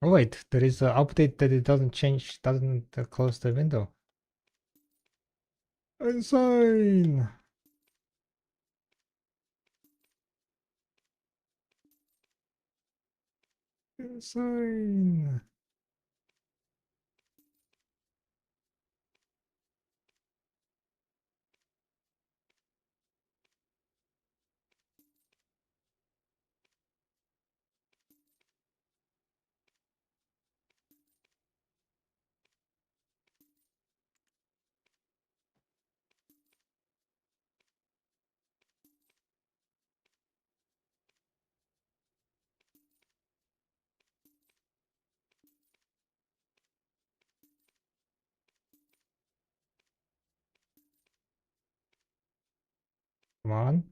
Oh wait, there is an update that it doesn't change, doesn't close the window. Insane! Insane! Come on.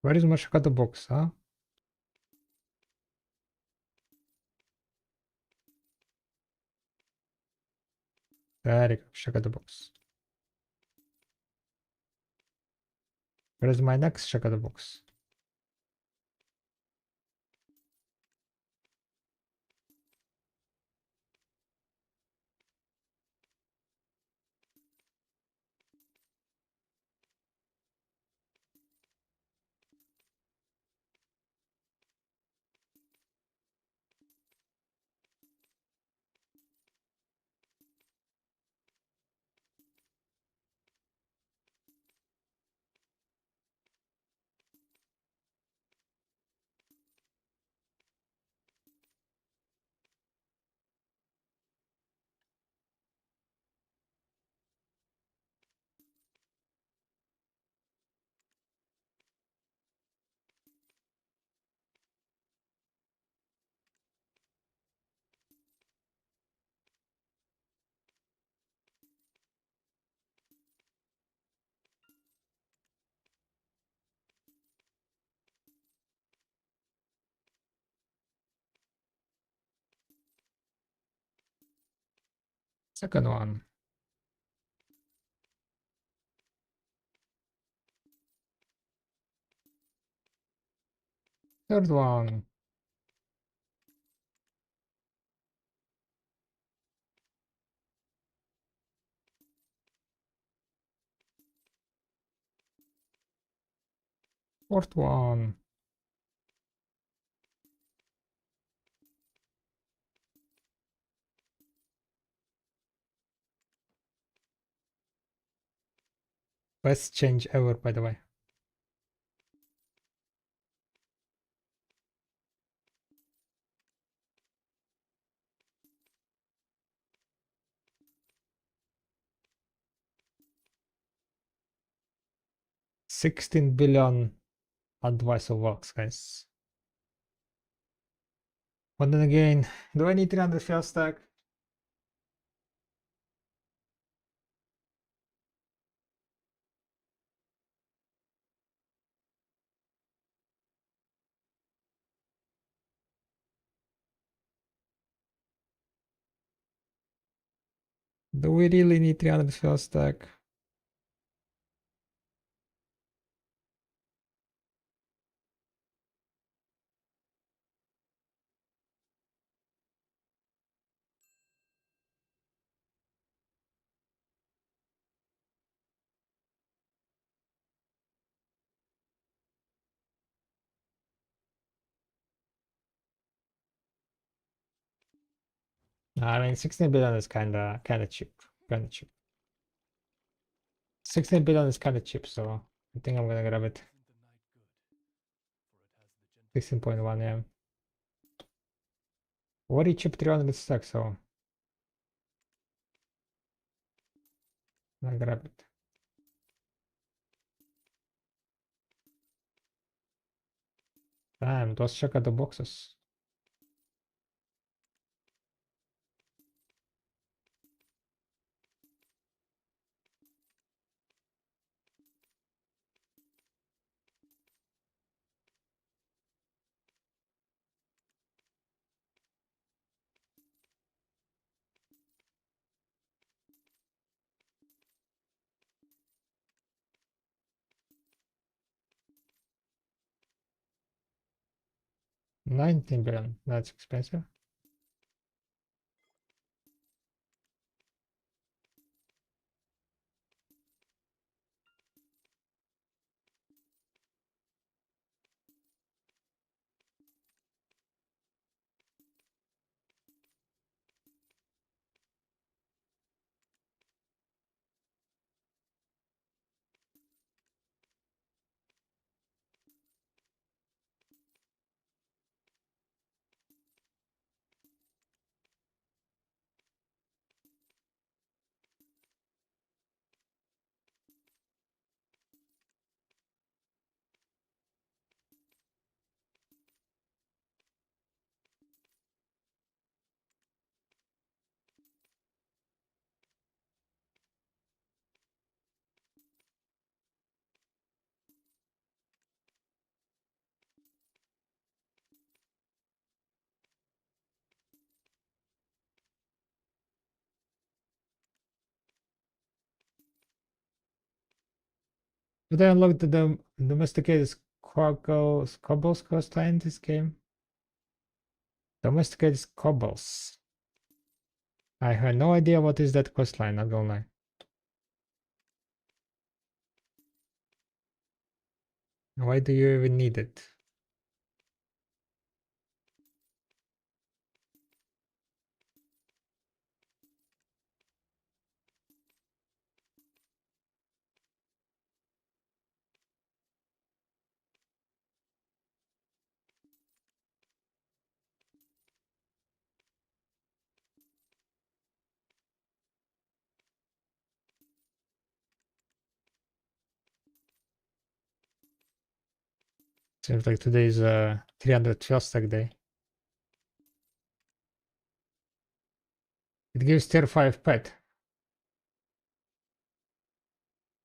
Where is my Shakata box, huh? There you go, Shakata box. Where is my next Shakata box? Second one. Third one. Fourth one. Best change ever, by the way. $16 billion advice of works, guys. But then again, do I need 300 fail stack? Do we really need 300 fail stack? I mean, 16 billion is kinda cheap. Kinda cheap. 16 billion is kinda cheap, so I think I'm gonna grab it. 16.1, yeah. Very cheap 300 stack, so I'll grab it. Damn, let's check out the boxes. 19 billion. That's expensive. Did I unlock the domesticated cobbles coastline in this game? Domesticated cobbles. I have no idea what is that coastline, not gonna lie. Why do you even need it? Seems like today is 312 stack day. It gives tier 5 pet.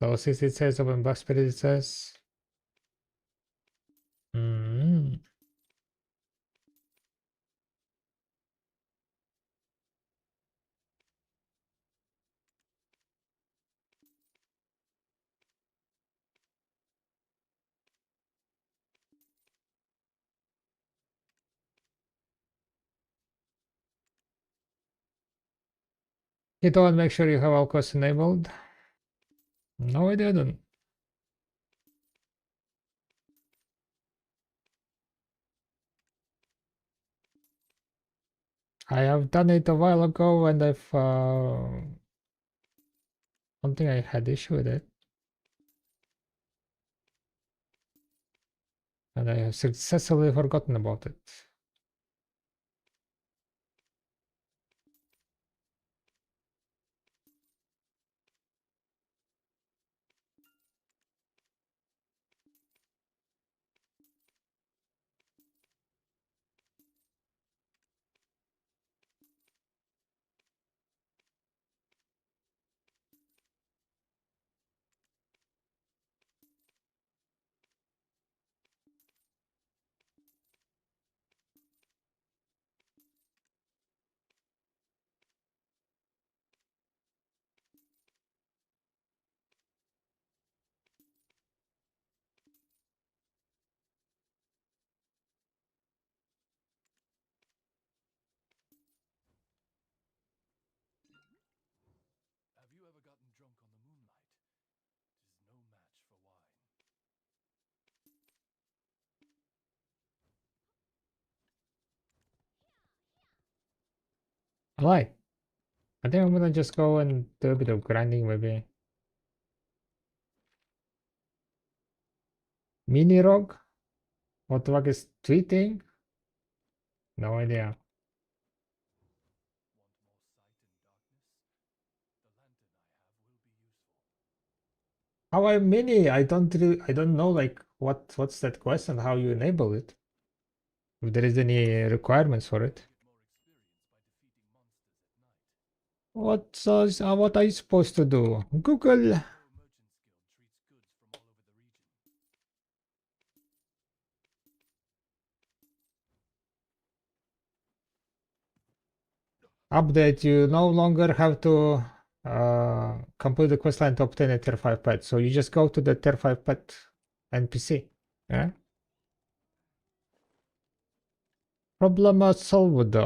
So since it says open black spirit, it says. Hit on, make sure you have all quests enabled. No, I didn't. I have done it a while ago and I've don't think I had issue with it. And I have successfully forgotten about it. Have you ever gotten drunk on the moonlight? It is no match for wine. I like. I think I'm gonna just go and do a bit of grinding maybe. Mini Rogue? What the fuck is tweeting? No idea. Want more sight and darkness? The lantern I have will be useful. How I mini? I don't know like what's that quest and how you enable it. If there is any requirements for it. What are you supposed to do? Google. The Merchants Guild treats goods from all over the region. Update, you no longer have to complete the quest line to obtain a tier 5 pet. So you just go to the tier 5 pet NPC. Yeah? Problema solved.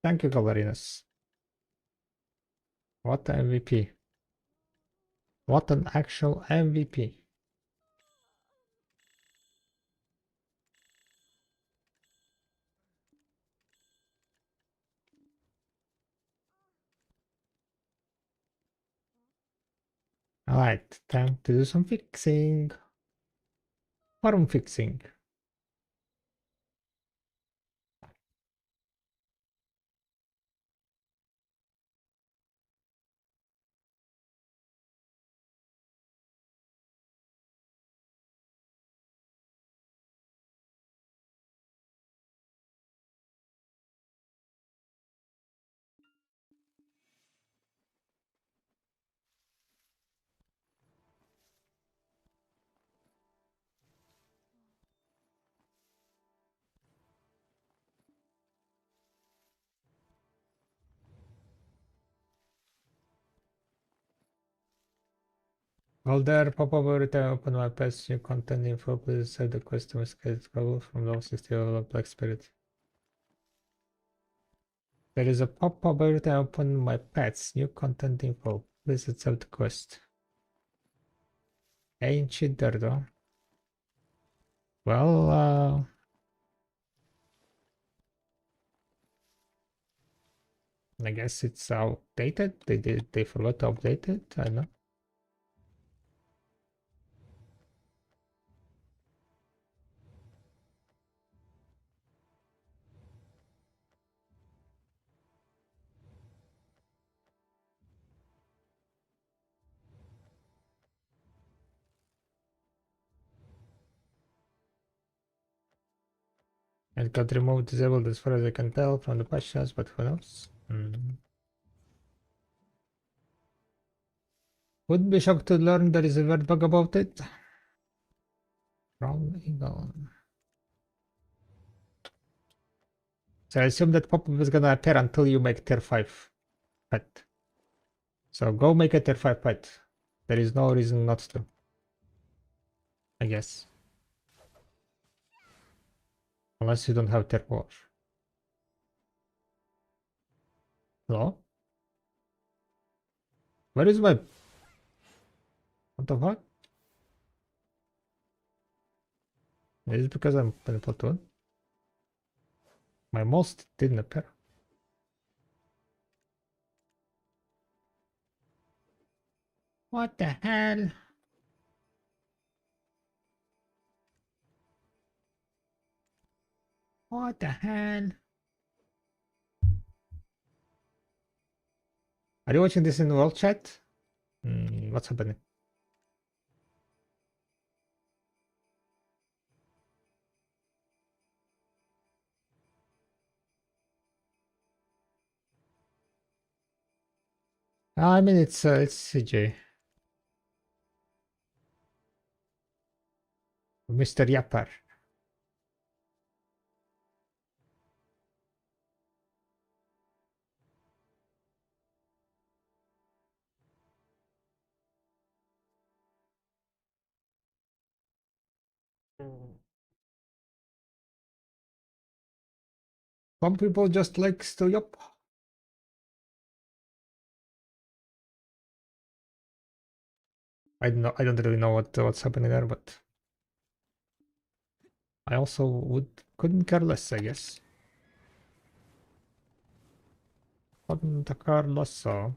Thank you, Galerinas. What an MVP. What an actual MVP. Alright, time to do some fixing. Farm fixing. While there, pop-up every time I open my pets new content info, please set the customer schedule from low 60 level Black Spirit. There is a pop-up every time I open my pets new content info. Please accept the quest. Ain't shit there though. Well, I guess it's outdated. They forgot to update it. I don't know. It got removed disabled as far as I can tell from the patches, but who knows? Wouldn't be shocked to learn there is a weird bug about it. Brown eagle. So I assume that pop-up is gonna appear until you make tier 5 pet. So go make a tier 5 pet. There is no reason not to. I guess. Unless you don't have tier 4. Hello? Where is my... What the fuck? Is it because I'm in platoon? My most didn't appear. What the hell? What the hell? Are you watching this in world chat? What's happening? I mean, it's CJ. Mr. Yapper. Some people just likes to yop. I don't really know what's happening there, but I also couldn't care less, I guess. Couldn't care less, so.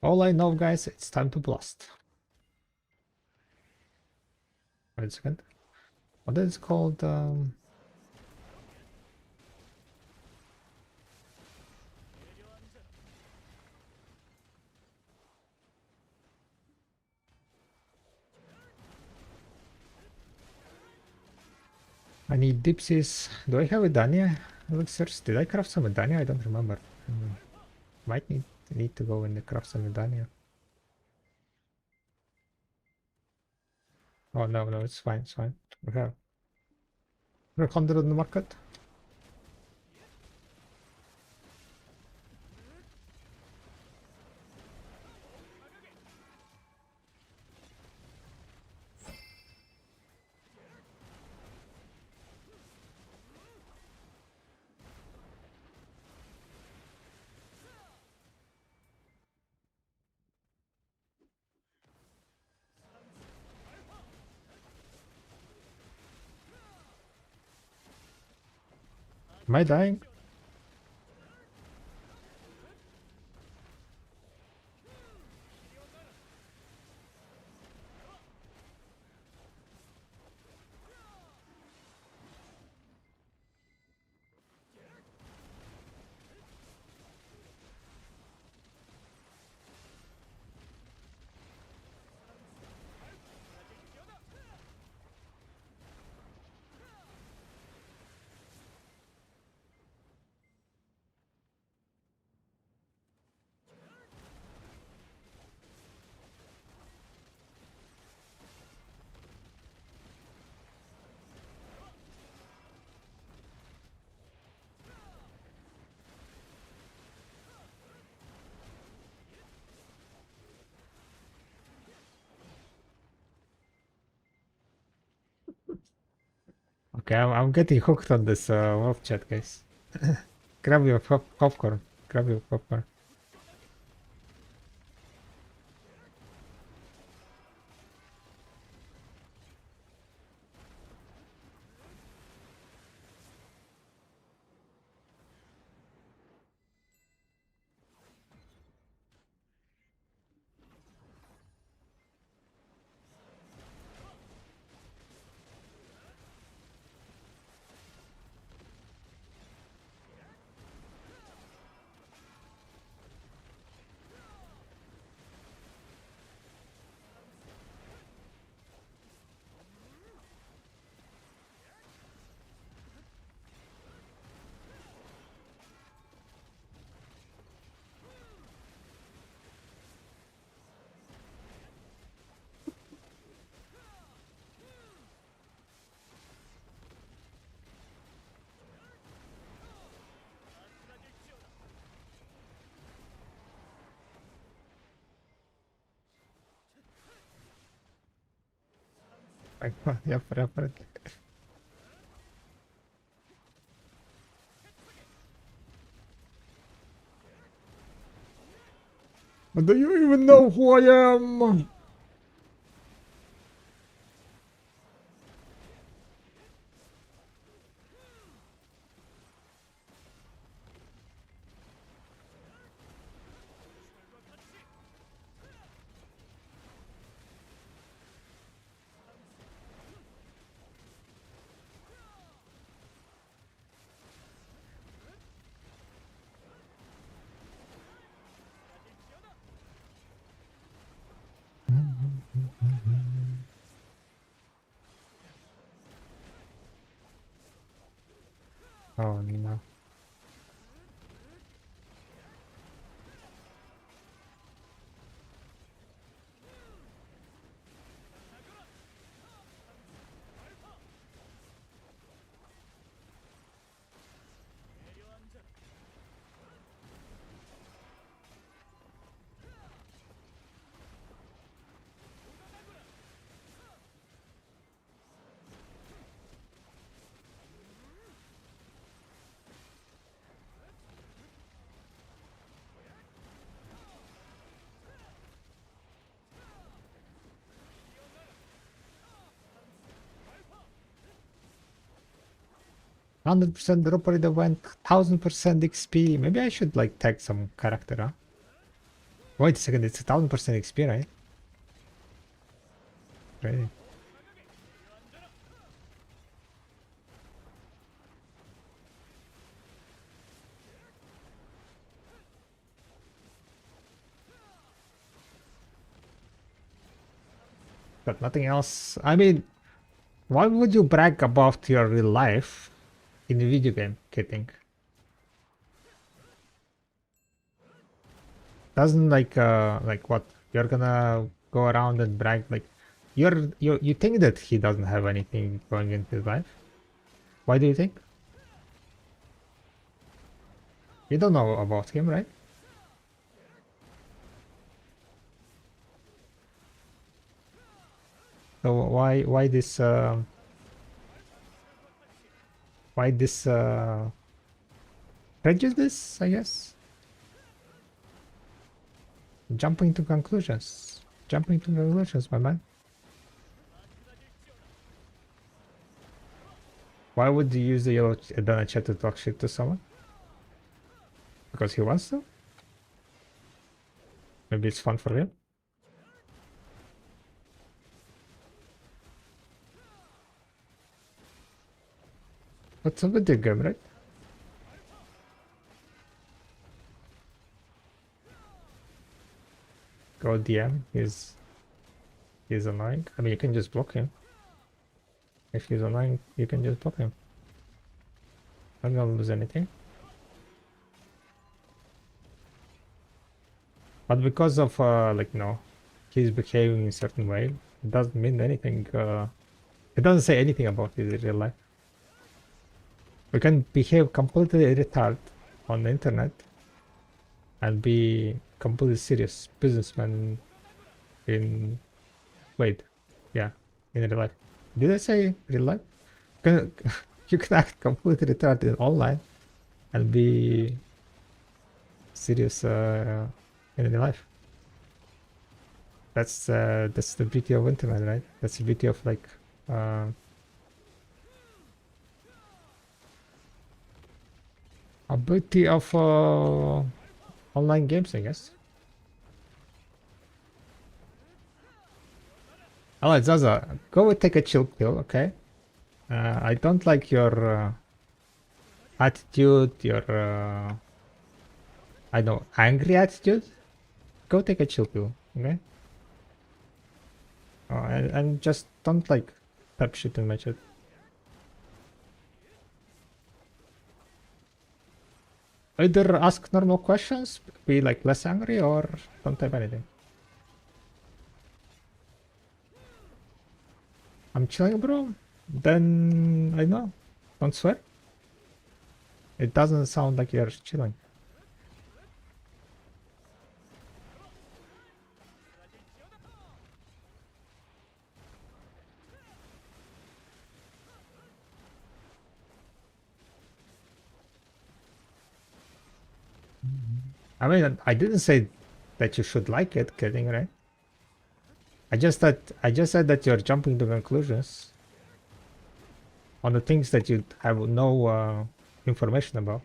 All I know, guys, it's time to blast. Wait a second. What is it called? I need dipsies. Do I have a Dania elixirs? Did I craft some Dania? I don't remember. Might need to go and craft some Dania. Oh no, it's fine, it's fine. We have. 100 on the market. Am I dying? Okay, I'm getting hooked on this wolf chat, guys. Grab your popcorn. Grab your popcorn. Like, yep, yep, yep. But do you even know who I am? Oh no. %100% drop rate event, 1000% XP. Maybe I should like tag some character, huh? Wait a second, it's 1000% XP, right? Right. But nothing else. I mean, why would you brag about your real life in a video game, kidding? Doesn't like what? You're gonna go around and brag like you think that he doesn't have anything going in his life? Why do you think? You don't know about him, right? So why this prejudice, I guess? Jumping to conclusions. Jumping to conclusions, my man. Why would you use the yellow donut chat to talk shit to someone? Because he wants to? Maybe it's fun for him? That's a video game, right? Go DM, he's annoying. I mean, you can just block him. If he's annoying, you can just block him. Not gonna lose anything. But because of like, you know, he's behaving in a certain way, it doesn't mean anything. It doesn't say anything about his real life. We can behave completely retarded on the internet and be completely serious businessman in yeah, in real life. Did I say real life? You can act completely retarded online and be serious in real life. That's the beauty of internet, right? That's the beauty of like a beauty of online games, I guess. Alright, Zaza, go take a chill pill, okay? I don't like your attitude, your I know, angry attitude. Go take a chill pill, okay? And just don't like type shit in my chat. Either ask normal questions, be like less angry, or don't type anything. I'm chilling, bro. Then I know. Don't swear. It doesn't sound like you're chilling. I mean, I didn't say that you should like it, kidding, right? I just said that you're jumping to conclusions on the things that you have no information about,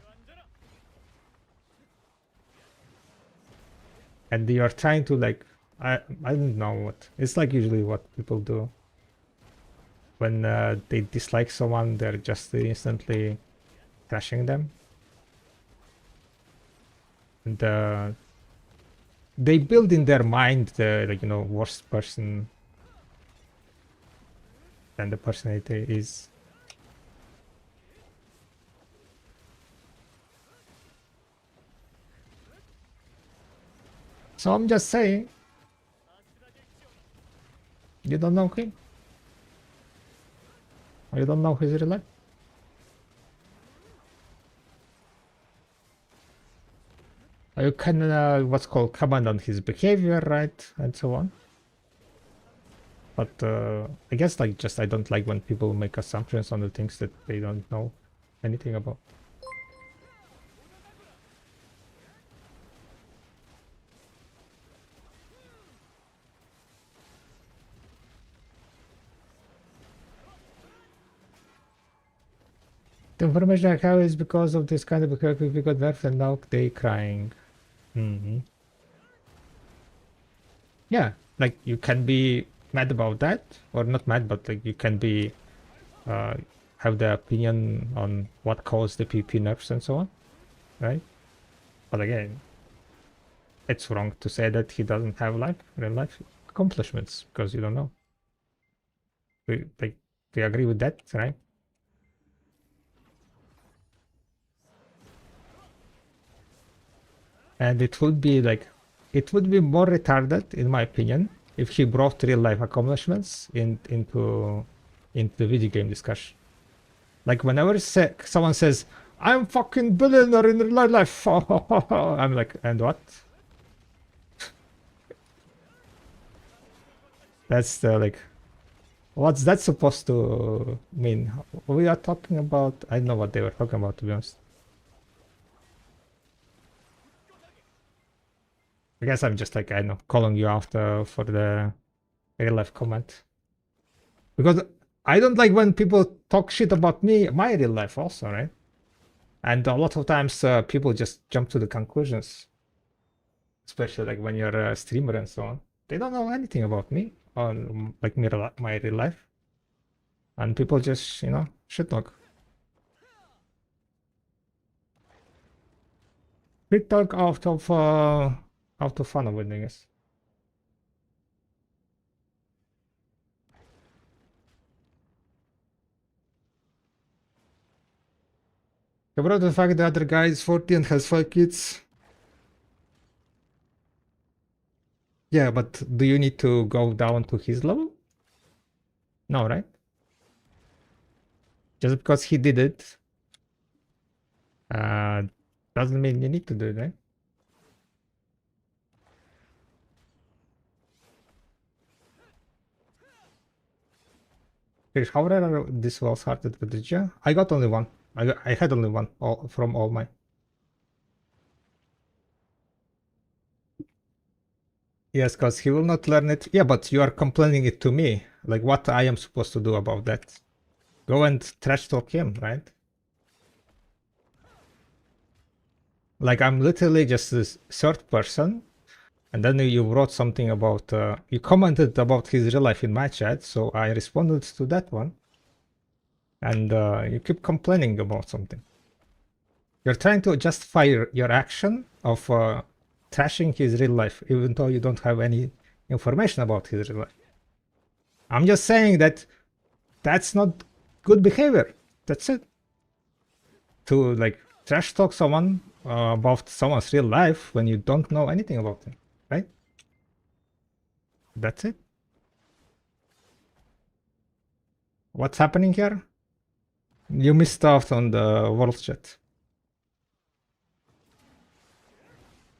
and you're trying to like I don't know what it's like. Usually, what people do when they dislike someone, they're just instantly trashing them, and they build in their mind the, like, you know, worst person than the personality is. So I'm just saying, you don't know him, or you don't know his real life. You can what's called comment on his behavior, right, and so on. But I guess like just I don't like when people make assumptions on the things that they don't know anything about. The information I have is because of this kind of behavior we got nerfed and now they crying. Yeah, like you can be mad about that, or not mad, but like you can be have the opinion on what caused the PP nerfs and so on, right? But again, it's wrong to say that he doesn't have real life accomplishments, because you don't know. We agree with that, right? And it would be more retarded, in my opinion, if he brought real life accomplishments into the video game discussion. Like whenever someone says, "I'm fucking billionaire in real life," I'm like, and what? That's the like, what's that supposed to mean? We are talking about. I don't know what they were talking about, to be honest. I guess I'm just like, I don't know, calling you after for the real life comment. Because I don't like when people talk shit about me, my real life also, right? And a lot of times people just jump to the conclusions, especially like when you're a streamer and so on. They don't know anything about me or like my real life. And people just, shit talk. Shit talk out of fun of it, I guess. About the fact the other guy is 40 and has 5 kids. Yeah, but do you need to go down to his level? No, right? Just because he did it, uh, doesn't mean you need to do it, right? How rare are this well started with the G? I got only one. I had only one from all my. Yes, because he will not learn it. Yeah, but you are complaining it to me. Like what I am supposed to do about that? Go and trash talk him, right? Like I'm literally just this third person, and then you wrote something about you commented about his real life in my chat, so I responded to that one, and you keep complaining about something. You're trying to justify your action of trashing his real life, even though you don't have any information about his real life. I'm just saying that that's not good behavior. That's it. To like trash talk someone about someone's real life when you don't know anything about them, right? That's it. What's happening here? You missed out on the world chat.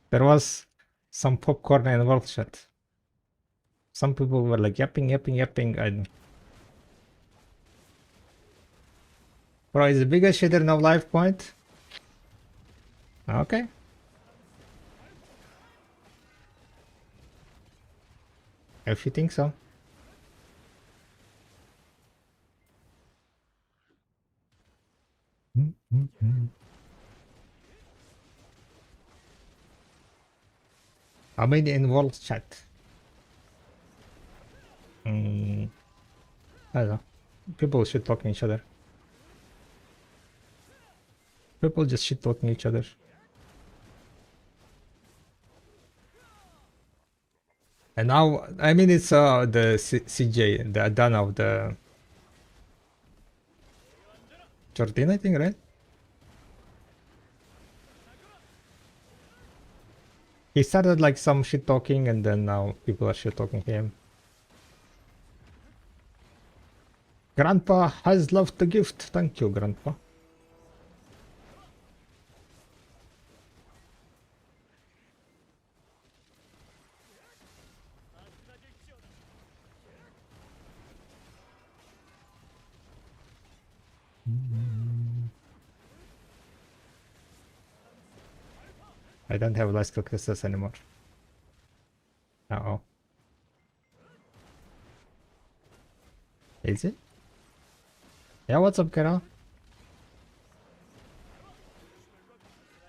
There was some popcorn in the world chat. Some people were like yapping. Bro, is the biggest shitter no life point? Okay. If you think so. How many in world chat? I don't know. People shit talking each other. People just shit talking each other. And now, I mean, it's the CJ, the Adana of the Jordan, I think, right? He started like some shit talking, and then now people are shit talking him. Grandpa has loved the gift. Thank you, Grandpa. I don't have last crystals anymore. Uh-oh. Is it? Yeah, what's up, Carol?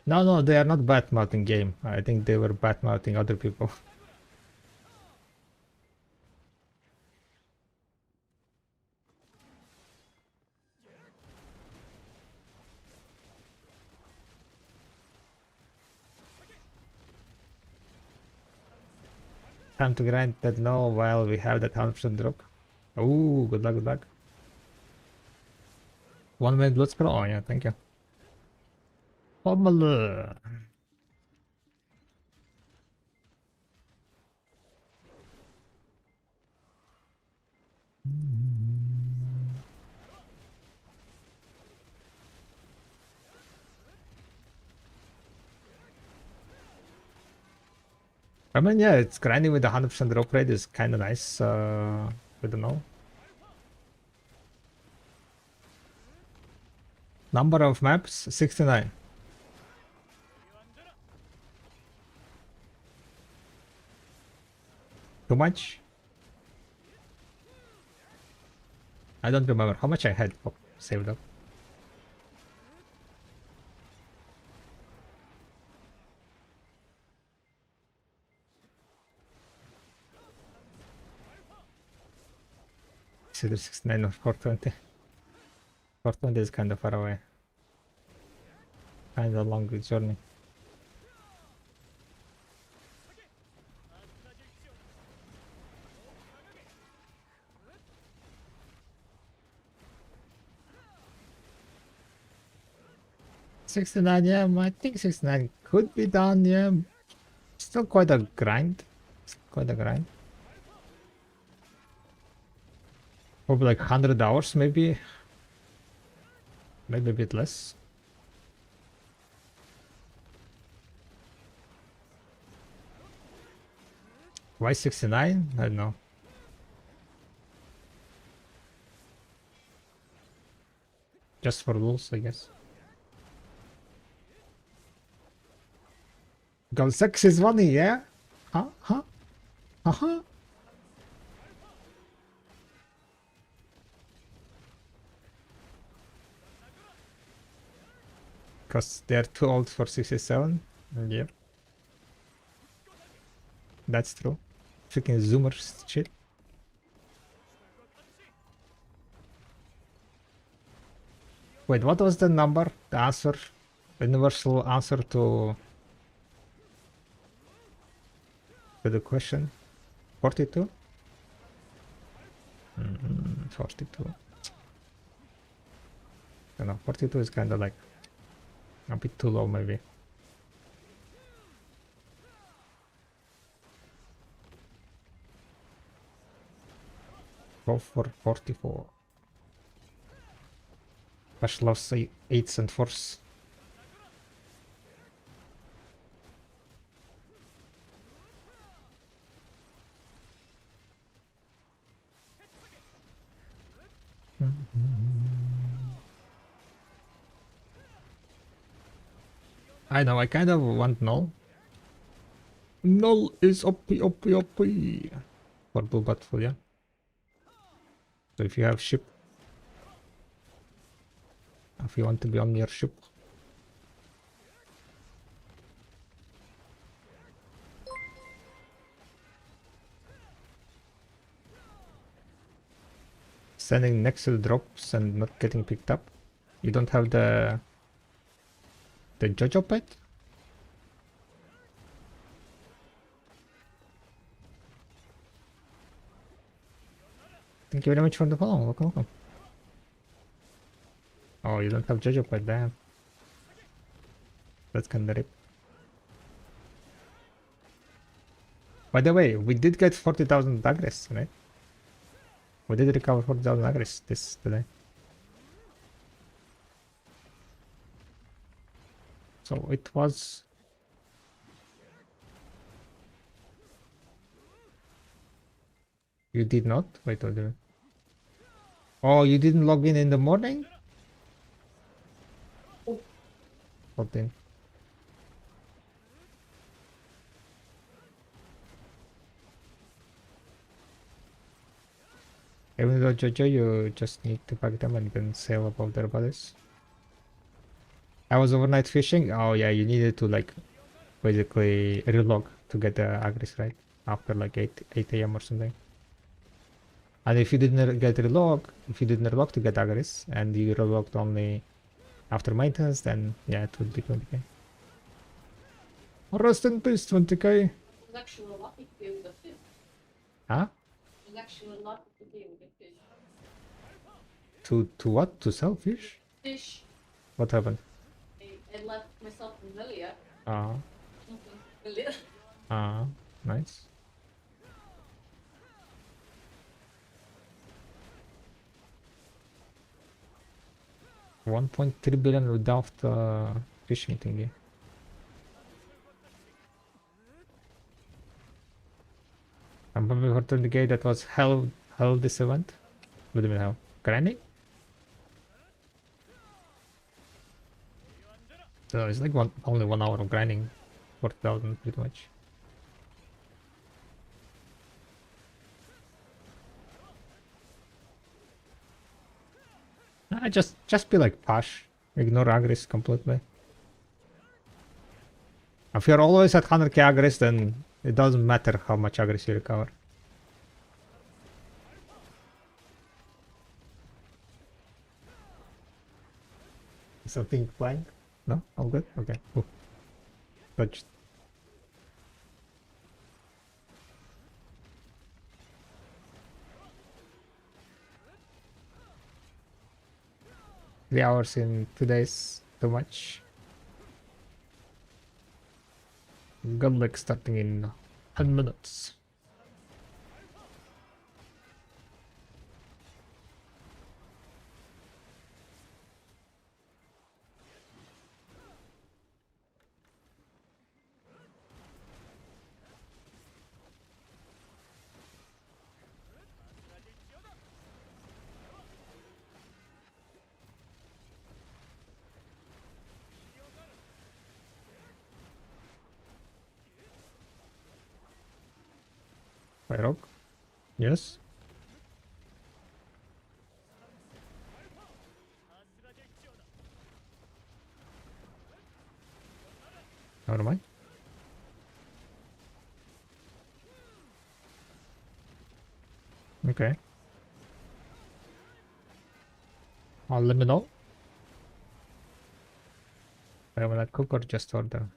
No, they are not bad mouthing game. I think they were bad mouthing other people. Time to grind that low while we have that 100% drop. Oh, good luck, good luck. 1 minute blood spell? Oh, yeah, thank you. Formula. I mean, yeah, it's grinding with 100% drop rate is kind of nice. I don't know. Number of maps, 69. Too much? I don't remember how much I had saved up. It's either 69 or 420. 420 is kind of far away. Kind of long journey. $69, yeah, I think 69 could be done, yeah. Still quite a grind. Quite a grind. Probably like 100 hours, maybe. Maybe a bit less. Why 69? I don't know. Just for rules, I guess. Goal 6 is funny, yeah? Huh? Huh? Uh-huh. Because they're too old for 67. Yep. That's true. Freaking zoomers shit. Wait, what was the number? The answer? The universal answer to the question? 42? 42. I don't know, 42 is kind of like a bit too low, maybe. Go for 44. Bash loves 8s and 4s. I know, I kind of want null. Null is OP, OP, OP. For blue battle, yeah. So if you have ship, if you want to be on your ship, standing next to the drops and not getting picked up. You don't have the Jojo pet? Thank you very much for the follow. Welcome, welcome. Oh, you don't have Jojo pet, damn. That's kinda rip. By the way, we did get 40,000 agres, right? We did recover 40,000 agres today. So it was... You did not? Wait, what do you... Oh, you didn't log in the morning? What then? Even though Jojo, you just need to pack them and then save about their bodies. I was overnight fishing. Oh yeah, you needed to like basically relog to get the agris, right? After like 8 a.m. or something. And if you didn't get relog, if you didn't relog to get agris and you relogged only after maintenance, then yeah, it would be 20k. Rest in peace, 20k. There's actually a lot to do with the fish. Huh? There's actually a lot to do with the fish. To what? To sell fish? Fish. What happened? I left myself familiar. Ah, Familiar. nice. $1.3 billion without fishing thingy. And before turn the gate that was hell this event. What do you mean hell? Grinding? So it's like only 1 hour of grinding, 40,000 pretty much. I just be like Pash, ignore Agris completely. If you're always at 100k Agris, then it doesn't matter how much Agris you recover. Something flying? No? All good? Okay. Ooh. Touched. Three hours in 2 days, too much. Good luck starting in 10 minutes. Rock? Yes? Never mind. Okay. I'll let me know. I wanna cook or just order?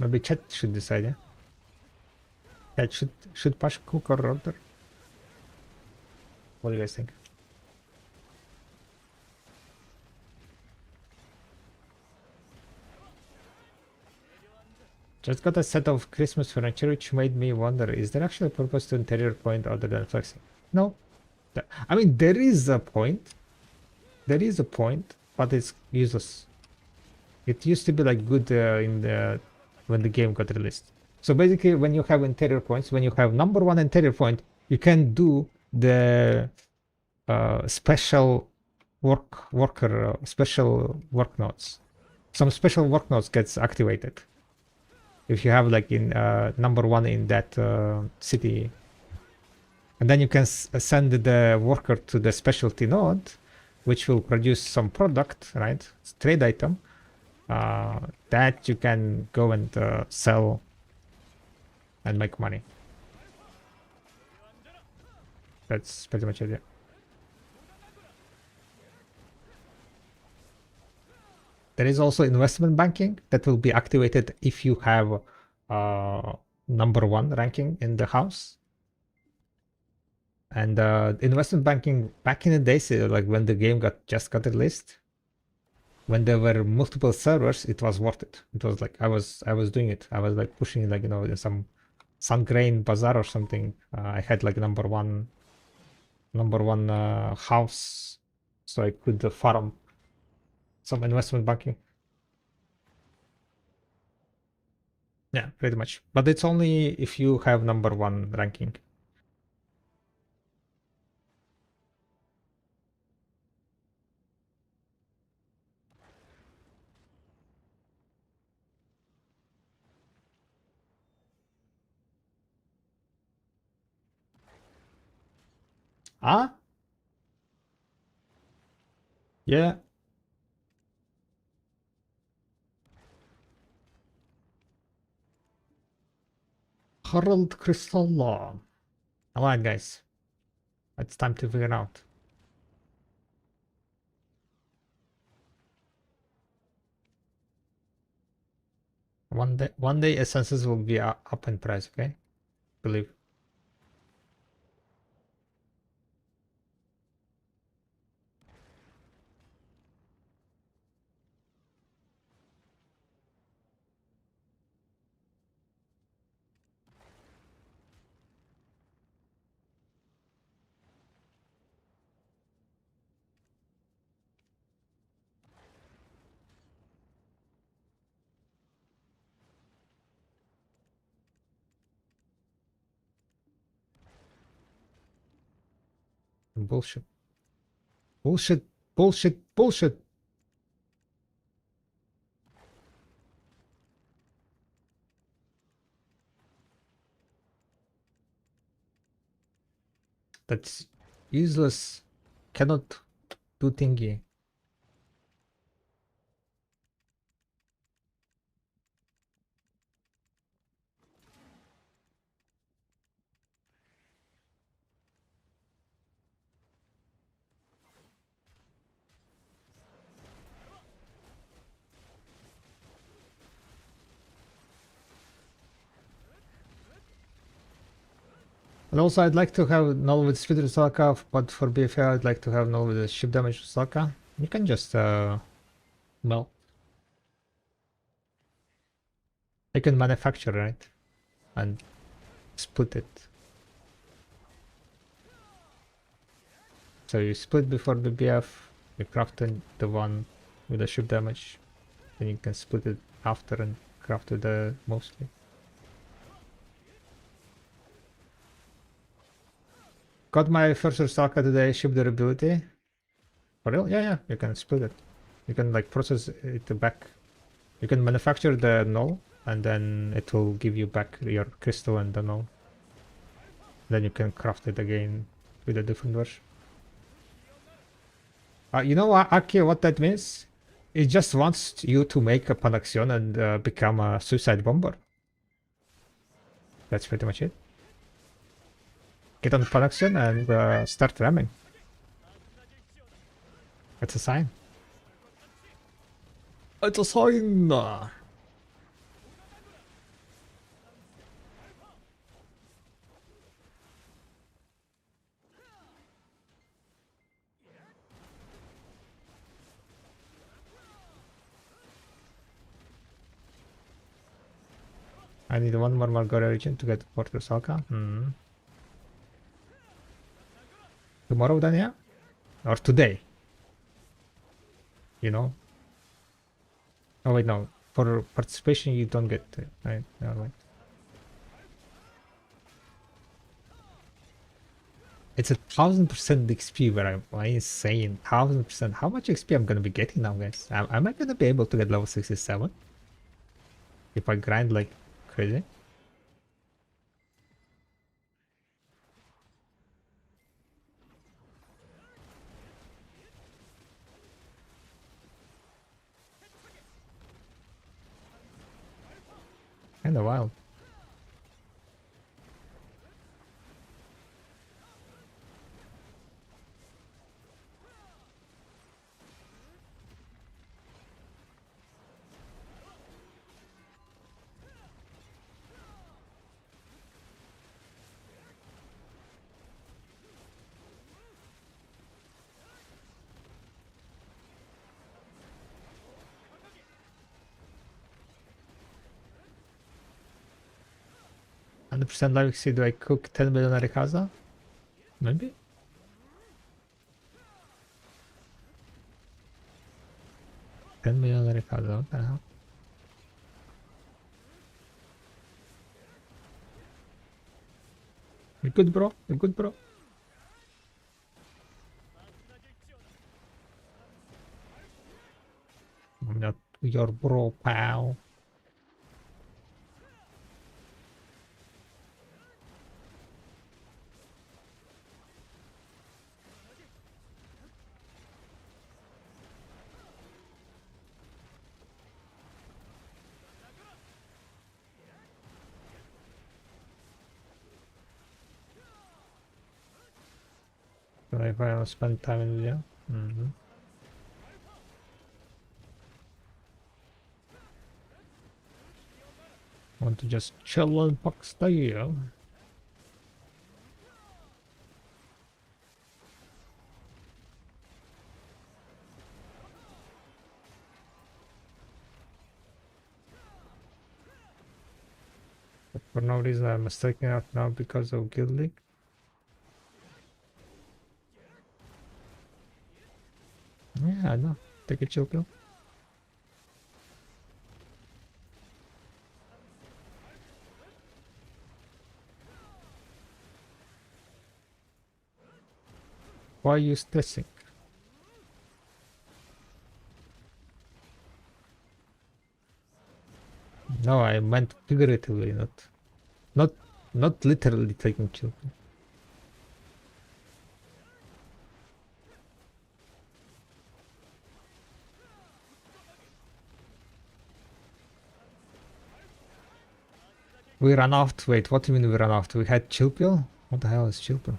Maybe chat should decide, yeah? Chat should Pash cook or order? What do you guys think? Just got a set of Christmas furniture which made me wonder, is there actually a purpose to interior point other than flexing? No. I mean, there is a point. There is a point, but it's useless. It used to be like good when the game got released. So basically, when you have interior points, when you have number 1 interior point, you can do the special special work nodes. Some special work nodes gets activated if you have like in number 1 in that city, and then you can send the worker to the specialty node, which will produce some product, right? It's a trade item that you can go and sell and make money. That's pretty much it. Yeah. There is also investment banking that will be activated if you have number 1 ranking in the house. And investment banking back in the days, like when the game just got released, when there were multiple servers, it was worth it. It was like I was doing it. I was like pushing, like, you know, in some Sungrain Bazaar or something. I had like number one house, so I could farm some investment banking. Yeah, pretty much. But it's only if you have number 1 ranking. Ah? Yeah. Harold Crystal Law. Alright, guys. It's time to figure it out. One day essences will be up in price, okay? Believe. bullshit. Bullshit, bullshit, bullshit. That's useless. Cannot do thingy. And also, I'd like to have null with speed with Salka, but for BFA, I'd like to have null with the ship damage with Salka. You can just melt. I can manufacture, right? And split it. So you split before the BF, you craft the one with the ship damage, then you can split it after and craft with the mostly. Got my first Salka today, ship durability. For real? Yeah, yeah, you can split it. You can like process it back. You can manufacture the null and then it will give you back your crystal and the null. Then you can craft it again with a different version. You know what, Aki, what that means? It just wants you to make a Panaxion and become a suicide bomber. That's pretty much it. Get on Panaxion and start ramming. It's a sign. It's a sign! I need one more Margora region to get Porter Salka. Tomorrow then, yeah? Or today? You know? Oh wait, no. For participation you don't get it. Right? Never mind. It's 1000% XP where I'm insane. 1000%. How much XP I'm gonna be getting now, guys? Am I gonna be able to get level 67? If I grind like crazy? Kinda wild. %, like, see, do I cook 10 million Arikaza? Maybe? $10 million Arikaza, what the hell? You good, bro? You good, bro? I'm not your bro, pal. So if I don't spend time in video. Want to just chill and fuck style. But for no reason I'm mistaken out now because of Guild League. Yeah, I know. Take a chill pill. Why are you stressing? No, I meant figuratively, not not literally taking children. We ran out. Wait, what do you mean we ran out? We had chill pill? What the hell is chill pill?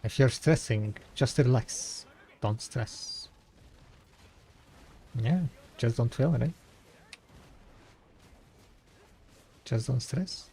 If you're stressing, just relax. Don't stress. Yeah, just don't feel it, right? Just don't stress.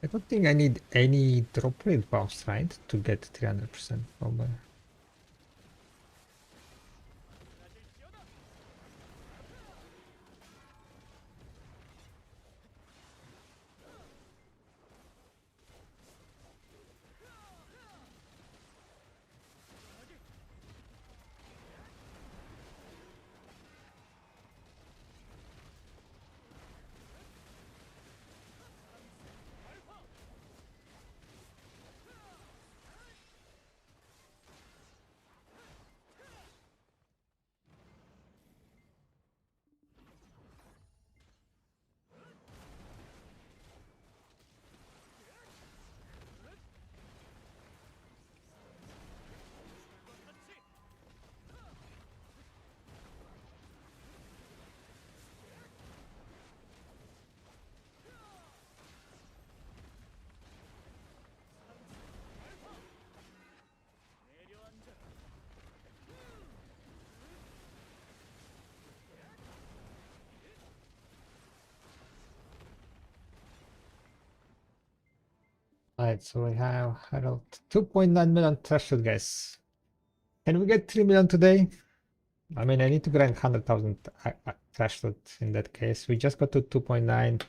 I don't think I need any drop rate buffs, right? To get 300% probably. Alright, so we have Harold 2.9 million threshold, guys. Can we get 3 million today? I mean, I need to grind 100,000 threshold in that case. We just got to 2.9.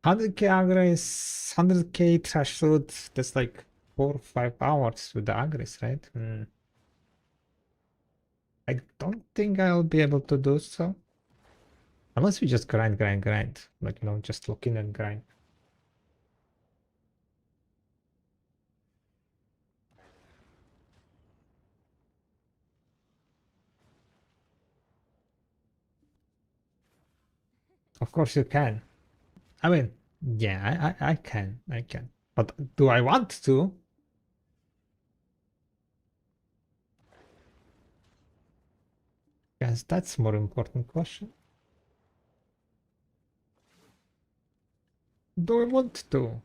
100k agres, 100k threshold. That's like 4 or 5 hours with the agres, right? I don't think I'll be able to do so. Unless we just grind. Like, just look in and grind. Of course you can. I mean, yeah, I can. But do I want to? Yes, that's more important question. Do I want to?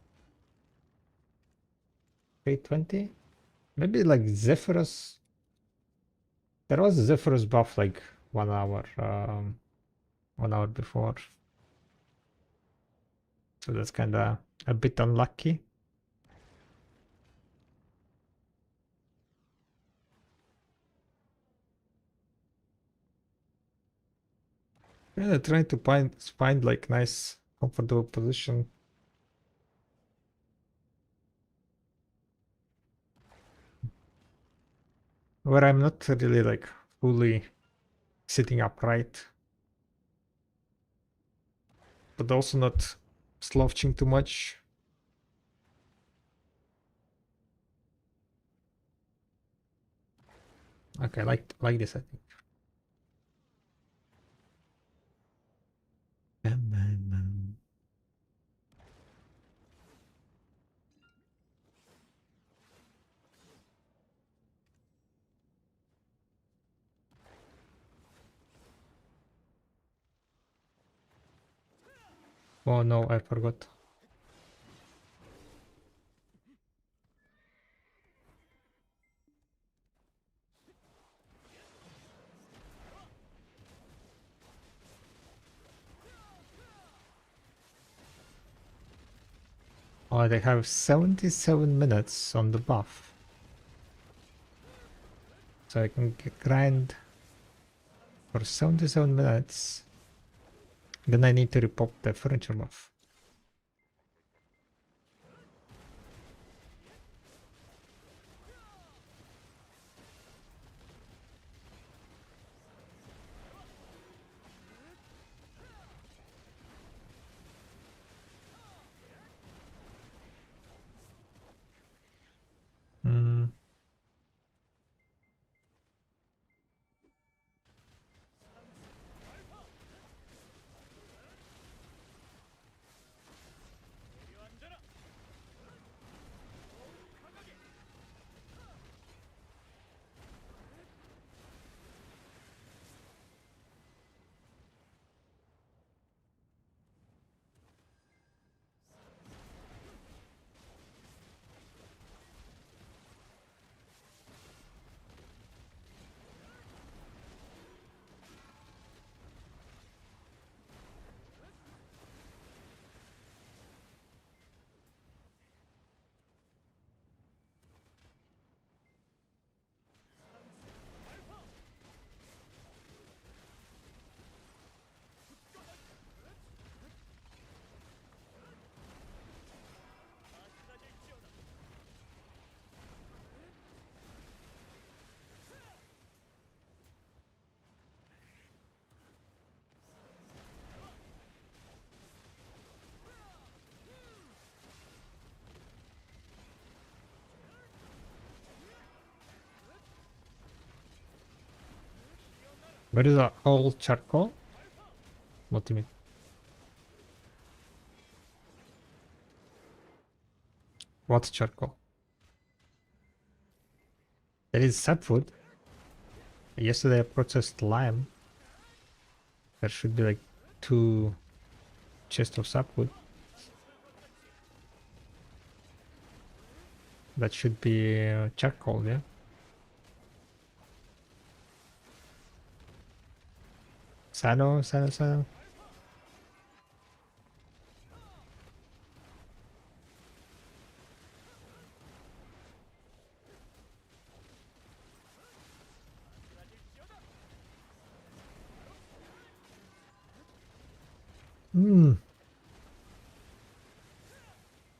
320? Maybe like Zephyros. There was a Zephyros buff like 1 hour, 1 hour before. So that's kinda a bit unlucky. Yeah, trying to find like nice comfortable position. Where I'm not really like fully sitting upright. But also not slouching too much. Okay, like this, I think. Oh no, I forgot. Oh, they have 77 minutes on the buff. So I can grind for 77 minutes. Then I need to repop the furniture buff. Hmm. Where is the old charcoal? What do you mean? What charcoal? There is sapwood. Yesterday I processed lime. There should be like 2 chests of sapwood. That should be charcoal, yeah? Sano.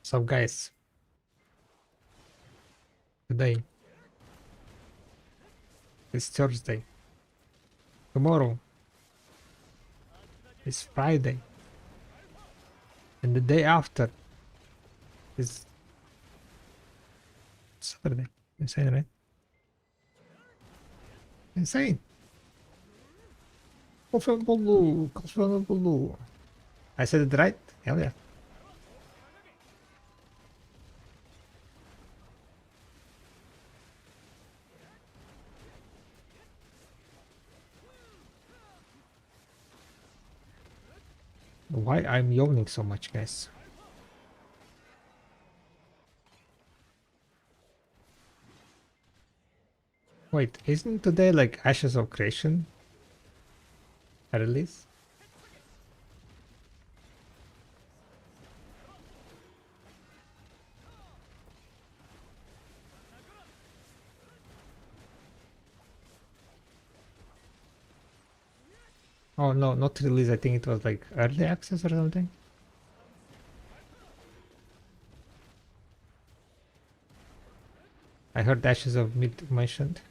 So guys, today is Thursday. Tomorrow is Friday. And the day after is Saturday. Insane, right? Insane. Coffee. I said it right? Hell yeah. Why I'm yawning so much, guys? Wait, isn't today like Ashes of Creation a release? Oh no, not release. I think it was like early access or something. I heard Ashes of Mid mentioned.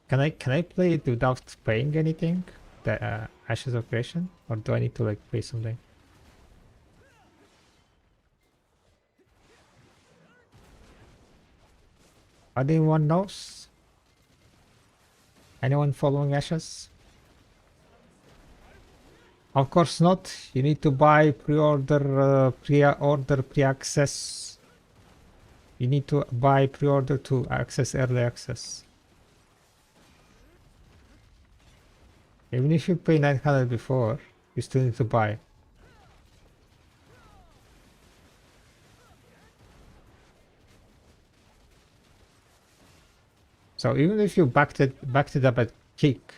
Can I play it without paying anything? The Ashes of Creation, or do I need to like pay something? Anyone knows? Anyone following Ashes? Of course not. You need to buy pre-order, pre-access. You need to buy pre-order to access early access. Even if you pay 900 before, you still need to buy. So even if you backed it up at kick,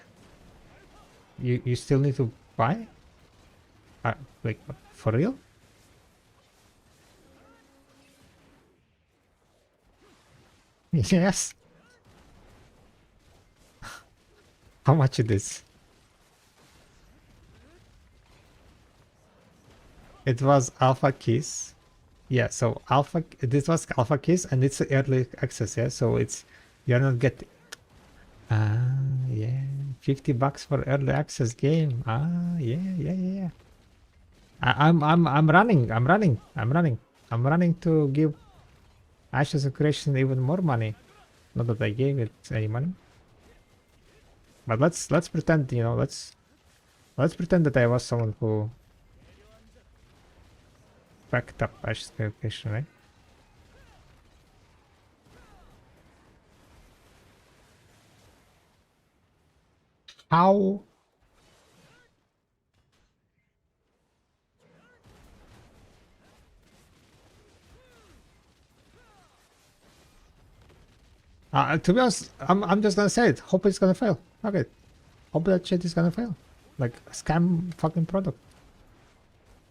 you still need to buy? Like for real? Yes. How much it is? It was alpha keys. Yeah, so this was alpha keys and it's early access, yeah. So it's you're not getting yeah, $50 for early access game. Yeah. I'm running to give Ashes of Creation even more money. Not that I gave it any money. But let's pretend, you know, let's pretend that I was someone who backed up Ashes of Creation, right? How? To be honest, I'm just gonna say it. Hope it's gonna fail. Okay. Hope that shit is gonna fail. Like a scam fucking product.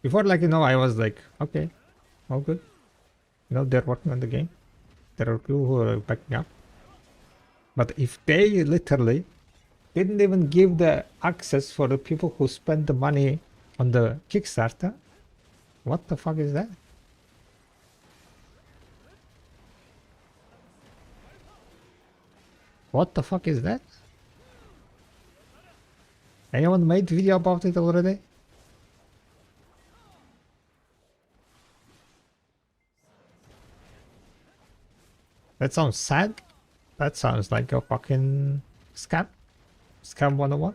Before, like, you know, I was like, okay, all good. You know, they're working on the game. There are people who are backing up. But if they literally didn't even give the access for the people who spend the money on the Kickstarter, what the fuck is that? What the fuck is that? Anyone made video about it already? That sounds sad. That sounds like a fucking scam. Scam 101.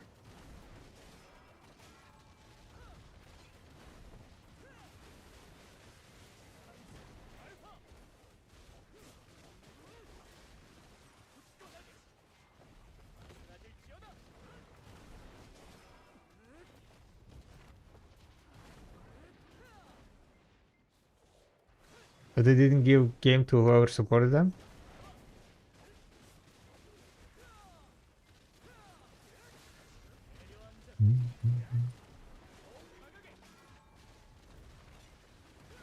But they didn't give game to whoever supported them.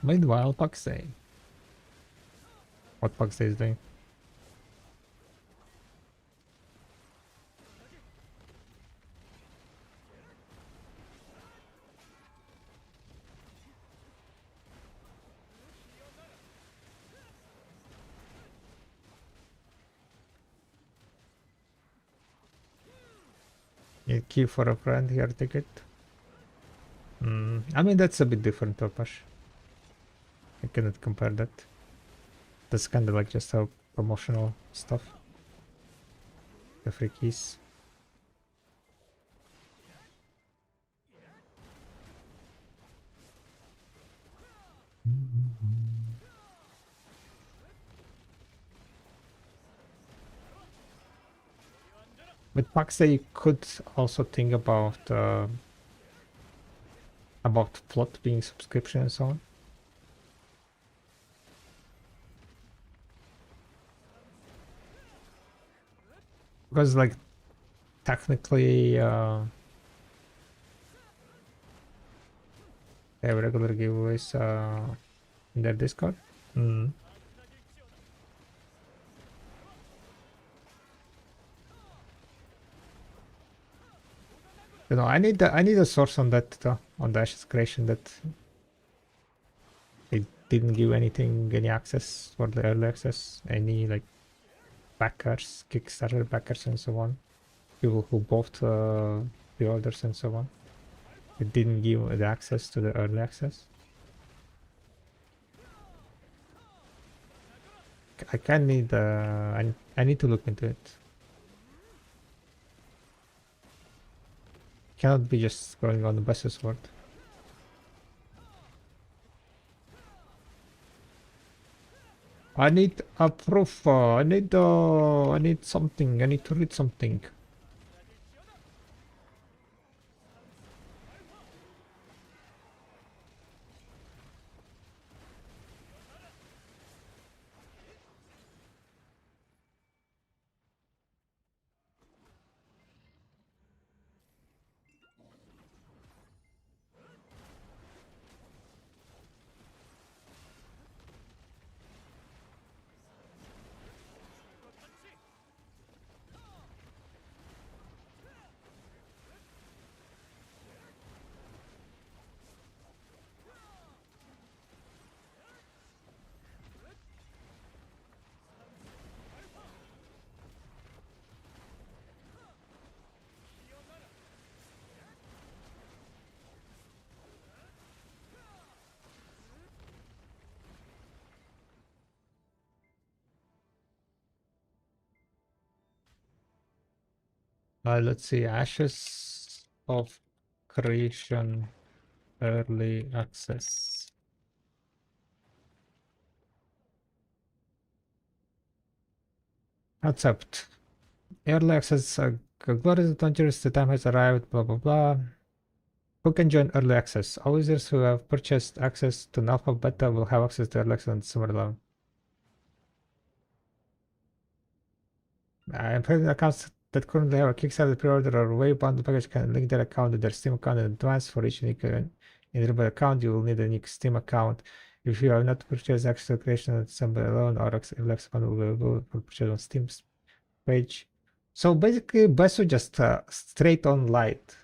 Meanwhile, Puxay. What Puxay is doing? You key for a friend here, ticket. I mean, that's a bit different, Topash. I cannot compare that. That's kind of like just how promotional stuff. The free keys. With Puxay, you could also think about plot being subscription and so on. Because like technically they have regular giveaways in their Discord. You know, I need a source on that on the Ashes creation that they didn't give any access for the early access, any like backers, Kickstarter backers and so on, people who bought the orders and so on. It didn't give the access to the early access. I can need I need to look into it. Cannot be just going on the Bessus word. I need a proof. I need something. I need to read something. Let's see. Ashes of Creation early access. Accept. Early access. Glorious adventures. The time has arrived. Blah blah blah. Who can join early access? All users who have purchased access to an alpha beta will have access to early access on Summer alone. Private accounts that currently have a Kickstarter pre-order or way bundle package can link their account to their Steam account in advance. For each unique individual account, you will need a unique Steam account. If you have not purchased access to creation of December alone, or early access bundle will be available for purchase on Steam's page. So basically, Besu just straight on light.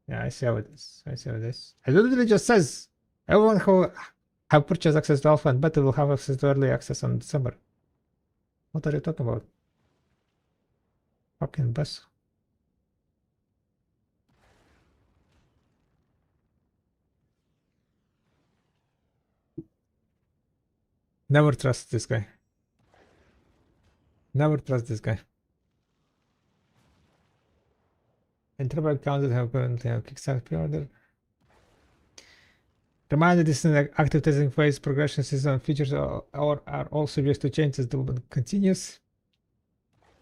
Yeah, I see how it is. I see how it is. It literally just says everyone who have purchased access to alpha and beta will have access to early access on December. What are you talking about? Fucking Besu. Never trust this guy. Never trust this guy. Interval accounts that have currently have Kickstarter pre-order. Reminder this is an active testing phase. Progression system features are all subject to change as development continues.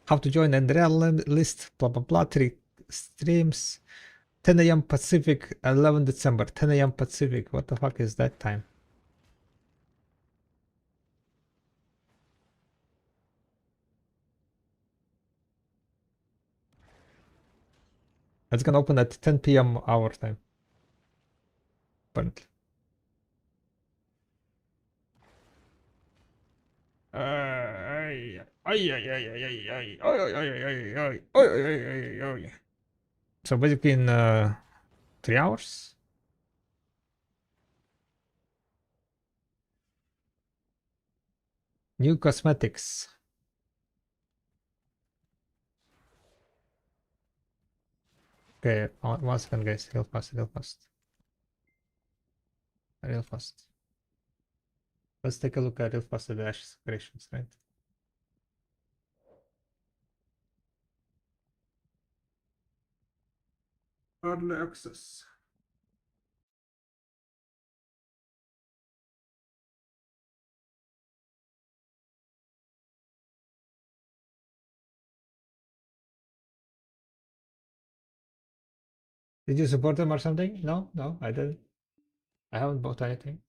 How to join and real list, blah blah blah. 3 streams. 10 a.m. Pacific, 11 December. 10 a.m. Pacific. What the fuck is that time? It's gonna open at 10 p.m. our time. Apparently. So basically in 3 hours. New cosmetics. Okay, 1 second guys, real fast. Let's take a look at real fast the Ashes creations, right? Early access. Did you support them or something? No, I didn't. I haven't bought anything.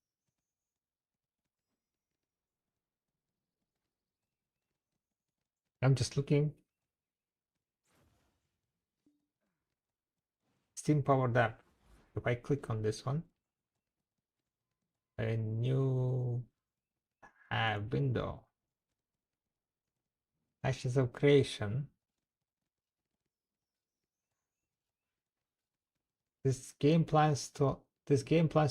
I'm just looking. Steam powered app. If I click on this one, a new window. Ashes of creation. This game plans to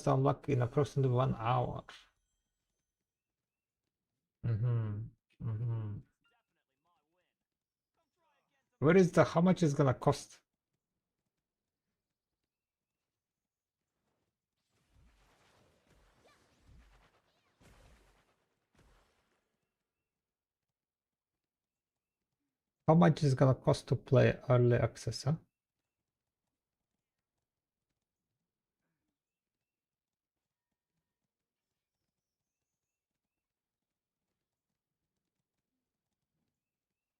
unlock in approximately 1 hour. Where is how much is gonna cost? How much is gonna cost to play early access, huh?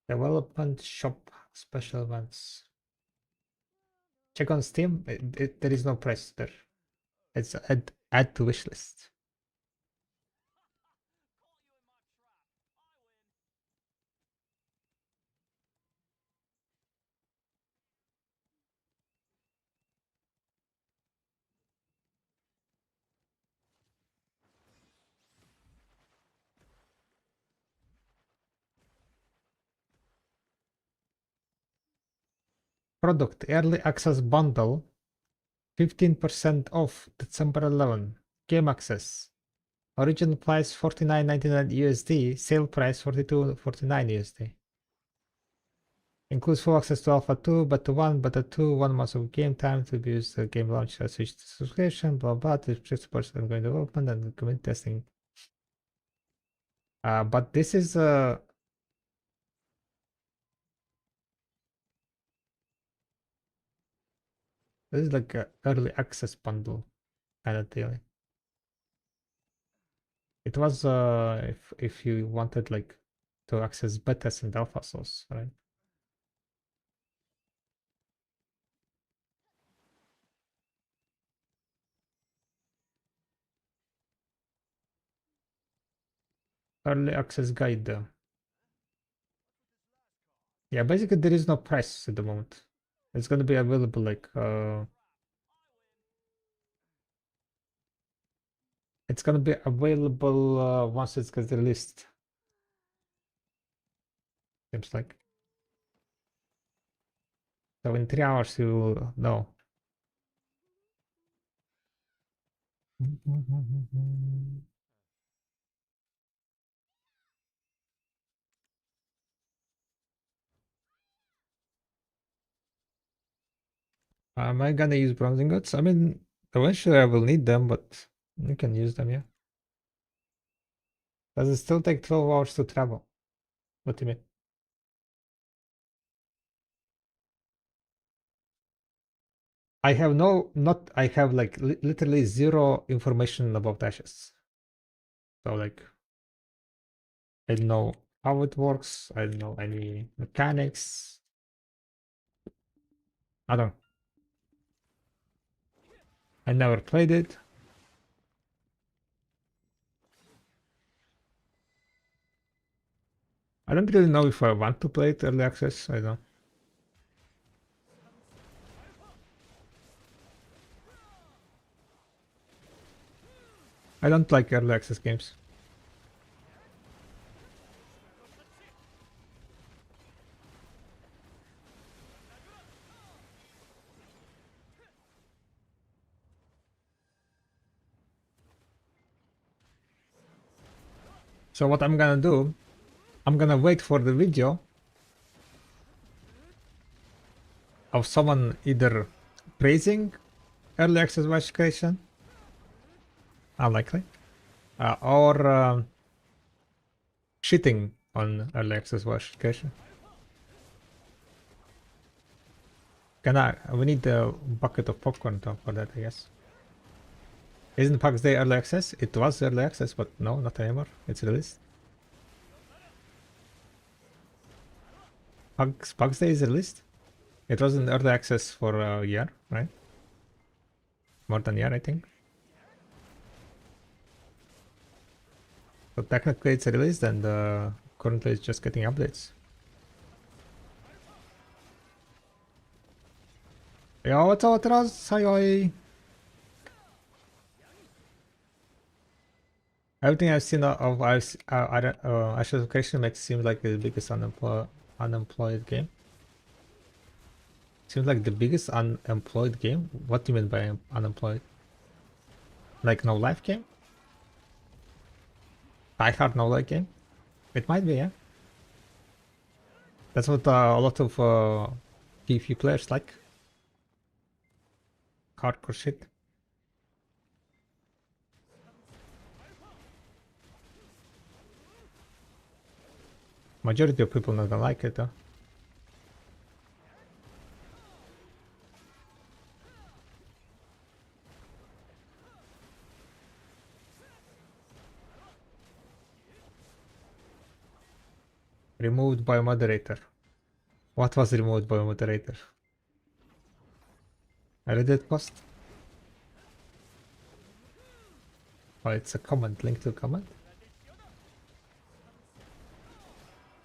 Development shop special events. Check on Steam. There is no price there. It's add to wish list. Product early access bundle 15% off December 11. Game access. Original price $49.99 USD. Sale price $42.49 USD. Includes full access to Alpha 2, Beta 1, Beta 2, 1 month of game time to use the game launch switch to subscription, blah blah. This supports ongoing development and community testing. But this is like a early access bundle kind of deal. It was if you wanted like to access betas and alpha source, right? Early access guide. Yeah, basically there is no price at the moment. It's gonna be available like it's gonna be available once it gets released. Seems like. So in 3 hours you will know. Am I gonna use bronze ingots? I mean, eventually I will need them, but you can use them, yeah. Does it still take 12 hours to travel? What do you mean? I have I have like literally zero information about ashes. So like, I don't know how it works. I don't know any mechanics. I don't. I never played it. I don't really know if I want to play it early access. I don't. I don't like early access games. So what I'm gonna do, I'm gonna wait for the video of someone either praising early access verification, unlikely, or shitting on early access verification. We need a bucket of popcorn for that, I guess. Isn't PAX Day early access? It was early access, but no, not anymore. It's released. PAX Day is released? It was in early access for a year, right? More than a year, I think. So technically it's released and currently it's just getting updates. Ja, co teraz? Oj. Everything I've seen of Ashes of Creation makes it seem like the biggest unemployed game. Seems like the biggest unemployed game? What do you mean by unemployed? Like no life game? Die hard no life game? It might be, yeah. That's what a lot of PvP players like. Hardcore shit. Majority of people not gonna like it though. Removed by moderator. What was removed by moderator? A Reddit post? Oh, it's a comment, link to a comment.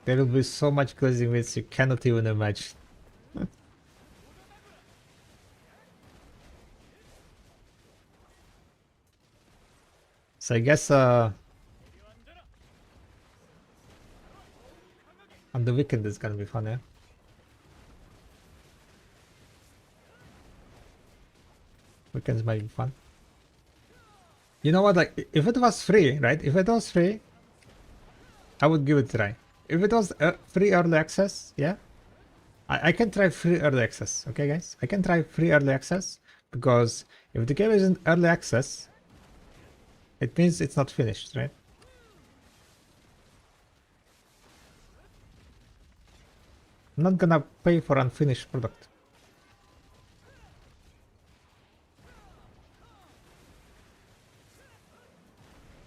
There will be so much glazing bits you cannot even imagine. So I guess on the weekend it's gonna be fun, yeah? Weekends might be fun. You know what, like, if it was free, right? If it was free, I would give it a try. If it was free early access, yeah? I can try free early access, okay guys? I can try free early access, because if the game isn't early access, it means it's not finished, right? I'm not gonna pay for unfinished product.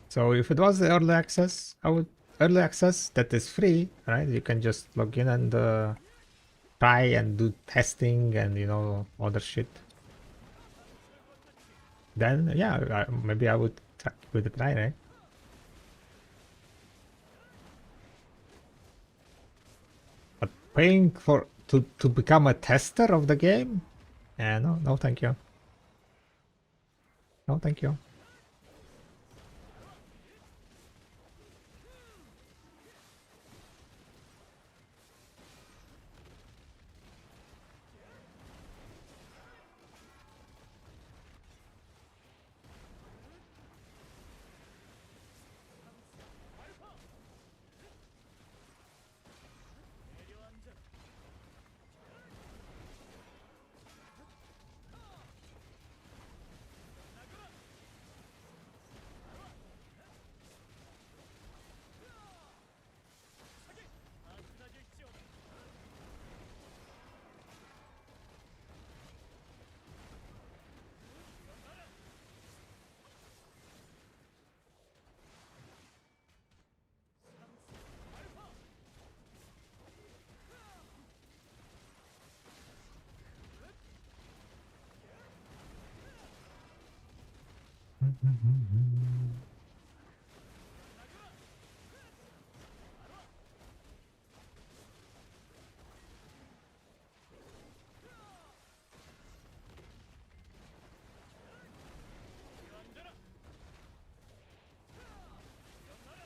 So if it was early access, early access that is free, right? You can just log in and try and do testing and other shit. Then yeah, maybe I would give it a try, right? But paying to become a tester of the game? No, thank you. No, thank you.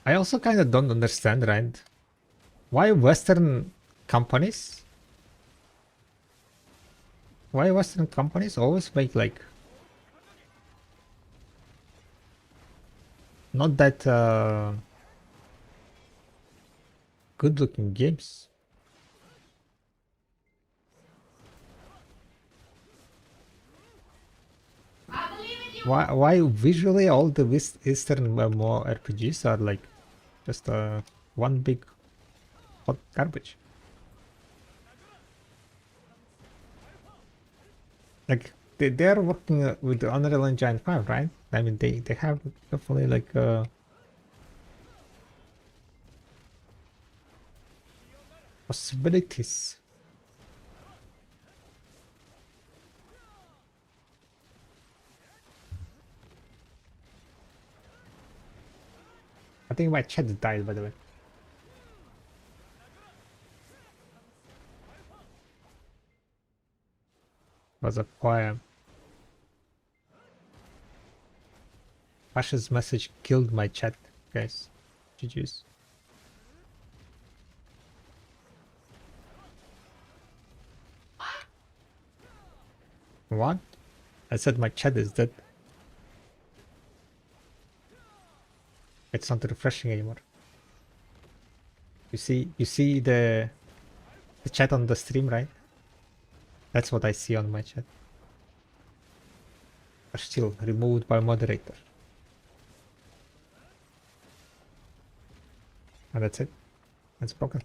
I also kind of don't understand, right? Why Western companies? Why Western companies always make like not that good looking games? Why visually all the Eastern RPGs are like just one big hot garbage? Like they're working with the Unreal Engine 5, right? I mean they have definitely like possibilities. I think my chat died, by the way. Was a poem. Pasha's message killed my chat, guys. GG's. What? I said my chat is dead. It's not refreshing anymore. You see the chat on the stream, right? That's what I see on my chat. Are still removed by moderator. And that's it. It's broken.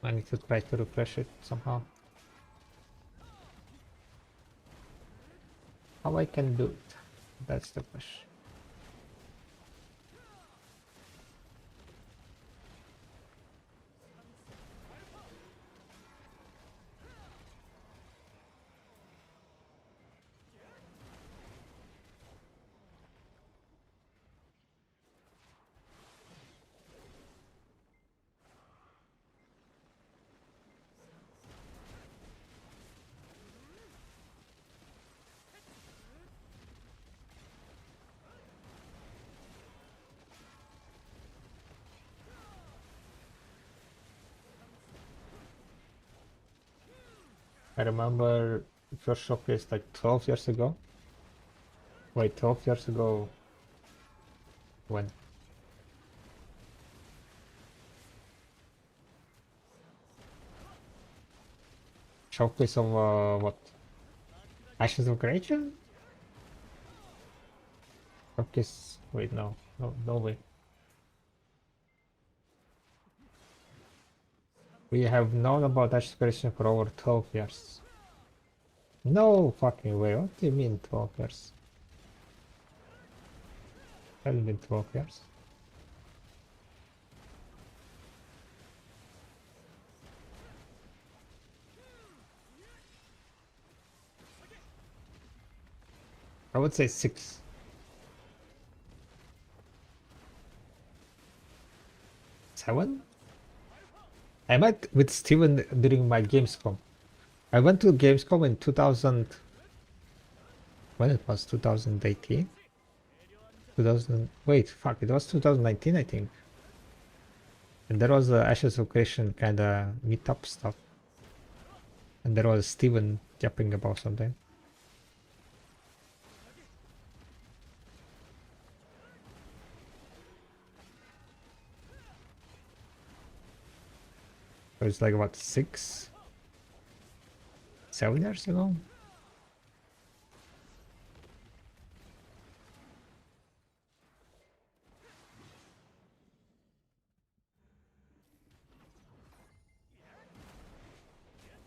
I need to try to refresh it somehow. How I can do it? That's the question. I remember first showcase like 12 years ago. Wait, 12 years ago. When? Showcase of what? Ashes of Creation? Showcase. Wait, no, no way. We have known about Ashes of Creation for over 12 years. No fucking way. What do you mean 12 years? Hasn't been 12 years. I would say 6. 7? I met with Steven during my Gamescom. I went to Gamescom in 2000. When it was 2018? 2000. Wait, fuck, it was 2019, I think. And there was the Ashes of Creation kind of meetup stuff. And there was Steven yapping about something. So it's like what, 6, 7 years ago?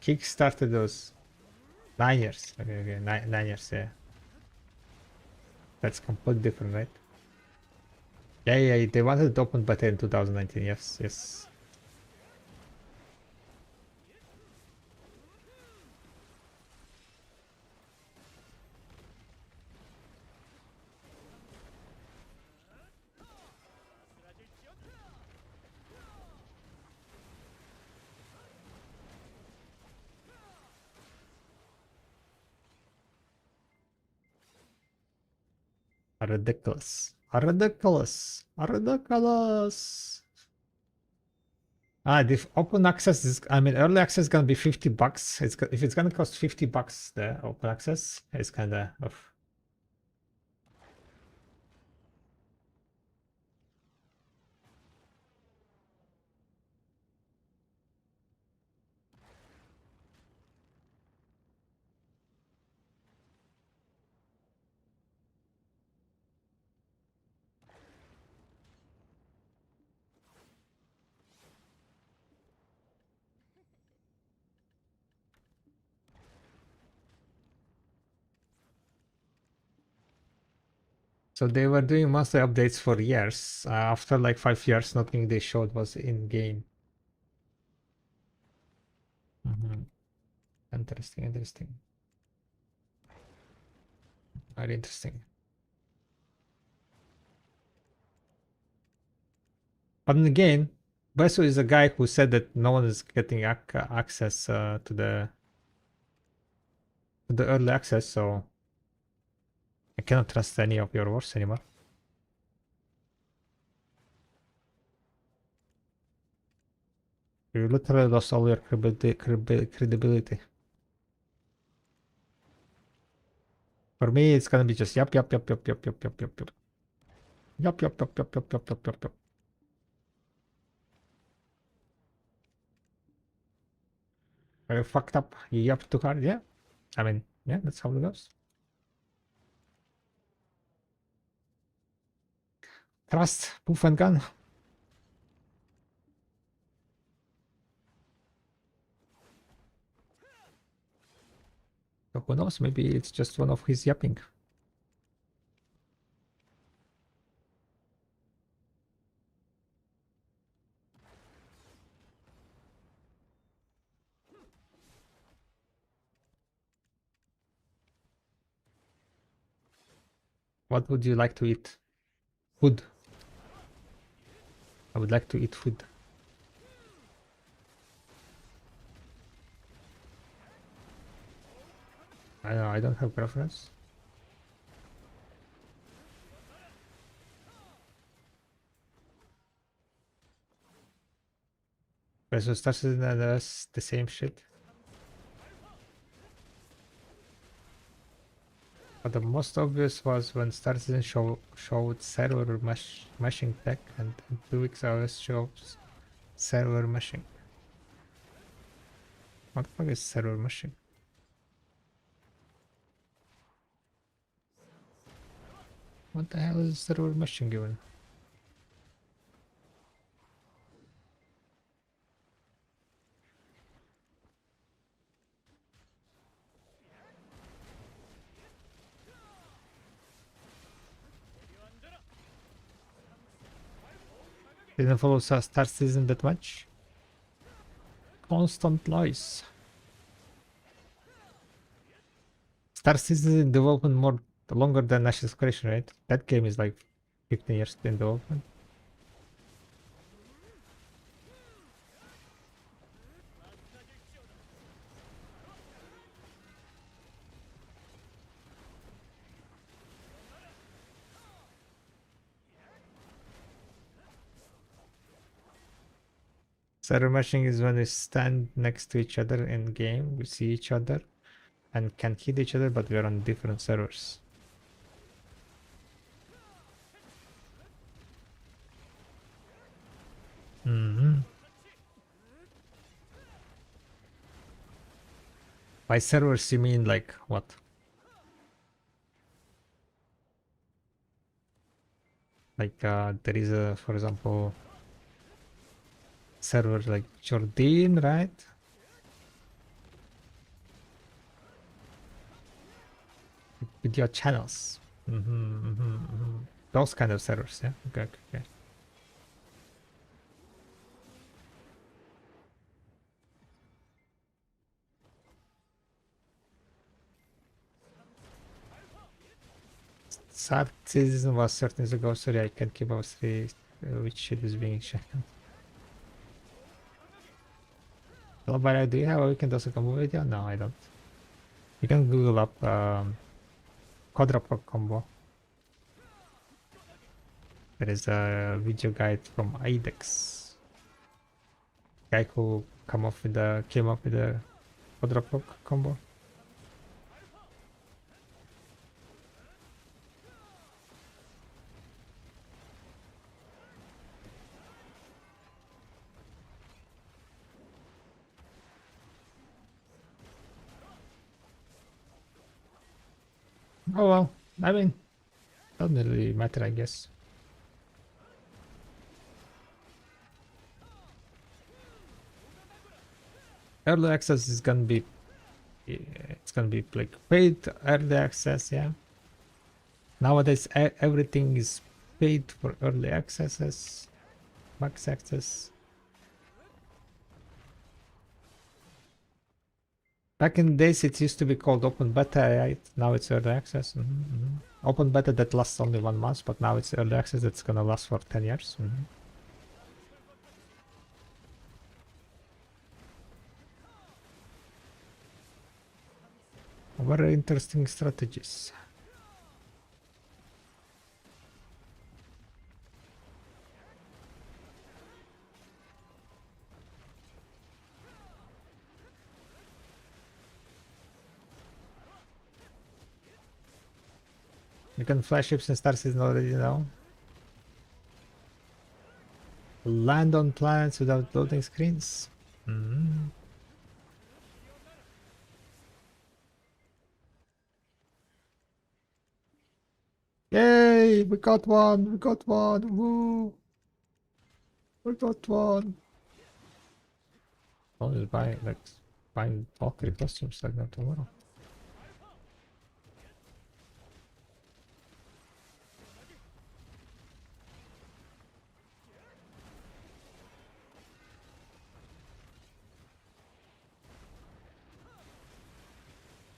Kickstarted those 9 years. Okay, 9 years, yeah. That's completely different, right? Yeah, they wanted to open beta in 2019, yes. Ridiculous. Ridiculous. The open access is, I mean, early access is gonna be $50. If it's gonna cost $50, the open access is kinda of. So they were doing monthly updates for years. After like 5 years, nothing they showed was in game. Interesting. Very interesting. But then again, Besu is a guy who said that no one is getting access to the early access, so I cannot trust any of your words anymore. You literally lost all your credibility. For me, it's gonna be just yup. Yup. Are you fucked up? You yup too hard? Yeah. I mean, yeah, that's how it goes. Trust, poof and gun. So who knows? Maybe it's just one of his yapping. What would you like to eat? Food. I would like to eat food. I know, I don't have preference. Versus Star Citizen does the same shit. But the most obvious was when Star Citizen showed server meshing tech, and in 2 weeks OS shows server meshing. What the fuck is server meshing? What the hell is server meshing even? Didn't follow Star Citizen that much. Constant lies. Star Citizen development more longer than Ashes Creation, right? That game is like 15 years in development. Server meshing is when we stand next to each other in game, we see each other and can hit each other, but we are on different servers. By servers you mean like what? Like there is a, for example, server like Jordan, right? Video channels. Those kind of servers, yeah. Okay. Sad citizen was certain ago. Sorry, I can't keep up three. Which shit is being checked? Hello, but do you have a weekend also combo video? No, I don't. You can Google up quadruple combo. There is a video guide from IDEX. Guy who came up with the quadruple combo. Oh well, I mean, doesn't really matter, I guess. Early access is gonna be, it's gonna be like paid early access, yeah. Nowadays, everything is paid for early accesses, max access. Back in the days, it used to be called open beta, right? Now it's early access. Open beta that lasts only 1 month, but now it's early access that's gonna last for 10 years. Very interesting strategies. You can fly ships and star season already now. Land on planets without loading screens. Yay! We got one! We got one! Woo! We got one! I'll just buying Valkyrie costumes like that tomorrow.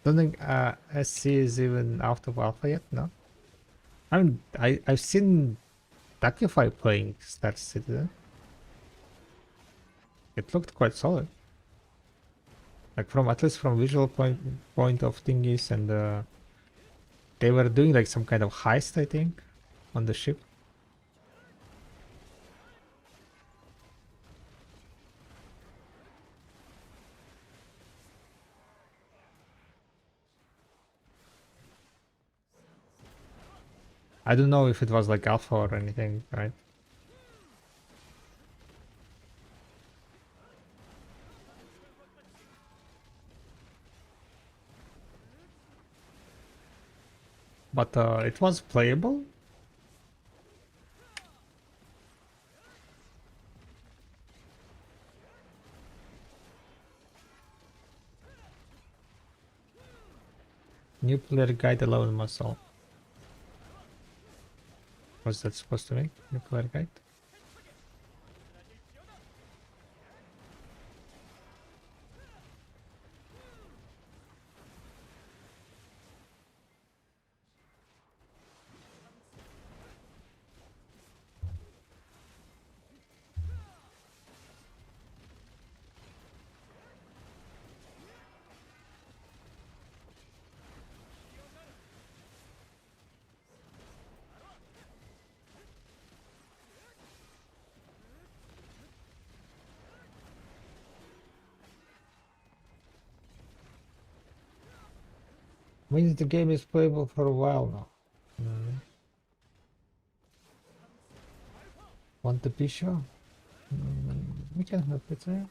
Don't think SC is even out of alpha yet, no? I mean, I've seen Dakify playing Star Citizen. It looked quite solid. Like from at least from visual point of thingies, and they were doing like some kind of heist, I think, on the ship. I don't know if it was like alpha or anything, right? But it was playable. New player guide 11 muscle. What's that supposed to mean? New player guide? Means the game is playable for a while now. Want the Bisha? We can help it there.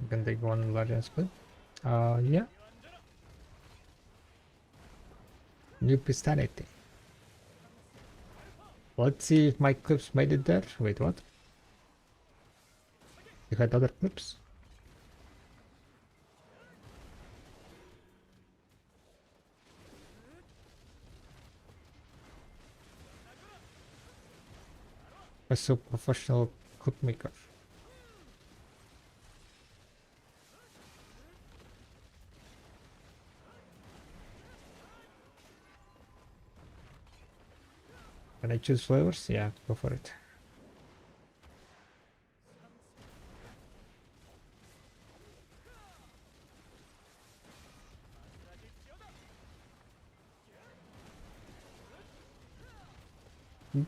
You can take one large and split. Yeah. New Pistanity. Let's see if my clips made it there. Wait, what? You had other clips? A so professional clip maker. Can I choose flavors? Yeah, go for it.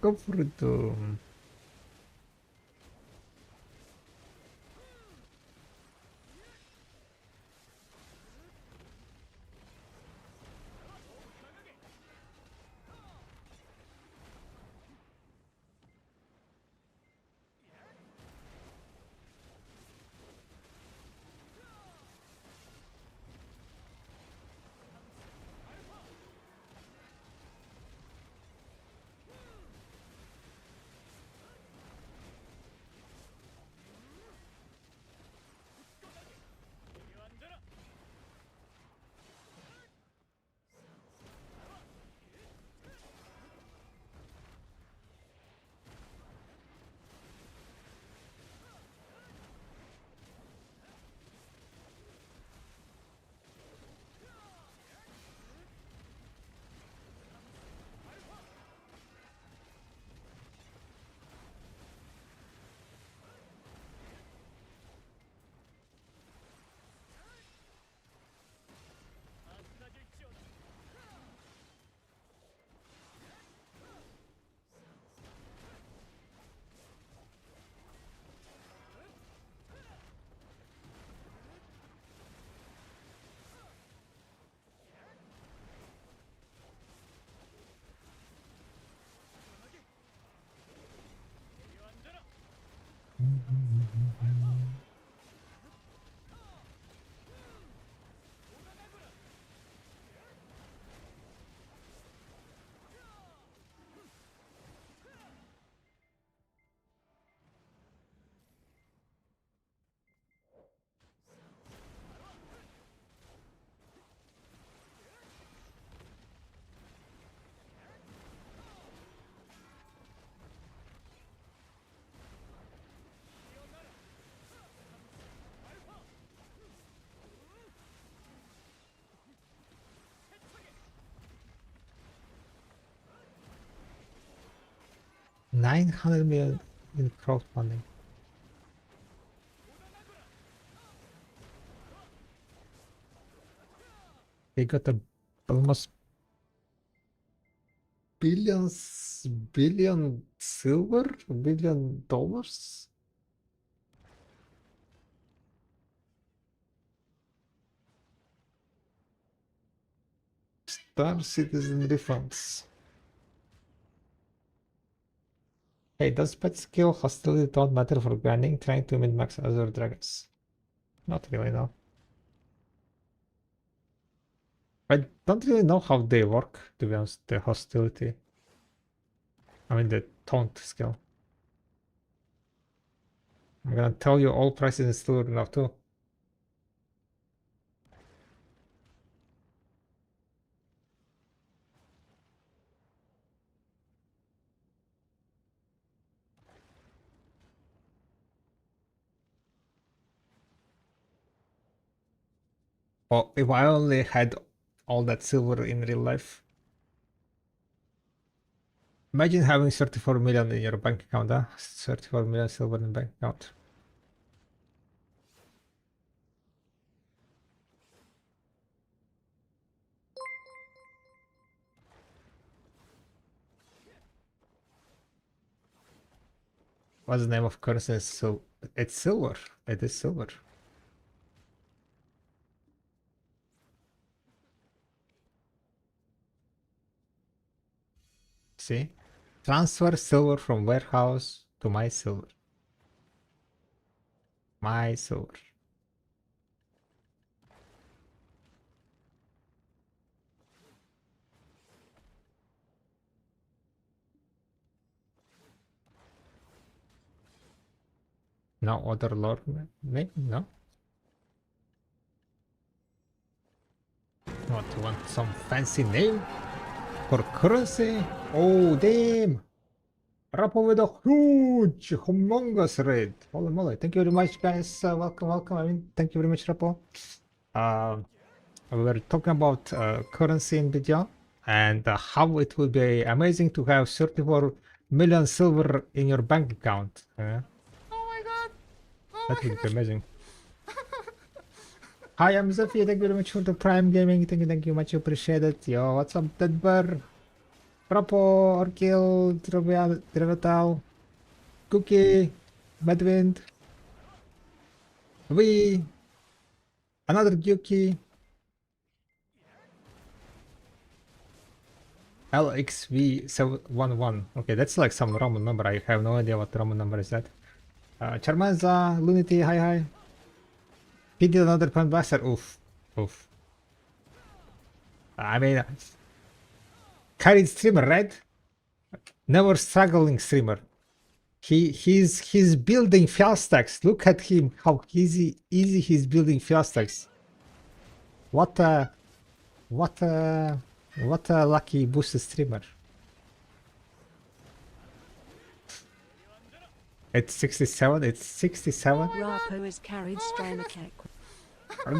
Go for it. $900 million in crowdfunding. They got a almost billion silver, $1 billion. Star Citizen refunds. Hey, does pet skill hostility don't matter for grinding, trying to min-max other dragons? Not really, no. I don't really know how they work, to be honest, the hostility. I mean, the taunt skill. I'm gonna tell you all prices in silver now too. Oh, if I only had all that silver in real life. Imagine having 34 million in your bank account, huh? 34 million silver in bank account. What's the name of currency? So it's silver. It is silver. See? Transfer silver from warehouse to my silver. My silver. No other lore name? No? What, you want some fancy name? For currency? Oh, damn! Rapper with a huge, humongous raid. Holy moly. Thank you very much, guys. Welcome, welcome. I mean, thank you very much, Rapper. We were talking about currency in video and how it would be amazing to have 34 million silver in your bank account. Oh my god! Oh That my would be god! amazing. Hi, I'm Zephy. Thank you very much for the Prime Gaming. Thank you, much appreciated. Yo, what's up, Deadbur? Propo, Orkill, Trevetal, Cookie, Medwind, we, another Yuki, LXV711. Okay, that's like some Roman number. I have no idea what Roman number is that. Charmanza, Lunity, hi. He did another Pen Blaster. Oof. I mean, carried streamer, right? Never struggling streamer. He's building fuel stacks. Look at him, how easy he's building fuel stacks. What a lucky boosted streamer. It's 67. It's 67. Rapo is carried Strymacek.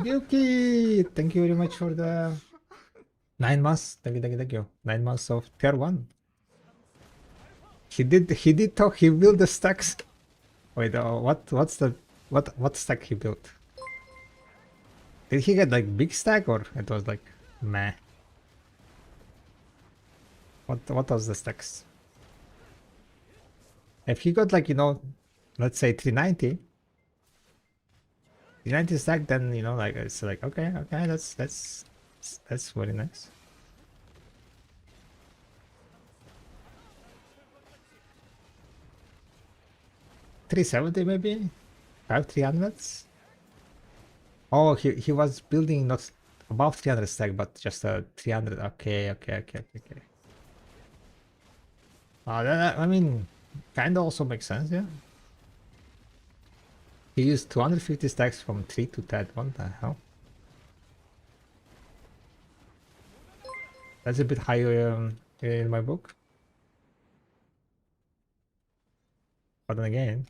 Yuki, thank you very much for the 9 months. Thank you. 9 months of tier 1. He did talk. He built the stacks. Wait, what stack he built? Did he get like big stack or it was like meh? What was the stacks? If he got like, you know, let's say 390 stack, then you know, like it's like okay, that's very nice. $370 maybe? 300s? Oh, he was building not above 300 stack, but just a 300. Okay. That, I mean, kind of also makes sense, yeah. He used 250 stacks from 3 to 10. What the hell? That's a bit higher in my book. But then again,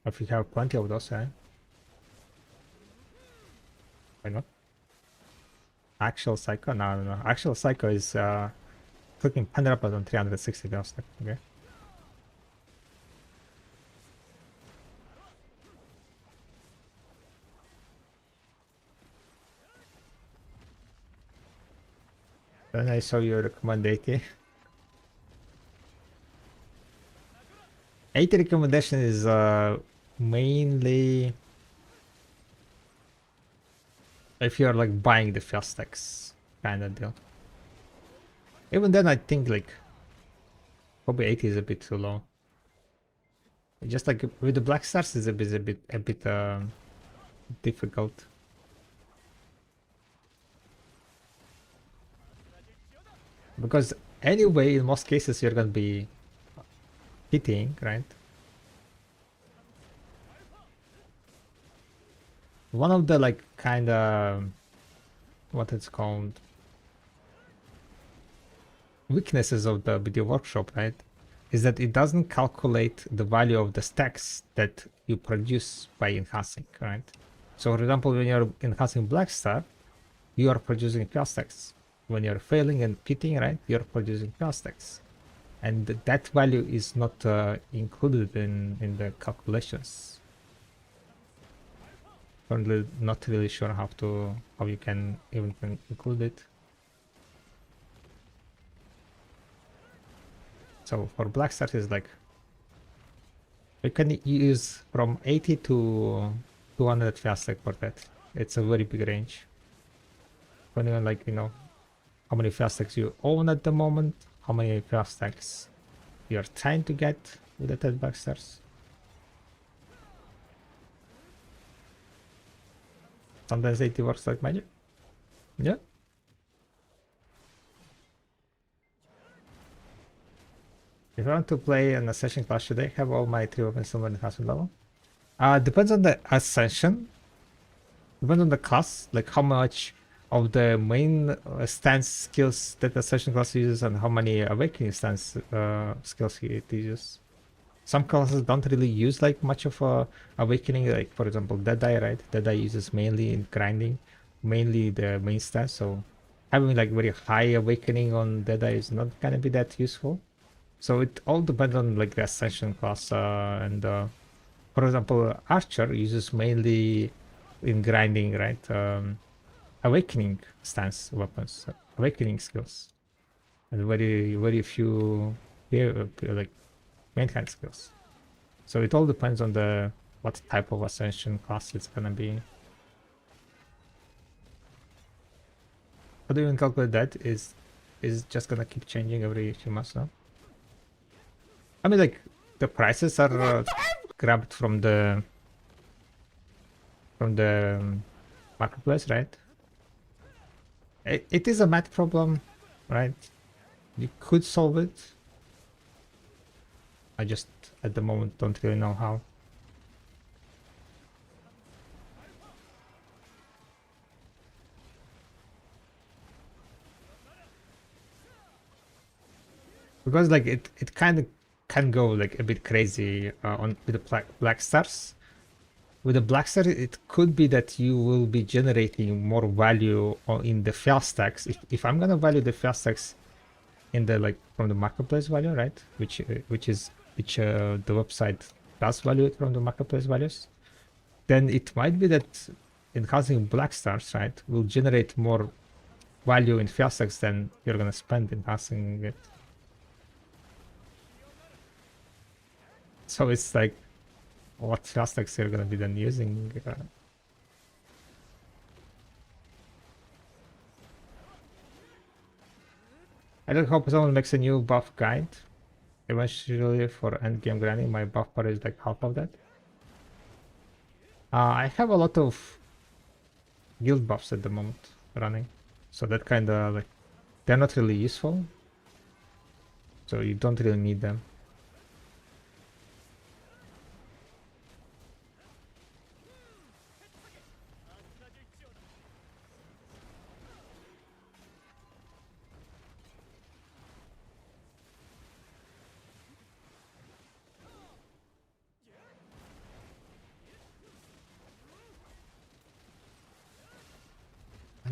if you have plenty of those, why not? Actual Psycho? No. Actual Psycho is clicking Pandarappa on 360 stack. Okay. Then I saw you recommend 80. 80 recommendation is mainly if you're like buying the first stacks kind of deal. Even then I think like probably 80 is a bit too low. Just like with the black stars is a bit difficult. Because anyway, in most cases you're gonna be hitting, right? One of the like kind of what it's called weaknesses of the video workshop, right, is that it doesn't calculate the value of the stacks that you produce by enhancing, right? So for example, when you're enhancing black star, you are producing pure stacks. When you're failing and pitting, right, you're producing pure stacks, and that value is not included in the calculations. Currently not really sure how you can even include it. So for black stars is like you can use from 80 to 200 fast stack per that. It's a very big range. Depending on like, you know, how many fast stacks you own at the moment, how many fast stacks you're trying to get with the 10 black stars. Sometimes 80 works like magic. Yeah. If I want to play an Assassin class, should I have all my 3 weapons somewhere in enhancement level? Depends on the ascension. Depends on the class, like how much of the main stance skills that the ascension class uses and how many awakening stance skills it uses. Some classes don't really use like much of awakening, like for example Deadeye, right? Deadeye uses mainly in grinding, mainly the main stance, so having like very high awakening on Deadeye is not gonna be that useful. So it all depends on like the ascension class and for example Archer uses mainly in grinding, right? Awakening stance weapons, awakening skills, and very few like main hand skills. So it all depends on the what type of ascension class it's gonna be. How do you even calculate that? Is just gonna keep changing every few months now? I mean, like the prices are grabbed from the marketplace, right? It is a math problem, right? You could solve it. I just at the moment don't really know how. Because like it kind of can go like a bit crazy on with the black stars. With the black star, it could be that you will be generating more value in the fail stacks. If I'm gonna value the fail stacks in the like from the marketplace value, right? Which the website does value it from the marketplace values, then it might be that enhancing black stars, right, will generate more value in fail stacks than you're gonna spend enhancing it. So it's like what fail stacks you're gonna be then using. I don't hope someone makes a new buff guide. Eventually for endgame grinding, my buff bar is like half of that. I have a lot of guild buffs at the moment running, so that kind of like they're not really useful, so you don't really need them.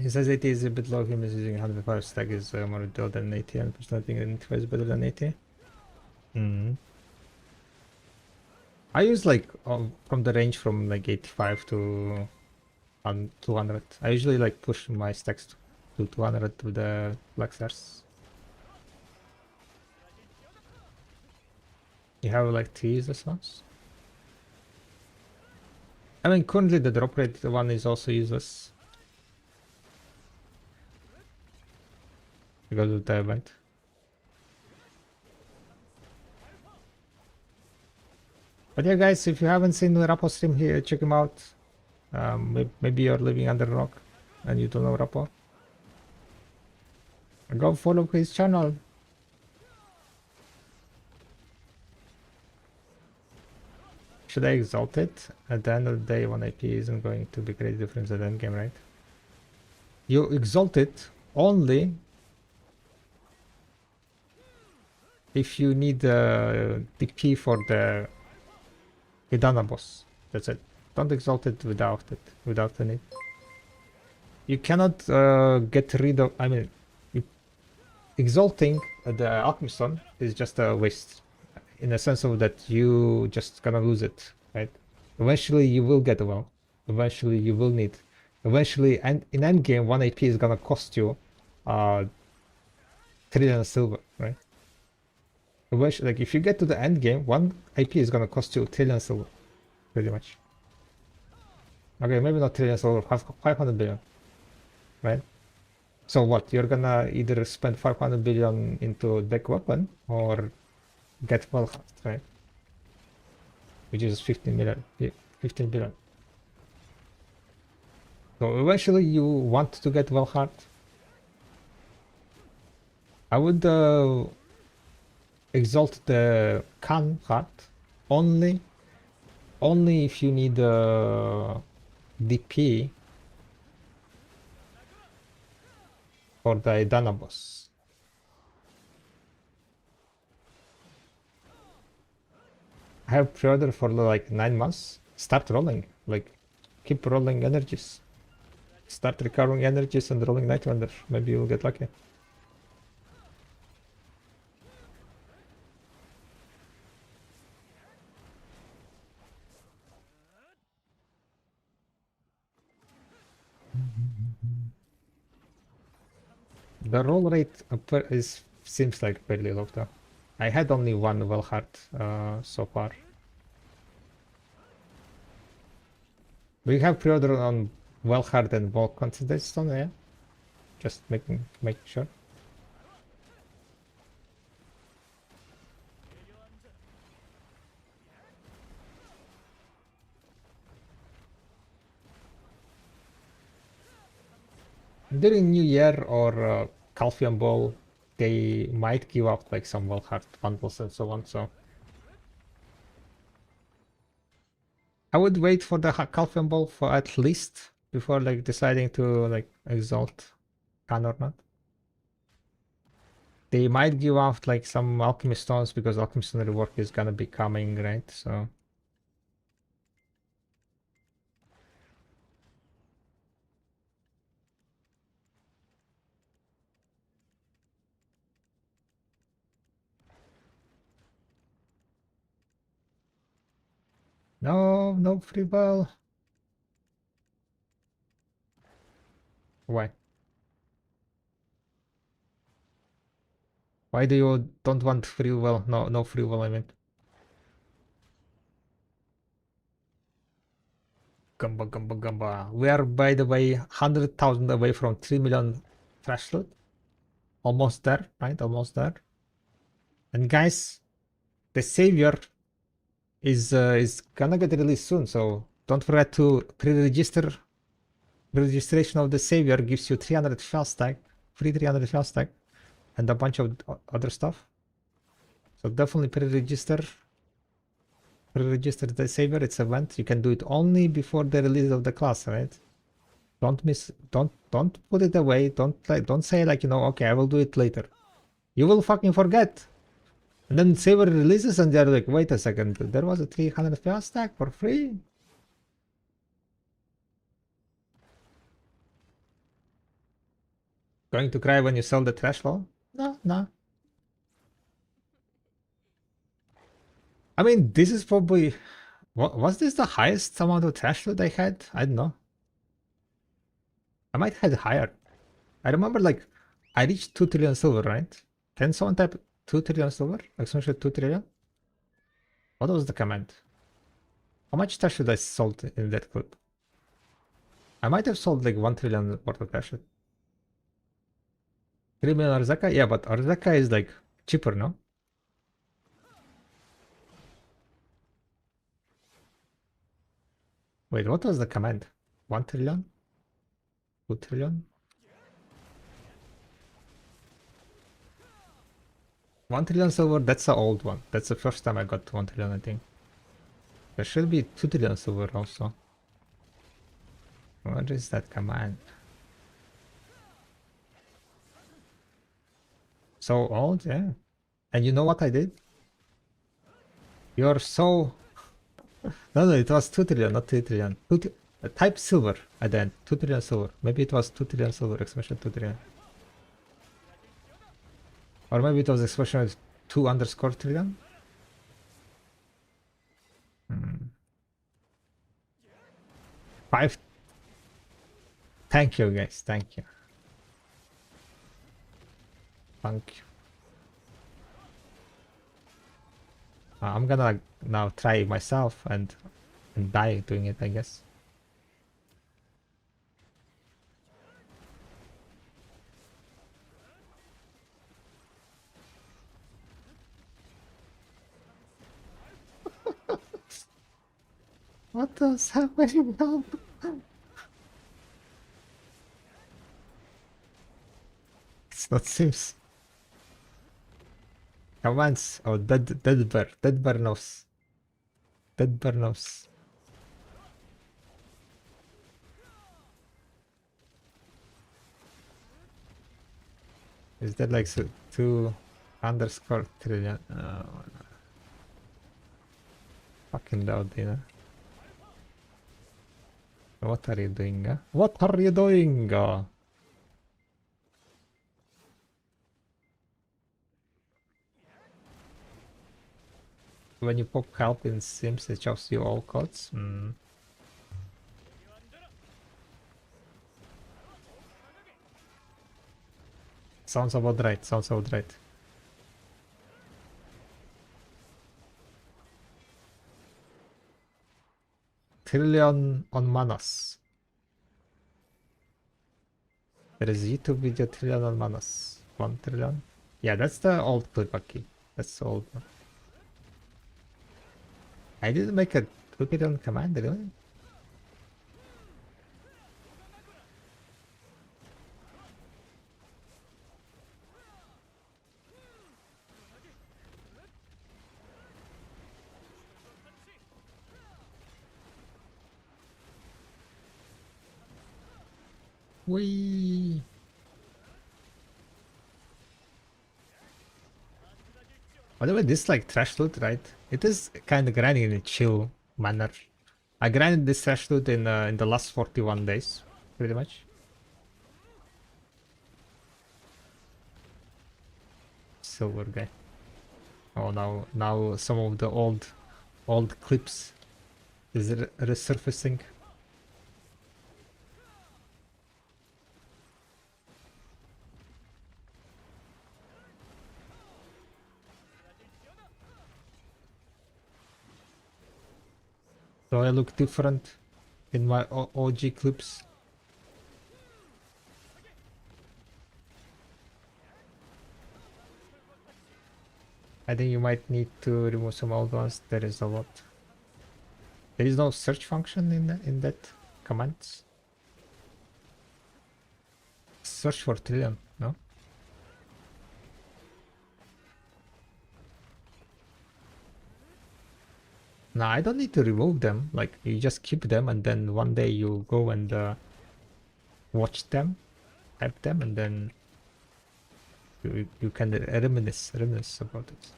He says 80 is a bit low. Him is using 105 stack is more dull than 80, and personally think 95 is better than 80. I use like from the range from like 85 to 200. I usually like push my stacks to 200 with the black stars. You have like to use this ones. I mean, currently the drop rate one is also useless because of the event. But yeah, guys, if you haven't seen the Rapo stream here, check him out. Maybe you're living under a rock and you don't know Rapo. Go follow his channel. Should I exalt it? At the end of the day, 1 IP isn't going to be great difference at the end game, right? You exalt it only if you need DP for the Hidana boss. That's it. Don't exalt it without the need. You cannot get rid of. I mean, exalting the alchemy stone is just a waste, in the sense of that you just gonna lose it, right? Eventually you will get a well. Eventually you will need. Eventually, and in endgame, 1 AP is gonna cost you 3 silver, right? Eventually, like if you get to the end game, 1 IP is gonna cost you 3 silver, pretty much. Okay, maybe not 3 silver, 500 billion, right? So what? You're gonna either spend 500 billion into deck weapon or get Valhalla, right? Which is 15 million, 15 billion. So eventually you want to get Valhalla. I would exalt the Khan heart only only if you need DP for the Idana boss. I have pre-order for like 9 months. Start rolling, like keep rolling energies. Start recovering energies and rolling Nightvender. Maybe you'll get lucky. The roll rate seems like fairly low though. I had only one well heart so far. Do you have pre-order on well heart and Volk Concentrate Stone? Yeah. Just making sure. During New Year or Calcium Ball, they might give out like some well heart bundles and so on. So I would wait for the Calcium Ball for at least before like deciding to like exalt Khan or not. They might give out like some alchemy stones because alchemy stone rework is gonna be coming, right? So no free ball. Why? Why do you don't want free will? No free will, I mean. Gamba. We are, by the way, 100,000 away from 3 million trash loot. Almost there, right? Almost there. And guys, the savior is gonna get released soon, so don't forget to pre-register. Registration of the savior gives you 300 shell stack, free 300 shell stack, and a bunch of other stuff. So definitely pre-register the savior. It's event. You can do it only before the release of the class, right? Don't put it away. Don't say like, you know, okay, I will do it later. You will fucking forget. And then savior releases and they're like, wait a second, there was a 300 shell stack for free. Going to cry when you sell the trash wall? No. I mean, this is probably... Was this the highest amount of trash loot I had? I don't know. I might have higher. I remember like I reached 2 trillion silver, right? Can someone type 2 trillion silver? Exclamation 2 trillion? What was the command? How much trash loot I sold in that clip? I might have sold like 1 trillion worth of trash loot. 3 million Arzaka? Yeah, but Arzaka is like cheaper, no? Wait, what was the command? 1 trillion? 2 trillion? 1 trillion silver, that's the old one. That's the first time I got 1 trillion, I think. There should be 2 trillion silver also. What is that command? So old, yeah. And you know what I did? You're so... No, it was 2 trillion, not 3 trillion. Type silver at the end. 2 trillion silver. Maybe it was 2 trillion silver, expression 2 trillion. Or maybe it was expression 2_trillion. 5. Thank you, guys. Thank you. Thank you. I'm gonna now try myself and die doing it, I guess. What is happening now? It's not Sims. Commands. Oh, dead bear knows. Dead bear knows. Is that like 2 underscore trillion? Fucking doubt, you know. What are you doing? What are you doing? When you poke help in Sims, it shows you all codes. Sounds about right. Sounds about right. Trillion on Manos. There is YouTube video trillion on Manos. 1 trillion. Yeah, that's the old clip, okay. That's the old one. I didn't make a trillion command, really? Whee! By the way, this like trash loot, right? It is kind of grinding in a chill manner. I grinded this trash loot in the last 41 days, pretty much. Silver guy. Oh, now some of the old clips is resurfacing. So I look different in my OG clips. I think you might need to remove some old ones. There is a lot. There is no search function in that commands. Search for trillion, no? No, I don't need to remove them. Like, you just keep them and then one day you go and watch them, type them, and then you can reminisce about it.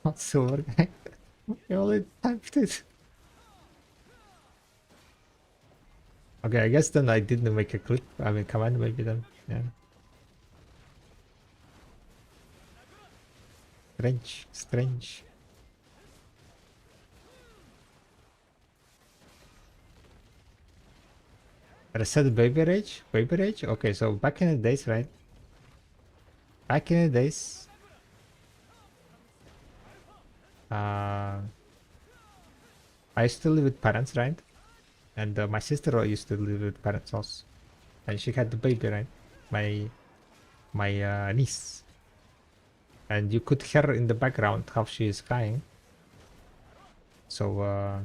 Not silver guy. You only typed it. Okay, I guess then I didn't make a clip. I mean, command maybe then. Yeah. Strange. Reset baby rage? Baby rage? Okay, so back in the days, right? Back in the days. I used to live with parents, right? And my sister used to live with parents also. And she had the baby, right? My niece. And you could hear in the background how she is crying. So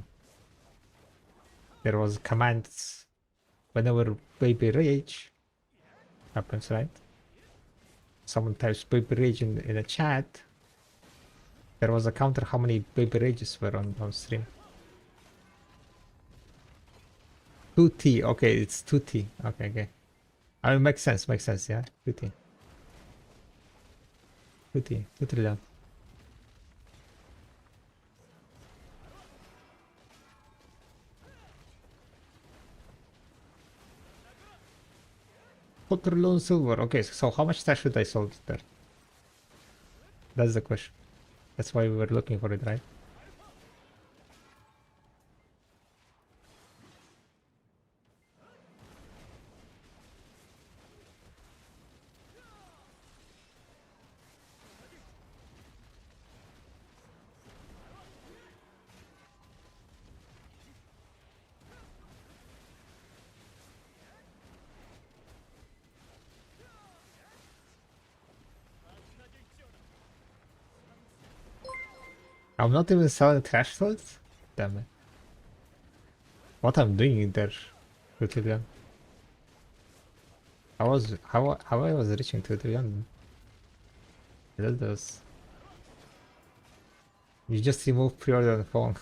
there was commands whenever baby rage happens, right? Someone types baby rage in a chat. There was a counter how many baby rages were on stream. 2T, okay, it's 2T. Okay. I mean, makes sense, yeah. 2T. 2T, 2 trillion. Trillion silver. Okay, so how much stash should I sold there? That's the question. That's why we were looking for it, right? I'm not even selling trash slots? Damn it. What I'm doing in there, 2 trillion. How I was reaching 2 trillion? Those. You just remove pre-order on phone.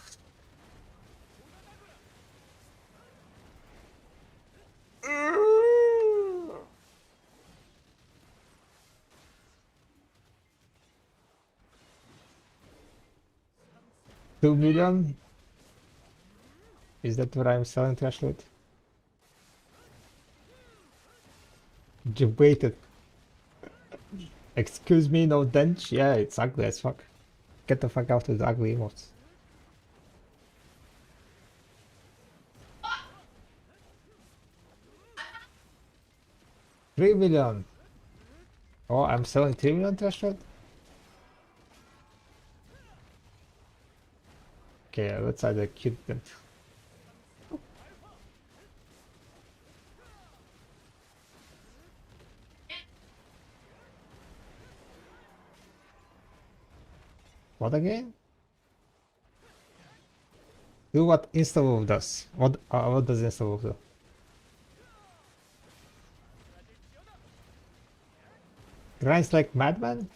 2 million? Is that what I'm selling trash loot? Debated. Excuse me, no dench? Yeah, it's ugly as fuck. Get the fuck out with the ugly emotes. $3 million. Oh, I'm selling 3 million trash loot? Okay, let's either cute them. What again? Do what insta-move does. What does insta-move do? Grinds like madman?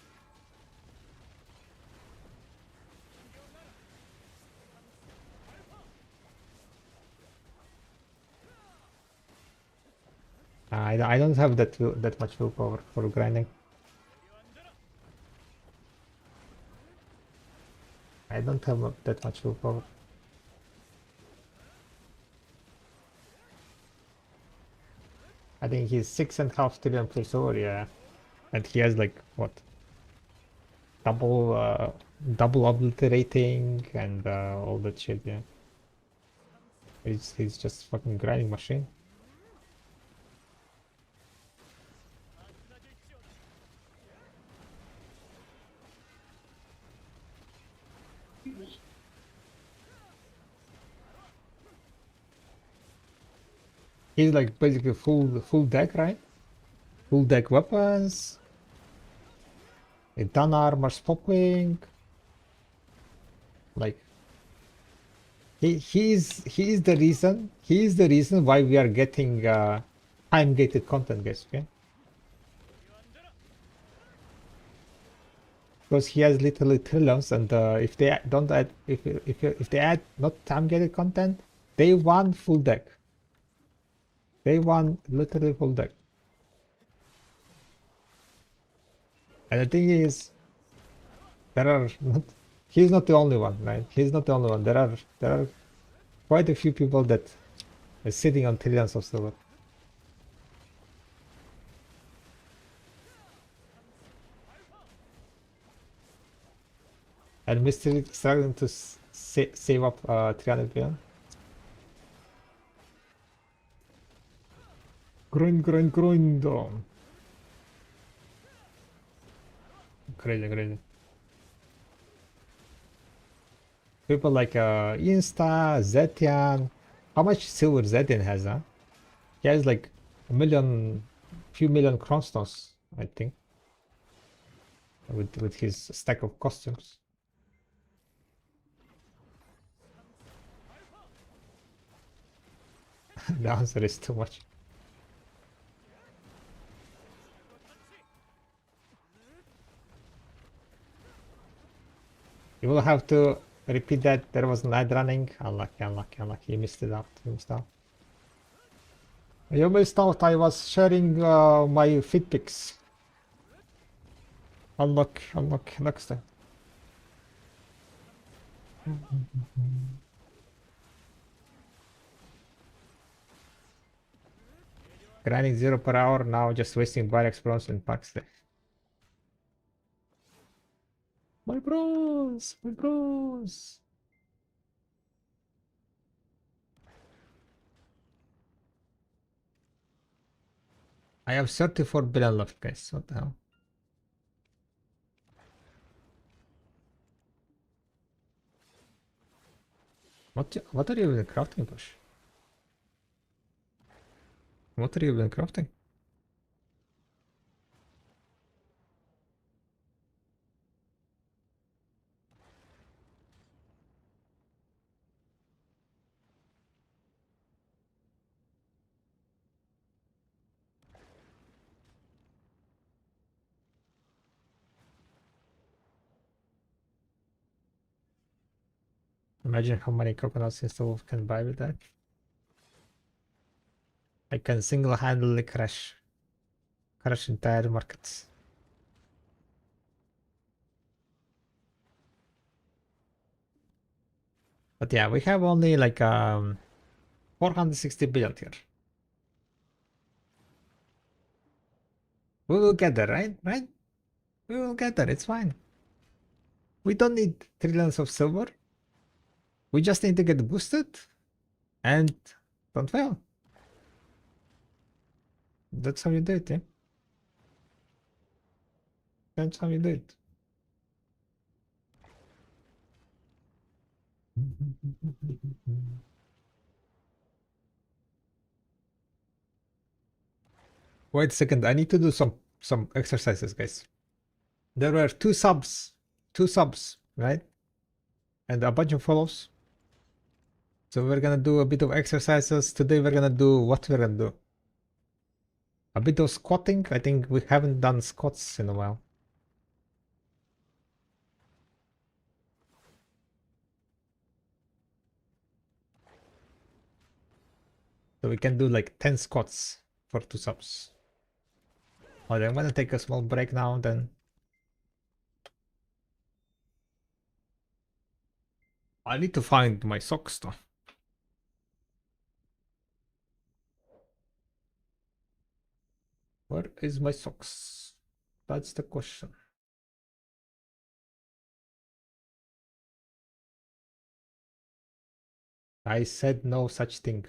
I don't have that much willpower for grinding. I don't have that much willpower. I think he's 6.5 trillion plus over, yeah. And he has like what? Double obliterating and all that shit, yeah. He's just fucking grinding machine. He's like basically full deck, right? Full deck weapons. A done armor popping. Like he is the reason why we are getting time gated content, guys, okay? Because he has literally trillions, and if they don't add if they add not time gated content, they want full deck. They want literally full deck. And the thing is, there are not. He's not the only one, right? He's not the only one. There are quite a few people that are sitting on trillions of silver. And Mystery struggling to save up 300 billion. Grind. Crazy. People like Insta, Zetian. How much silver Zetian has, huh? He has like few million chronstones, I think. With his stack of costumes. The answer is too much. You will have to repeat that. There was night running. Unlucky. You missed it out. You missed out. You missed out. I was sharing my fit pics. Unlock next time. Grinding 0 per hour now, just wasting barracks bronze and packs there. My bros. I have 34 billion left, guys. What the hell? What are you even crafting, Bush? What are you even crafting? Imagine how many coconuts Insta-Wolf can buy with that. I can single-handedly crash entire markets. But yeah, we have only like 460 billion here. We will get there, right? Right? We will get there. It's fine. We don't need trillions of silver. We just need to get boosted and don't fail. That's how you do it, yeah? That's how you do it. Wait a second, I need to do some exercises, guys. There were two subs, right? And a bunch of follows. So we're gonna do a bit of exercises. Today we're gonna do what we're gonna do. A bit of squatting. I think we haven't done squats in a while. So we can do like 10 squats for 2 subs. Alright, I'm gonna take a small break now then. I need to find my socks though. Where is my socks? That's the question. I said no such thing.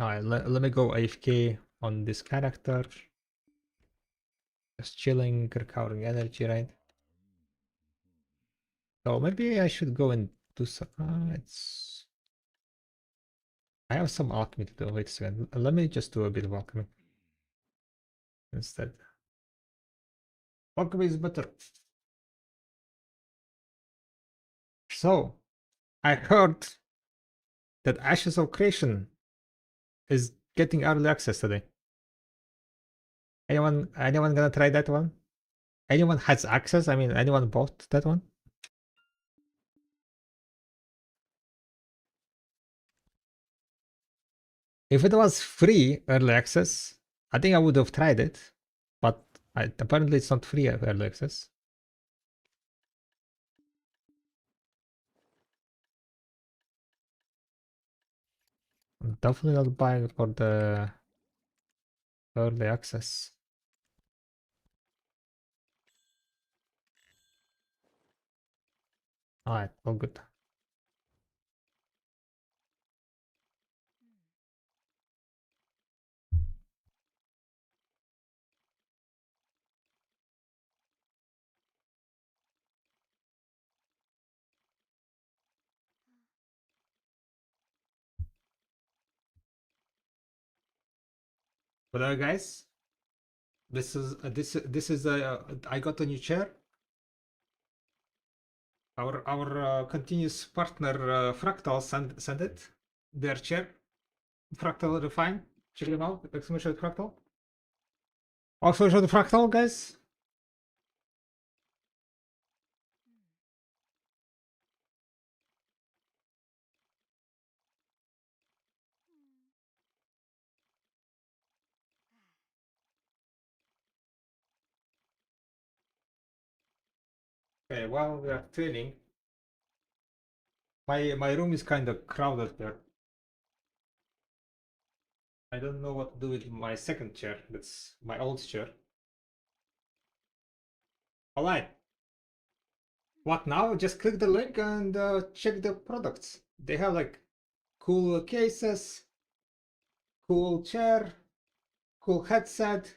Alright, let me go AFK on this character. Just chilling, recovering energy, right? So maybe I should go and do some. It's. I have some alchemy to do. Wait a second. Let me just do a bit of alchemy instead. Alchemy is better. So, I heard that Ashes of Creation is getting early access today. Anyone gonna try that one? Anyone has access? I mean, anyone bought that one? If it was free early access, I think I would have tried it, but apparently it's not free early access. I'm definitely not buying for the early access. Alright, all good. But guys, this is I got a new chair. Our continuous partner Fractal sent it their chair. Fractal Refine. Check them out. Exclamation Fractal. Also show the Fractal, guys. Okay, while we are training, my room is kind of crowded there. I don't know what to do with my second chair. That's my old chair. Alright. What now? Just click the link and check the products. They have like cool cases, cool chair, cool headset.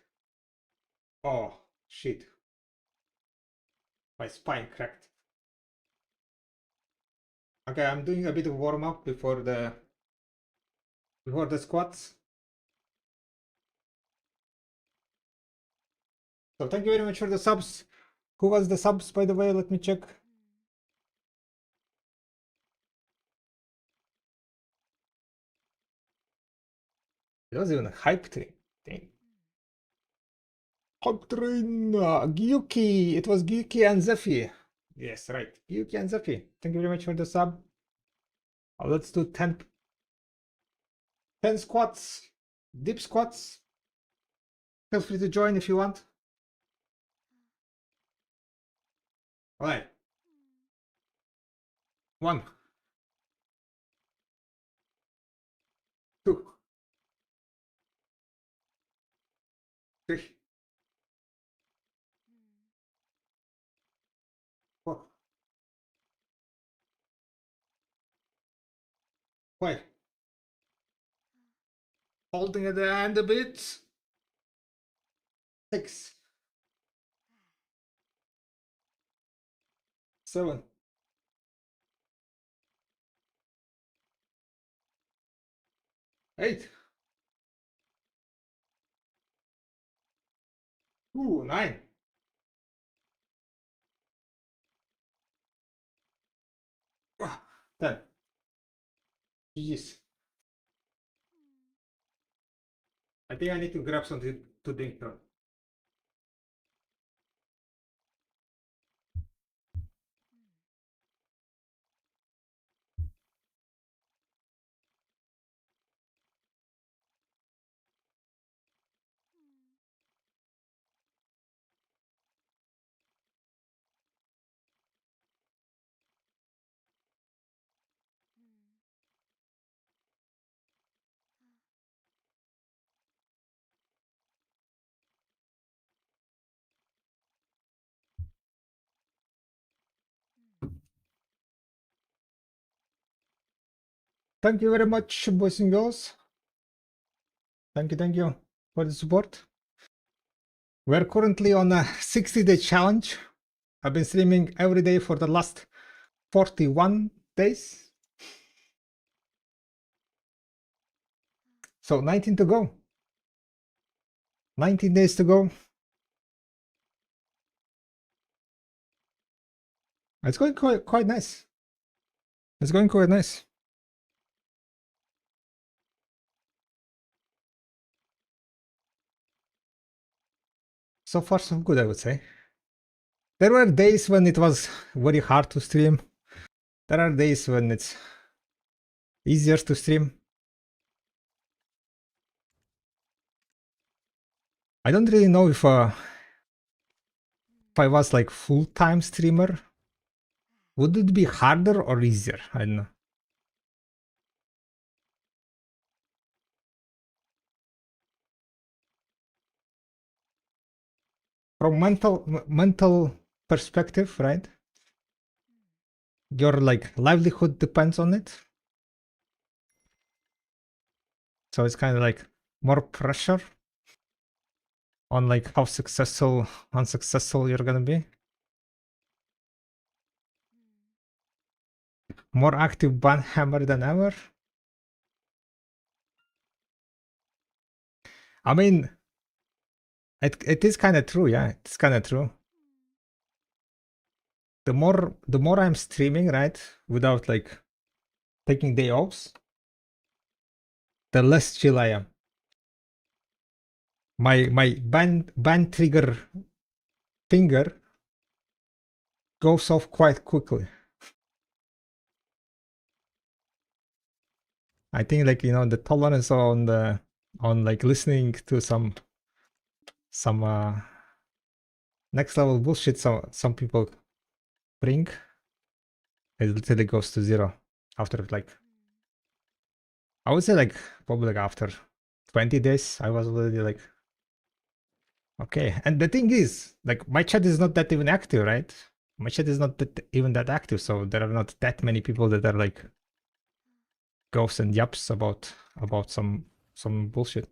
Oh shit. My spine cracked. Okay, I'm doing a bit of warm up before the squats. So thank you very much for the subs. Who was the subs, by the way? Let me check. It was even a hype train. Dang. Hype train. Gyuki. It was Gyuki and Zephy. Yes, right. Gyuki and Zephy. Thank you very much for the sub. Let's do 10 squats. Deep squats. Feel free to join if you want. All right. 1, 2, 3, 4, 5. Holding at the end a bit. 6, 7, 8. Ooh, 9. 10. GG's. I think I need to grab something to drink now. Thank you very much, boys and girls. Thank you for the support. We're currently on a 60-day challenge. I've been streaming every day for the last 41 days. So 19 to go. 19 days to go. It's going quite nice. It's going quite nice. So far, so good, I would say. There were days when it was very hard to stream. There are days when it's easier to stream. I don't really know if I was like full-time streamer, would it be harder or easier? I don't know. From mental perspective, right? Your like livelihood depends on it. So it's kind of like more pressure on like how successful, unsuccessful you're gonna be. More active banhammer than ever. I mean, it is kind of true, yeah. It's kind of true. The more I'm streaming, right, without like taking day offs, the less chill I am. My ban trigger finger goes off quite quickly. I think like, you know, the tolerance on like listening to some next level bullshit some people bring, it literally goes to 0 after like, I would say like probably like after 20 days I was already like, okay. And the thing is, like, my chat is not that even active, right? My chat is not even that active, so there are not that many people that are like ghosts and yaps about some bullshit.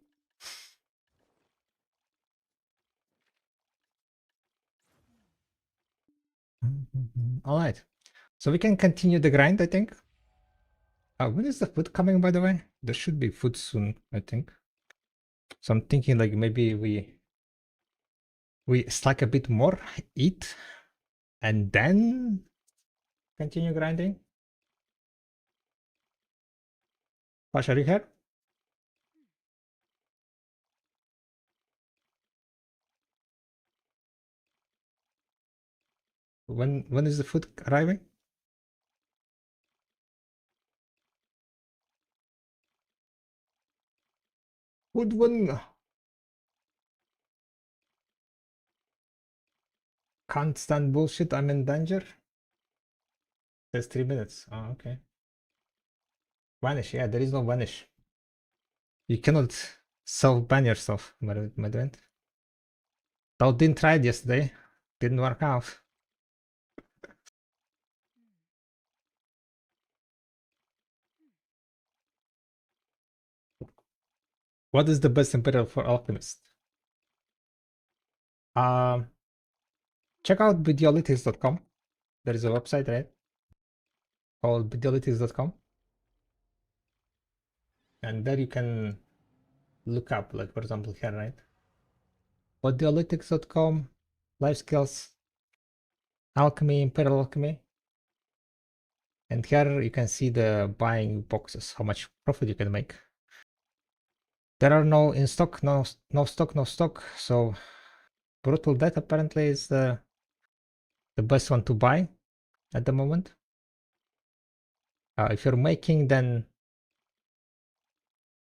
All right, so we can continue the grind, I think. When is the food coming, by the way? There should be food soon, I think. So I'm thinking like maybe we stack a bit more, eat, and then continue grinding. Pasha, are you here? When is the food arriving? Food when? Can't stand bullshit, I'm in danger. There's 3 minutes. Oh, okay. Vanish, yeah, there is no vanish. You cannot self-ban yourself, my friend. Though didn't try it yesterday. Didn't work out. What is the best imperial for alchemist? Check out bdolytics.com. There is a website, right? Called bdolytics.com. And there you can look up, like for example here, right? bdolytics.com, life skills, alchemy, imperial alchemy. And here you can see the buying boxes, how much profit you can make. There are no in stock, no stock. So brutal death apparently is the best one to buy at the moment. If you're making, then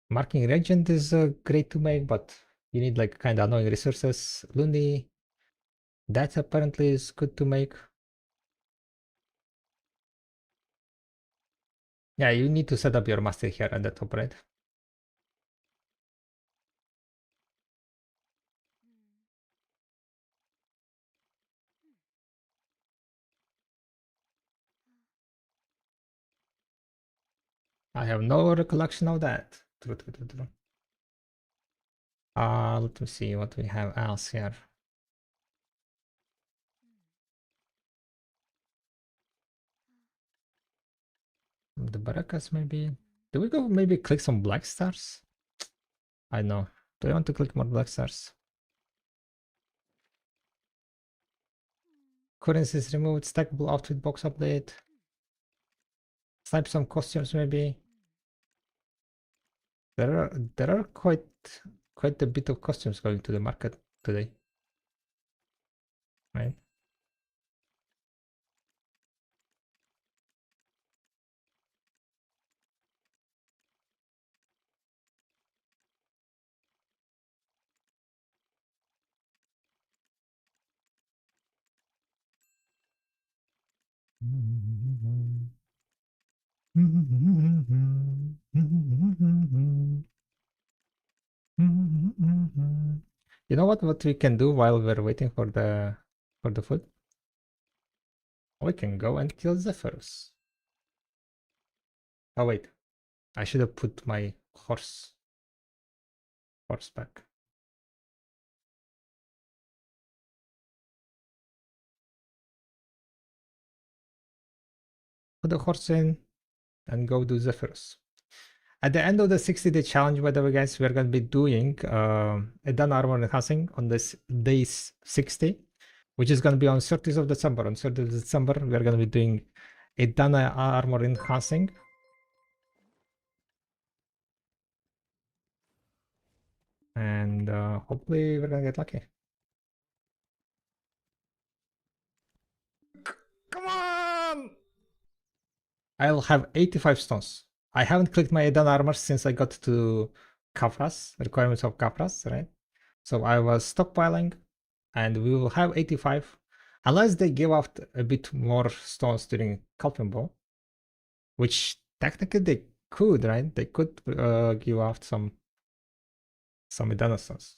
marking regent is great to make, but you need like kind of annoying resources. Lundi, that apparently is good to make. Yeah, you need to set up your master here at the top, right? I have no recollection of that. True. Let me see what we have else here. The Barakas maybe. Do we go maybe click some black stars? I know. Do I want to click more black stars? Currencies removed, stackable outfit box update. Snipe some costumes maybe. There are quite a bit of costumes going to the market today. Right? You know what we can do while we're waiting for the food? We can go and kill zephyros. Oh wait, I should have put my horse back. Put the horse in and go do zephyros. At the end of the 60-day challenge, by the way, guys, we're going to be doing a done armor enhancing on this day 60, which is going to be on 30th of December. On 30th of December, we're going to be doing a done armor enhancing. And hopefully we're going to get lucky. Come on! I'll have 85 stones. I haven't clicked my Edan armor since I got to Kafras, requirements of Kafras, right? So I was stockpiling and we will have 85 unless they give out a bit more stones during Calvin Ball, which technically they could, right? They could give out some Edana stones.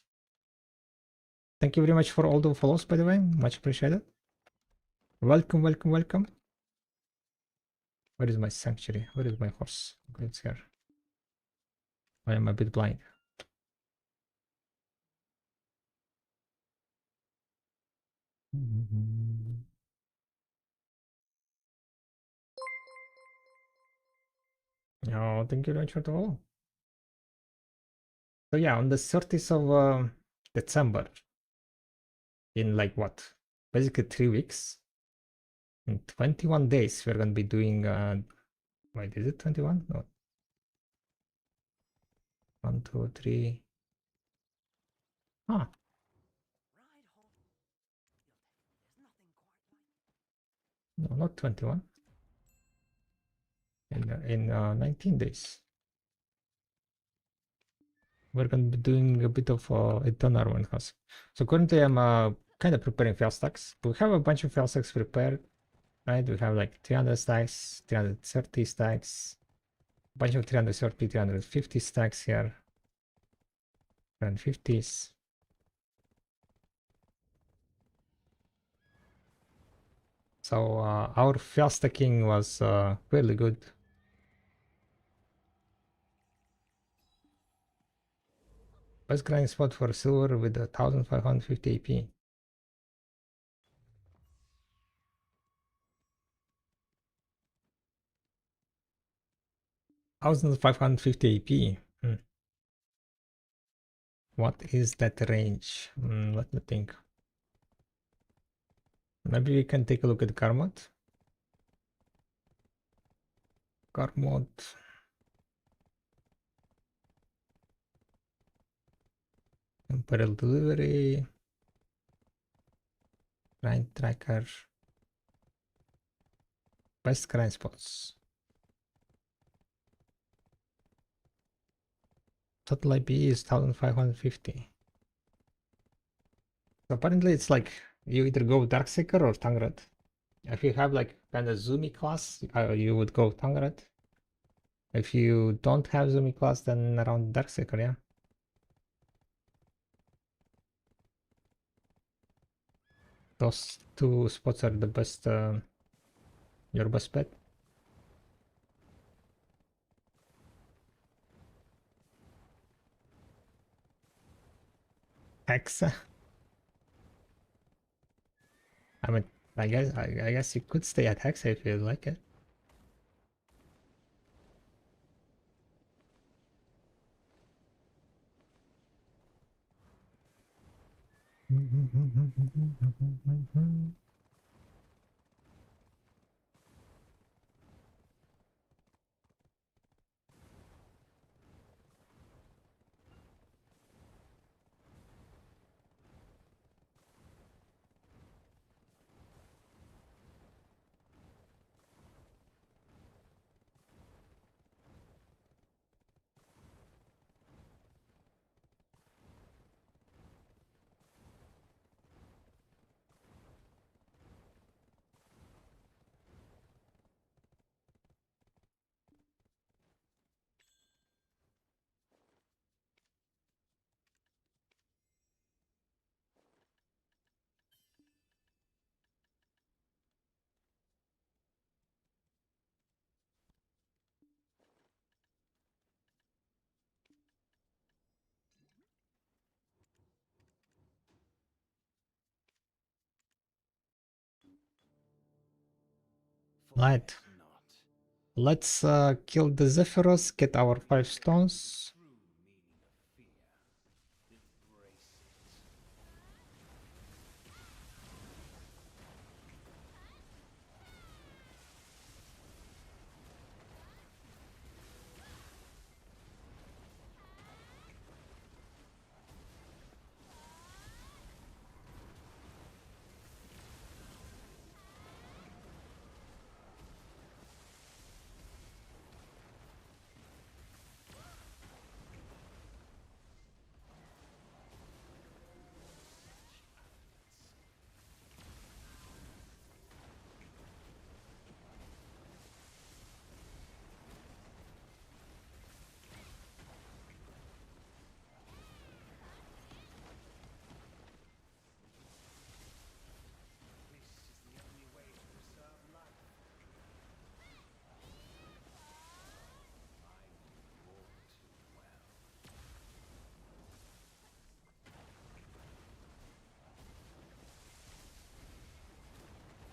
Thank you very much for all the follows, by the way. Much appreciated. Welcome. Where is my sanctuary? Where is my horse? Okay, it's here. I am a bit blind. Oh, thank you very much for the follow. So yeah, on the 30th of December, in like what? Basically 3 weeks. In 21 days, we're gonna be doing wait, is it 21? No. 1, 2, 3. Ah. No, not 21. In 19 days. We're gonna be doing a bit of a turnaround house. So currently I'm kind of preparing fail stacks. We have a bunch of fail stacks prepared, right? We have like 300 stacks, 330 stacks, a bunch of 330, 350 stacks here, 350s. So our fail stacking was really good. Best grinding spot for silver with 1550 AP. 1550 AP. What is that range? Let me think. Maybe we can take a look at Carmod. Carmod. Imperial delivery. Grind tracker. Best grind spots. Total IP is 1550. So apparently it's like you either go Darkseeker or Tangred. If you have like kind of zoomy class, you would go Tangred. If you don't have zoomy class, then around Darkseeker, yeah. Those two spots are the best, your best bet. Hexa. I mean, I guess you could stay at Hexa if you like it. Right. Let's kill the Zephyros, get our 5 stones.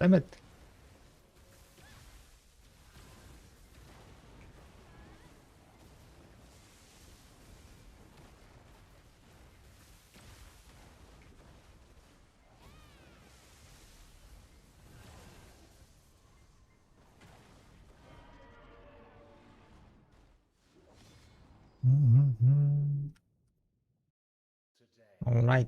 Damn it. All right.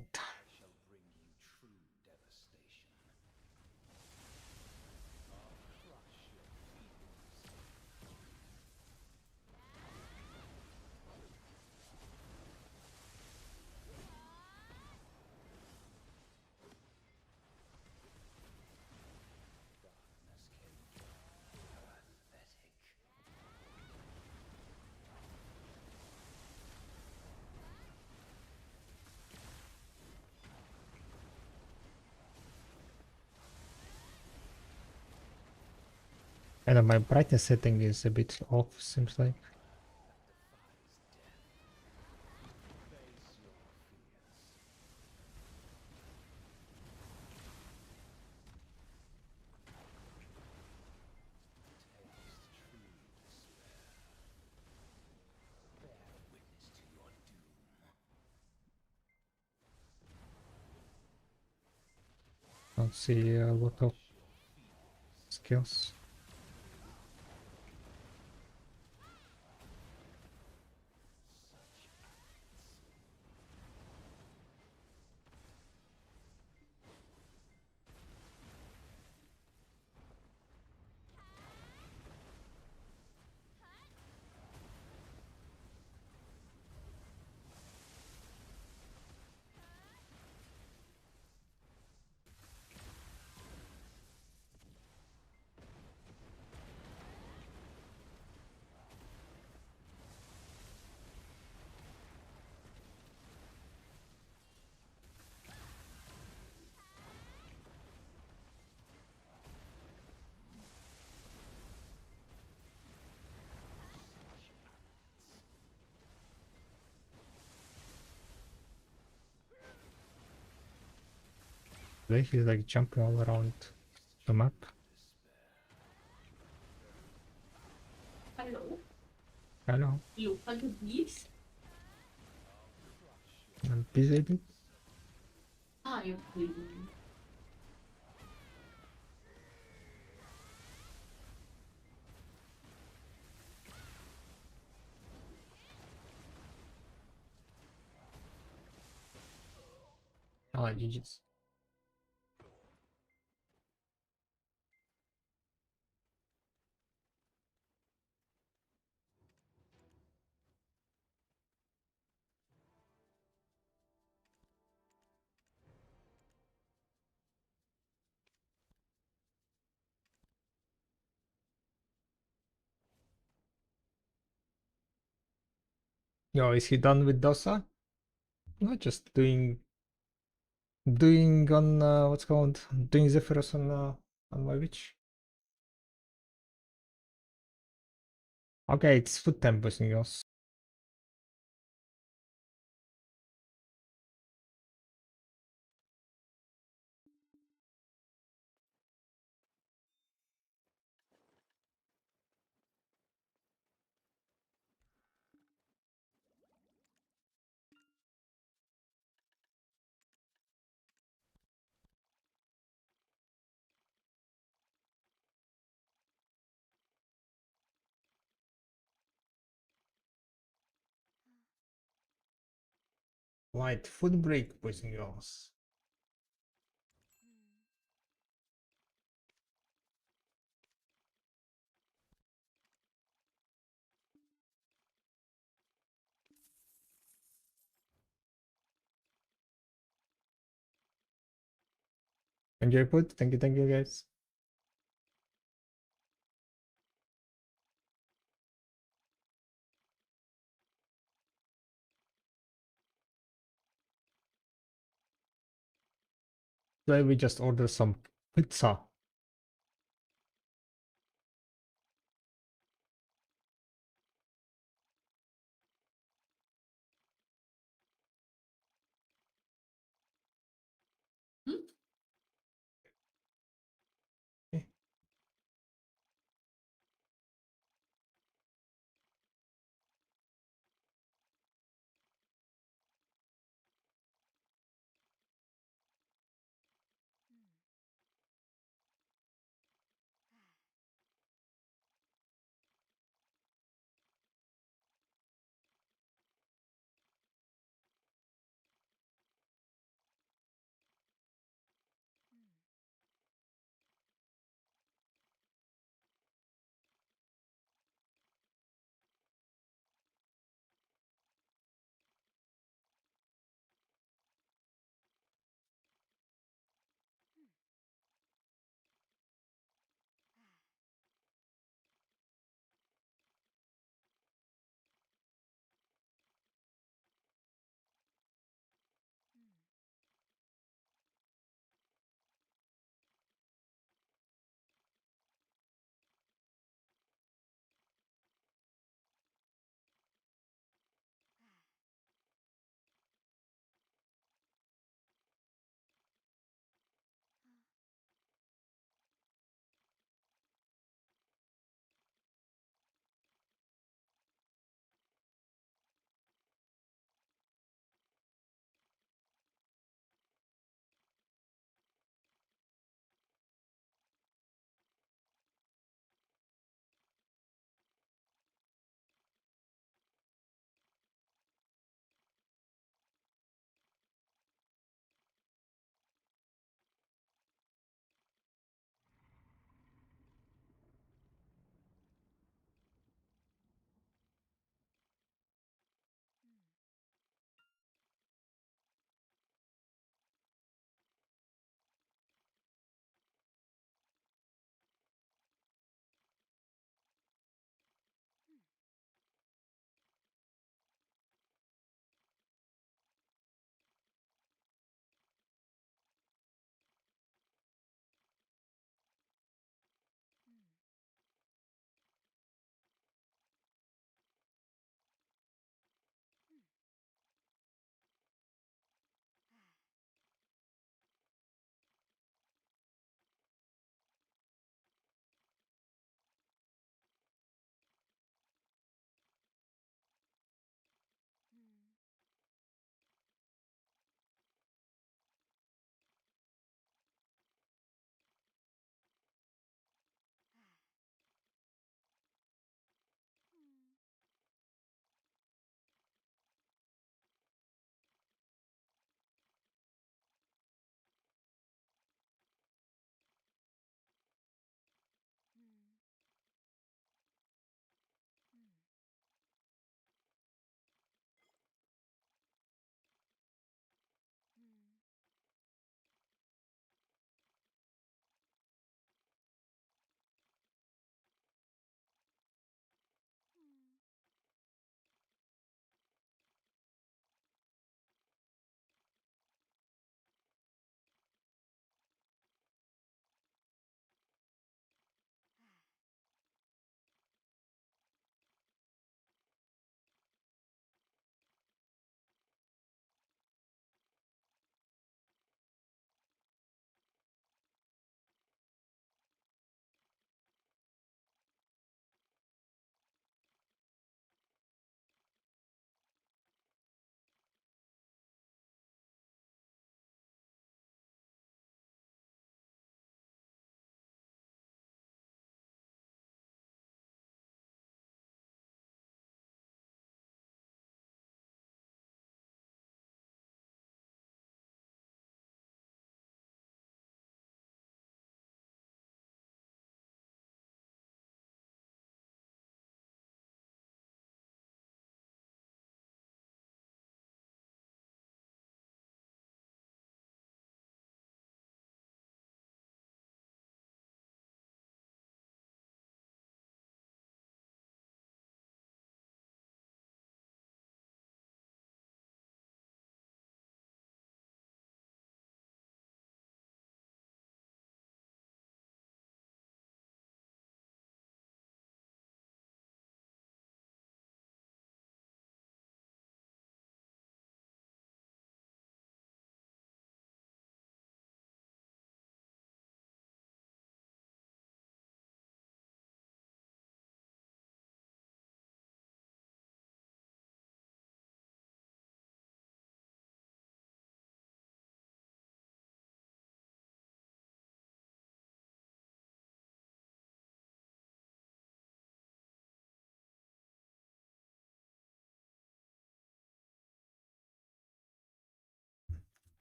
And my brightness setting is a bit off, seems like. Don't see a lot of skills. Today he's like jumping all around the map. Hello. Hello, Look at this. I'm busy. I will. Oh, GG's. Yo, is he done with Dosa? No, just doing on what's called doing zephyros on my witch. Okay, it's food time, boys and girls. Right, food break, boys and girls. Enjoy food. Thank you, guys. Today we just order some pizza. Hmm? Okay.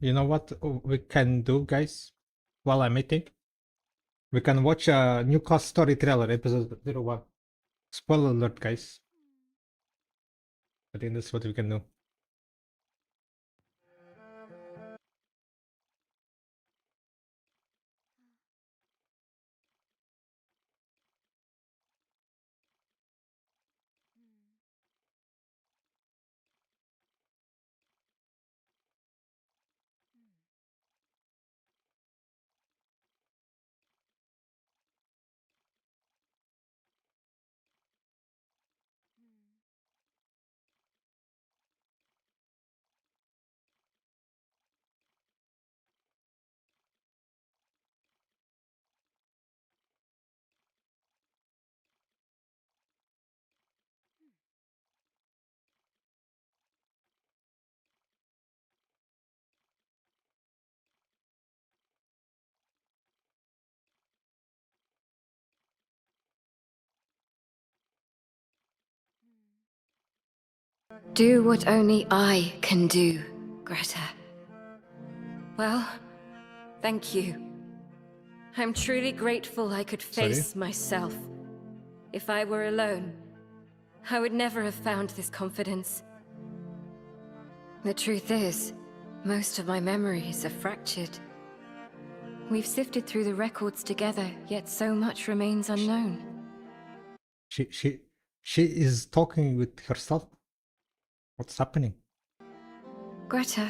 You know what we can do, guys? While I'm eating, we can watch a new class story trailer, episode 01. Spoiler alert, guys. I think that's what we can do. Do what only I can do, Greta. Well, thank you. I'm truly grateful I could Sorry? face myself. If I were alone, I would never have found this confidence. The truth is, most of my memories are fractured. We've sifted through the records together, yet so much remains unknown. She is talking with herself. What's happening? Greta,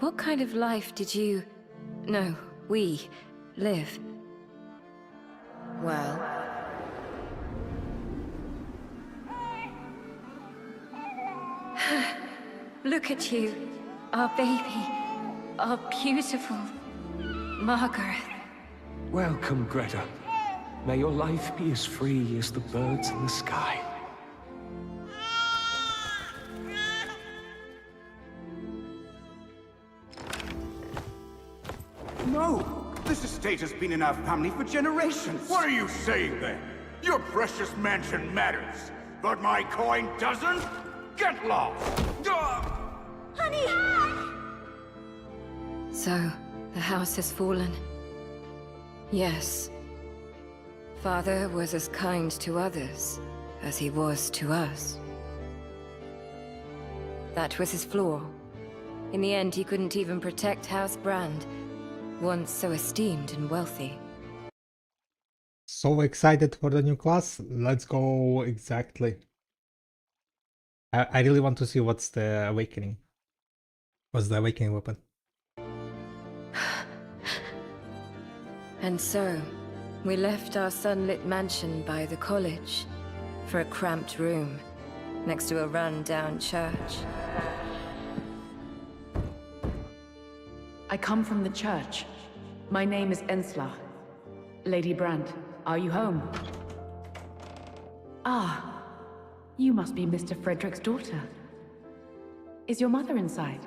what kind of life did we live? Well... Look at you, our baby, our beautiful Margaret. Welcome, Greta. May your life be as free as the birds in the sky. No! This estate has been in our family for generations! What are you saying then? Your precious mansion matters, but my coin doesn't? Get lost! So, the house has fallen. Yes. Father was as kind to others as he was to us. That was his flaw. In the end, he couldn't even protect House Brand, once so esteemed and wealthy. So excited for the new class. Let's go exactly. I really want to see what's the awakening. What's the awakening weapon? And so, we left our sunlit mansion by the college for a cramped room next to a run-down church. I come from the church. My name is Ensla. Lady Brandt, are you home? Ah, you must be Mr. Frederick's daughter. Is your mother inside?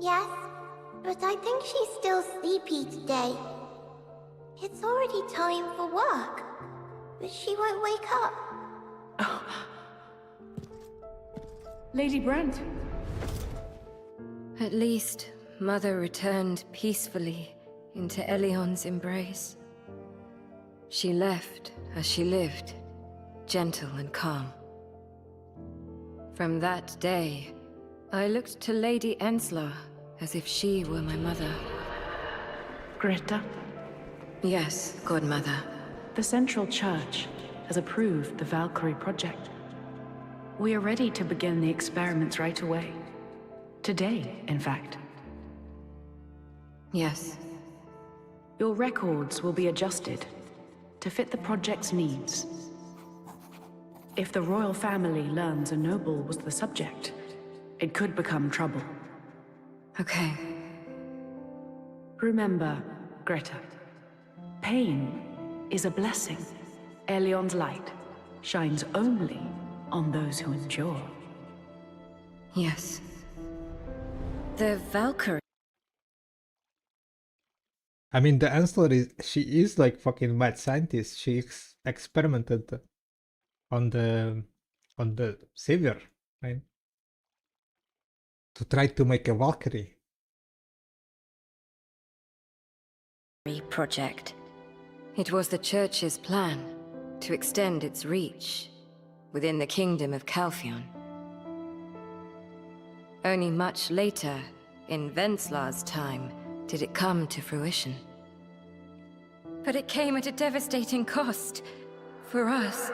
Yes, but I think she's still sleepy today. It's already time for work, but she won't wake up. Lady Brandt. At least, Mother returned peacefully into Elion's embrace. She left as she lived, gentle and calm. From that day, I looked to Lady Ensla as if she were my mother. Greta? Yes, Godmother. The Central Church has approved the Valkyrie project. We are ready to begin the experiments right away. Today, in fact. Yes. Your records will be adjusted to fit the project's needs. If the royal family learns a noble was the subject, it could become trouble. Okay. Remember, Greta, pain is a blessing. Elion's light shines only on those who endure. Yes. The Valkyrie. I mean, the Ansler she is like fucking mad scientist. She experimented on the savior, right? To try to make a Valkyrie. project. It was the Church's plan to extend its reach within the kingdom of Calphion. Only much later, in Vensla's time, did it come to fruition. But it came at a devastating cost for us.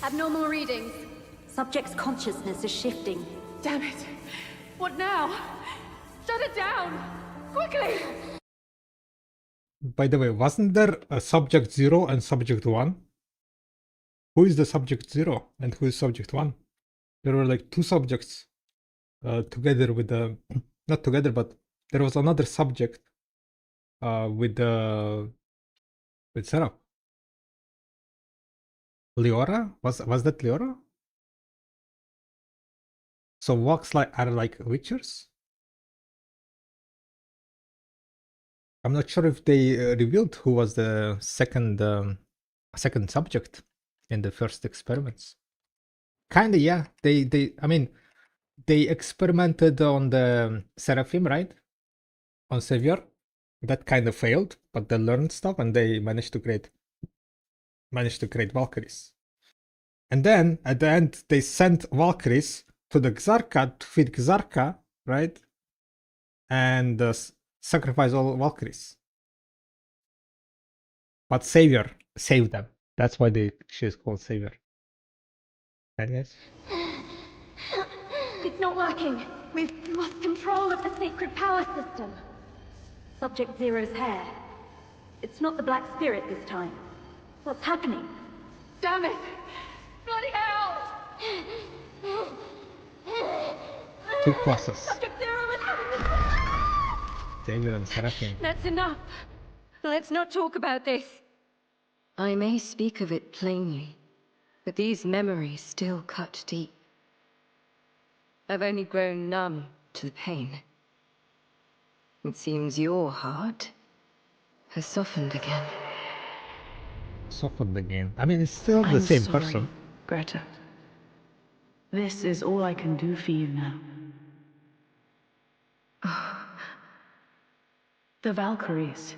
Abnormal readings. Subject's consciousness is shifting. Damn it. What now? Shut it down! Quickly! By the way, wasn't there a subject 0 and subject 1? Who is the subject 0 and who is subject 1? There were like two subjects together with the... Not together, but there was another subject with Sarah. Leora? Was that Leora? So walks are like witchers? I'm not sure if they revealed who was the second subject in the first experiments. Kinda, yeah. I mean, they experimented on the Seraphim, right? On Savior. That kind of failed, but they learned stuff and they managed to create Valkyries. And then at the end, they sent Valkyries to the Xarka to feed Xarka, right? And sacrifice all Valkyries. But Savior saved them. That's why she is called Savior. Right, guys? It's not working. We've lost control of the sacred power system. Subject Zero's hair. It's not the Black Spirit this time. What's happening? Damn it! Bloody hell! Two classes. Subject Zero is having Savior and Seraphim. That's enough. Let's not talk about this. I may speak of it plainly, but these memories still cut deep. I've only grown numb to the pain. It seems your heart has softened again. Softened again. I mean, it's still the I'm same sorry, person. Greta. This is all I can do for you now. The Valkyries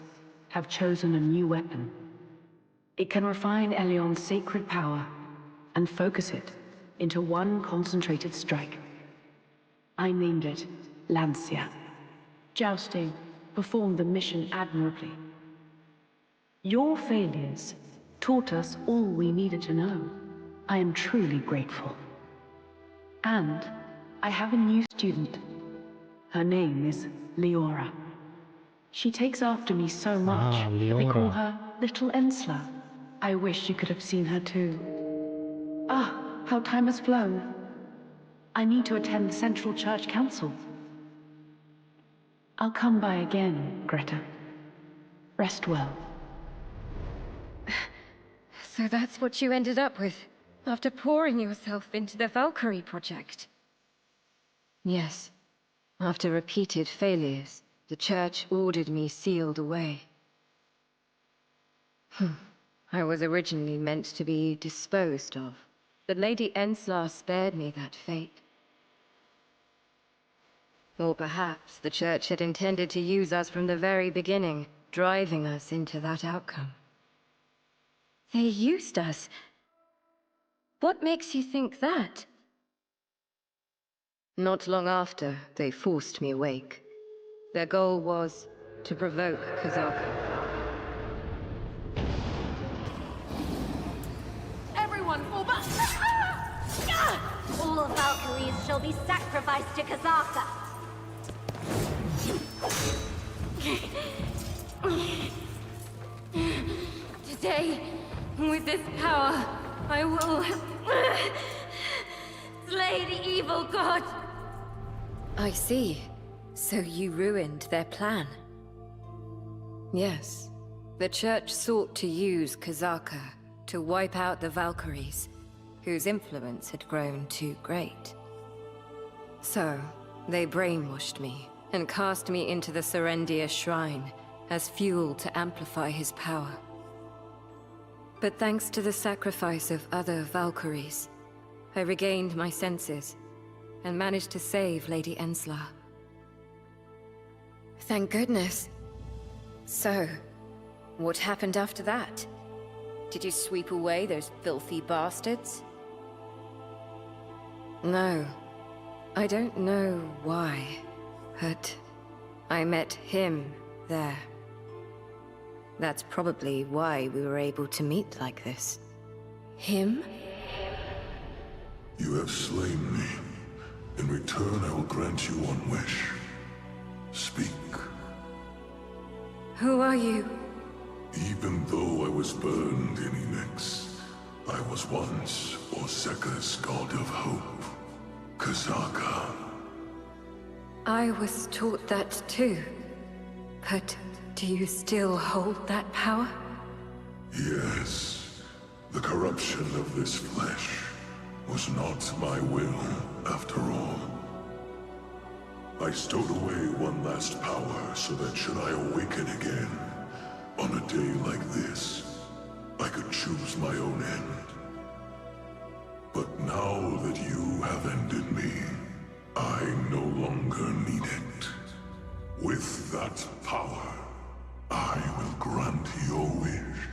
have chosen a new weapon. It can refine Elion's sacred power and focus it into one concentrated strike. I named it Lancia. Jousting performed the mission admirably. Your failures taught us all we needed to know. I am truly grateful. And I have a new student. Her name is Leora. She takes after me so much that we call Leora. her Little Ensla. I wish you could have seen her too. Ah, how time has flown. I need to attend the Central Church Council. I'll come by again, Greta. Rest well. So that's what you ended up with, after pouring yourself into the Valkyrie project? Yes. After repeated failures, the Church ordered me sealed away. I was originally meant to be disposed of, but Lady Enslar spared me that fate. Or perhaps the Church had intended to use us from the very beginning, driving us into that outcome. They used us? What makes you think that? Not long after, they forced me awake. Their goal was to provoke Kazaka. Everyone fall back! All Valkyries shall be sacrificed to Kazaka. Today, with this power, I will slay the evil god. I see. So you ruined their plan. Yes. The Church sought to use Kazaka to wipe out the Valkyries, whose influence had grown too great. So, they brainwashed me and cast me into the Serendia Shrine as fuel to amplify his power. But thanks to the sacrifice of other Valkyries, I regained my senses and managed to save Lady Enslar. Thank goodness. So, what happened after that? Did you sweep away those filthy bastards? No. I don't know why, but I met him there. That's probably why we were able to meet like this. Him? You have slain me. In return, I will grant you one wish. Speak. Who are you? Even though I was burned in Enix, I was once Oseka's god of hope. Kazaka. I was taught that too. But do you still hold that power? Yes. The corruption of this flesh was not my will, after all. I stowed away one last power so that should I awaken again, on a day like this, I could choose my own end. But now that you have ended me, I no longer need it. With that power, I will grant your wish.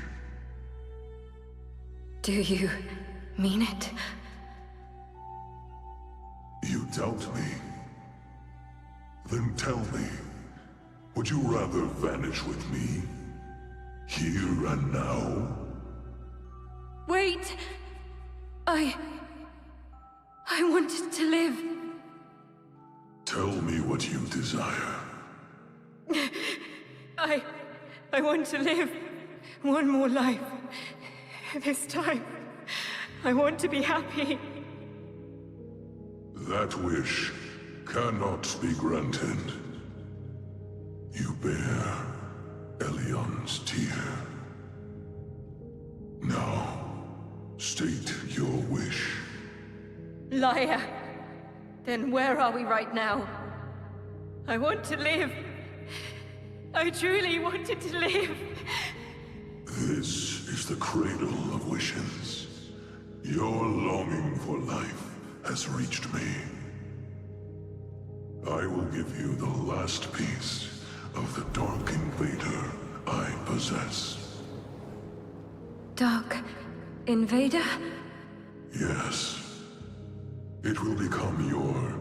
Do you mean it? You doubt me? Then tell me, would you rather vanish with me? Here and now? Wait! I wanted to live. Tell me what you desire. I want to live one more life. This time, I want to be happy. That wish cannot be granted. You bear Elion's tear. Now, state your wish. Liar! Then where are we right now? I want to live. I truly wanted to live. This is the cradle of wishes. Your longing for life has reached me. I will give you the last piece of the Dark Invader I possess. Dark Invader? Yes. It will become your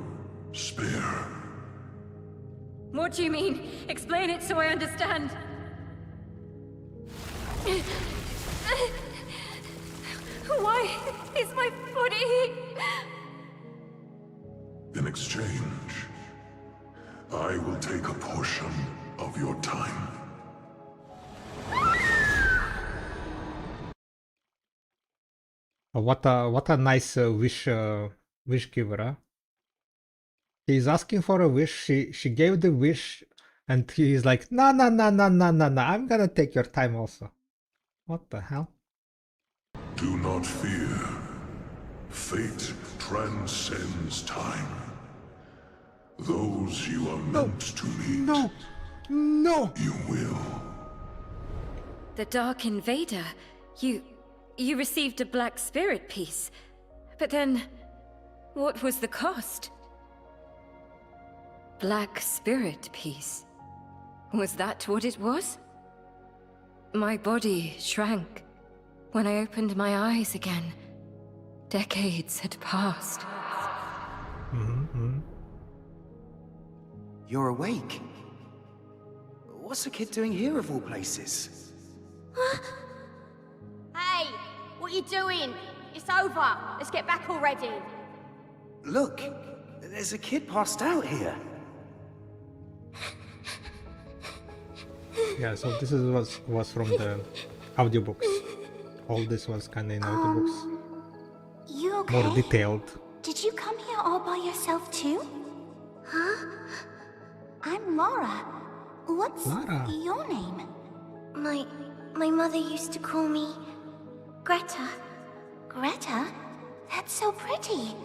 spare. What do you mean? Explain it so I understand. Why is my body... In exchange, I will take a portion of your time. What a nice wish giver, huh? He's asking for a wish. She gave the wish, and he's like, no, I'm gonna take your time also. What the hell? Do not fear. Fate transcends time. Those you are meant to meet. No! You will. The Dark Invader? You received a Black Spirit piece. But then, what was the cost? Black Spirit piece? Was that what it was? My body shrank. When I opened my eyes again, decades had passed. You're awake. What's the kid doing here of all places? Hey, what you doing? It's over. Let's get back already. Look, there's a kid passed out here. Yeah, so this was from the audiobooks. All this was kinda in audiobooks. You okay? More detailed. Did you come here all by yourself too? Huh? I'm Laura. What's Lara. your name? My mother used to call me Greta. Greta? That's so pretty.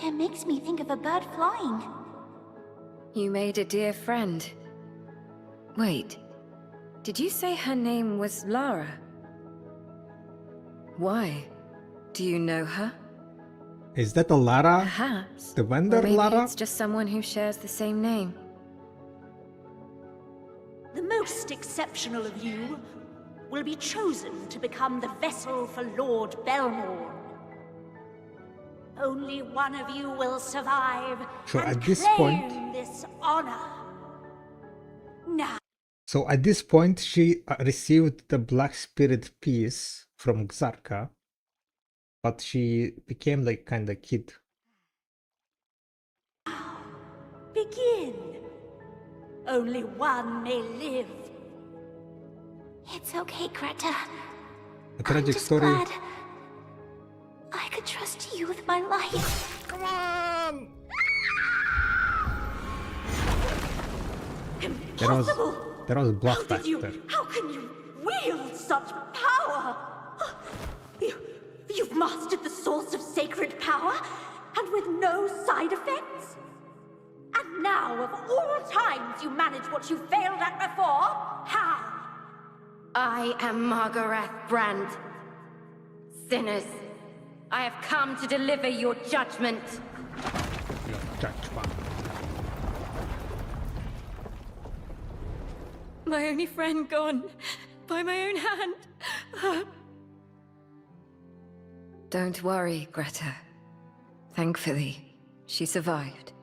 It makes me think of a bird flying. You made a dear friend. Wait, did you say her name was Lara? Why? Do you know her? Is that a Lara? Perhaps. The vendor Or maybe Lara? it's just someone who shares the same name. The most exceptional of you will be chosen to become the vessel for Lord Belmore. Only one of you will survive So and at this claim point, this honor. Now, so at this point, she received the Black Spirit piece from Xarka, but she became like kind of kid. begin. Only one may live. It's okay, Greta. A tragic just story. glad I could trust you with my life. Come on! Impossible! There was bluff How back did you? there. How can you wield such power? You've mastered the source of sacred power, and with no side effects. And now, of all times, you manage what you failed at before. How? I am Margarath Brand. Sinners, I have come to deliver your judgment. Your judgment. My only friend gone by my own hand. Don't worry, Greta. Thankfully, she survived.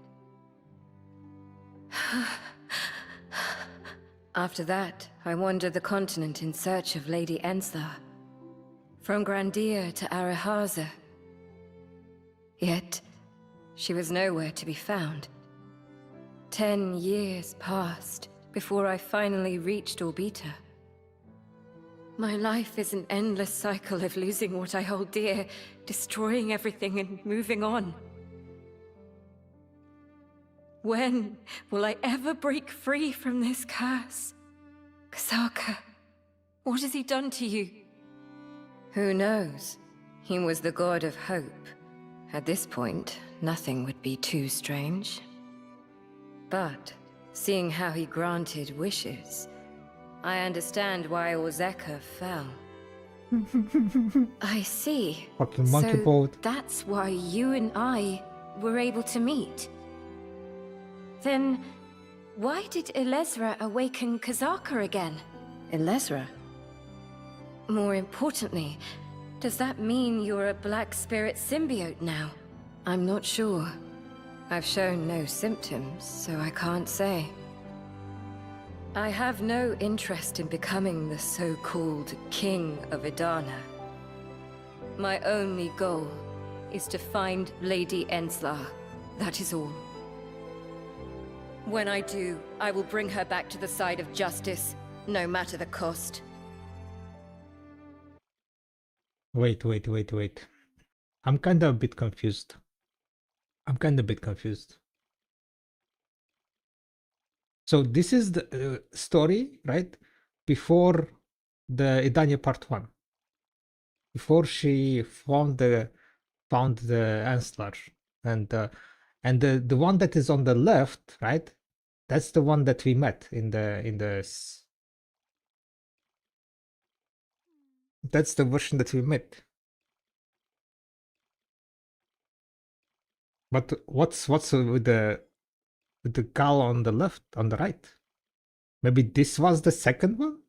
After that, I wandered the continent in search of Lady Enslar. From Grandia to Arahaza. Yet, she was nowhere to be found. 10 years passed before I finally reached Orbita. My life is an endless cycle of losing what I hold dear, destroying everything and moving on. When will I ever break free from this curse? Kasaka, what has he done to you? Who knows? He was the god of hope. At this point, nothing would be too strange. But, seeing how he granted wishes, I understand why Ozeka fell. I see. Fucking monkey So boat. that's why you and I were able to meet. Then, why did Elezra awaken Kazaka again? Elezra? More importantly, does that mean you're a Black Spirit symbiote now? I'm not sure. I've shown no symptoms, so I can't say. I have no interest in becoming the so-called King of Idana. My only goal is to find Lady Enslar. That is all. When I do, I will bring her back to the side of justice, no matter the cost. Wait. I'm kind of a bit confused. So this is the story, right? Before the Idania Part 1. Before she found the Enslar. And the one that is on the left, right? That's the one that we met in the that's the version that we met. But what's with the gal on the left, on the right? Maybe this was the second one?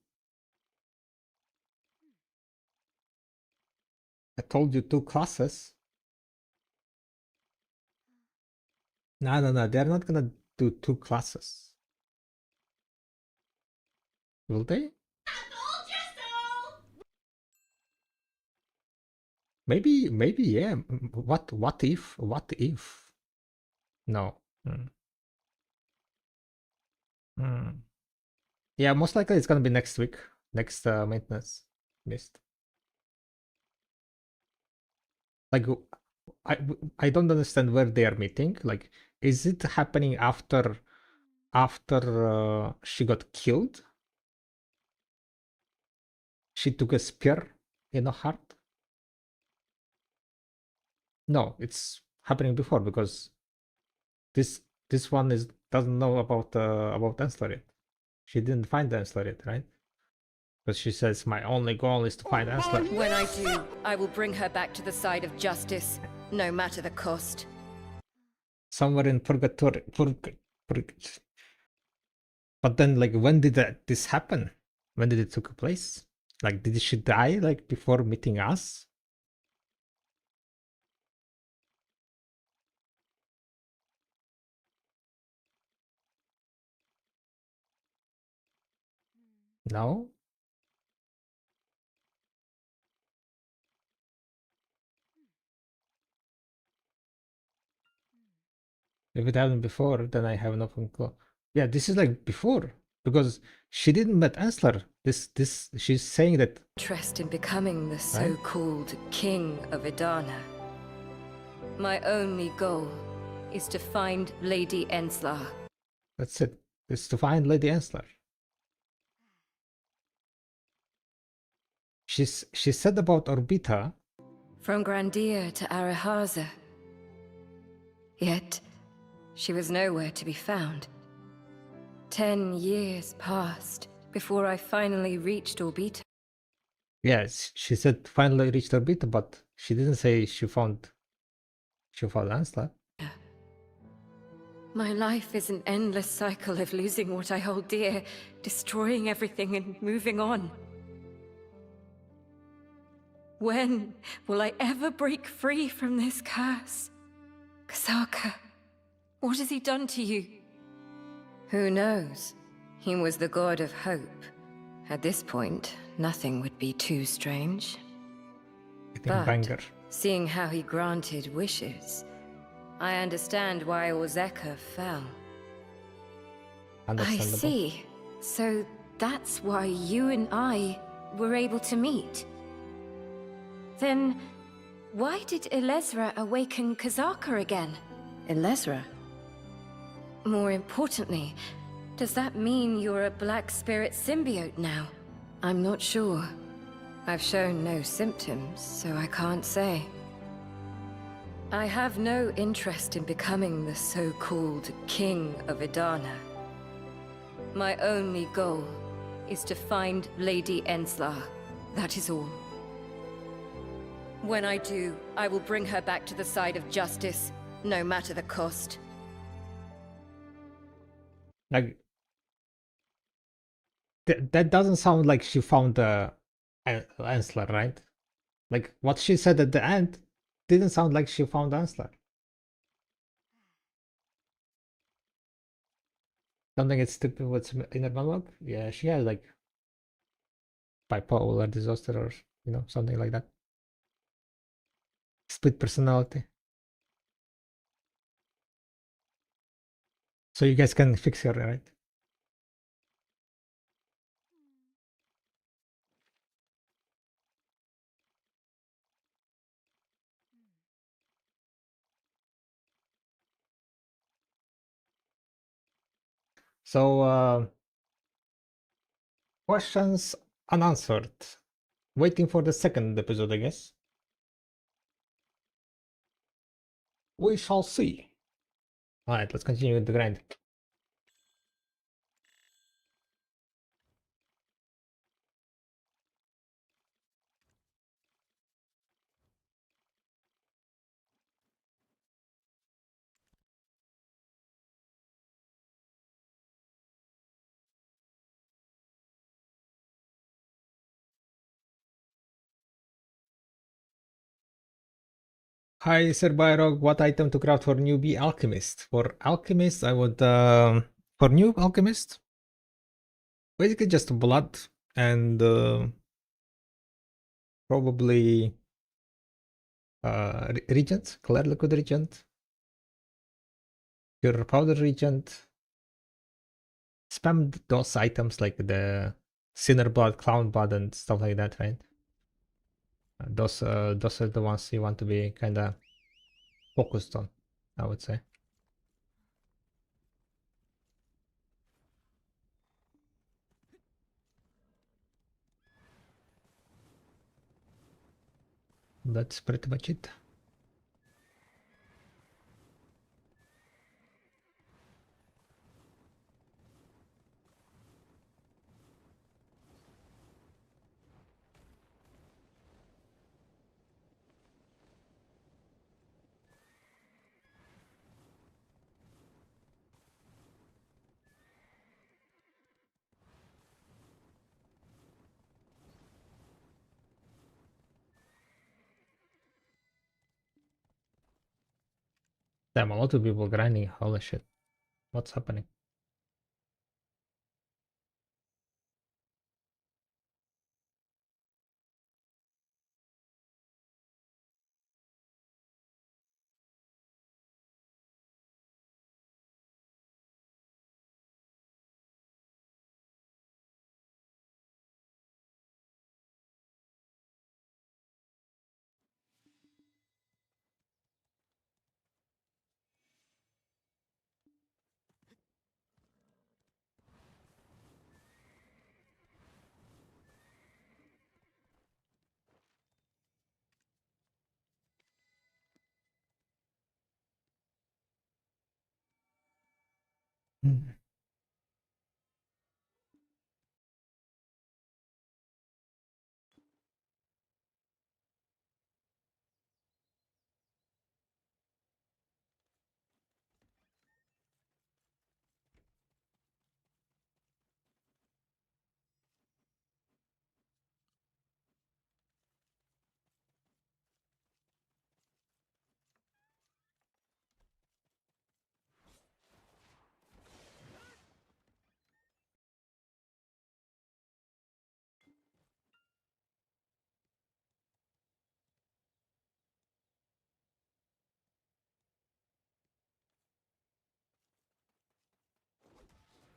I told you 2 classes. No, they're not gonna do 2 classes. Will they? Maybe, yeah. What if? No. Yeah, most likely it's gonna be next week. Next maintenance list. Like, I don't understand where they are meeting. Like, is it happening after she got killed? She took a spear in her heart? No, it's happening before, because this one doesn't know about Enslar yet. She didn't find the Enslar yet, right? Because she says, my only goal is to find Enslar. When I do, I will bring her back to the side of justice, no matter the cost. Somewhere in purgatory. But then, like, when did this happen? When did it took place? Like, did she die, like, before meeting us? No? If it happened before, then I have no clue. Yeah, this is like before, because she didn't met Ansler. She's saying that. Interest in becoming the Right? so-called King of Idana. My only goal is to find Lady Enslar. That's it. It's to find Lady Ansler. She said about Orbita. From Grandia to Arahaza. Yet, she was nowhere to be found. 10 years passed before I finally reached Orbita. Yes, she said finally reached Orbita, but she didn't say she found Ansler. My life is an endless cycle of losing what I hold dear, destroying everything and moving on. When will I ever break free from this curse? Kasaka, what has he done to you? Who knows? He was the god of hope. At this point, nothing would be too strange. But, banger. seeing how he granted wishes, I understand why Ozeka fell. I see. So that's why you and I were able to meet. Then, why did Elezra awaken Kazaka again? Elezra? More importantly, does that mean you're a Black Spirit symbiote now? I'm not sure. I've shown no symptoms, so I can't say. I have no interest in becoming the so-called King of Idana. My only goal is to find Lady Enslar. That is all. When I do, I will bring her back to the side of justice, no matter the cost. Like, that doesn't sound like she found Ansler, right? Like, what she said at the end didn't sound like she found Ansler. Something it's stupid with inner monologue? Yeah, she has like bipolar disaster or, something like that. Split personality. So you guys can fix her, right? So, questions unanswered. Waiting for the second episode, I guess. We shall see. Alright, let's continue with the grind. Hi, Sir Byrog. What item to craft for newbie alchemist? For alchemist, I would for new alchemist, basically just blood and probably regent, clear liquid regent, pure powder regent. Spam those items like the sinner blood, clown blood, and stuff like that, right? Those are the ones you want to be kind of focused on, I would say. That's pretty much it. time a lot of people grinding. Holy shit. What's happening?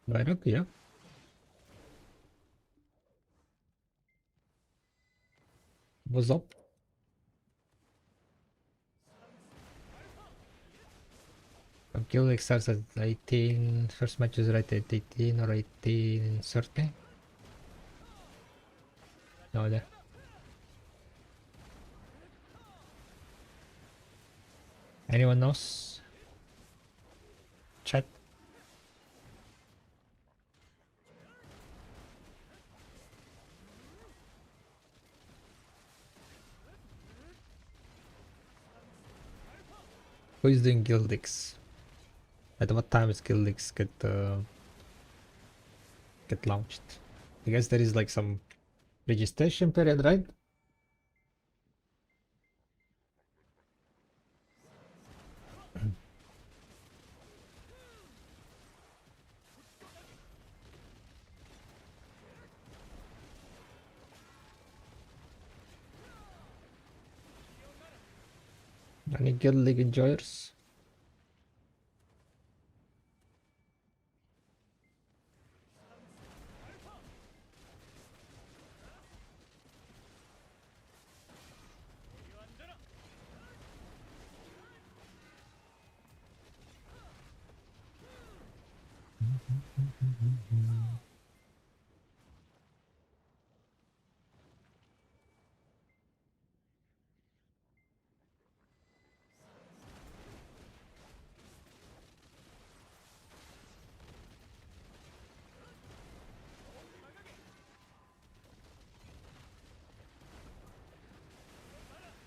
Right, okay, yeah. What's up? Kill like starts at 18. First match is right at 18 or 18:30. No, there. Anyone knows? Chat. Who is doing Guildix? At what time is Guildix get launched? I guess there is like some registration period, right? Any Guild League enjoyers?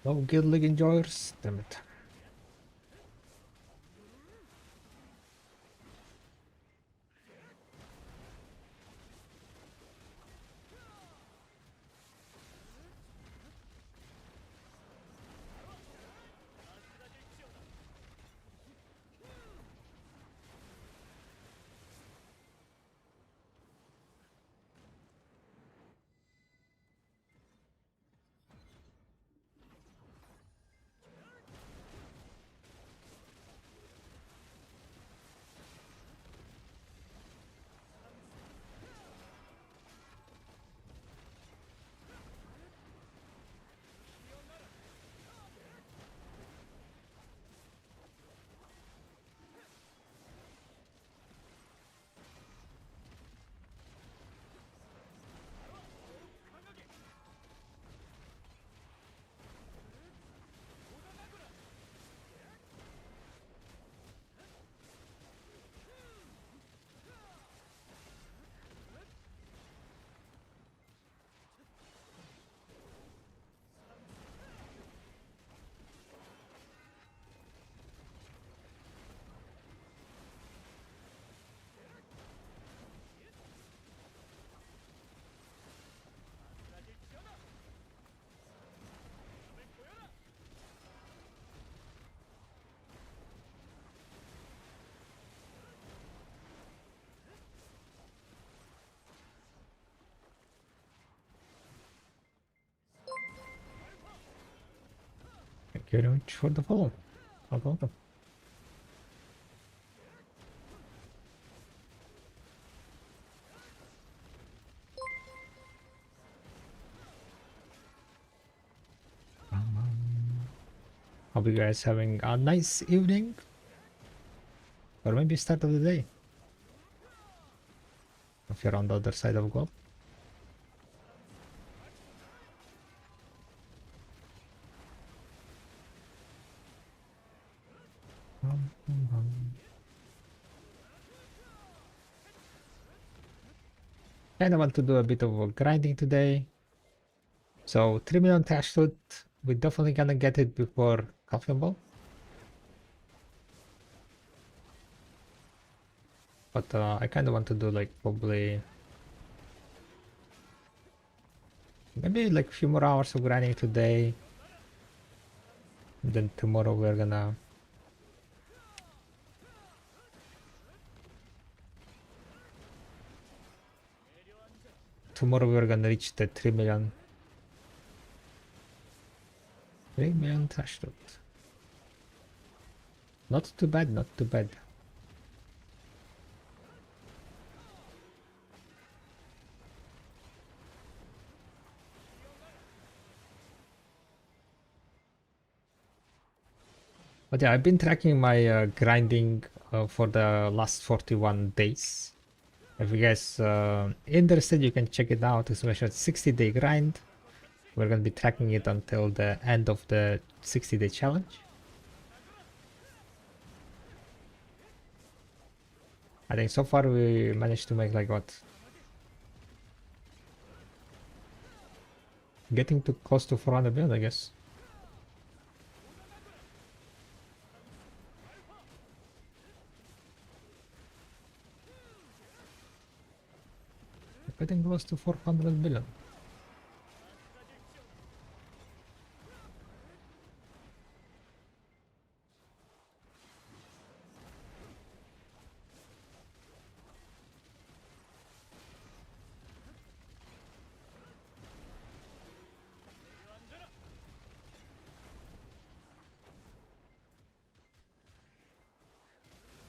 No Guild League enjoyers? Damn it. very much for the follow. Welcome. Hope you guys having a nice evening, or maybe start of the day if you're on the other side of the globe. And I want to do a bit of grinding today. So 3 million cash loot, we're definitely gonna get it before Coffin Ball. But I kind of want to do like probably maybe like a few more hours of grinding today. Then tomorrow we're gonna reach the 3 million. 3 million trash loot. Not too bad, not too bad. But yeah, I've been tracking my grinding for the last 41 days. If you guys interested, you can check it out. It's measured 60-day grind. We're gonna be tracking it until the end of the 60-day challenge. I think so far we managed to make like what? Getting to close to 400 million, I guess. Getting close to 400 million.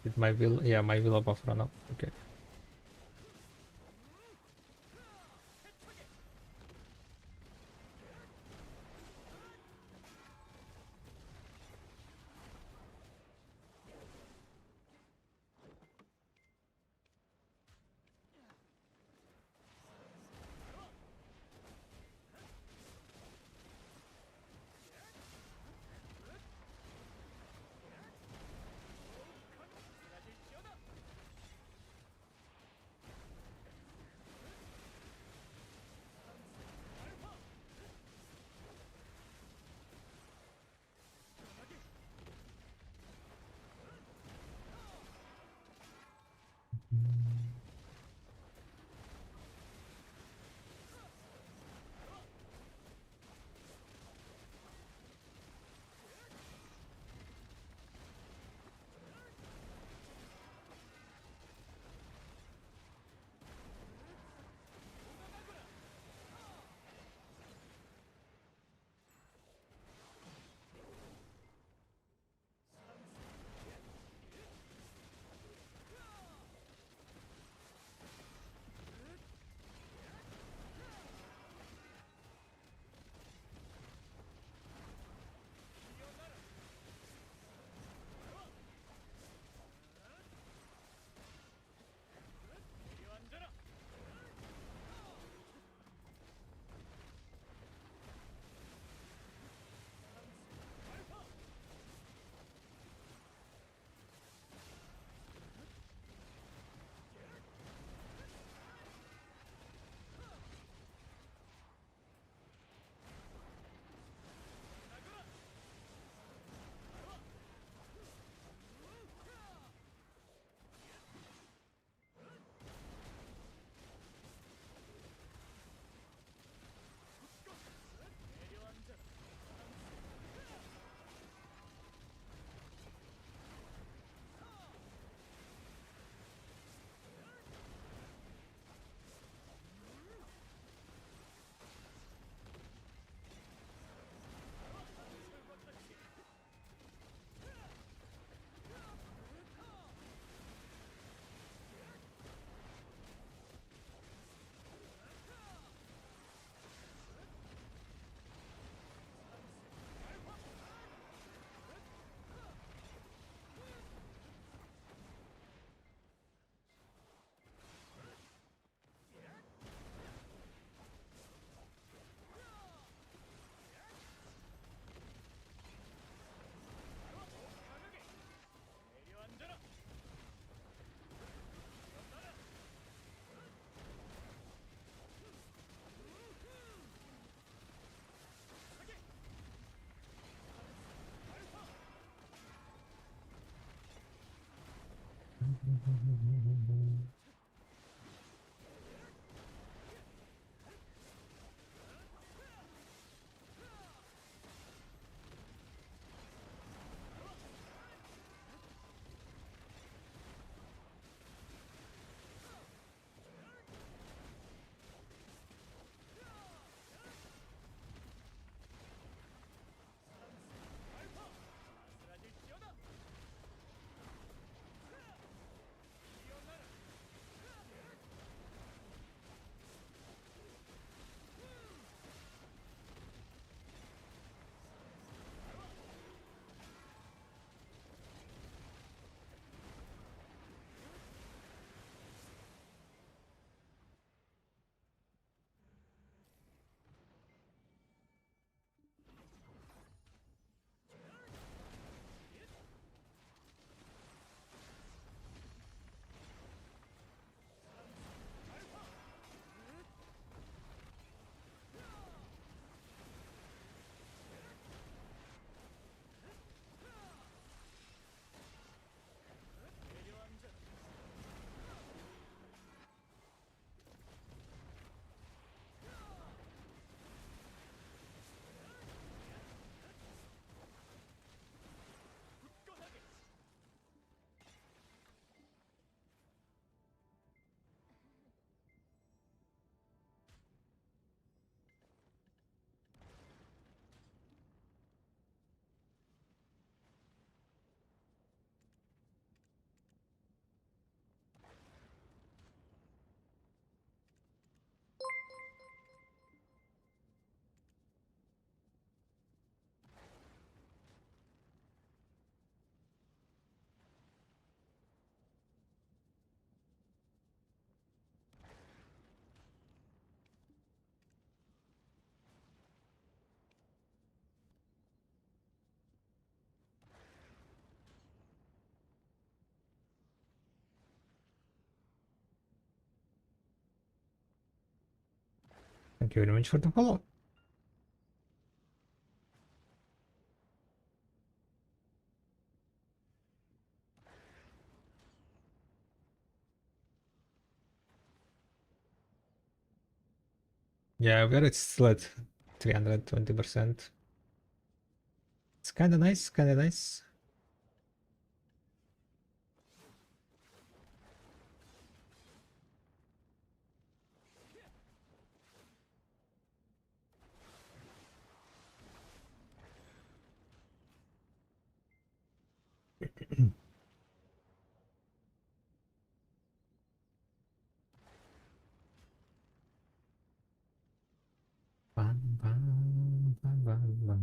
Did my will? Yeah, my will buff run up. Okay. Thank you very much for the follow. Yeah, we're still at 320%. It's kind of nice, kind of nice. Bam, bam, bam, bam, bam.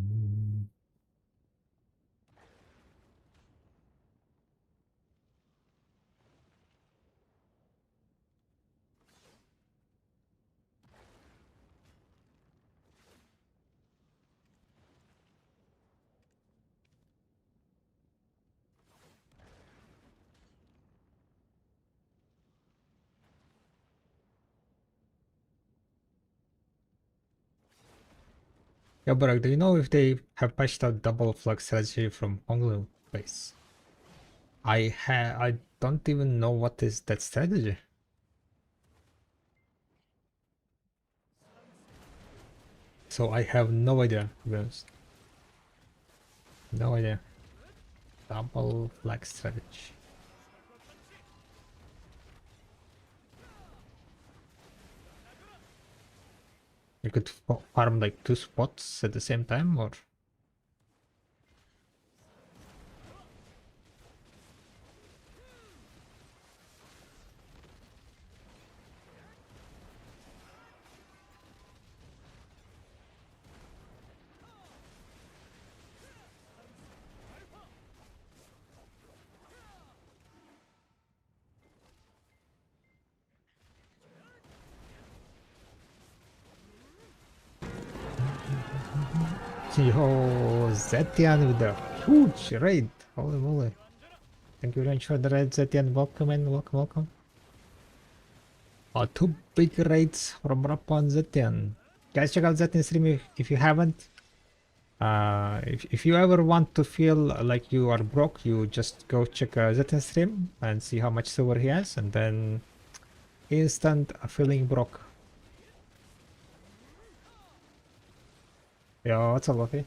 Yeah, but do you know if they have patched out double flag strategy from Honglu base? I don't even know what is that strategy. So I have no idea, to be honest. No idea. Double flag strategy. You could farm like 2 spots at the same time, or? Yo, Zetian with the huge raid. Holy moly. Thank you very much for the raid, Zetian. Welcome and welcome, welcome. 2 big raids from Rappa and Zetian. Guys, check out Zetian stream if you haven't. If you ever want to feel like you are broke, you just go check Zetian stream and see how much silver he has, and then instant feeling broke. Yo, what's up, Luffy?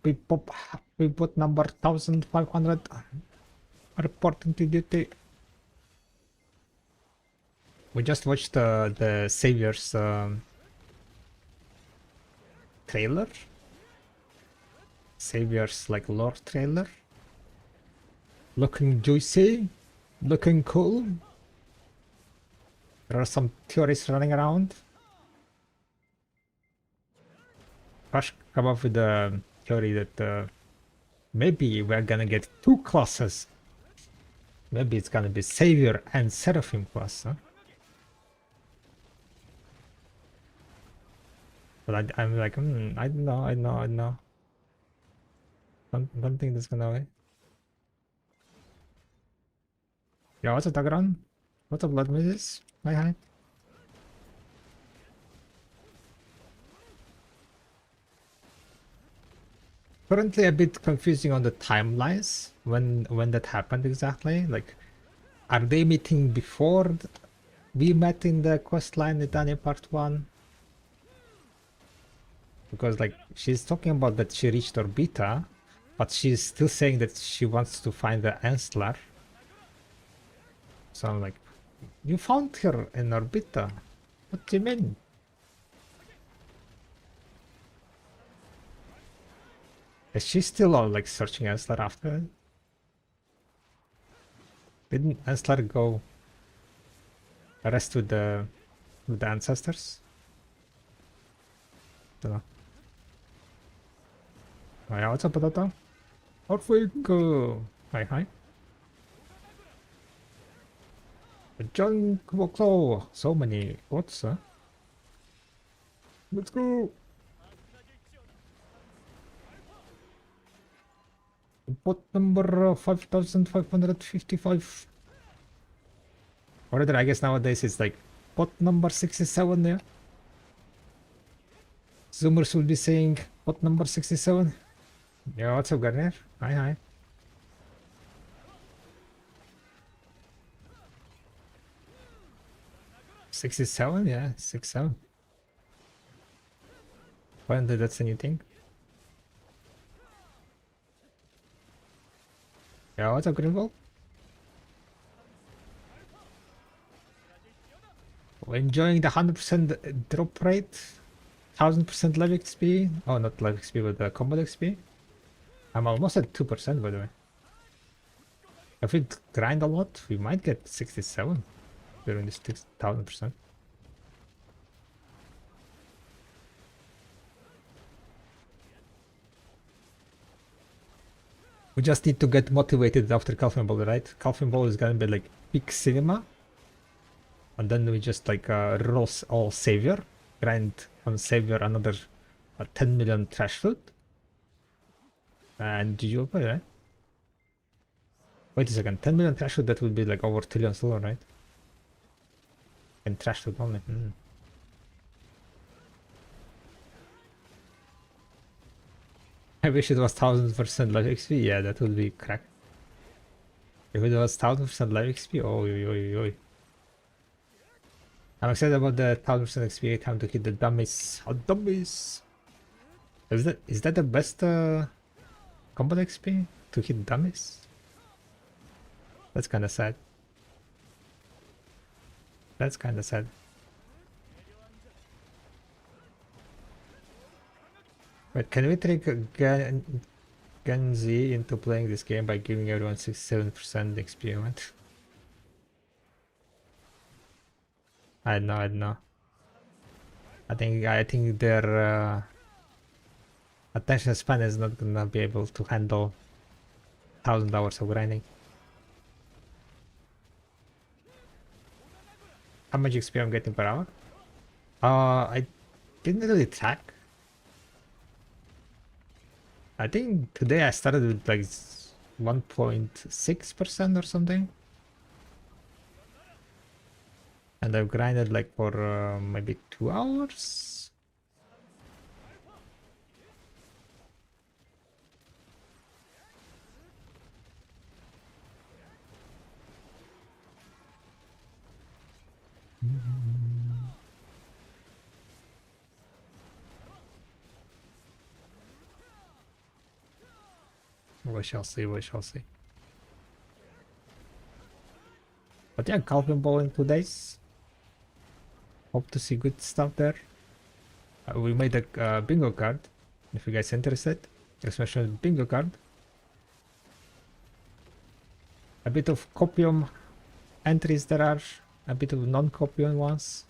We put number 1500 reporting to duty. We just watched the Saviors trailer. Saviors like lore trailer. Looking juicy, looking cool. There are some theories running around. Crash come up with the theory that maybe we're gonna get 2 classes. Maybe it's gonna be Savior and Seraphim class, huh? But I'm like, I don't know. Don't think that's gonna work. Yo, what's up, Tagaran? What's up, Blood Moses? Hi. Currently a bit confusing on the timelines when that happened exactly. Like, are they meeting before we met in the quest line in Dania Part 1? Because like she's talking about that she reached Orbita, but she's still saying that she wants to find the Ancestor. So I'm like, you found her in Orbita. What do you mean? Is she still like searching Ancestor after? Didn't Ancestor go rest with the ancestors? Don't know. Oh yeah, what's up, Potato? Off we go. Hi. John Kuboklo. So many bots, huh? Let's go. Bot number 5555. Or rather, I guess nowadays it's like bot number 67 there. Zoomers will be saying bot number 67. Yeah, what's up, Garner? Hi, hi. $67? Yeah, 67. Apparently that's a new thing. Yeah, what's up, Greenwald? Enjoying the 100% drop rate, 1000% live XP. Oh, not live XP, but the combat XP. I'm almost at 2%, by the way. If we grind a lot, we might get 67 during this 1000%. We just need to get motivated after Calvin Ball, right? Calvin Ball is gonna be like peak cinema. And then we just like roll all Savior, grind on Savior another 10 million trash food. And GG will play, right? Wait a second, 10 million trash food, that would be like over $1 trillion, right? And trash food only. I wish it was 1000% life XP. Yeah, that would be crack. If it was 1000% life XP, oh. I'm excited about the 1000% XP time to hit the dummies. Oh, dummies! Is that the best combat XP to hit dummies? That's kind of sad. That's kind of sad. Wait, can we trick Genzi into playing this game by giving everyone 67% XP? What? I don't know. I think their attention span is not gonna be able to handle 1000 hours of grinding. How much XP I'm getting per hour? I didn't really track. I think today I started with like 1.6% or something. And I've grinded like for maybe 2 hours. We shall see, we shall see. But yeah, Calvin Ball in 2 days. Hope to see good stuff there. We made a bingo card. If you guys are interested, especially bingo card. A bit of copium entries there are, a bit of non-copium ones.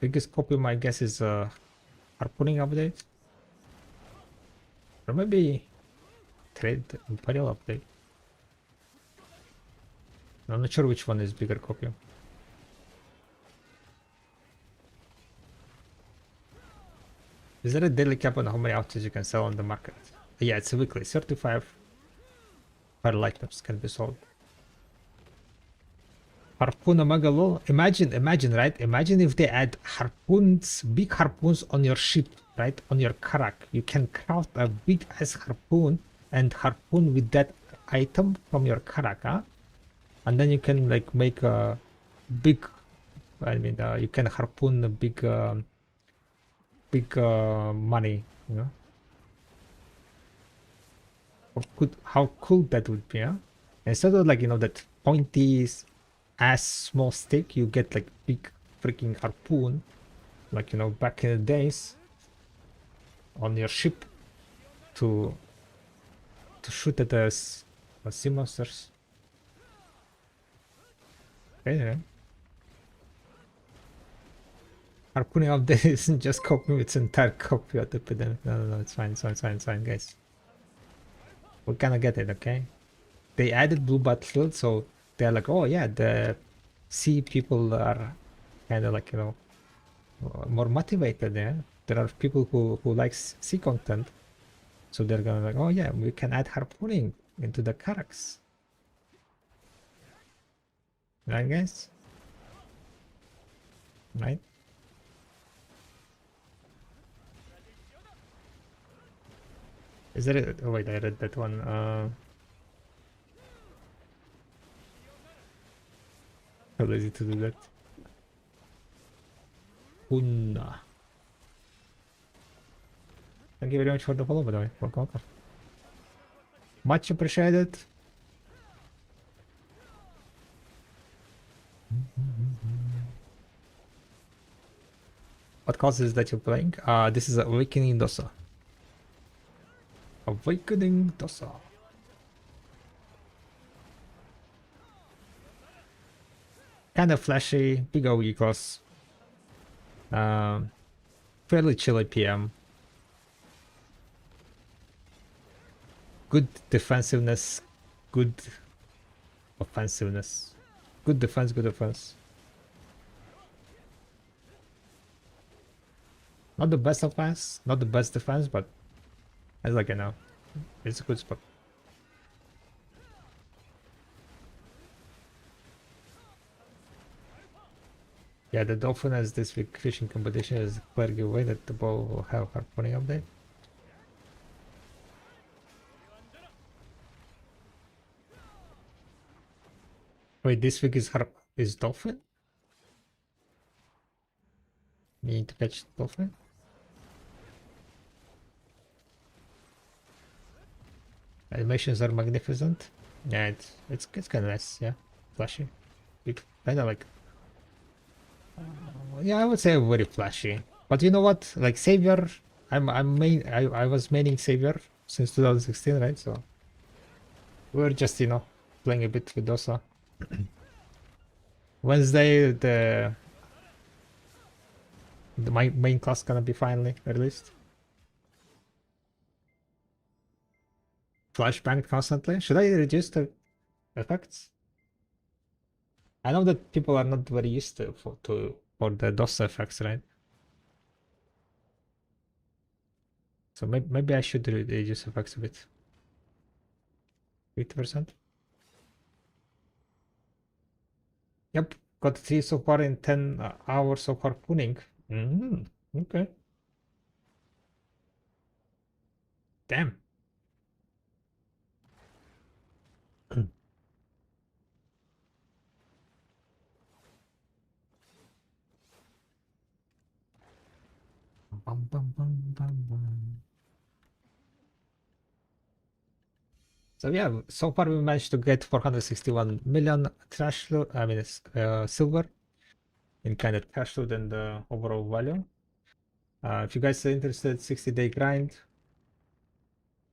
Biggest copium, I guess, is harpooning update, or maybe trade imperial update. I'm not sure which one is bigger copium. Is there a daily cap on how many outfits you can sell on the market? Yeah, it's a weekly. 35 per items can be sold. Harpoon Omega lol. Imagine, right? Imagine if they add harpoons, big harpoons on your ship, right? On your karak. You can craft a big ass harpoon and harpoon with that item from your karak, huh? And then you can like make a big, you can harpoon a big, money, you know? How cool that would be, huh? Instead of like, that pointy ass small stick, you get like big freaking harpoon, like, back in the days on your ship to shoot at the sea monsters. Okay, harpooning update isn't just copying, it's entire copy of the epidemic. No, it's fine, guys. We're gonna get it, okay? They added blue battlefield, so they're like, oh yeah, the sea people are kind of like, more motivated. Yeah, there are people who like sea content, so they're gonna like, oh yeah, we can add harpooning into the characters. Right, guys? Right? Is there a... Oh wait, I read that one. How lazy to do that. Unna. Thank you very much for the follow, by the way. Welcome. Much appreciated. What class is that you're playing? This is Awakening Dosa. Awakening Dosa. Kind of flashy, big OE class. Fairly chilly PM. Good defensiveness, good offensiveness. Good defense, good offense. Not the best offense, not the best defense, but as like I know, it's a good spot. Yeah, the dolphin has this week fishing competition is a clear giveaway that the ball will have harpooning update. Wait, this week is dolphin? You need to catch dolphin? Animations are magnificent. Yeah, it's kind of nice. Yeah, flashy. Kind of like. Yeah, I would say very flashy. But you know what? Like Savior, I was maining Savior since 2016, right? So we're just playing a bit with Dosa. Wednesday, the main class gonna be finally released. Flashbang constantly. Should I reduce the effects? I know that people are not very used to for the DOS effects, right? So maybe I should reduce effects a bit. 50%. Yep, got 3 so far in 10 hours of harpooning. Okay. Damn. Bum, bum, bum, bum, bum. So yeah, so far we managed to get 461 million trash load, I mean silver in kind of cash load and the overall value. If you guys are interested, 60-day grind.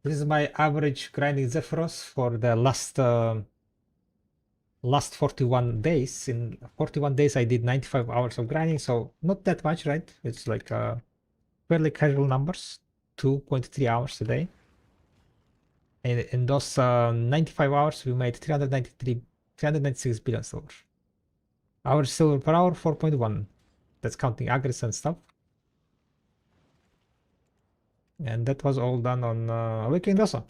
This is my average grinding zephyros for the last 41 days. In 41 days I did 95 hours of grinding, so not that much, right? It's like fairly casual numbers, 2.3 hours a day. And in those 95 hours we made 396 billion silver. Average silver per hour 4.1. That's counting aggregates and stuff. And that was all done on Awakening Dosa.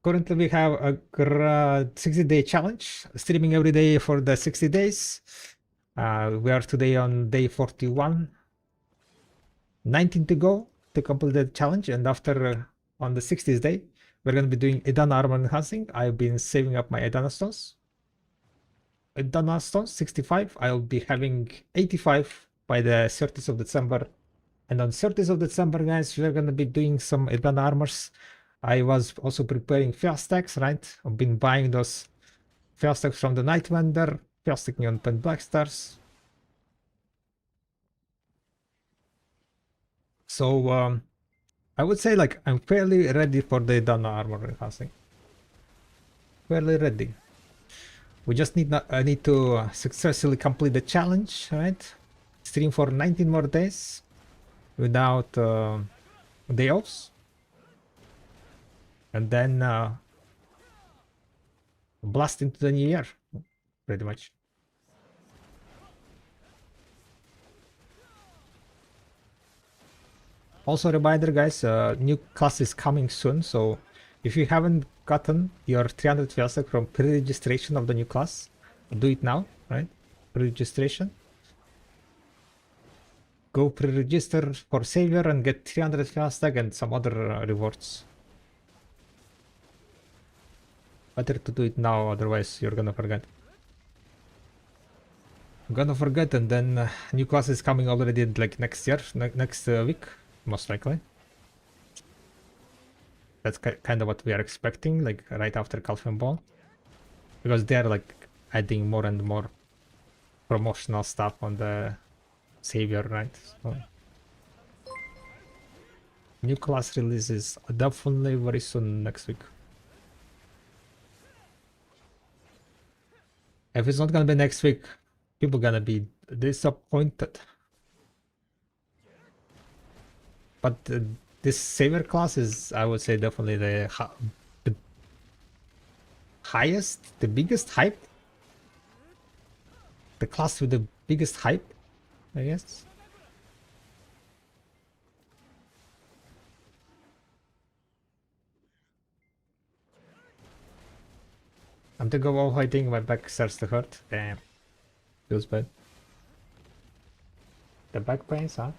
Currently we have a 60-day challenge, streaming every day for the 60 days. We are today on day 41. 19 to go to complete the challenge, and after on the 60th day, we're going to be doing Edana armor enhancing. I've been saving up my Edana stones. Edana stones 65. I'll be having 85 by the 30th of December. And on 30th of December, guys, we're going to be doing some Edana armors. I was also preparing fail stacks, right? I've been buying those fail stacks from the Night Vendor, fail stacking on 10 black stars. So I would say like I'm fairly ready for the Edana armor enhancing. Fairly ready. We just need to successfully complete the challenge, right? Stream for 19 more days without day offs. And then blast into the new year, pretty much. Also, reminder, guys, new class is coming soon. So if you haven't gotten your 300 Fiasek from pre-registration of the new class, do it now, right? Pre-registration. Go pre-register for Savior and get 300 Fiasek and some other rewards. Better to do it now, otherwise you're gonna forget. Gonna forget, and then new class is coming already like next year, next week, most likely. That's kind of what we are expecting, like right after Calcium Ball, because they are like adding more and more promotional stuff on the Savior, right? So, new class releases definitely very soon next week. If it's not gonna be next week, people gonna be disappointed. But this Savior class is, I would say, definitely the highest, the biggest hype. The class with the biggest hype, I guess. I'm to go all fighting, my back starts to hurt. Damn. Feels bad. The back pains, huh?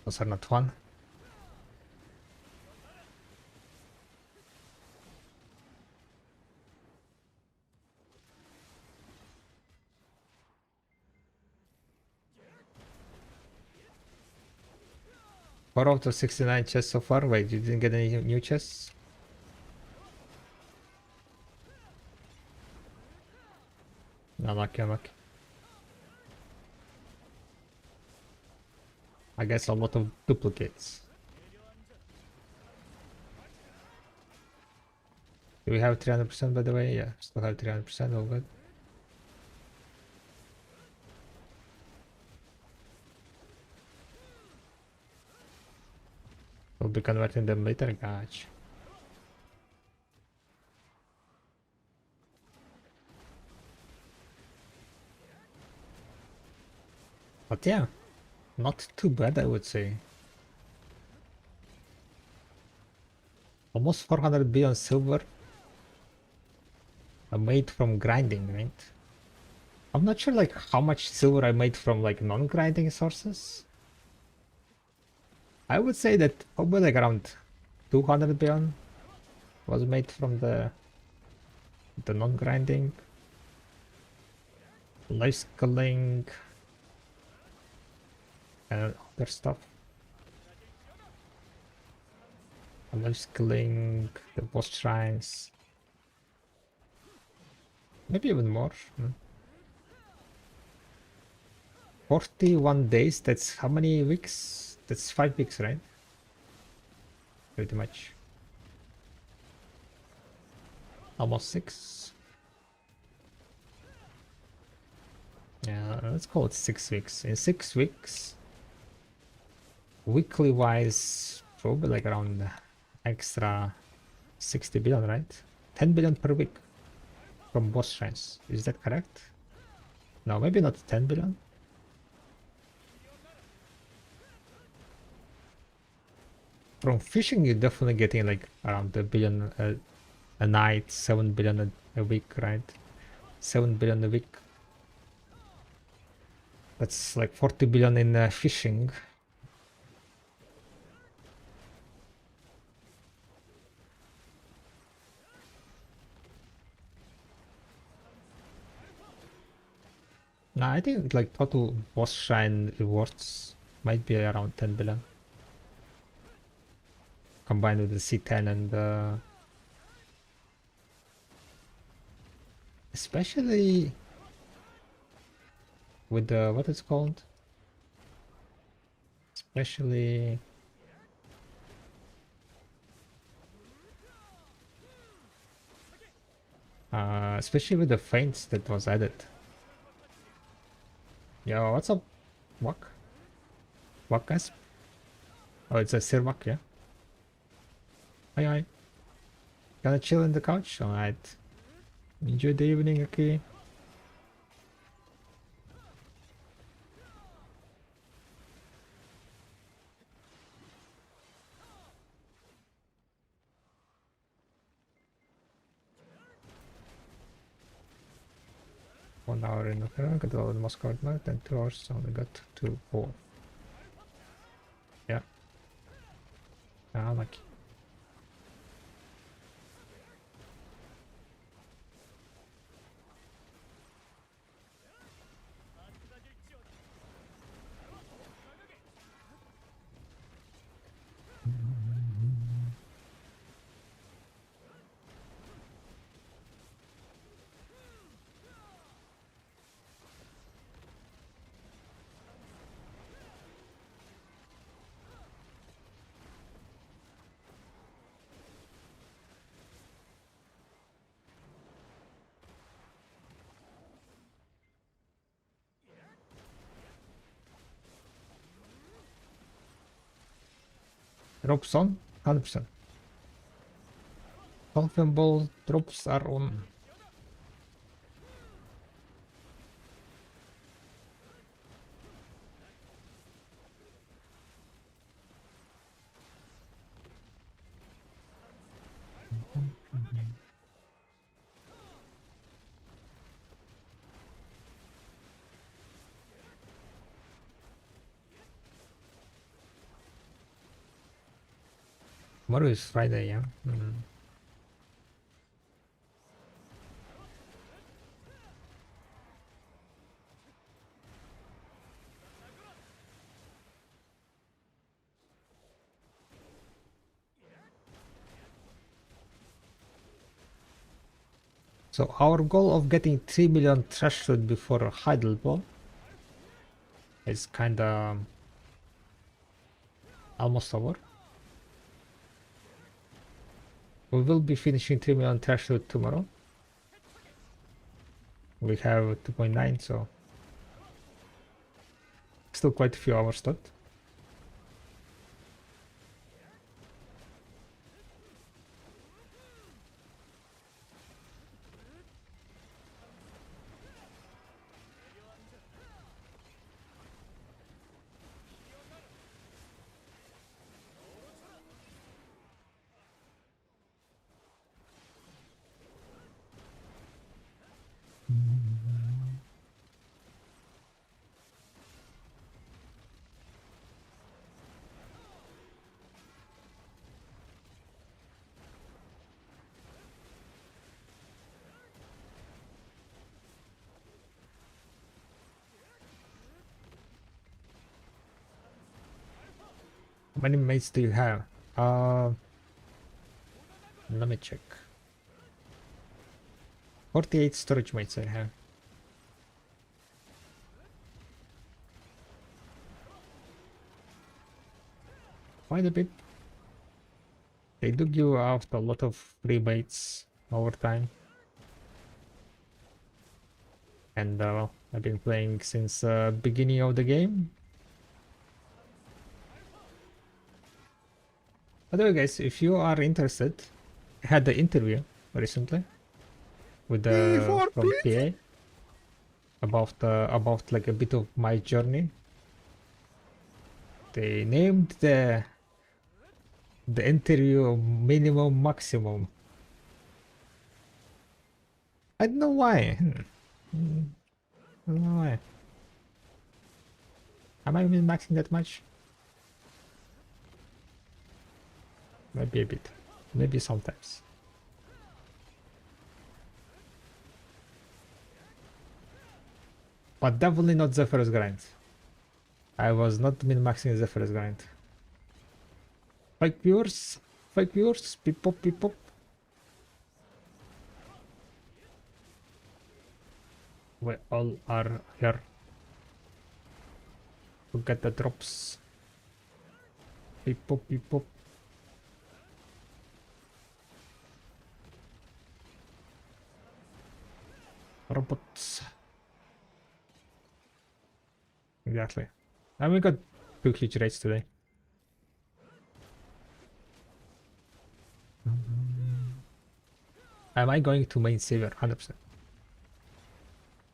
Those are not fun. Four out of 69 chests so far. Wait, you didn't get any new chests? Unlucky, unlucky. I guess a lot of duplicates. Do we have 300% by the way? Yeah, still have 300%, all good. We'll be converting them later, gotcha. But yeah, not too bad, I would say. Almost 400 billion silver I made from grinding, right? I'm not sure like how much silver I made from like non-grinding sources. I would say that probably like around 200 billion was made from the non-grinding. Life scaling and other stuff. Life scaling, the boss shrines. Maybe even more. 41 days, that's how many weeks? That's 5 weeks, right? Pretty much. Almost 6. Yeah, let's call it 6 weeks. In 6 weeks, weekly wise, probably like around extra 60 billion, right? 10 billion per week from boss shrines. Is that correct? No, maybe not 10 billion. From fishing, you're definitely getting like around a billion a night, 7 billion a week, right? 7 billion a week. That's like 40 billion in fishing. Nah, I think like total boss shrine rewards might be around 10 billion. Combined with the C10 and especially with the what it's called, especially especially with the feints that was added. Yo, what's up, Wak? Wak guys? Oh, it's a Sirwak, yeah. Hi, hi. Gonna chill in the couch? Alright. Enjoy the evening, okay? 1 hour in Ukraine, got all the Moscow at night, and 2 hours, so we got 2, 4. Yeah. Lucky. Drops on? 100%. Confirmable drops are on. Tomorrow is Friday, yeah? So our goal of getting 3 million trash loot before Heidelberg is kinda almost over. We will be finishing 3 million trash loot tomorrow. We have 2.9, so still quite a few hours left. How many mates do you have? Let me check. 48 storage mates I have. Quite a bit. They do give out a lot of free mates over time. And well, I've been playing since beginning of the game. By the way, guys, if you are interested, I had the interview recently with the from PA about like a bit of my journey. They named the interview minimum maximum. I don't know why. I don't know why. Am I min-maxing that much? Maybe a bit. Maybe sometimes. But definitely not Zephyros grind. I was not min-maxing Zephyros grind. Fake viewers, beep pop, beep pop. We all are here to get the drops. Beep pop, beep pop. Robots. Exactly. And we got 2 huge raids today. Am I going to main savior? 100%.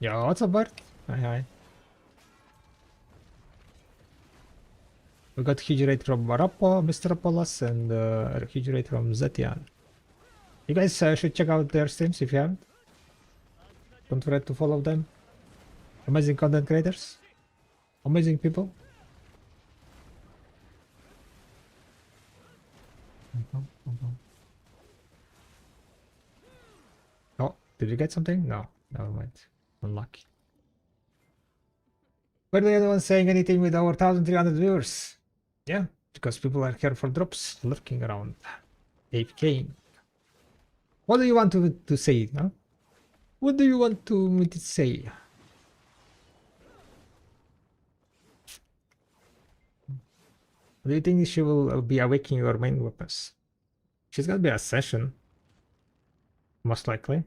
Yo, what's up, Bart? Hi. We got huge raid from Rappo, Mr. Apollos, and a huge raid from Zetian. You guys should check out their streams if you haven't. Don't forget to follow them. Amazing content creators. Amazing people. Oh, did you get something? No, never mind. Unlucky. Were the other one saying anything with our 1,300 viewers? Yeah, because people are here for drops, lurking around. AFK. What do you want to say, huh? What do you want me to say? Do you think she will be awakening your main weapons? She's gonna be a session. Most likely.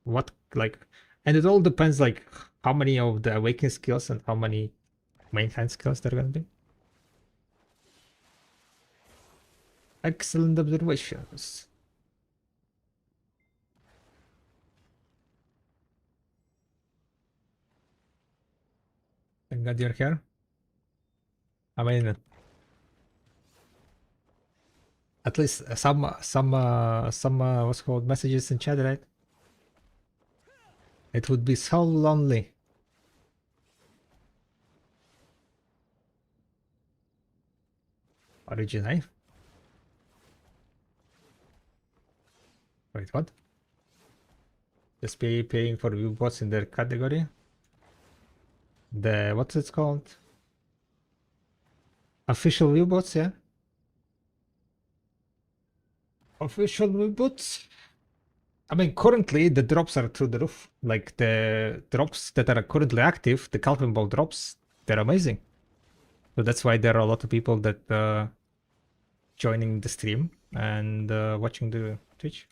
What, like, and it all depends, like, how many of the awakening skills and how many main hand skills there are gonna be. Excellent observations. Thank God you're here. I mean, at least some what's called messages in chat, right? It would be so lonely. Origin knife. Wait, what? Just paying for view bots in their category. The what's it called? Official view bots, yeah. Official view bots. I mean, currently the drops are through the roof. Like the drops that are currently active, the Calvin Ball drops, they're amazing. So that's why there are a lot of people that joining the stream and watching the Twitch.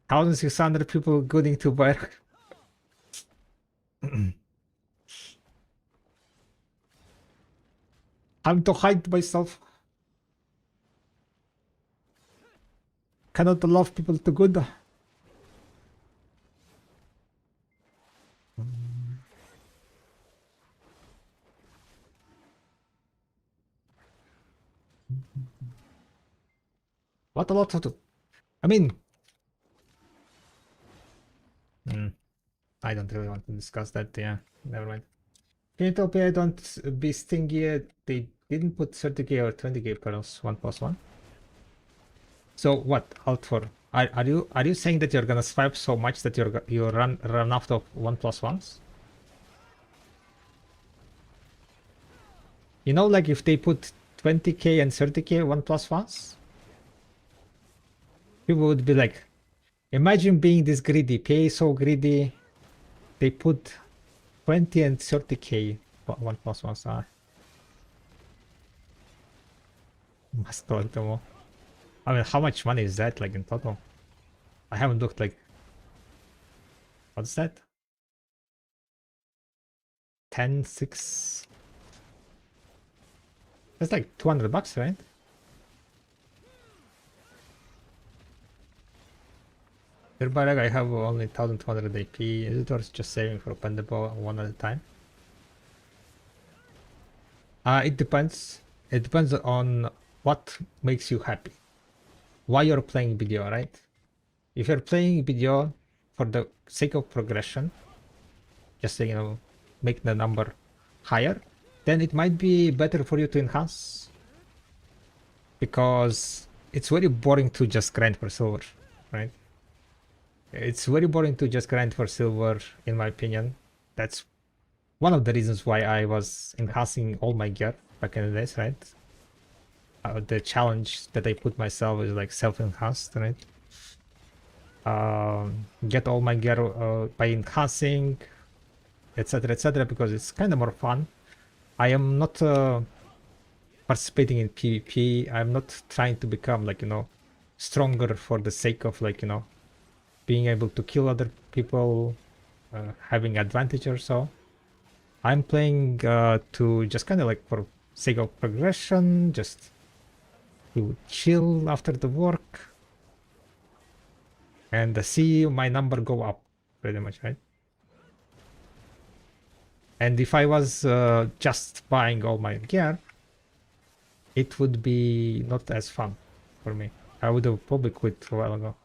1,600 people going to work. Time to hide myself. Cannot love people too good. What a lot to do. I mean, I don't really want to discuss that. Yeah, never mind. Utopia, don't be stingy. They didn't put 30k or 20k pearls 1+1. So what? Alt for? Are you saying that you're gonna swipe so much that you run out of 1+1s? You know, like if they put 20k and 30k 1+1s, people would be like, imagine being this greedy. PA so greedy. They put 20 and 30k 1+1s. Must collect them all. I mean, how much money is that, like, in total? I haven't looked, like... What's that? 10, 6... That's like 200 bucks, right? Thereby, I have only 1,200 AP. Is it worth just saving for Pendable one at a time? It depends. It depends on what makes you happy. Why you're playing BDO, right? If you're playing BDO for the sake of progression, just to, you know, make the number higher, then it might be better for you to enhance. Because it's very boring to just grind for silver, right? It's very boring to just grind for silver, in my opinion. That's one of the reasons why I was enhancing all my gear back in the days, right? The challenge that I put myself is like self-enhanced, right? Get all my gear by enhancing, etc., because it's kind of more fun. I am not participating in PvP. I'm not trying to become, like, you know, stronger for the sake of, like, you know, being able to kill other people, having advantage or so. I'm playing to just kind of like for sake of progression, just to chill after the work and see my number go up, pretty much, right? And if I was just buying all my gear, it would be not as fun for me. I would have probably quit a while ago.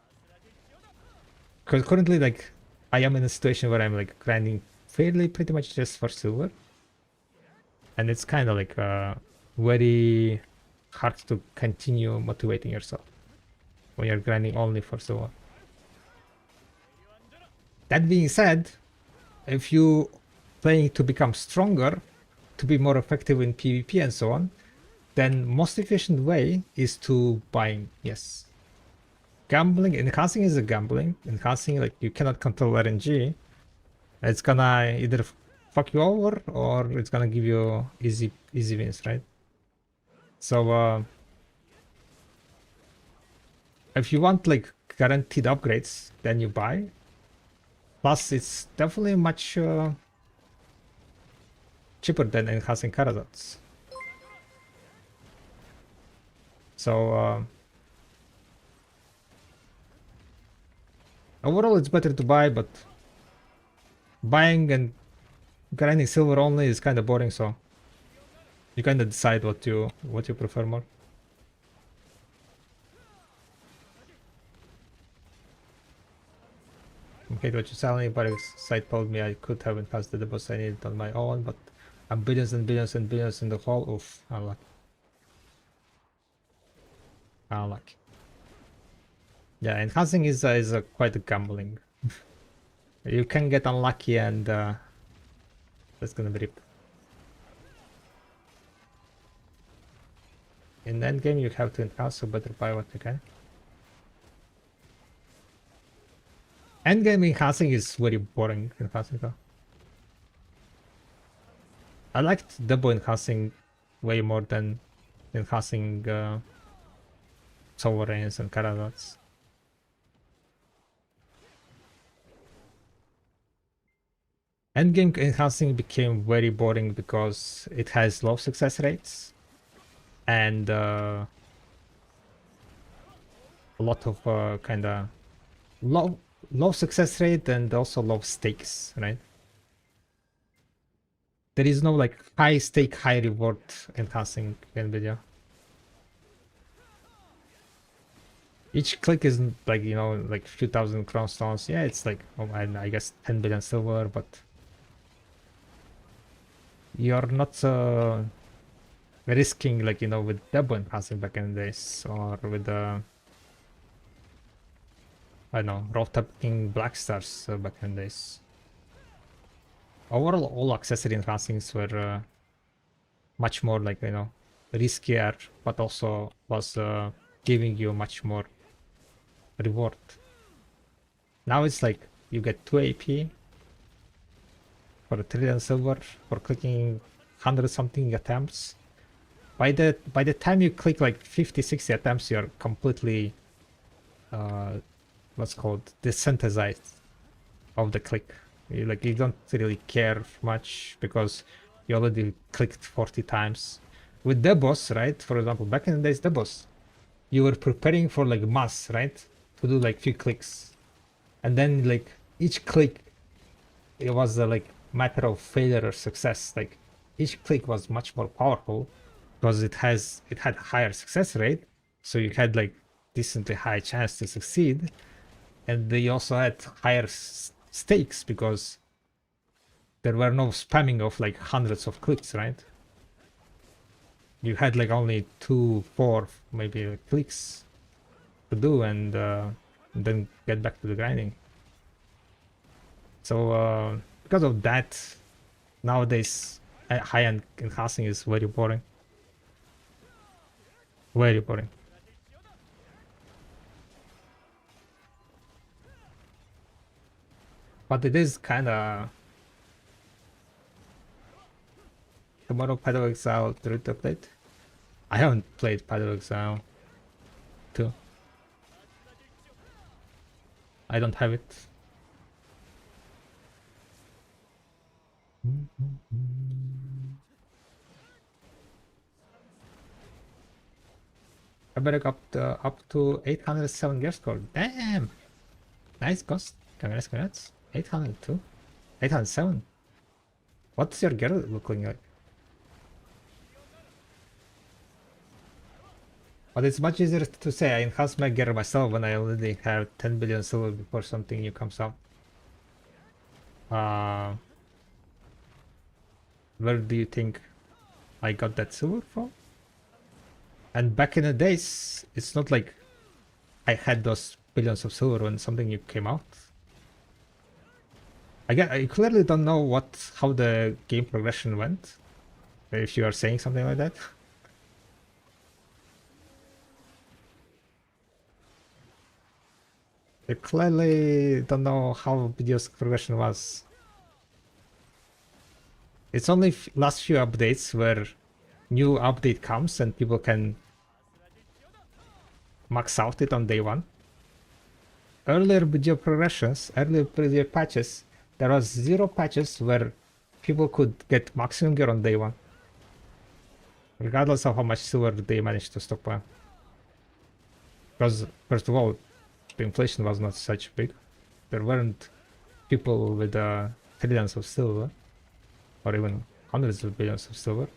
Because currently, like, I am in a situation where I'm like grinding fairly pretty much just for silver. And it's kind of like very hard to continue motivating yourself when you're grinding only for silver. That being said, if you playing to become stronger, to be more effective in PvP and so on, then most efficient way is to buying. Yes, gambling, enhancing is a gambling. Enhancing, like, you cannot control RNG. It's gonna either fuck you over or it's gonna give you easy wins, right? So if you want like guaranteed upgrades, then you buy. Plus, it's definitely much cheaper than enhancing Karadots. So overall, it's better to buy, but buying and grinding silver only is kind of boring. So you kind of decide what you prefer more. Okay, what you're selling, but site told me I could have enhanced the boss I needed on my own, but I'm billions and billions and billions in the hole. Oof, unlucky. Unlucky. Yeah, enhancing is quite a gambling. You can get unlucky and that's gonna be ripped. In the end game you have to enhance, so better buy what you can. Endgame enhancing is very boring enhancing though. I liked double enhancing way more than enhancing sovereigns and Karadots. Endgame enhancing became very boring because it has low success rates and a lot of kind of low success rate and also low stakes, right? There is no like high stake, high reward enhancing NVIDIA. Each click is like, you know, like a few thousand crown stones. Yeah, it's like, oh, I guess 10 billion silver, but you're not risking, like, you know, with double enhancing back in the days, or with I don't know, roll tapping black stars back in the days. Overall, all accessory enhancings were much more, like, you know, riskier, but also was giving you much more reward. Now it's like you get 2 AP for a trillion silver for clicking 100 something attempts. By the time you click like 50-60 attempts, you're completely what's called desensitized of the click. You don't really care much because you already clicked 40 times. With the boss, right? For example, back in the days, the boss, you were preparing for like months, right? To do like few clicks, and then like each click, it was a like matter of failure or success. Like each click was much more powerful because it had higher success rate, so you had like decently high chance to succeed, and they also had higher stakes because there were no spamming of like hundreds of clicks, right? You had like only 2, 4 maybe clicks to do, and then get back to the grinding. So because of that, nowadays high-end enhancing is very boring. Very boring. But it is kind of... Tomorrow Path of Exile, the root update. I haven't played Path of Exile 2. I don't have it. I better got up to 807 gear score. Damn! Nice, Ghost. Congrats. 802. 807. What's your gear looking like? But it's much easier to say I enhance my gear myself when I already have 10 billion silver before something new comes out. Where do you think I got that silver from? And back in the days, it's not like I had those billions of silver when something new came out. I clearly don't know how the game progression went. If you are saying something like that. I clearly don't know how video's progression was. It's only last few updates where new update comes and people can max out it on day one. Earlier video progressions, earlier video patches, there was 0 patches where people could get maximum gear on day one, regardless of how much silver they managed to stockpile. Because first of all, the inflation was not such big. There weren't people with trillions of silver, or even hundreds of billions of silver.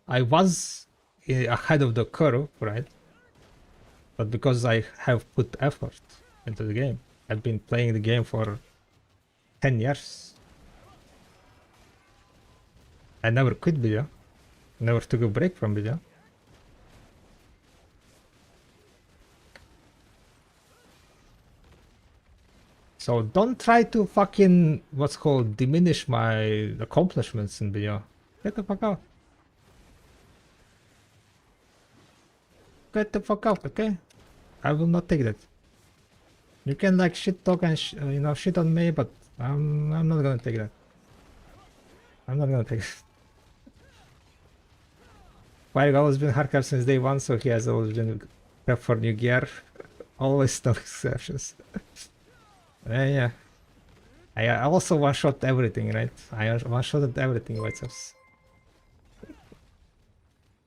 I was ahead of the curve, right? But because I have put effort into the game, I've been playing the game for 10 years. I never quit video, never took a break from video. So don't try to fucking, what's called, diminish my accomplishments in video. Get the fuck out. Get the fuck out, okay? I will not take that. You can like shit talk and shit on me, but I'm not gonna take that. I'm not gonna take it. I've always been hardcore since day one, so he has always been prep for new gear. Always no exceptions. Yeah. I also one-shot everything, right? I one-shotted everything, White Sox.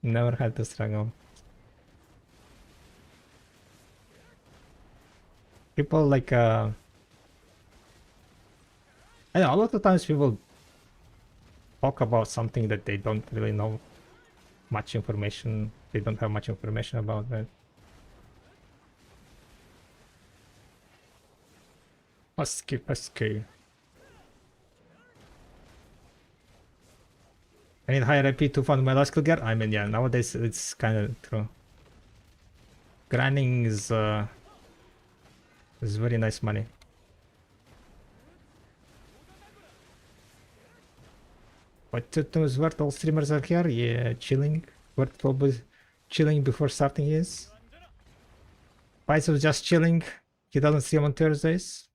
Never had to struggle. People like I know a lot of times people talk about something that they don't really know much information. They don't have much information about, right? Husky. I need higher IP to fund my last skill gear. I mean, yeah, nowadays it's kind of true. Grinding is very nice money. But to is where all streamers are here, yeah, chilling. Where probably chilling before starting is. Pies was just chilling. He doesn't stream on Thursdays.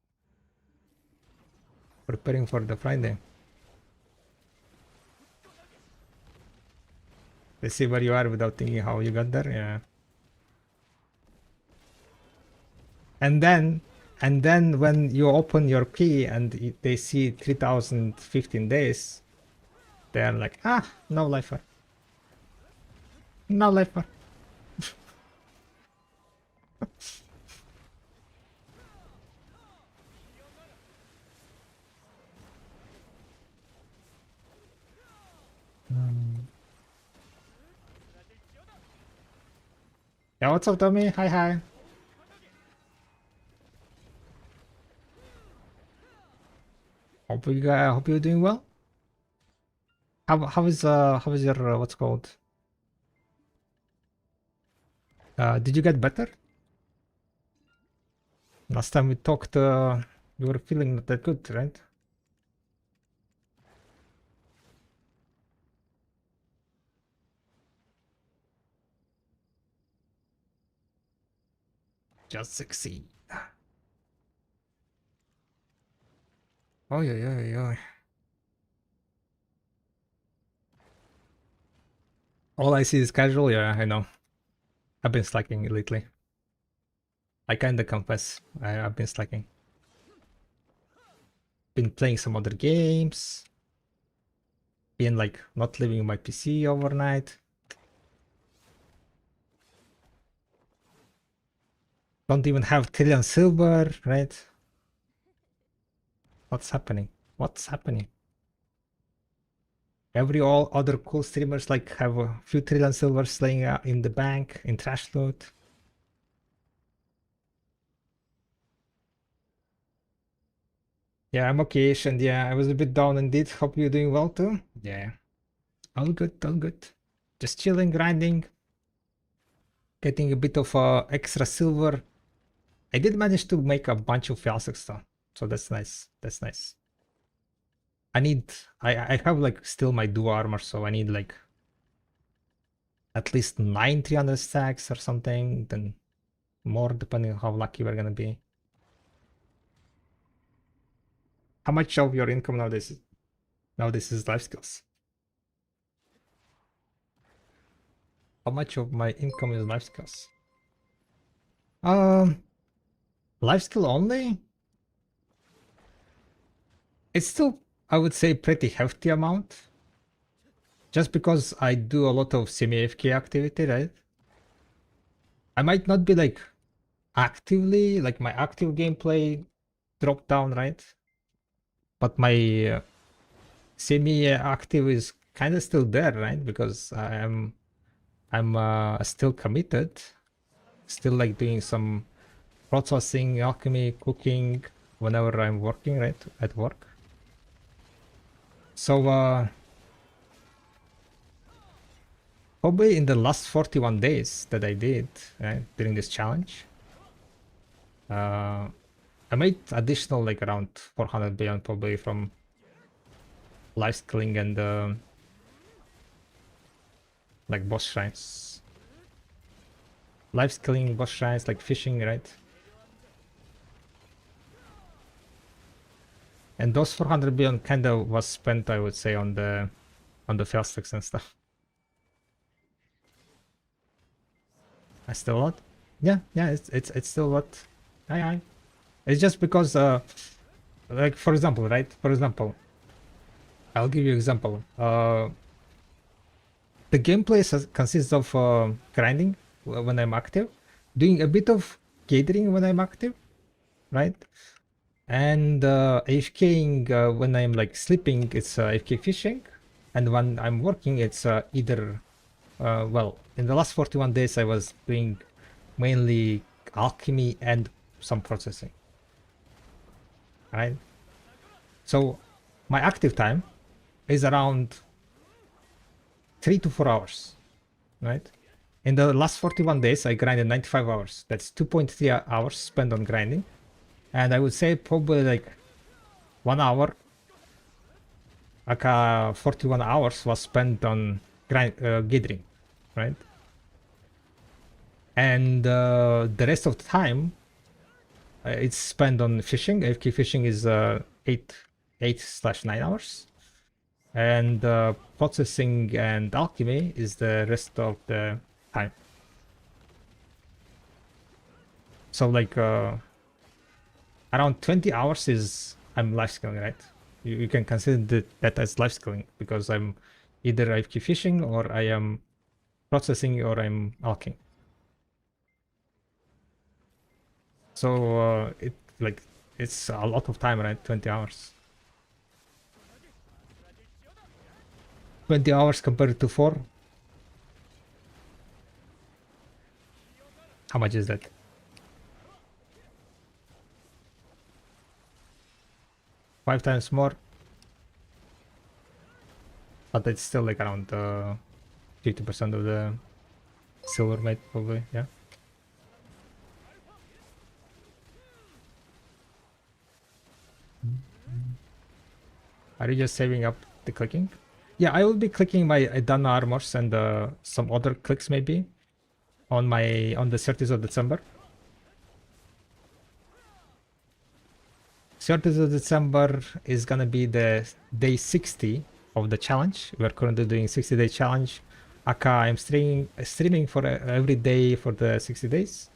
Preparing for the Friday. Let's see where you are without thinking how you got there, yeah. And then when you open your key and they see 3015 days, they're like, ah, no lifer. No lifer. Yeah, what's up, Tommy? Hi. Hope you're doing well. How is your what's called? Did you get better? Last time we talked, you were feeling not that good, right? Just succeed. Oh yeah. All I see is casual. Yeah, I know. I've been slacking lately. I kinda confess, I've been slacking. Been playing some other games. Been like not leaving my PC overnight. Don't even have trillion silver, right? What's happening? What's happening? Every all other cool streamers like have a few trillion silvers laying in the bank, in trash loot. Yeah, I'm okay, and yeah, I was a bit down indeed. Hope you're doing well too. Yeah, all good, all good. Just chilling, grinding, getting a bit of extra silver. I did manage to make a bunch of Felsex though, so that's nice. That's nice. I have like still my duo armor, so I need like at least 9 300 stacks or something, then more depending on how lucky we're gonna be. How much of your income nowadays is life skills? How much of my income is life skills? Life skill only? It's still, I would say, pretty hefty amount. Just because I do a lot of semi-AFK activity, right? I might not be like actively, like my active gameplay dropped down, right? But my semi-active is kind of still there, right? Because I'm still committed, still like doing some processing, alchemy, cooking whenever I'm working, right, at work. So probably in the last 41 days that I did, right, during this challenge, I made additional like around 400 billion probably from life skilling and like boss shrines. Life skilling, boss shrines, like fishing, right? And those 400 billion kind of was spent, I would say, on the Felsex and stuff. I still a lot? Yeah, it's still a lot. Aye. It's just because like for example, right? For example, I'll give you an example. The gameplay consists of grinding when I'm active, doing a bit of gathering when I'm active, right? And AFKing when I'm like sleeping, it's AFK fishing, and when I'm working, it's either well, in the last 41 days I was doing mainly alchemy and some processing, right? So my active time is around 3 to 4 hours, right? In the last 41 days I grinded 95 hours. That's 2.3 hours spent on grinding, and I would say probably like 1 hour, like 41 hours was spent on gathering, right? And the rest of the time it's spent on fishing. AFK fishing is 8/9 hours, and processing and alchemy is the rest of the time. So like around 20 hours is I'm life skilling, right? You can consider that as life skilling because I'm either AFK fishing or I am processing or I'm alching. So it's a lot of time, right? 20 hours. 20 hours compared to 4. How much is that? Five times more. But it's still like around 50% of the silver made, probably, yeah. Are you just saving up the clicking? Yeah, I will be clicking my done armors and some other clicks maybe on the 30th of December. 30th of December is gonna be the day 60 of the challenge. We're currently doing 60-day challenge. Aka, I'm streaming for every day for the 60 days.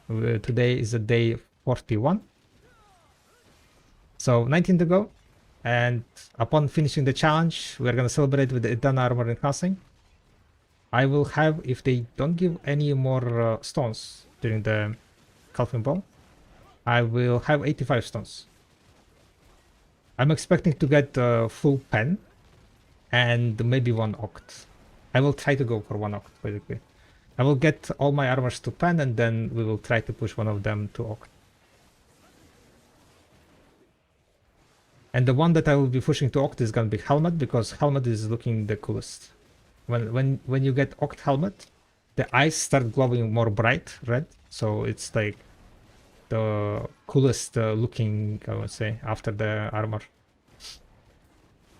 Today is a day 41. So 19 to go. And upon finishing the challenge, we're gonna celebrate with the done armor enhancing. I will have, if they don't give any more stones during the Calvin Ball, I will have 85 stones. I'm expecting to get full pen and maybe 1 oct. I will try to go for 1 oct, basically. I will get all my armors to pen, and then we will try to push one of them to oct. And the one that I will be pushing to oct is gonna be helmet, because helmet is looking the coolest. When you get oct helmet, the eyes start glowing more bright red, so it's like the coolest looking, I would say, after the armor.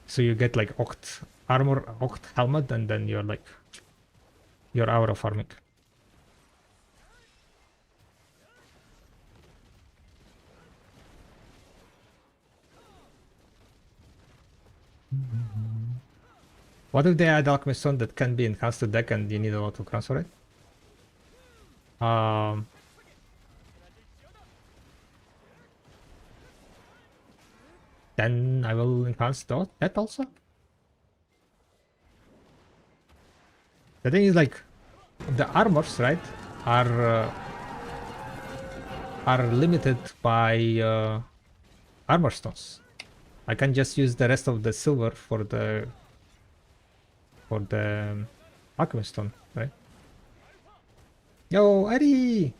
So you get like oct armor, oct helmet, and then you're like your aura farming. What if they add alchemist stone that can be enhanced to deck and you need a lot of crowns for it? Then I will enhance that also. The thing is, like, the armors, right, are limited by armor stones. I can just use the rest of the silver for the alchemist stone, right? Yo, Ari!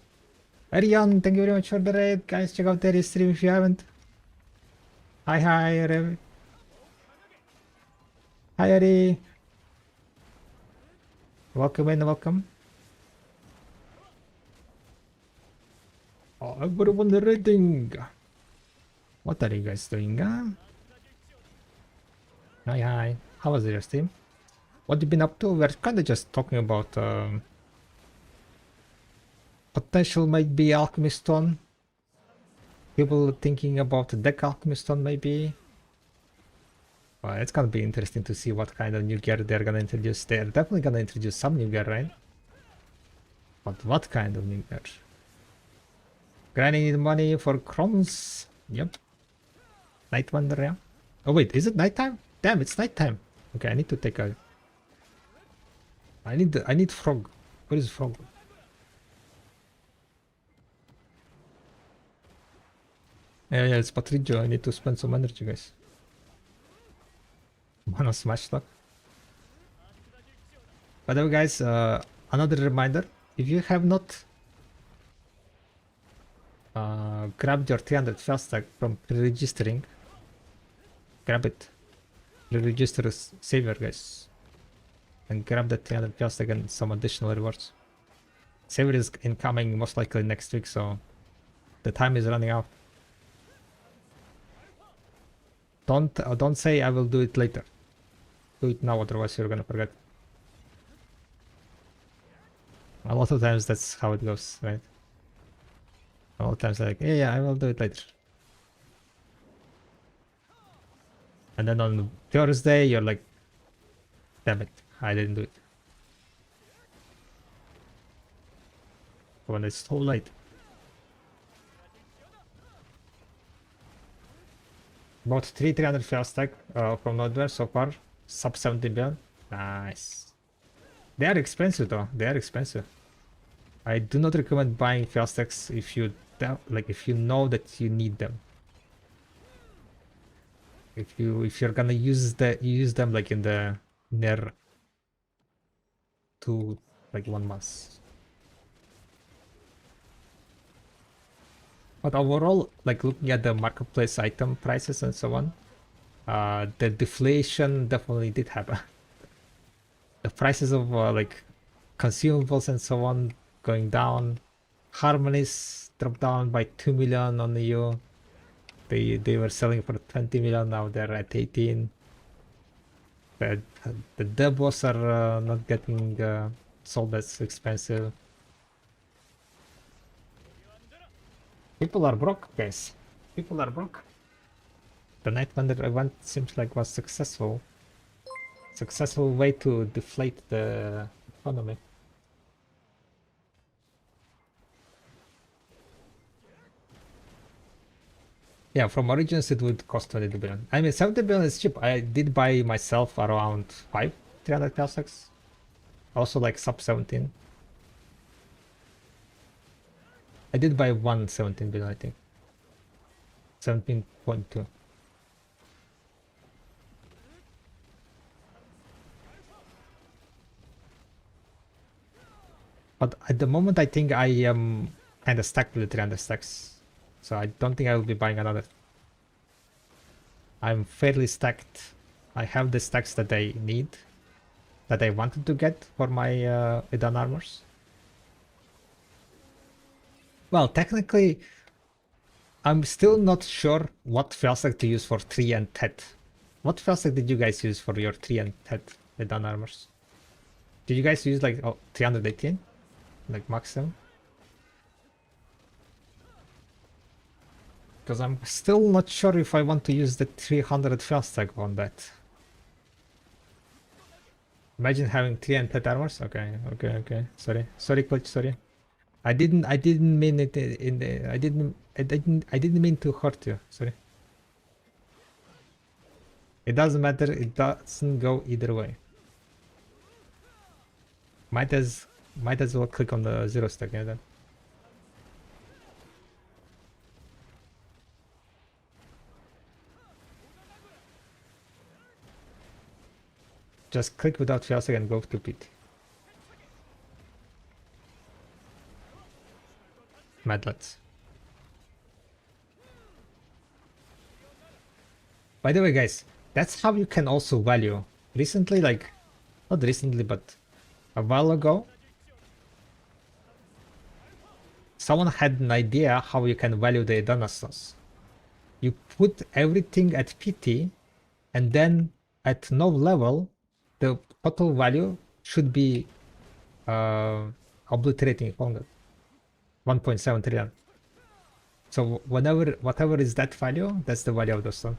Arian, thank you very much for the raid. Guys, check out Ari's stream if you haven't. Hi, Ari. Hi, Ari. Welcome in, welcome. Oh, everyone raiding. What are you guys doing, huh? Hi. How was your stream? What you been up to? We're kind of just talking about potential might be alchemist stone. People thinking about the deck alchemist stone maybe. Well, it's gonna be interesting to see what kind of new gear they're gonna introduce. They're definitely gonna introduce some new gear, right? But what kind of new gear? Granny need money for crowns. Yep. Night Wonder, yeah. Oh wait, is it nighttime? Damn, it's nighttime. Okay, I need to take a. I need frog. Where is frog? Yeah, it's Patriggio. I need to spend some energy, guys. Wanna smash stuff. By the way, guys, another reminder: if you have not grabbed your 300 fast stack from pre-registering, grab it. Pre-register savior, guys, and grab the 300 fast stack and some additional rewards. Savior is incoming most likely next week, so the time is running out. Don't say I will do it later. Do it now, otherwise you're gonna forget. A lot of times that's how it goes, right? A lot of times like, yeah, I will do it later. And then on Thursday, you're like, damn it, I didn't do it. When it's too late. Bought 300 fast stack from Nodeware so far. Sub 70 billion. Nice. They are expensive though. They are expensive. I do not recommend buying fast stacks if you if you know that you need them. If you're gonna use them like in the near to like 1 month. But overall, like looking at the marketplace item prices and so on, the deflation definitely did happen. The prices of like consumables and so on going down. Harmonies dropped down by 2 million on the EU. They were selling for 20 million, now they're at 18. The debos are not getting sold as expensive. People are broke, guys. People are broke. The Nightvender event seems like was successful. Successful way to deflate the economy. Yeah, from Origins it would cost 20 billion. I mean, 70 billion is cheap. I did buy myself around 300 Kazakhs. Also like sub 17. I did buy 17 billion, I think. 17.2. But at the moment, I think I am kind of stuck with the 300 stacks. So I don't think I will be buying another. I'm fairly stacked. I have the stacks that I need, that I wanted to get for my Edan armors. Well, technically, I'm still not sure what failsafe to use for 3 and TED. What failsafe did you guys use for your 3 and TED Edan armors? Did you guys use like 318? Like maximum? Because I'm still not sure if I want to use the 300 failsafe on that. Imagine having 3 and 10 armors. Okay. Sorry, coach. Sorry. I didn't mean it in the. I didn't mean to hurt you. Sorry. It doesn't matter. It doesn't go either way. Might as well click on the 0 stack. Yeah, then. Just click without failsafe and go to PT. Madlets. By the way, guys, that's how you can also value. Recently, like, not recently, but a while ago, someone had an idea how you can value the Edanastos. You put everything at PT, and then at no level, the total value should be obliterating longer. 1.7 trillion. So whatever is that value, that's the value of the stone.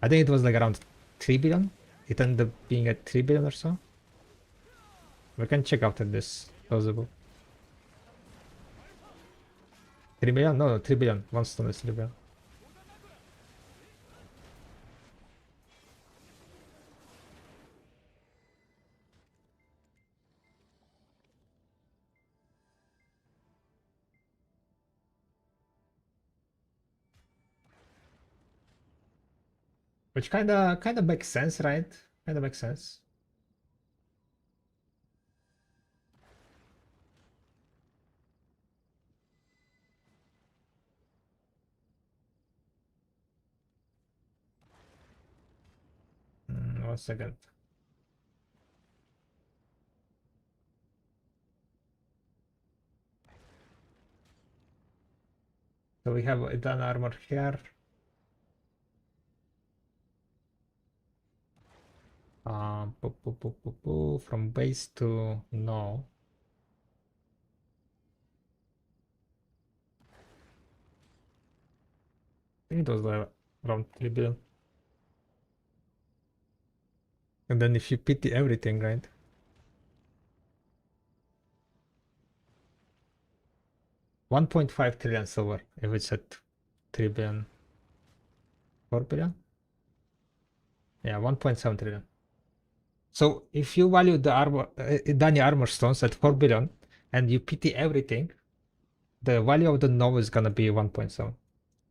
I think it was like around 3 billion. It ended up being at 3 billion or so. We can check after this plausible. 3 billion? No, 3 billion. One stone is 3 billion. Which kinda makes sense, right? Kinda makes sense. One second. So we have Edan armor here. From base to no. I think it was like around 3 billion. And then if you pity everything, right? $1.5 trillion silver if it's at 3 billion. 4 billion? Yeah, 1.7 trillion. So if you value the armor, Dani armor stones at 4 billion and you pity everything, the value of the node is gonna be 1.7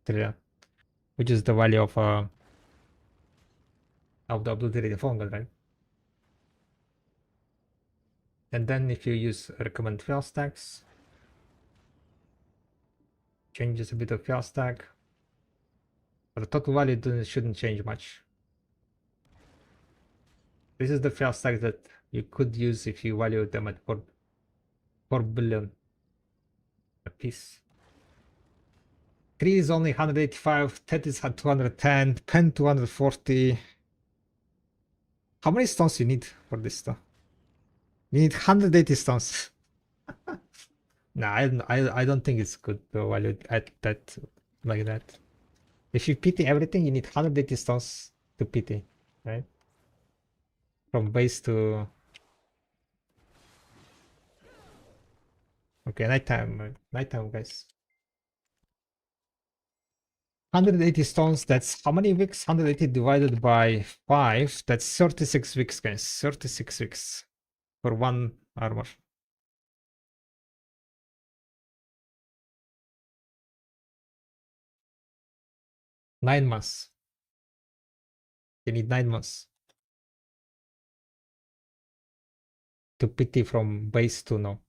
trillion, which is the value of the obliterated fungal, right? And then if you use recommend fail stacks, changes a bit of fail stack, but the total value shouldn't change much. This is the fail stack that you could use if you value them at 4 billion a piece. 3 is only 185, 10 is at 210, pen 240. How many stones you need for this stuff? You need 180 stones. No, I don't think it's good to value at that like that. If you pity everything, you need 180 stones to pity, right? From base to... Okay, nighttime guys. 180 stones, that's how many weeks? 180 divided by 5, that's 36 weeks, guys. 36 weeks for one armor. Nine months. You need 9 months. to PT from base to no.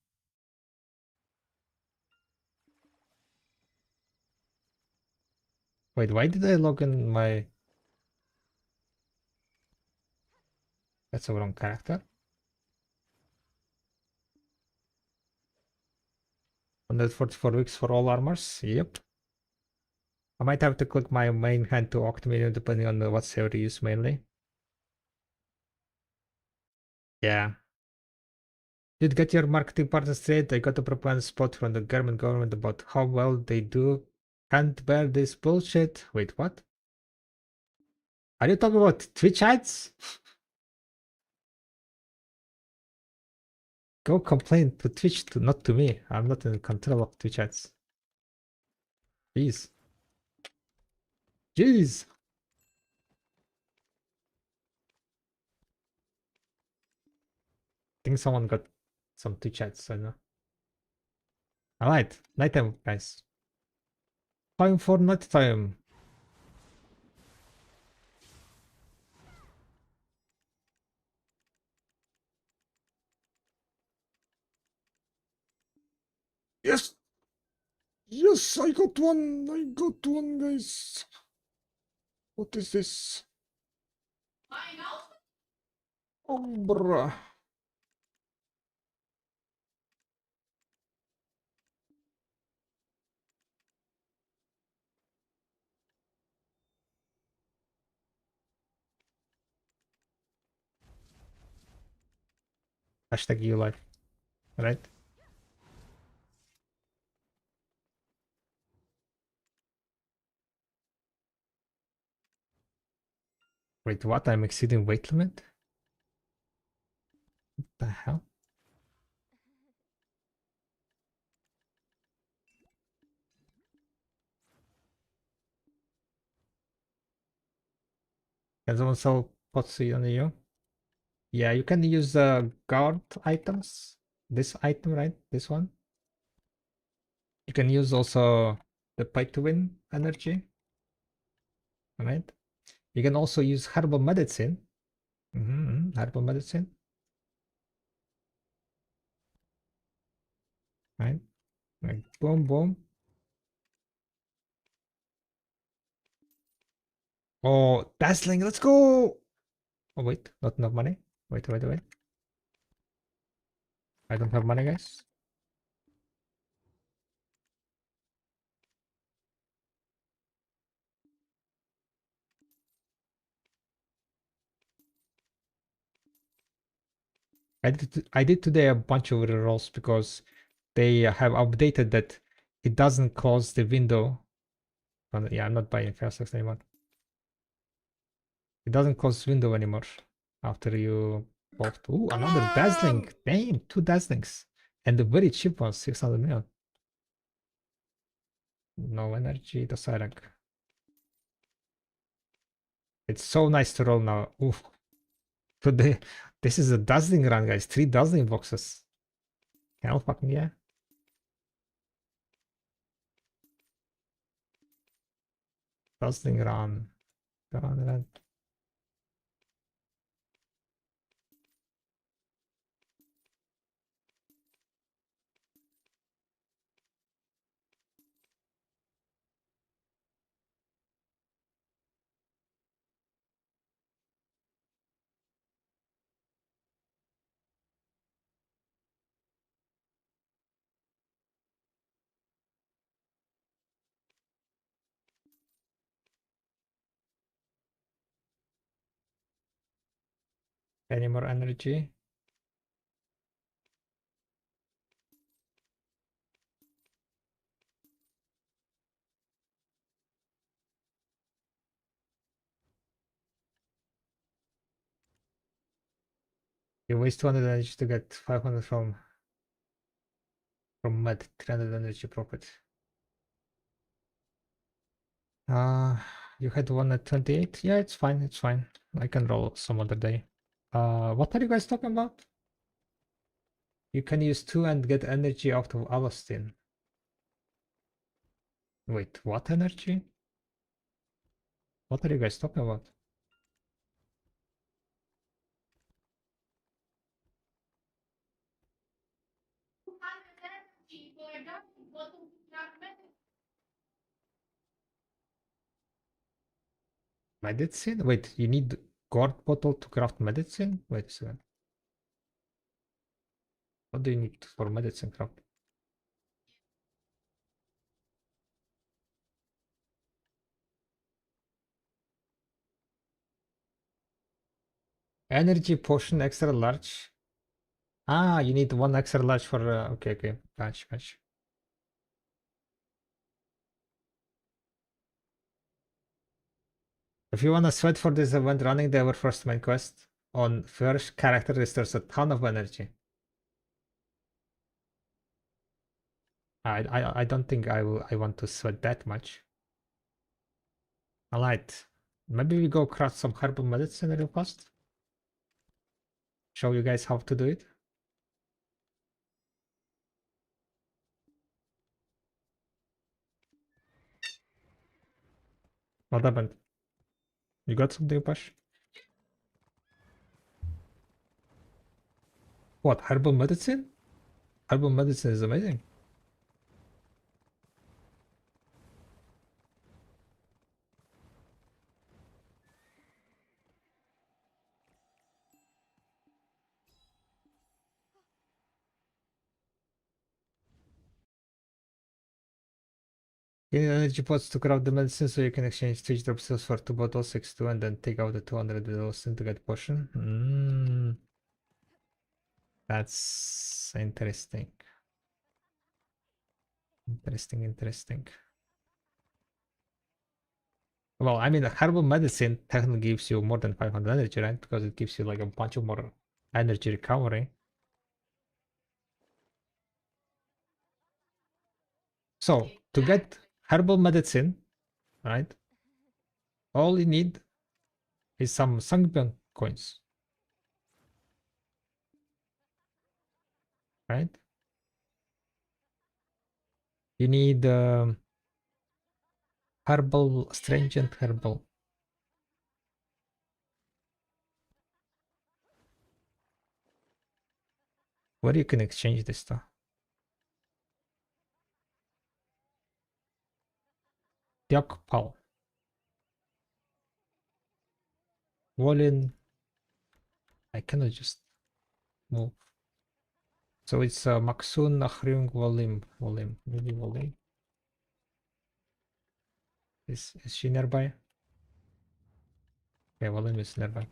Wait, why did I log in my... That's a wrong character. 144 weeks for all armors. Yep. I might have to click my main hand to Octominium depending on what saver you use mainly. Yeah. Did get your marketing partner straight? I got a propaganda spot from the German government about how well they do. Can't bear this bullshit. Wait, what? Are you talking about Twitch ads? Go complain to Twitch, not to me. I'm not in control of Twitch ads. Jeez. Jeez. I think someone got some Twitch ads, I know. Alright, nighttime, guys. Time for nighttime. Yes! Yes, I got one! I got one, guys! What is this? Oh, bruh. Hashtag you life, right? Wait, what? I'm exceeding weight limit? What the hell? Can someone sell Potsy on you? Yeah, you can use guard items. This item, right? This one. You can use also the pay to win energy. Right? You can also use herbal medicine. Herbal medicine. Right? Like boom, boom. Oh, dazzling! Let's go! Oh wait, not enough money. Wait. I don't have money, guys. I did today a bunch of rerolls because they have updated that it doesn't close the window. Yeah, I'm not buying Fairfax anymore. It doesn't close window anymore after you bought. Ooh, another dazzling. Damn, 2 dazzlings. And the very cheap one, 600 million. No energy, the Sirek. It's so nice to roll now. Ooh. Today, this is a dazzling run, guys. 3 dazzling boxes. Hell fucking yeah. Dazzling run. Run. Any more energy? You waste 200 energy to get 500 from med, 300 energy profit. You had one at 28? Yeah, it's fine, it's fine. I can roll some other day. What are you guys talking about? You can use 2 and get energy out of Alastin. Wait, what energy? What are you guys talking about? Medicine? Wait, you need gourd bottle to craft medicine? Wait a second. What do you need for medicine craft? Energy potion extra large. Ah, you need one extra large for okay, okay. Gotcha. If you wanna sweat for this event, running the ever first main quest on first character restores a ton of energy. I don't think I want to sweat that much. Alright. Maybe we go craft some herbal medicine real fast. Show you guys how to do it. What happened? You got something, Pash? What, herbal medicine? Herbal medicine is amazing. You need energy pots to craft the medicine so you can exchange 3 drop cells for 2 bottles, 6 2, and then take out the 200 dose to get potion. That's interesting. Interesting. Well, I mean, herbal medicine technically gives you more than 500 energy, right? Because it gives you like a bunch of more energy recovery. So, to get herbal medicine, right? All you need is some Sangbyeon coins. Right? You need herbal, stringent herbal. Where you can exchange this stuff. Dyokpal. Wolin. I cannot just move. So it's Maksun Nachryung Volim. Maybe Volim. Is she nearby? Okay, Volim is nearby.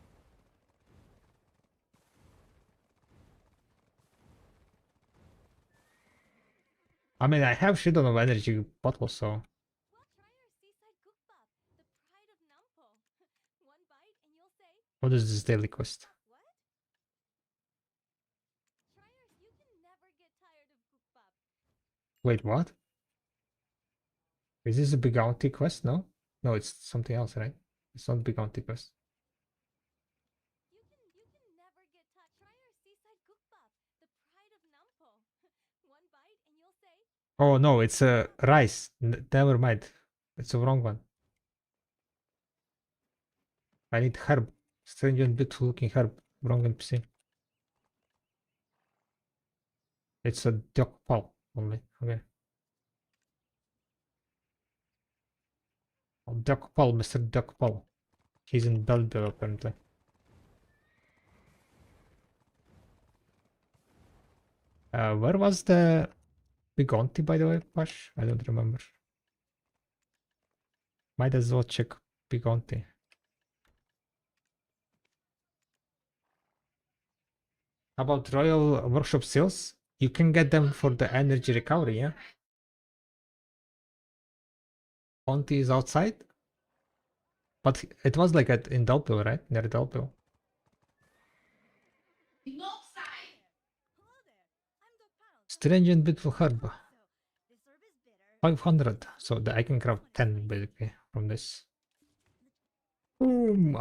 I mean, I have shit of energy bottles, so. What is this daily quest? Wait, what? Is this a bigbounty quest? No? No, it's something else, right? It's not bigbounty quest. Oh no, it's a rice. Never mind. It's the wrong one. I need herb. Strange and beautiful looking herb. Wrong NPC. It's a Dyokpal only. Okay. Oh, Dyokpal, Mr. Dyokpal. He's in Belleville apparently. Where was the bigbounty, by the way, Pash? I don't remember. Might as well check bigbounty. How about Royal Workshop sales? You can get them for the energy recovery, yeah? Bounty is outside? But it was like in Dalpil, right? Near Dalpil. Strange and beautiful herb. 500. So I can craft 10 basically from this. Boom.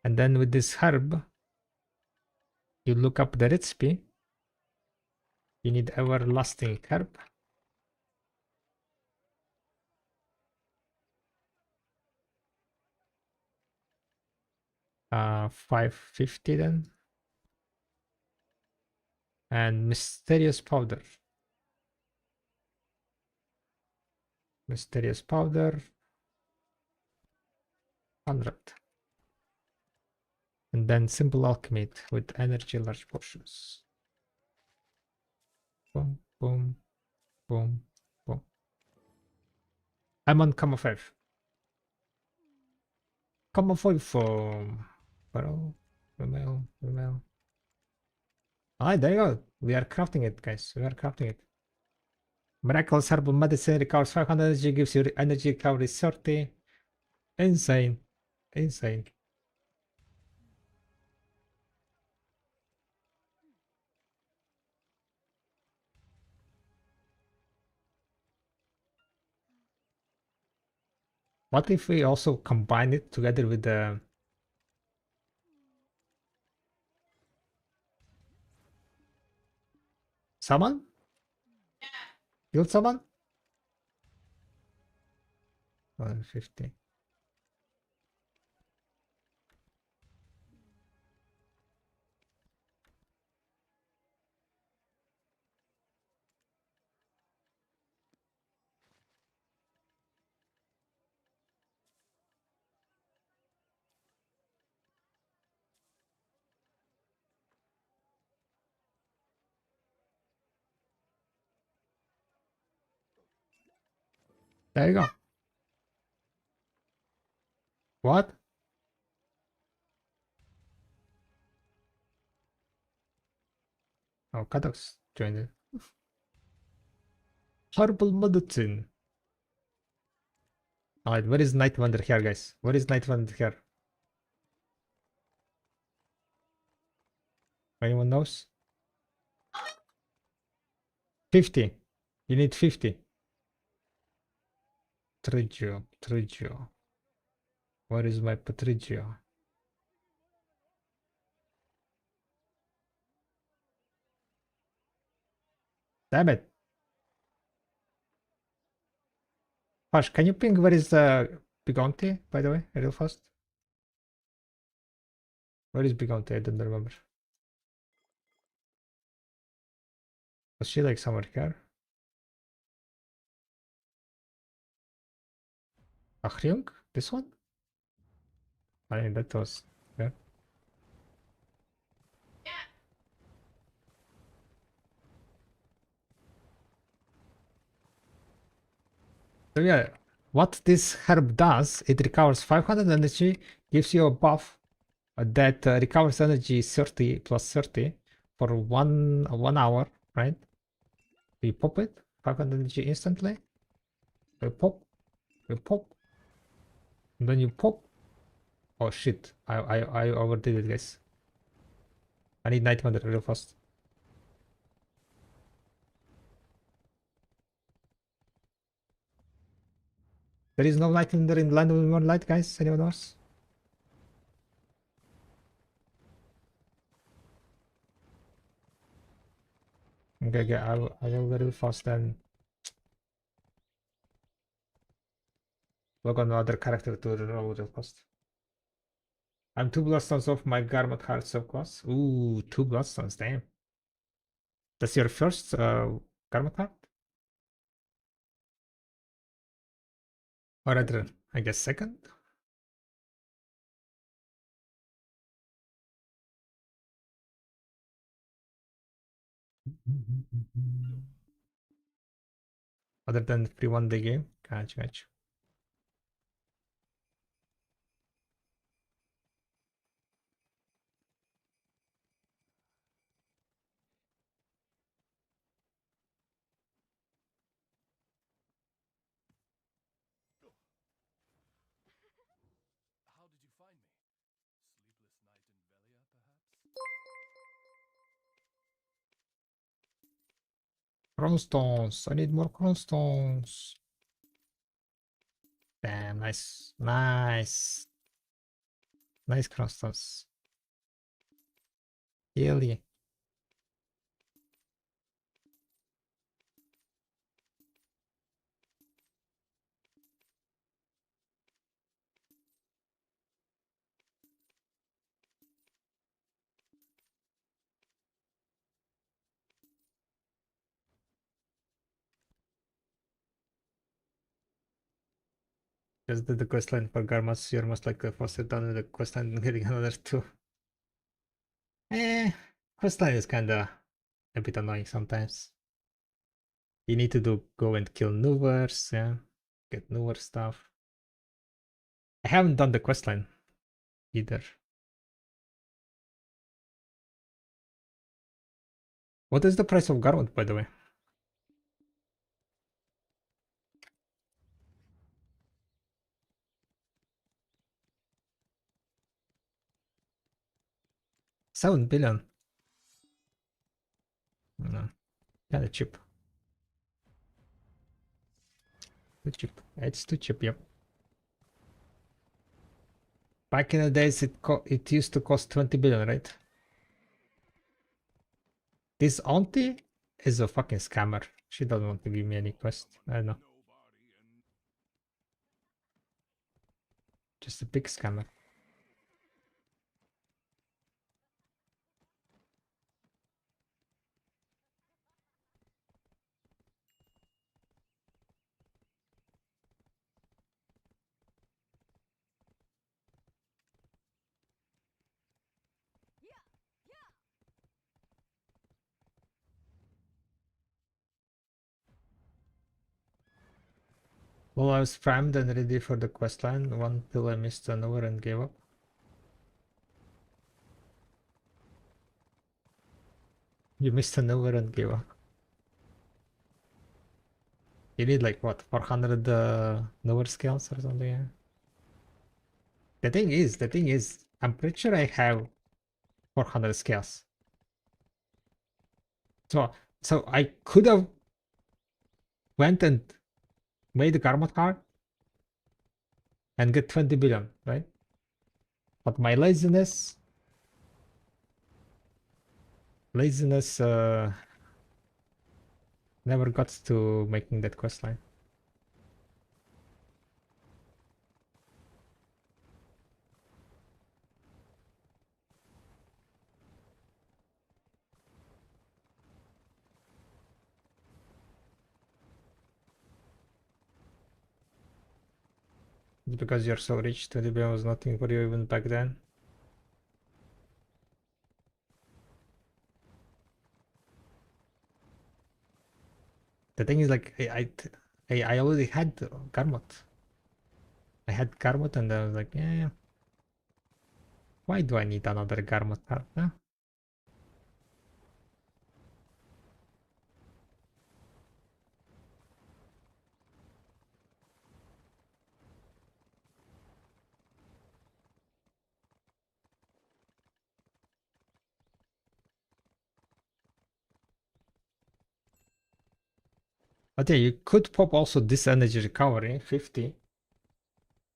And then with this herb, you look up the recipe. You need everlasting herb. Uh, 550 then. And mysterious powder. Mysterious powder. 100. And then simple alchemy with energy large portions. Boom, boom, boom, boom. I'm on comma 5. Comma 5 for barrel, email. Alright, there you go. We are crafting it, guys. We are crafting it. Miraculous herbal medicine recovers 500 energy, gives you energy recovery 30. Insane. Insane. What if we also combine it together with the summon? Build summon? 150. There you go. What? Oh, Kadox joined it. Herbal medicine. Alright, where is Nightvender here, guys? Where is Nightvender here? Anyone knows? 50. You need 50. Trigio. Where is my Patrigio? Damn it. Pash, can you ping where is Bigonti, by the way, real fast? Where is Bigonti? I don't remember. Was she like somewhere here? Achriung? This one? I mean, that was... Yeah. So yeah, what this herb does, it recovers 500 energy, gives you a buff that recovers energy 30 plus 30 for one hour, right? We pop it, 500 energy instantly. We pop, and then you pop. Oh shit, I overdid it, guys. I need Nightvender real fast. There is no Nightvender in Land of Moonlight, guys. Anyone else? Okay, I will very fast then. Log on another character to roll real fast. I'm 2 bloodstones off my Garment Heart subclass. Ooh, 2 bloodstones, damn. That's your first Garment Heart? Or rather, I guess second? Other than free 1-day game? Gotcha. How did you find me? Sleepless night in Velia, perhaps? Chronostones. I need more chronostones. Damn, nice. Nice chronostones. Really. Just did the questline for Garmas. You're most likely faster done with the questline than getting another 2. Questline is kinda a bit annoying sometimes. You need to go and kill newers, yeah. Get newer stuff. I haven't done the questline either. What is the price of garment, by the way? $7 billion. No, kinda cheap. Too cheap. It's too cheap, yep. Back in the days, it used to cost 20 billion, right? This auntie is a fucking scammer. She doesn't want to give me any quest. I don't know. Just a big scammer. Well, I was primed and ready for the questline until I missed an hour and gave up. You missed an hour and gave up. You need like what, 400 lower skills or something? Yeah. The thing is, I'm pretty sure I have 400 skills. So I could have went and made a garment card and get 20 billion, right? But my laziness never got to making that questline. It's because you're so rich, 20 billion was nothing for you even back then. The thing is, like, I already had garment. I had garment and I was like, yeah. Why do I need another garment card? Huh? But yeah, you could pop also this energy recovery, 50.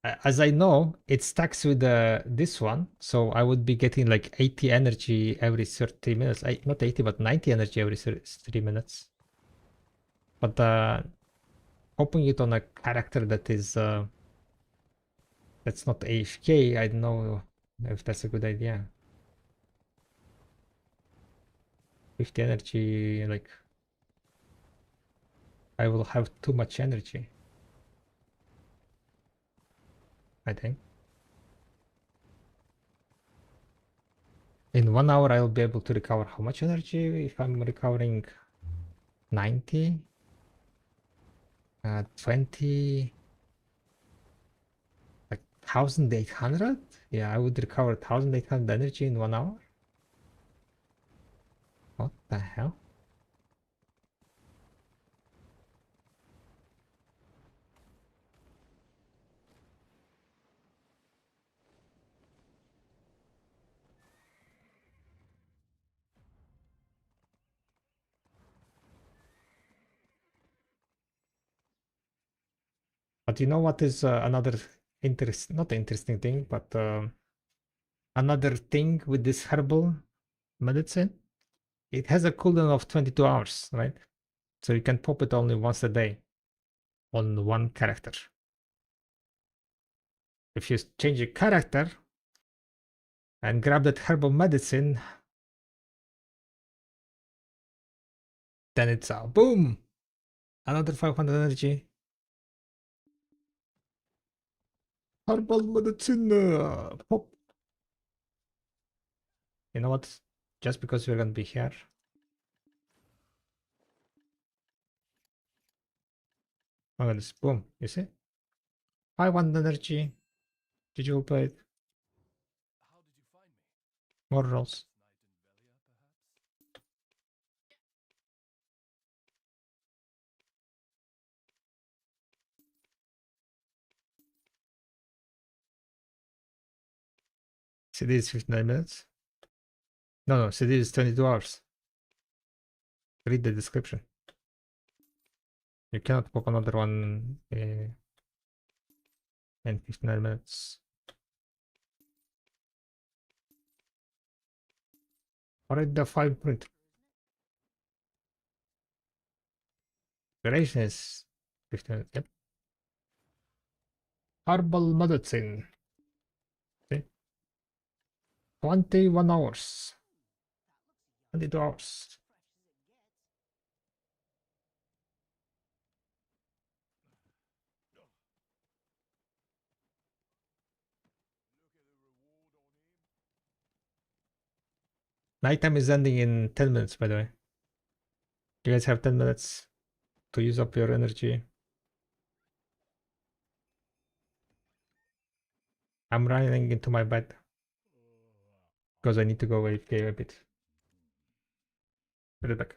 As I know, it stacks with this one, so I would be getting like 80 energy every 30 minutes. Not 80, but 90 energy every 3 minutes. But popping it on a character that is that's not AFK, I don't know if that's a good idea. 50 energy, like I will have too much energy, I think. In 1 hour, I'll be able to recover how much energy? If I'm recovering 90, 20, like 1800? Yeah, I would recover 1800 energy in 1 hour. What the hell? But you know what is another not interesting thing, but another thing with this herbal medicine? It has a cooldown of 22 hours, right? So you can pop it only once a day on one character. If you change your character and grab that herbal medicine, then it's boom! Another 500 energy. Herbal medicine. Pop. You know what? Just because we're gonna be here. Look at this. Boom. You see? 5 1 energy. Digital plate. More rolls. CD is 59 minutes. No, CD is 22 hours. Read the description. You cannot pop another one in 59 minutes. Alright, the 5 print. Duration is 15 minutes. Yep. Herbal medicine. See? 21 hours. 22 hours. Nighttime is ending in 10 minutes, by the way. You guys have 10 minutes to use up your energy. I'm running into my bed because I need to go AFK a bit. Be right back.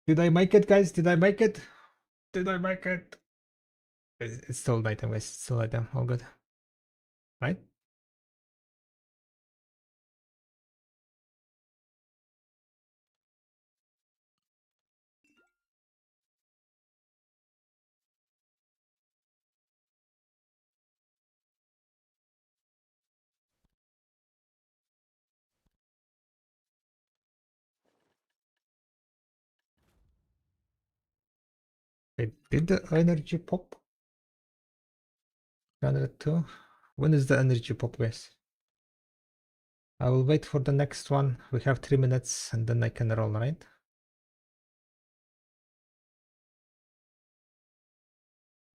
Did I make it, guys? Did I make it? Did I make it? It's still nighttime, guys. It's still nighttime. All good. Right? Wait, did the energy pop? 102. When is the energy pop, guys? I will wait for the next one. We have 3 minutes and then I can roll, right?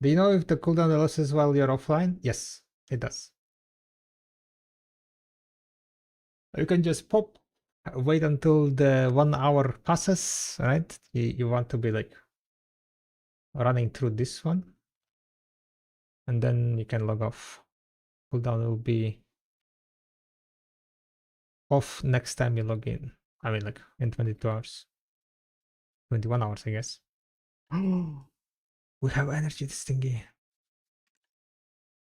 Do you know if the cooldown elapses while you're offline? Yes, it does. You can just pop, wait until the 1 hour passes, right? You want to be like running through this one. And then you can log off. Cooldown will be off next time you log in. I mean, like in 22 hours. 21 hours, I guess. We have energy this thingy.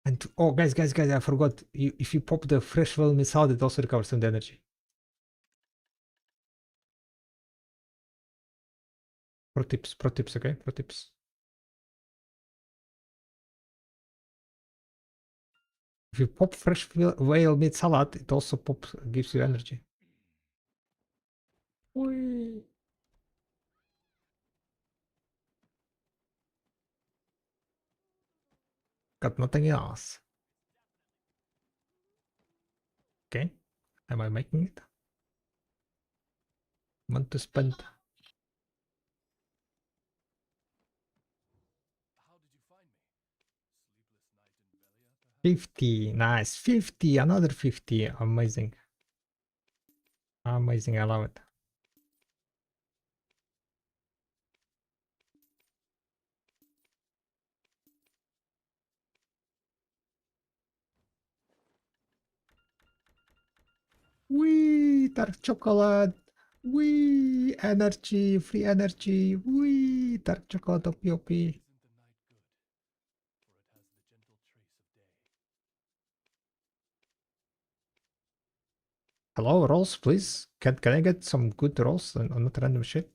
And oh, guys, I forgot. If you pop the fresh well missile, it also recovers some of the energy. Pro tips, okay? Pro tips. If you pop fresh whale meat salad, it also gives you energy. Whee. Got nothing else. Okay. Am I making it? Want to spend... How did you find me? Sleepless night in Velia, perhaps? 50. Nice. 50. Another 50. Amazing. Amazing. I love it. Wee, dark chocolate. Wee, energy, free energy. Wee, dark chocolate OP. Isn't the night good? For it has the gentle trace of day. Hello, rolls, please. Can I get some good rolls and not random shit?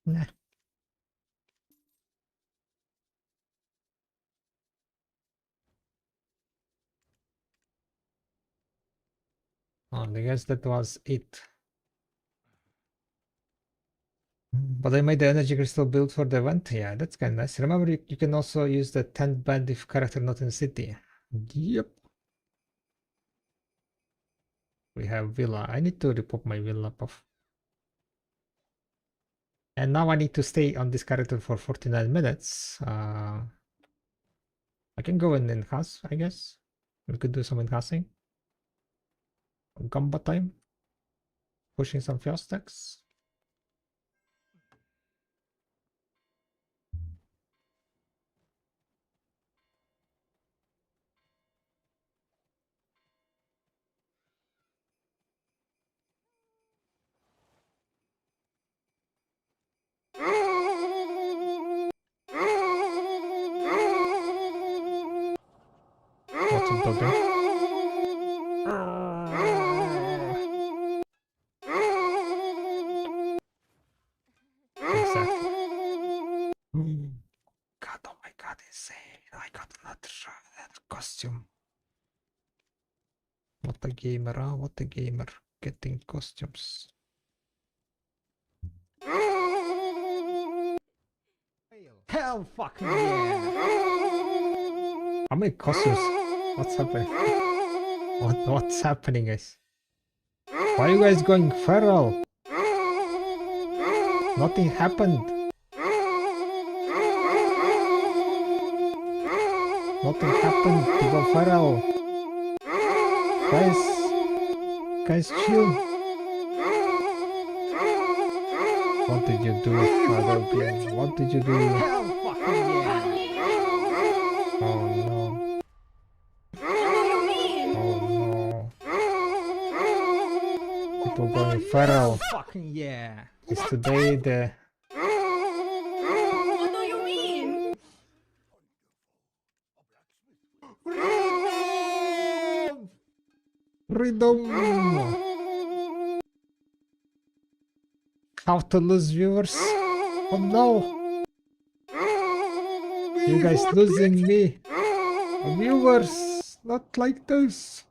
Nah. Oh, I guess that was it. But I made the energy crystal build for the event. Yeah, that's kind of nice. Remember, you can also use the tent band if character not in city. Yep. We have villa. I need to repop my villa buff. And now I need to stay on this character for 49 minutes. I can go and enhance, I guess. We could do some enhancing. Combat time. Pushing some fast stacks. What's up, doggy? Exactly. God, oh my god, insane. I got another costume. What a gamer, huh? What a gamer. Getting costumes. Hell fucking yeah! How many costumes? What's happening? What's happening, guys? Why are you guys going feral? Nothing happened. Nothing happened to go feral. Guys, chill. What did you do, Father Bean? What did you do? Hell fucking yeah! Oh no. Oh no. People going feral. Fucking yeah! Is today the... What do you mean? Freedom! How to lose viewers? Oh no! You guys losing me! Viewers! Not like this!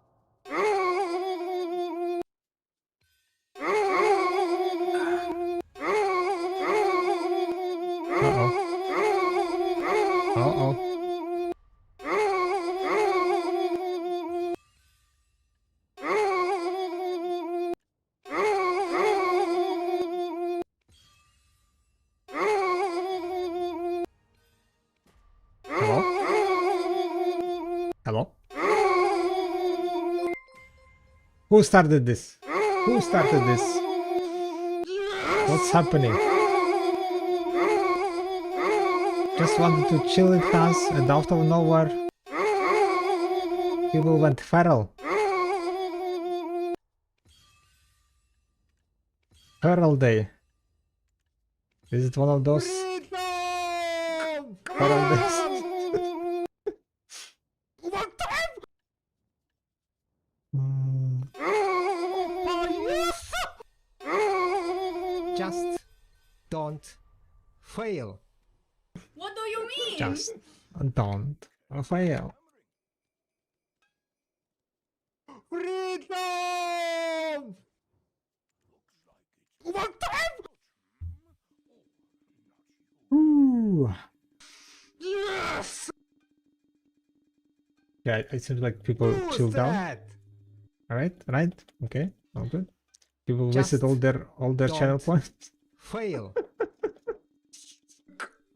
Uh-oh. Uh-oh. Hello? Who started this? Who started this? What's happening? Just wanted to chill in house and out of nowhere people went feral. Feral day. Is it one of those feral days? Just don't fail. What do you mean? Just don't fail. Freedom! One time! Ooh. Yes! Yeah, it seems like people chilled down. Alright, okay, all good. People visit all their channel points. Fail.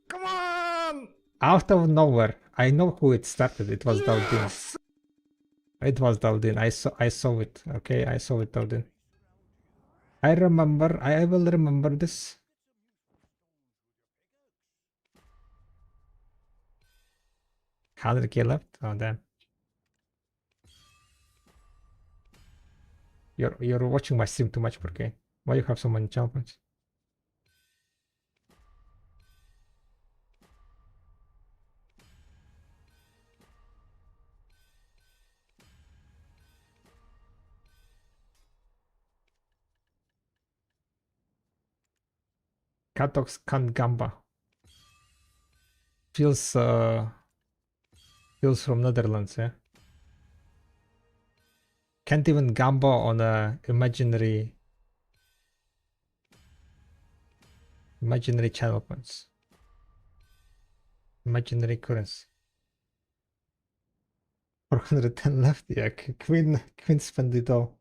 Come on! Out of nowhere. I know who it started. It was Daudin. It was Daudin. I saw it. Okay, I saw it, Daudin. I remember. I will remember this. $100k left. Oh damn. You're watching my stream too much, okay? Why you have so many channel points? Katox can't gamba. Feels from Netherlands, yeah. Can't even gamba on a imaginary channel points. Imaginary currency. 410 left. Yeah, Queen spent it all.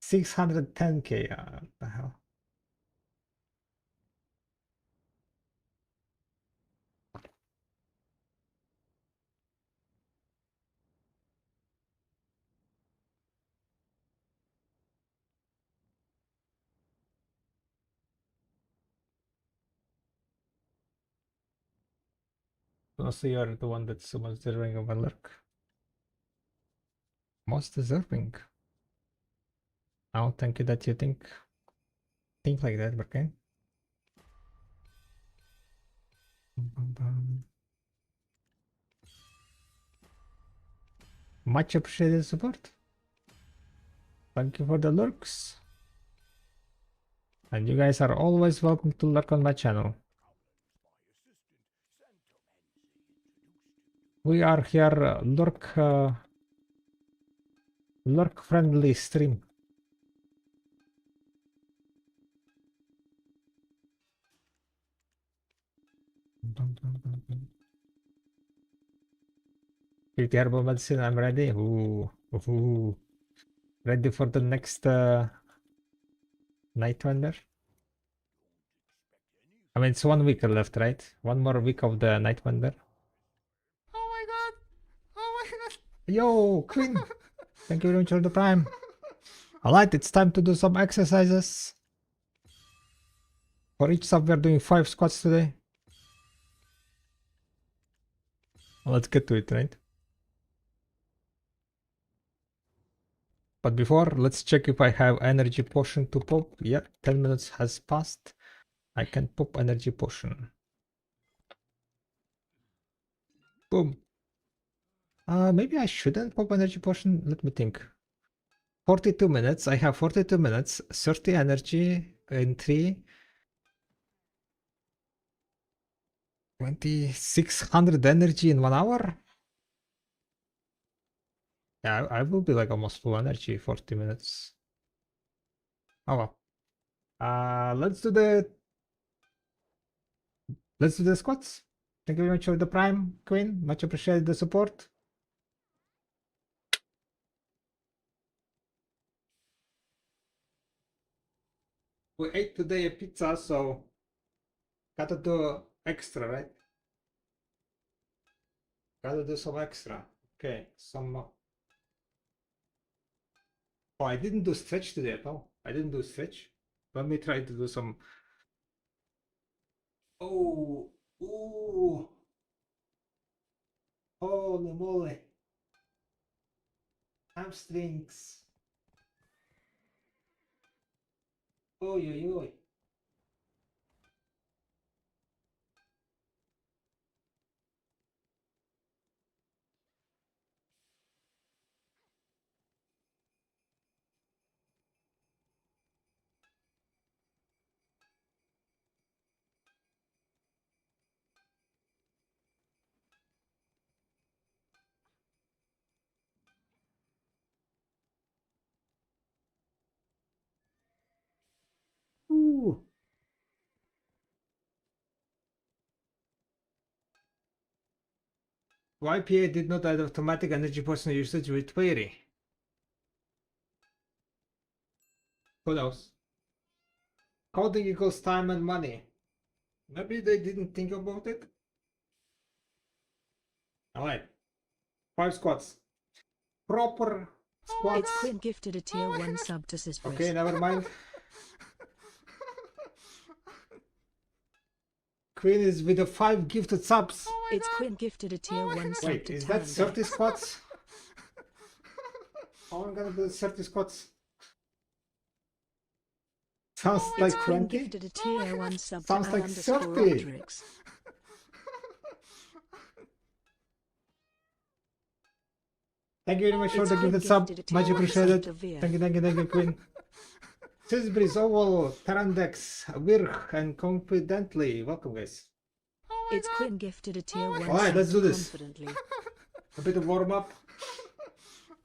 610k. What the hell? Also, you're the one that's most deserving of a lurk. Most deserving. Oh, thank you that you think like that, okay? Much appreciated support. Thank you for the lurks. And you guys are always welcome to lurk on my channel. We are here lurk friendly stream. Pretty herbal medicine, I'm ready. Ooh. Ready for the next night vendor. I mean, it's 1 week left, right? One more week of the night vendor. Oh my god! Oh my god! Yo, Queen! Thank you very much for the prime. Alright, it's time to do some exercises. For each sub, we're doing 5 squats today. Let's get to it, right? But before, let's check if I have energy potion to pop. Yeah, 10 minutes has passed. I can pop energy potion. Boom. Maybe I shouldn't pop energy potion. Let me think. 42 minutes. I have 42 minutes. 30 energy in 3. 2600 energy in 1 hour. Yeah, I will be like almost full energy 40 minutes. Oh well. Let's do the squats. Thank you very much for the prime, Queen. Much appreciated the support. We ate today a pizza, so gotta do extra, right? Gotta do some extra. Okay, some. Oh, I didn't do stretch today at all. I didn't do stretch. Let me try to do some. Oh, ooh. Holy moly. Hamstrings. Oi, oi, oi. Ooh. YPA did not add automatic energy potion usage with query. Who knows? Coding equals time and money. Maybe they didn't think about it. Alright. 5 squats. Proper squats. It's Quinn gifted a tier 1 sub to Sis. Okay, never mind. Queen is with the 5 gifted subs. It's Quinn gifted a tier 1 sub Wait, to is that Tarandex. 30 squats? How am I gonna do 30 squats? Sounds like It's Quinn 20. gifted a tier 1 sub Sounds to like Al__Rodrix. 30. Thank you very much for It's the Quinn gifted sub. gifted a tier Much 1 appreciated. sub to Veer. Thank you, Queen. Sisbris, Oval, Tarandex, Virg, and Confidently. Welcome, guys. It's Quinn gifted a tier 1 Alright, sub let's do to this. Confidently. A bit of warm up.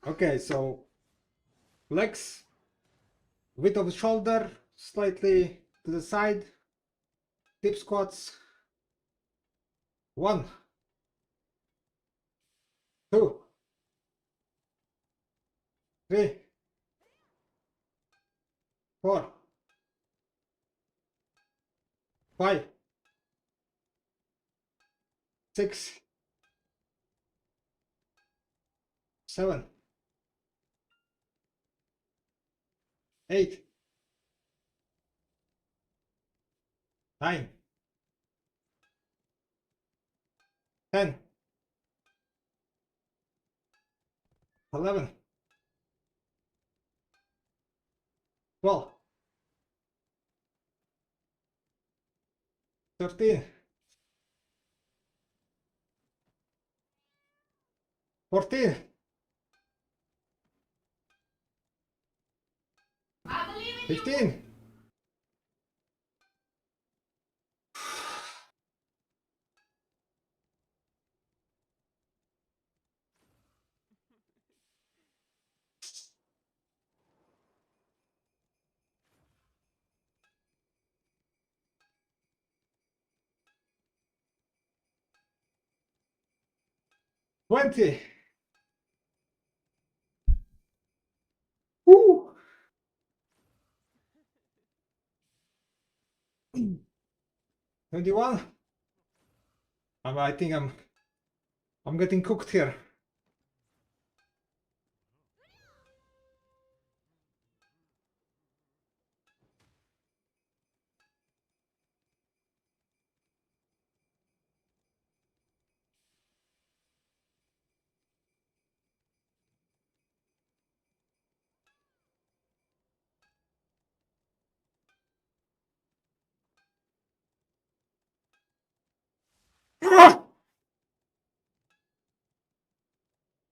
Okay, so legs, width of the shoulder, slightly to the side, dip squats. 1, 2, 3, 4, 5, 6, 7, 8, 9, 10, 11, 12, 13, 14, 15, 20. Woo! 21. I think I'm getting cooked here.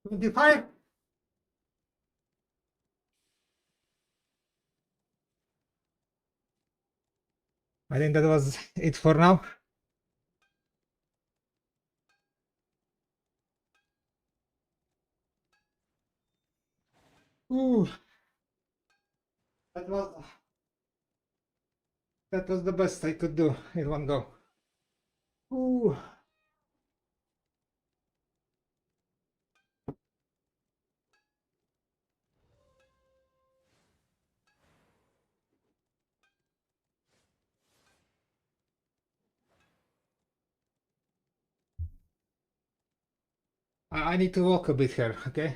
25. I think that was it for now. Ooh. That was the best I could do in one go. Ooh. I need to walk a bit here, okay?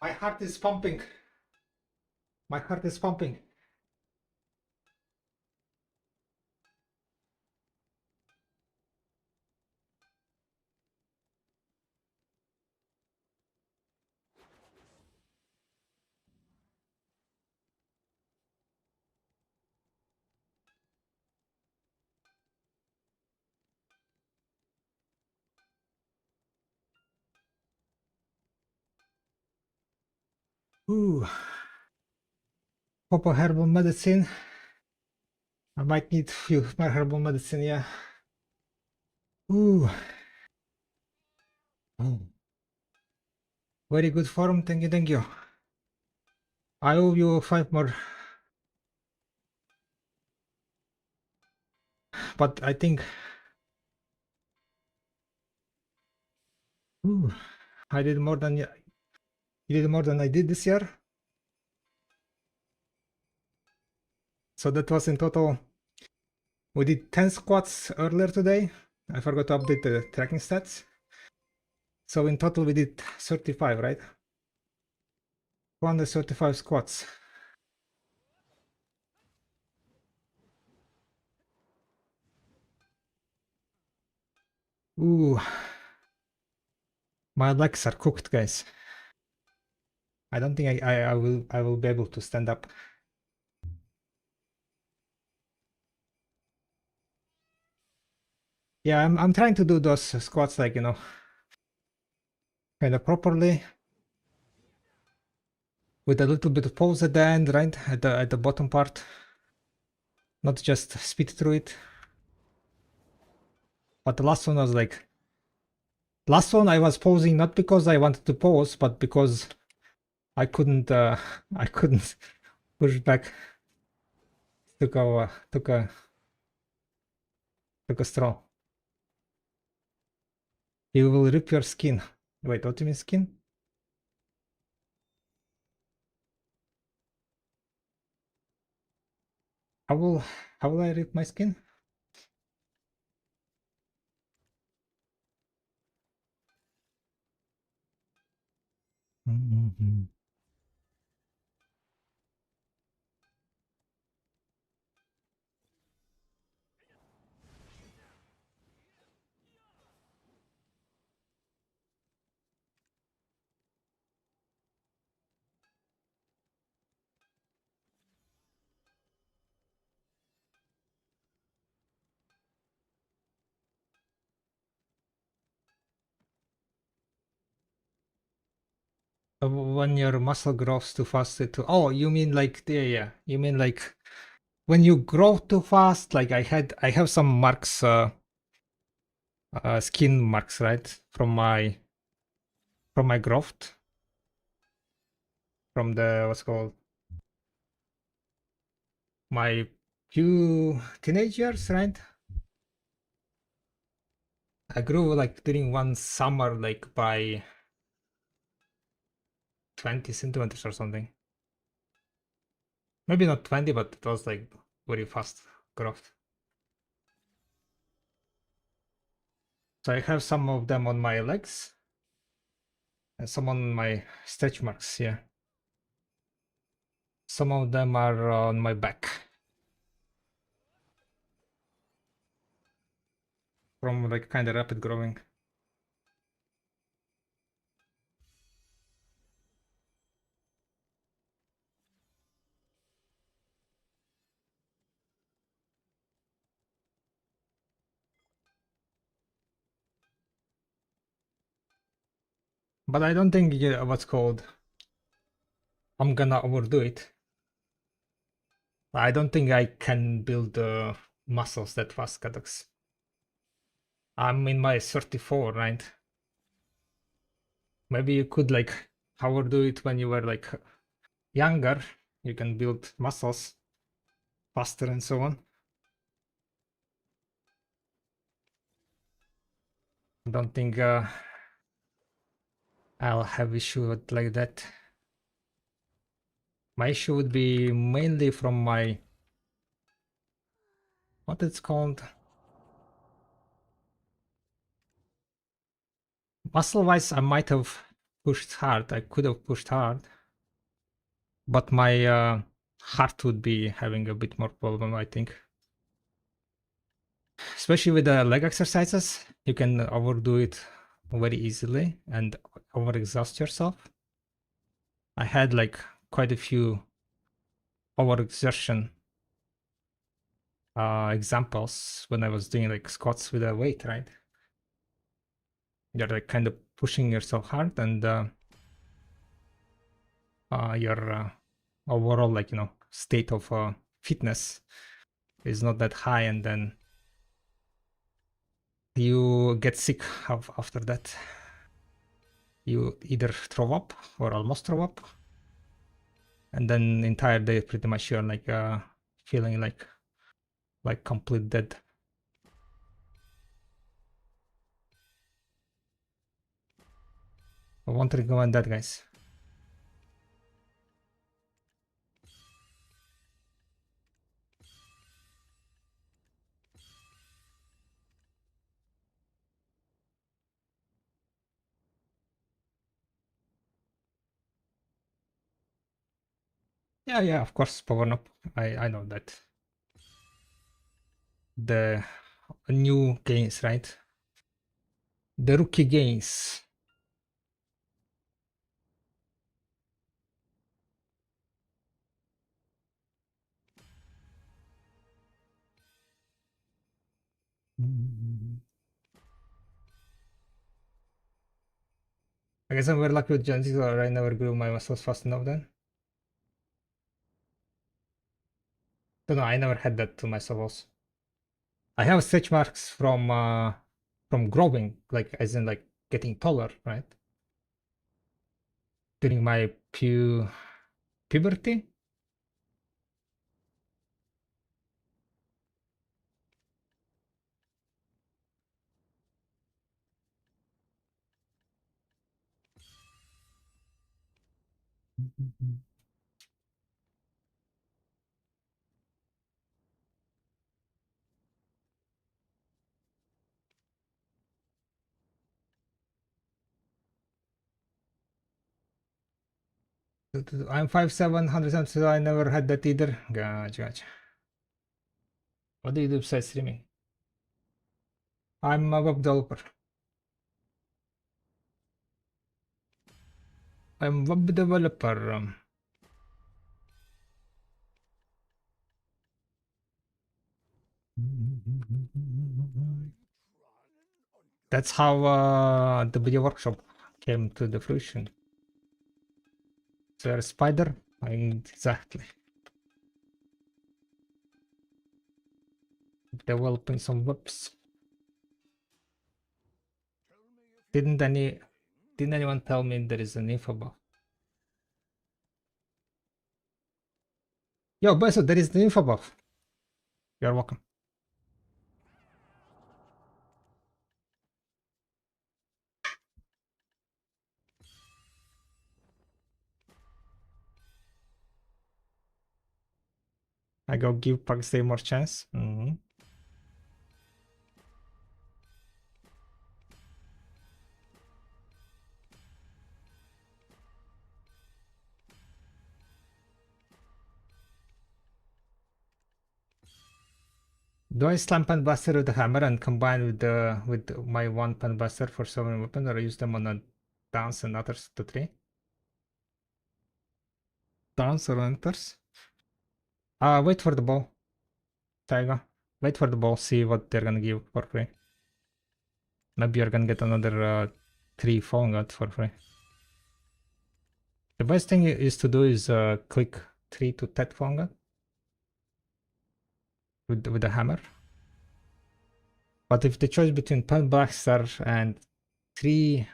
My heart is pumping. My heart is pumping. Ooh. Pop a herbal medicine. I might need few more herbal medicine, yeah. Ooh. Oh. Very good form, thank you, thank you. I owe you 5 more. But I think... Ooh. I did more than... You did more than I did this year. So that was in total... We did 10 squats earlier today. I forgot to update the tracking stats. So in total we did 35, right? 135 squats. Ooh. My legs are cooked, guys. I don't think I will be able to stand up. Yeah, I'm trying to do those squats like, you know, kind of properly, with a little bit of pause at the end, right? At the bottom part. Not just speed through it. But the last one was like... Last one I was pausing not because I wanted to pause, but because I couldn't I couldn't push back. Took a straw. You will rip your skin. Wait, what do you mean skin? How will I rip my skin? When your muscle grows too fast oh, you mean like yeah, you mean like when you grow too fast, like I have some marks, skin marks, right, from my growth, from the what's called my few teenage years, right? I grew like during one summer like by 20 centimeters or something. Maybe not 20, but it was like very fast growth. So I have some of them on my legs and some on my stretch marks, yeah. Some of them are on my back. From like kind of rapid growing. But I don't think what's called, I'm gonna overdo it. I don't think I can build muscles that fast, Kadox. I'm in my 34, right? Maybe you could like overdo it when you were like younger. You can build muscles faster and so on. Don't think I'll have issue with like that. My issue would be mainly from my, what it's called, muscle wise. I might have pushed hard. I could have pushed hard, but my heart would be having a bit more problem, I think. Especially with the leg exercises, you can overdo it very easily and overexhaust yourself. I had like quite a few overexertion examples when I was doing like squats with a weight, right? You're like kind of pushing yourself hard, and your overall, like, you know, state of fitness is not that high, and then you get sick after that. You either throw up or almost throw up, and then the entire day pretty much you're like feeling like complete dead. I won't recommend that, guys. Yeah, of course, power nap. I know that. The new gains, right? The rookie gains. I guess I'm very lucky with genetics, or I never grew my muscles fast enough then. Don't know, I never had that to myself also. I have stretch marks from growing, like as in like getting taller, right? During my puberty. I'm 5'7", 100, so I never had that either. Gotcha. What do you do besides streaming? I'm a web developer. I'm web developer. That's how the video workshop came to the fruition. Is there a spider? Exactly. Developing some webs. Didn't anyone tell me there is an info buff? Yo, Beso, there is the info buff. You're welcome. I go give Pakistan more chance. Do I slam Pen Blaster with the hammer and combine with my one Pen Blaster for summon weapon, or use them on a dance and others to 3? Dance or enters? Wait for the ball. Taiga. Wait for the ball, see what they're gonna give for free. Maybe you're gonna get another 3 falling out for free. The best thing is to do is click 3 to Tet Fonga with the hammer. But if the choice between Pen Blaster and 3,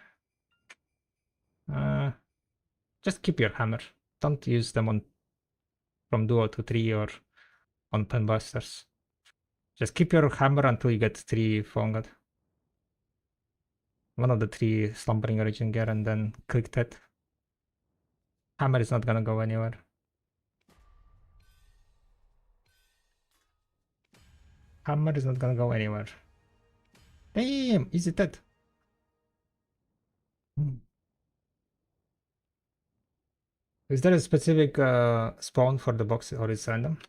just keep your hammer. Don't use them on from duo to 3 or on Pen Blasters. Just keep your hammer until you get 3 Fongad. One of the 3 Slumbering Origin Gear, and then click that. Hammer is not gonna go anywhere. Hammer is not gonna go anywhere. Damn, easy that. Is there a specific spawn for the box, or is random?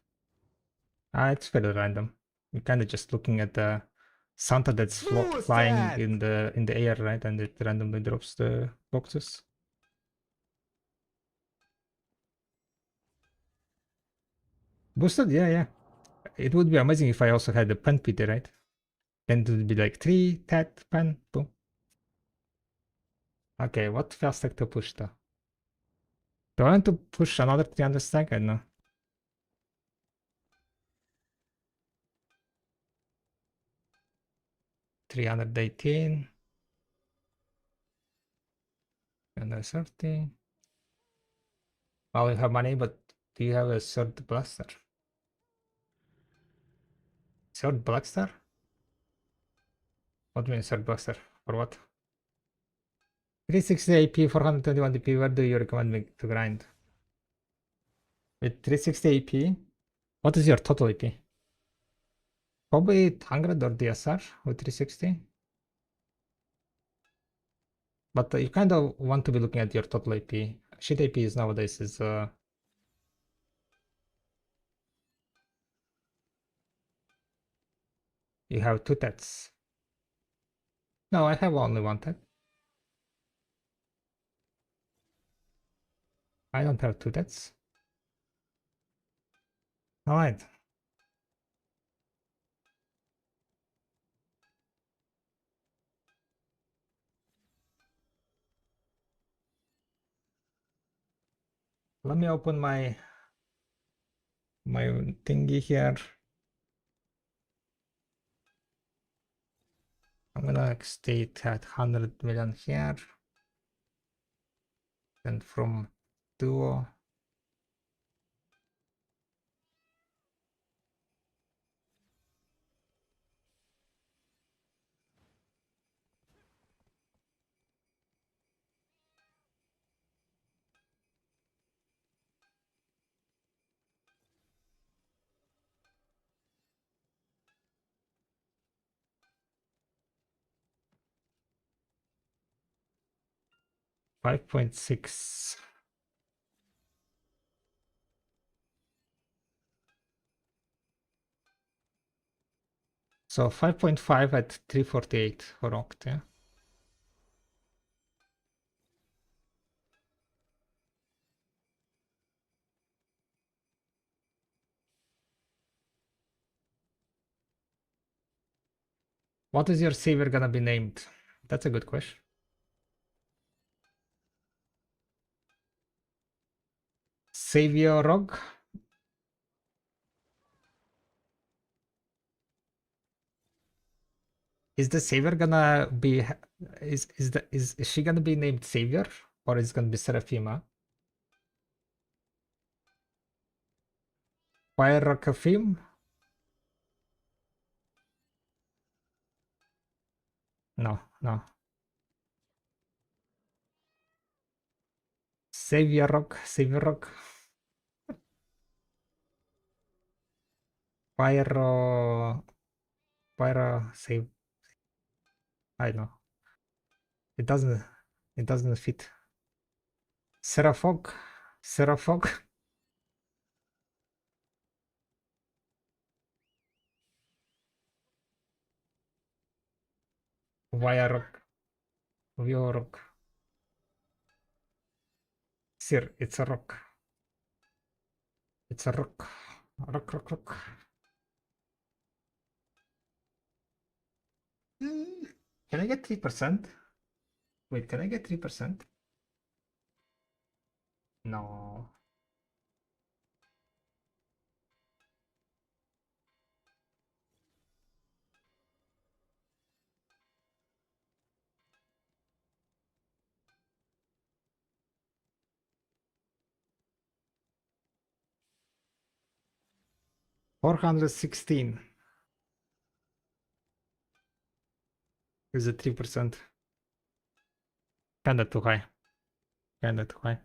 It's fairly random. You're kind of just looking at the Santa that's flying in the air, right? And it randomly drops the boxes. Boosted? Yeah. It would be amazing if I also had the pen pity, right? Then it would be like 3, tat, pen, boom. Okay, what fast stack to push though? Do I want to push another 300 stack? I don't know. $318. 330. Well, you have money, but do you have a third blaster? Third blaster? What do you mean third blaster? For what? 360 AP, 421 DP, where do you recommend me to grind? With 360 AP, what is your total AP? Probably 800 or DSR with 360. But you kind of want to be looking at your total AP. Shit AP is nowadays is you have 2 tats. No, I have only 1 tat. I don't have 2 tats. Alright. Let me open my thingy here. I'm gonna state at 100 million here. And from duo. $5.6. So 5.5 at 348 for Oct, yeah. What is your savior gonna be named? That's a good question. Savior Rogue? Is the savior gonna be is she gonna be named Savior, or is it gonna be Seraphima? Pyrocafim? No. Savior Rock. Pyro save. I know. It doesn't fit. Seraphog. Wire Rock. Vio Rock. Sir, it's a rock. It's a rock. Rock. Can I get 3%? Wait, can I get 3%? No. $416 is a 3%. Kinda too high. Kinda too high.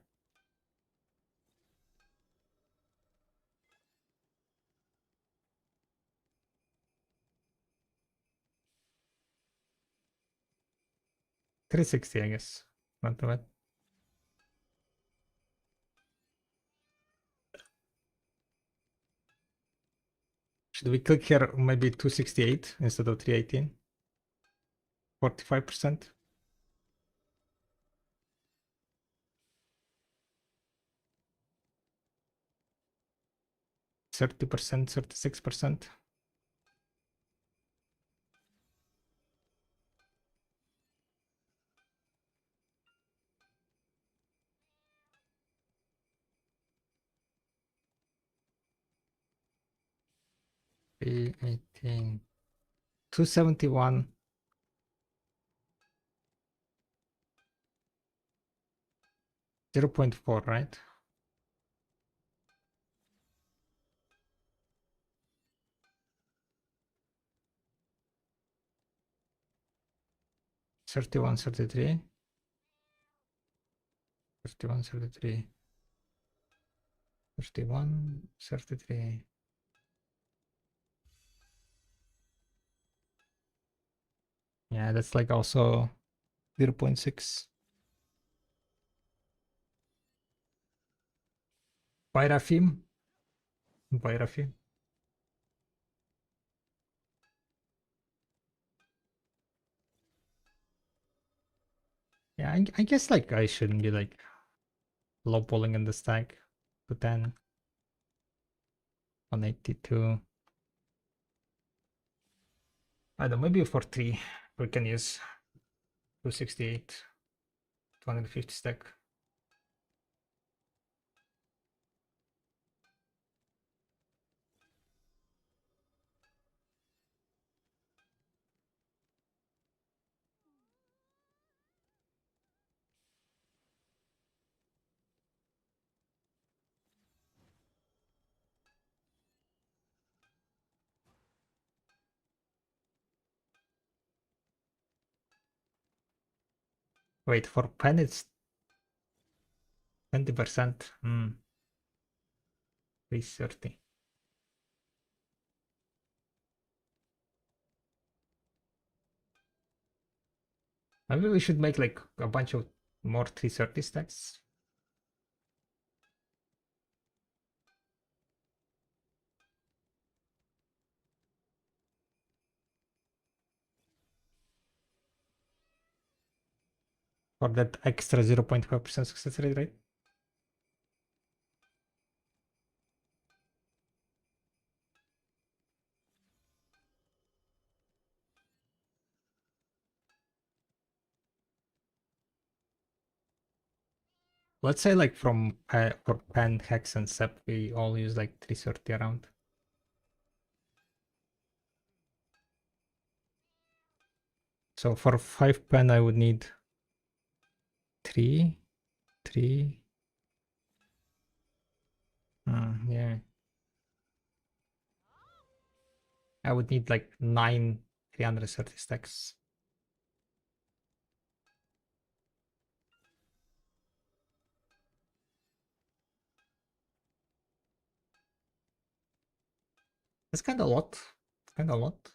$360, I guess. Not too bad. Should we click here maybe 268 instead of 318? 45%? 30%, 36%? $318. 271. $0.4, right? $31, $33. 31, 33. 31, 33. Yeah, that's like also 0.6. Byrafim. Byrafim. Yeah, I guess like I shouldn't be like lowballing in the stack to 10. 182. I don't know, maybe for 3 we can use 268, 250 stack. Wait, for pen it's 20%. 330. Maybe we should make like a bunch of more 330 stacks. For that extra 0.5% success rate, right? Let's say like from for pen, hex, and sep, we all use like 330 around. So for 5 pen, I would need 3. Yeah. I would need like 9 330 stacks. That's kind of a lot. Kind of a lot.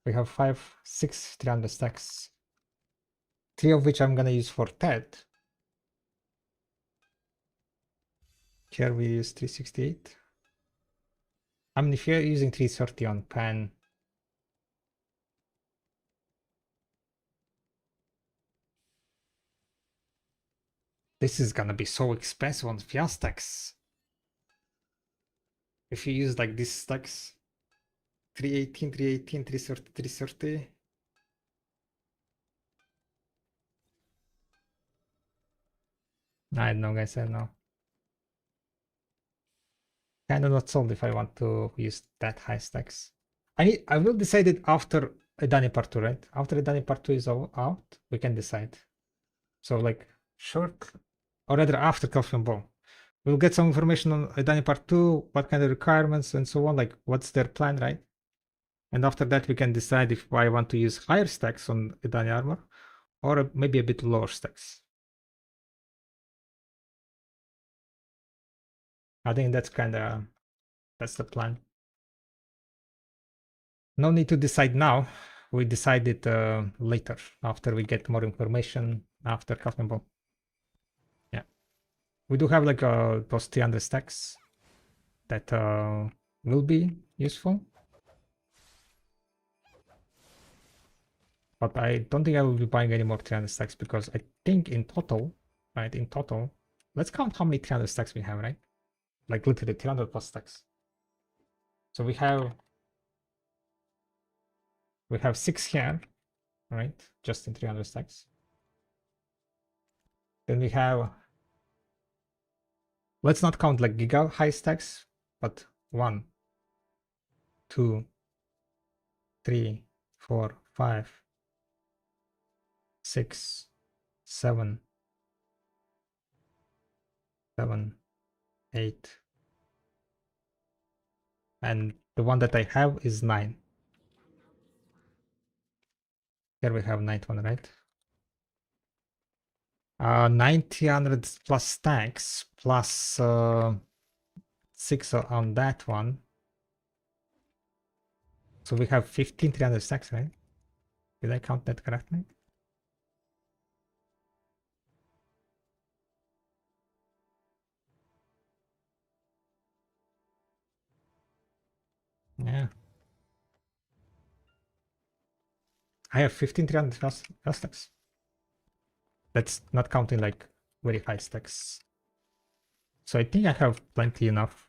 We have 5, 6 300 stacks. 3 of which I'm gonna use for TED. Here we use 368. I mean, if you're using 330 on pen, this is gonna be so expensive on Fiastax. If you use like these stacks, 318, 318, 330, 330. I don't know, guys, I don't know. Kind of not sold if I want to use that high stacks. I will decide it after Edani Part 2, right? After Edani Part 2 is out, we can decide. So like short, or rather after Calcium Ball. We'll get some information on Edani Part 2, what kind of requirements and so on, like what's their plan, right? And after that we can decide if I want to use higher stacks on Edani Armor, or maybe a bit lower stacks. I think that's the plan. No need to decide now. We decide it later, after we get more information, after Calcium Ball. Yeah. We do have like those 300 stacks that will be useful. But I don't think I will be buying any more 300 stacks, because I think in total, right, in total, let's count how many 300 stacks we have, right? Like literally 300 plus stacks. So we have 6 here, right? Just in 300 stacks. Then we have, let's not count like giga high stacks, but 1, 2, 3, 4, 5, 6, 7, 8. And the one that I have is 9. Here we have 9th one, right? 900 plus stacks plus 6 on that one. So we have 15 300 stacks, right? Did I count that correctly? Yeah. I have 15 300 plus stacks. That's not counting like very high stacks. So I think I have plenty enough.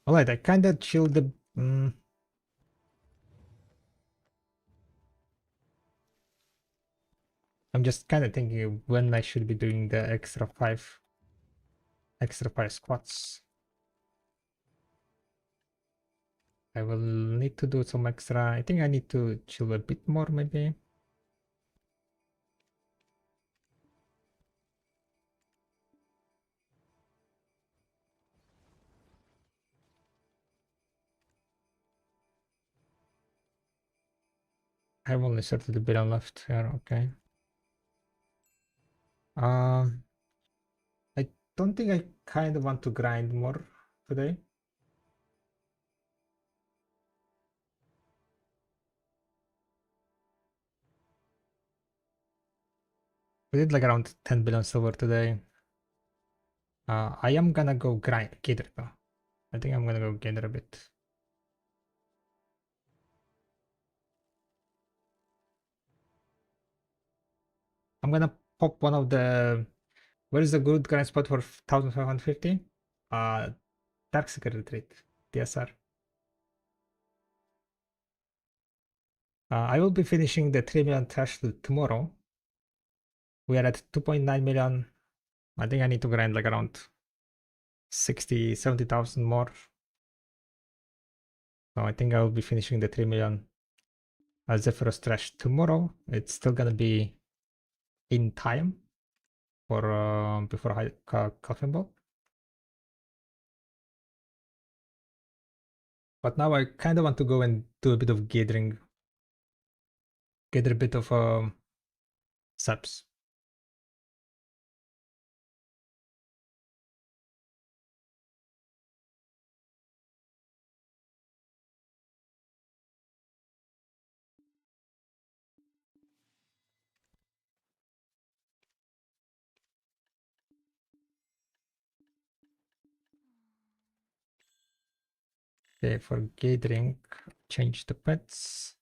Alright, I kinda chilled the I'm just kinda thinking when I should be doing the extra 5 squats. I will need to do some extra. I think I need to chill a bit more maybe. I have only 30 billion left here, okay. I don't think I kind of want to grind more today. We did like around 10 billion silver today. I am gonna go grind gather though. I think I'm gonna go gather a bit. I'm gonna pop one of the. Where is the good grind spot for 1550? Dark Secret Retreat, DSR. I will be finishing the 3 million trash tomorrow. We are at 2.9 million. I think I need to grind like around 70,000 more. So I think I will be finishing the 3 million zephyros trash tomorrow. It's still gonna be in time for before Coffin Ball. But now I kind of want to go and do a bit of gathering, gather a bit of subs. Okay, for gathering, change the pets.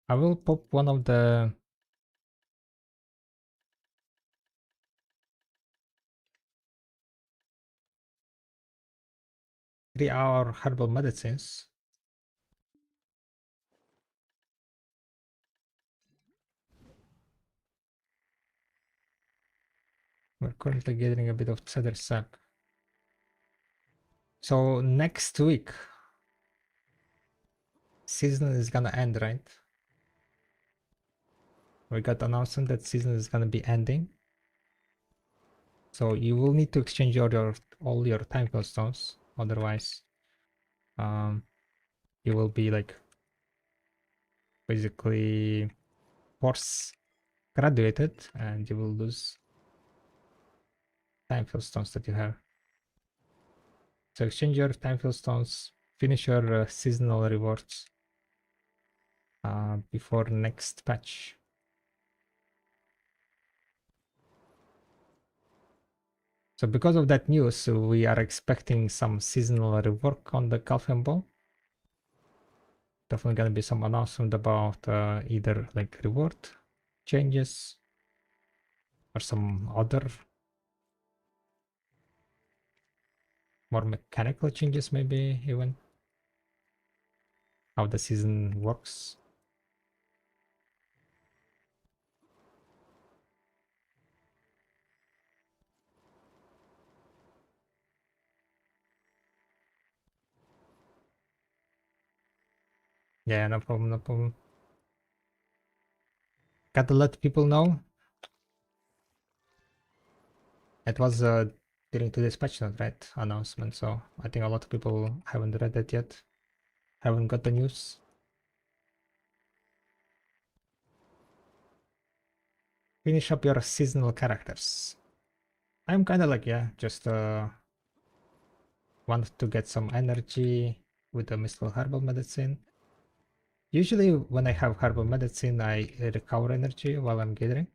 I will pop one of the three-hour herbal medicines. We're currently gathering a bit of cedar sap. So next week, season is gonna end, right? We got announcement that season is gonna be ending. So you will need to exchange all your time stones, otherwise, you will be like basically force graduated, and you will lose time stones that you have. So exchange your time stones, finish your seasonal rewards before next patch. So because of that news, we are expecting some seasonal rework on the Calphian Ball. Definitely gonna be some announcement about either like reward changes or some other more mechanical changes, maybe even how the season works. Yeah, no problem, no problem. Gotta let people know. It was during today's patch note, right? Announcement. So I think a lot of people haven't read it yet. Haven't got the news. Finish up your seasonal characters. I'm kind of like, yeah, just want to get some energy with the mystical herbal medicine. Usually when I have herbal medicine, I recover energy while I'm gathering.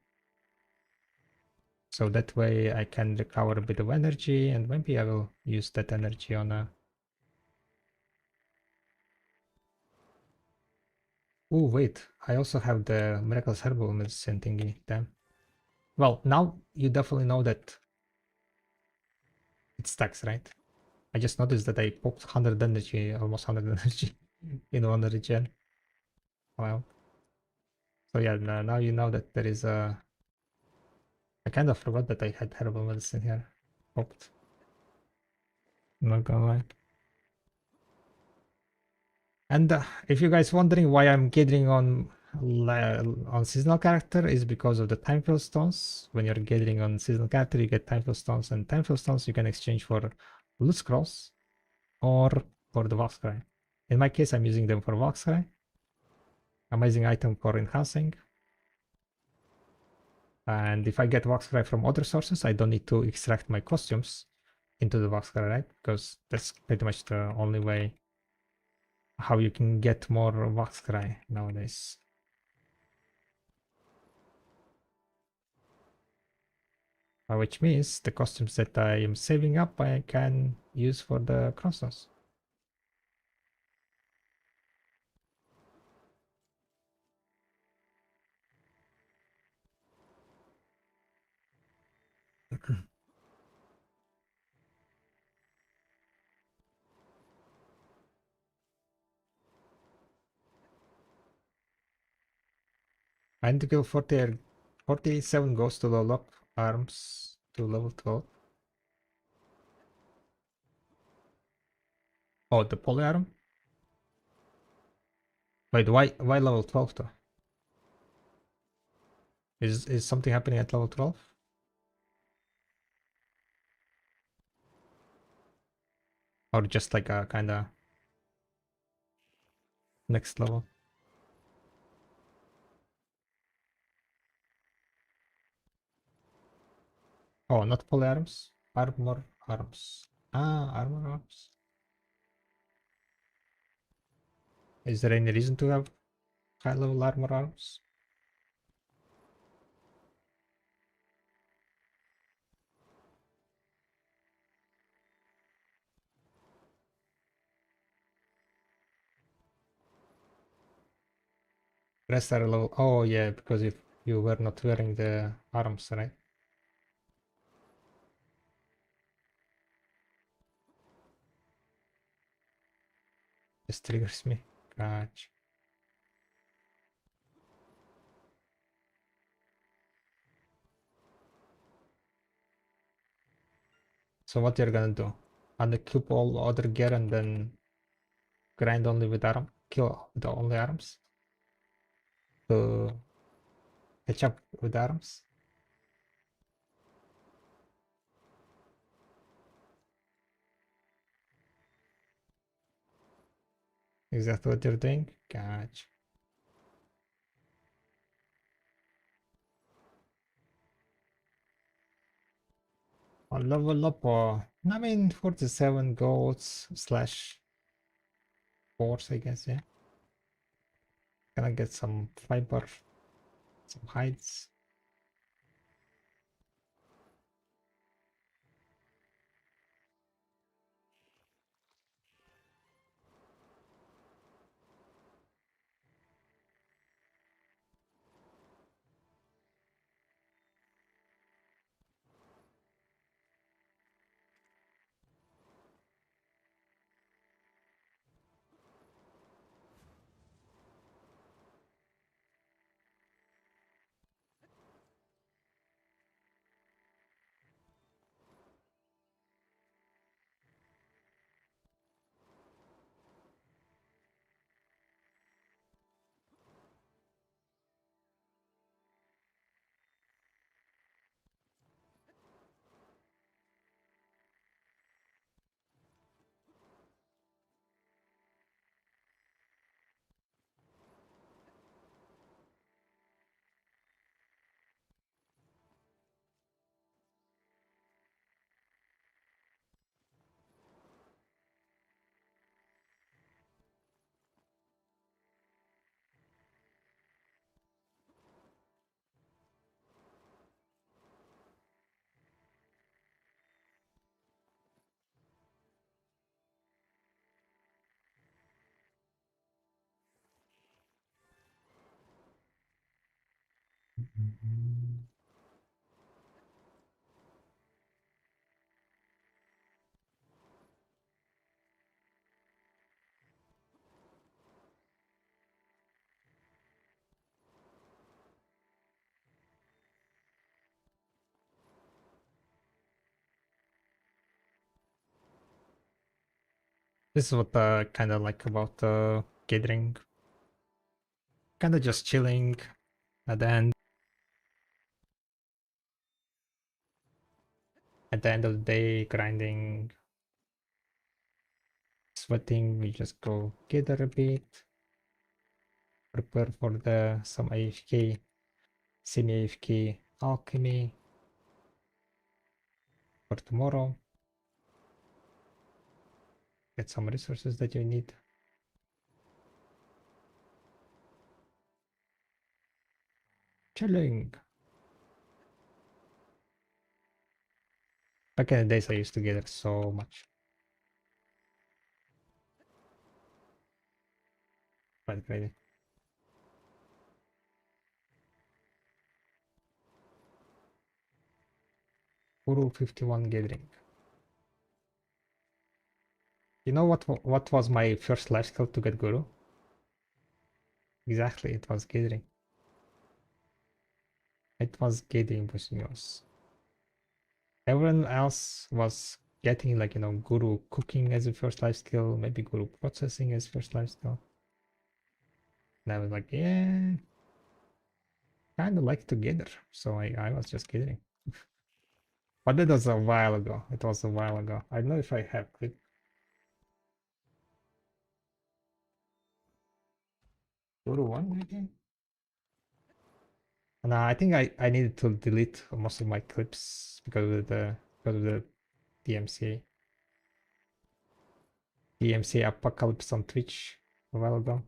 So that way I can recover a bit of energy, and maybe I will use that energy on a... Oh wait, I also have the miraculous herbal medicine thingy. Damn. Well, now you definitely know that it stacks, right? I just noticed that I popped 100 energy, almost 100 energy in one regen. Wow. So yeah, now you know that there is a... I kind of forgot that I had herbal medicine here. Popped. Not gonna lie. And if you guys wondering why I'm gathering on seasonal character, is because of the time fill stones. When you're gathering on seasonal character, you get time fill stones, and time fill stones you can exchange for loot scrolls or for the Voxcry. In my case, I'm using them for Voxcry. Amazing item for enhancing. And if I get Voxcry from other sources, I don't need to extract my costumes into the Voxcry, right? Because that's pretty much the only way how you can get more Voxcry nowadays. Which means the costumes that I am saving up, I can use for the crossbows. I need to kill 47 ghosts to level up arms to level 12. Oh, the polyarm? Wait, why level 12 though? Is something happening at level 12? Or just like a kinda next level? Oh, not polyarms? Armor arms. Ah, armor arms. Is there any reason to have high level armor arms? Rest are low. Oh yeah, because if you were not wearing the arms, right? This triggers me. Gotcha. So what you're gonna do? Unequip all other gear and then grind only with arm, kill with only arms to catch up with arms. Is that what you're doing? Gotcha. I'll level up, I mean 47 goats slash force, I guess, yeah. Gonna get some fiber, some hides. This is what I kind of like about gathering. Kind of just chilling at the end. At the end of the day, grinding, sweating, we just go gather a bit, prepare for the some AFK, semi-AFK alchemy for tomorrow. Get some resources that you need. Chilling. Back in the days I used to gather so much. Quite crazy. Guru 51 gathering. You know what was my first life skill to get Guru? Exactly, it was gathering. It was gathering Bushimios. Everyone else was getting like, you know, Guru cooking as a first life skill, maybe Guru processing as first life skill. And I was like, yeah, kind of like together. So I was just kidding. But that was a while ago. It was a while ago. I don't know if I have clip. Guru 1 maybe? And I think I needed to delete most of my clips because of the DMCA. DMCA apocalypse on Twitch a while ago.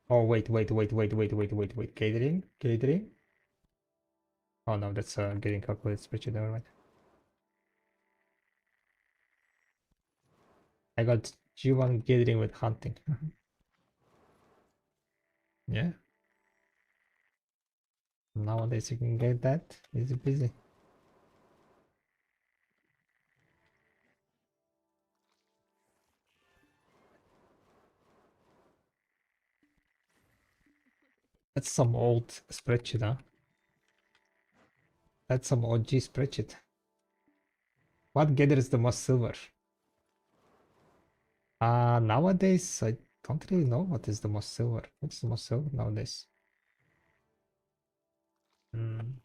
Oh wait, catering? Catering? Oh no, that's getting calculated spreadsheet, never mind. I got G1 gathering with hunting. Yeah. Nowadays you can get that. Easy busy. That's some old spreadsheet, huh? That's some OG spreadsheet. What gathers the most silver? Nowadays I don't really know what is the most silver. What's the most silver nowadays? Kind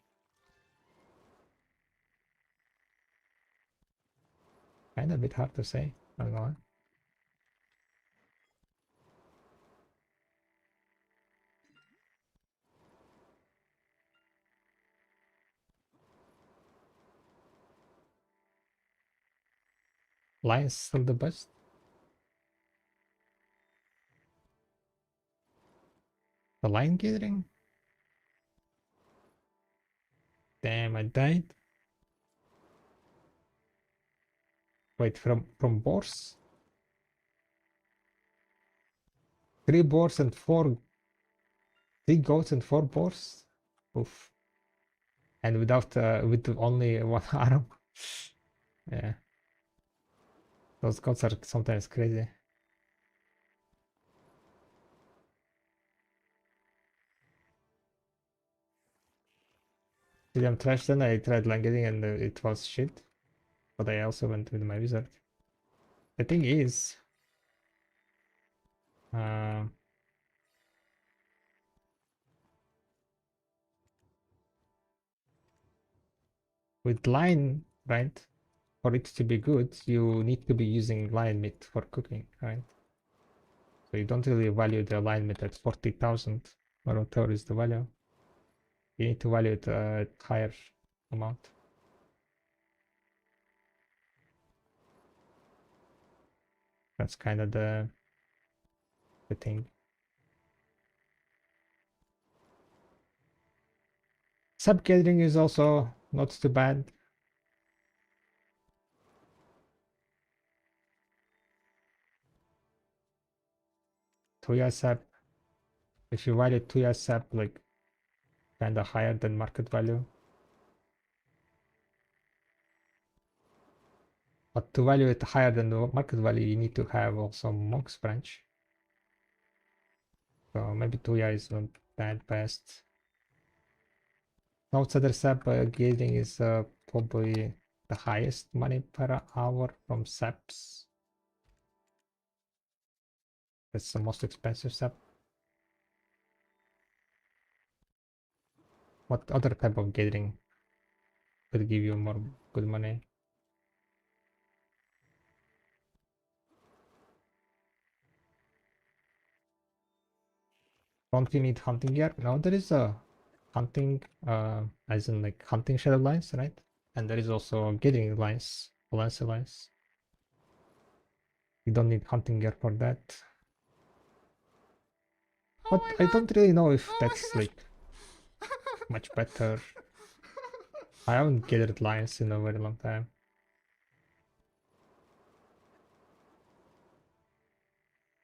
of a bit hard to say. I don't know. Lion's still the best. The lion gathering? Damn, I died. Wait, from boars? 3 boars and 4... 3 goats and 4 boars? Oof. And without, with only 1 arm. Yeah. Those goats are sometimes crazy. Did I'm trash then? I tried land getting and it was shit. But I also went with my wizard. The thing is... with lion, right? For it to be good, you need to be using lion meat for cooking, right? So you don't really value the lion meat at 40,000 or whatever is the value. You need to value it at higher amount. That's kind of the thing. Sub gathering is also not too bad. Tuya sap, if you value Tuya sap like kind of higher than market value. But to value it higher than the market value, you need to have also Monk's branch. So maybe Tuya is not that best. Outsider sap gathering is probably the highest money per hour from saps. That's the most expensive sap. What other type of gathering could give you more good money? Don't you need hunting gear? No, there is a hunting, as in like hunting shadow lines, right? And there is also gathering lines, balance lines. You don't need hunting gear for that. But I don't really know if that's like much better. I haven't gathered lions in a very long time.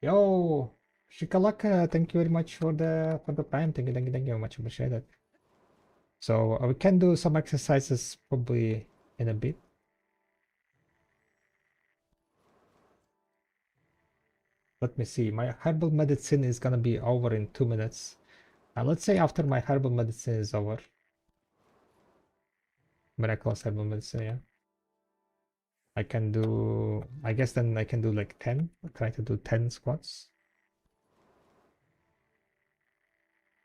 Yo, Shikalaka, thank you very much for the prime. Thank you, much appreciated. So we can do some exercises probably in a bit. Let me see. My herbal medicine is gonna be over in 2 minutes. Let's say after my herbal medicine is over. Miraculous herbal medicine, yeah. I can do, I guess then I can do like 10. I'll try to do 10 squats.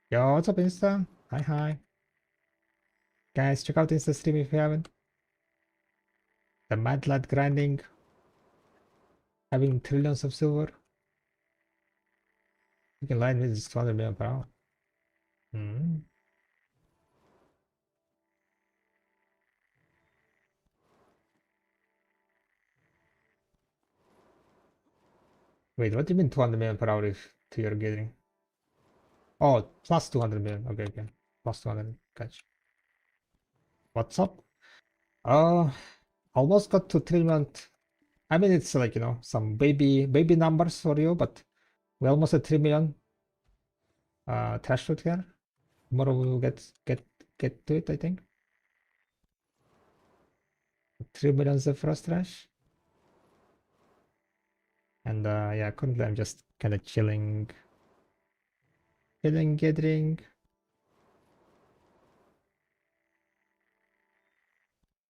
Yo, what's up, Insta? Hi. Guys, check out Insta stream if you haven't. The Mad Lad grinding. Having trillions of silver. You can line with 200 million per hour. Wait, what do you mean 200 million per hour if to your gathering? Oh, plus 200 million. Okay. Plus 200. Catch. What's up? Almost got to 3 month I mean, it's like, you know, some baby numbers for you, but we're almost at 3 million trash loot here. Tomorrow we will get to it, I think. 3 million zephyros trash. And yeah, currently I'm just kind of chilling, gathering.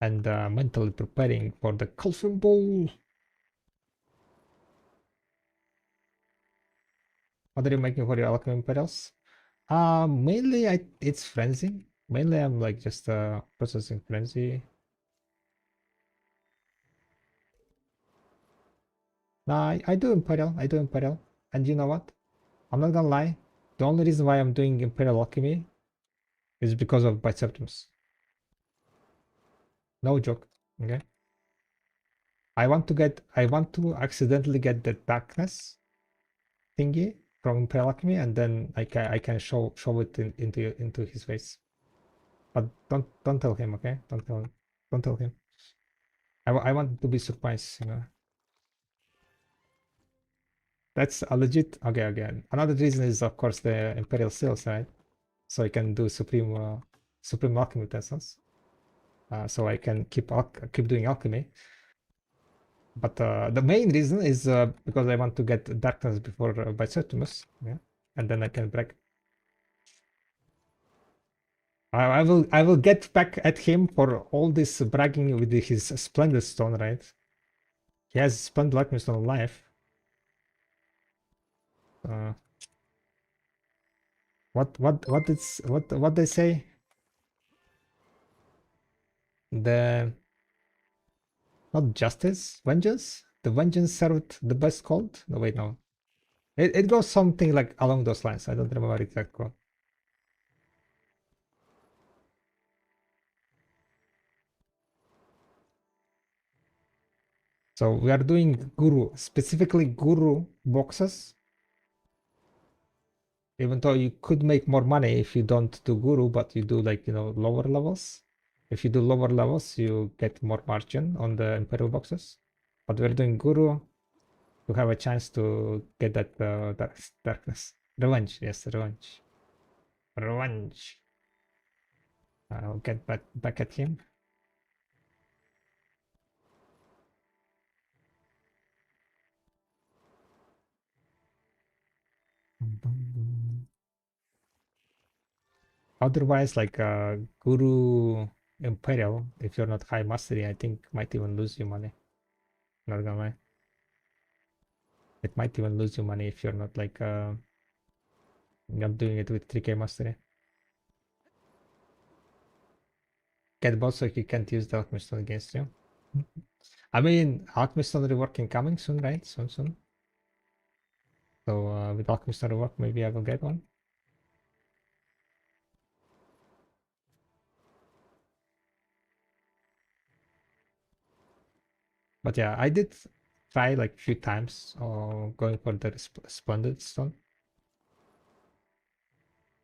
And mentally preparing for the Colfin Bowl. What are you making for your alchemy imperials? Mainly it's frenzy. Mainly I'm like just processing frenzy. Nah, I do imperial. And you know what? I'm not gonna lie. The only reason why I'm doing imperial alchemy is because of Biceptums. No joke. Okay. I want to accidentally get the darkness thingy from imperial alchemy, and then I can show it into his face. But don't tell him, okay? Don't tell him. I want to be surprised, you know. That's a legit. Okay, again. Another reason is of course the Imperial Seals, right? So I can do Supreme Alchemy utensils. So I can keep doing alchemy. But the main reason is because I want to get darkness before Bicetimus, yeah, and then I can break. I will get back at him for all this bragging with his splendid stone, right? He has splendid alchemy stone alive. What they say? The not justice, vengeance. The vengeance served the best called. No, wait, no. It goes something like along those lines. I don't remember exact quote. So we are doing guru, specifically guru boxes. Even though you could make more money if you don't do guru, but you do like, you know, lower levels. If you do lower levels, you get more margin on the imperial boxes. But we're doing guru to have a chance to get that darkness. Revenge, yes, revenge. Revenge. I'll get back at him. Otherwise, like Guru Imperial, if you're not high mastery, I think might even lose you money. Not gonna lie. It might even lose you money if you're not like not doing it with 3k mastery. Get bot so he can't use the Alchemist Stone against you. I mean, Alchemist Stone reworking coming soon, right? Soon. So with Alchemist Stone rework, maybe I will get one. But yeah, I did try like few times going for the Splendid Stone.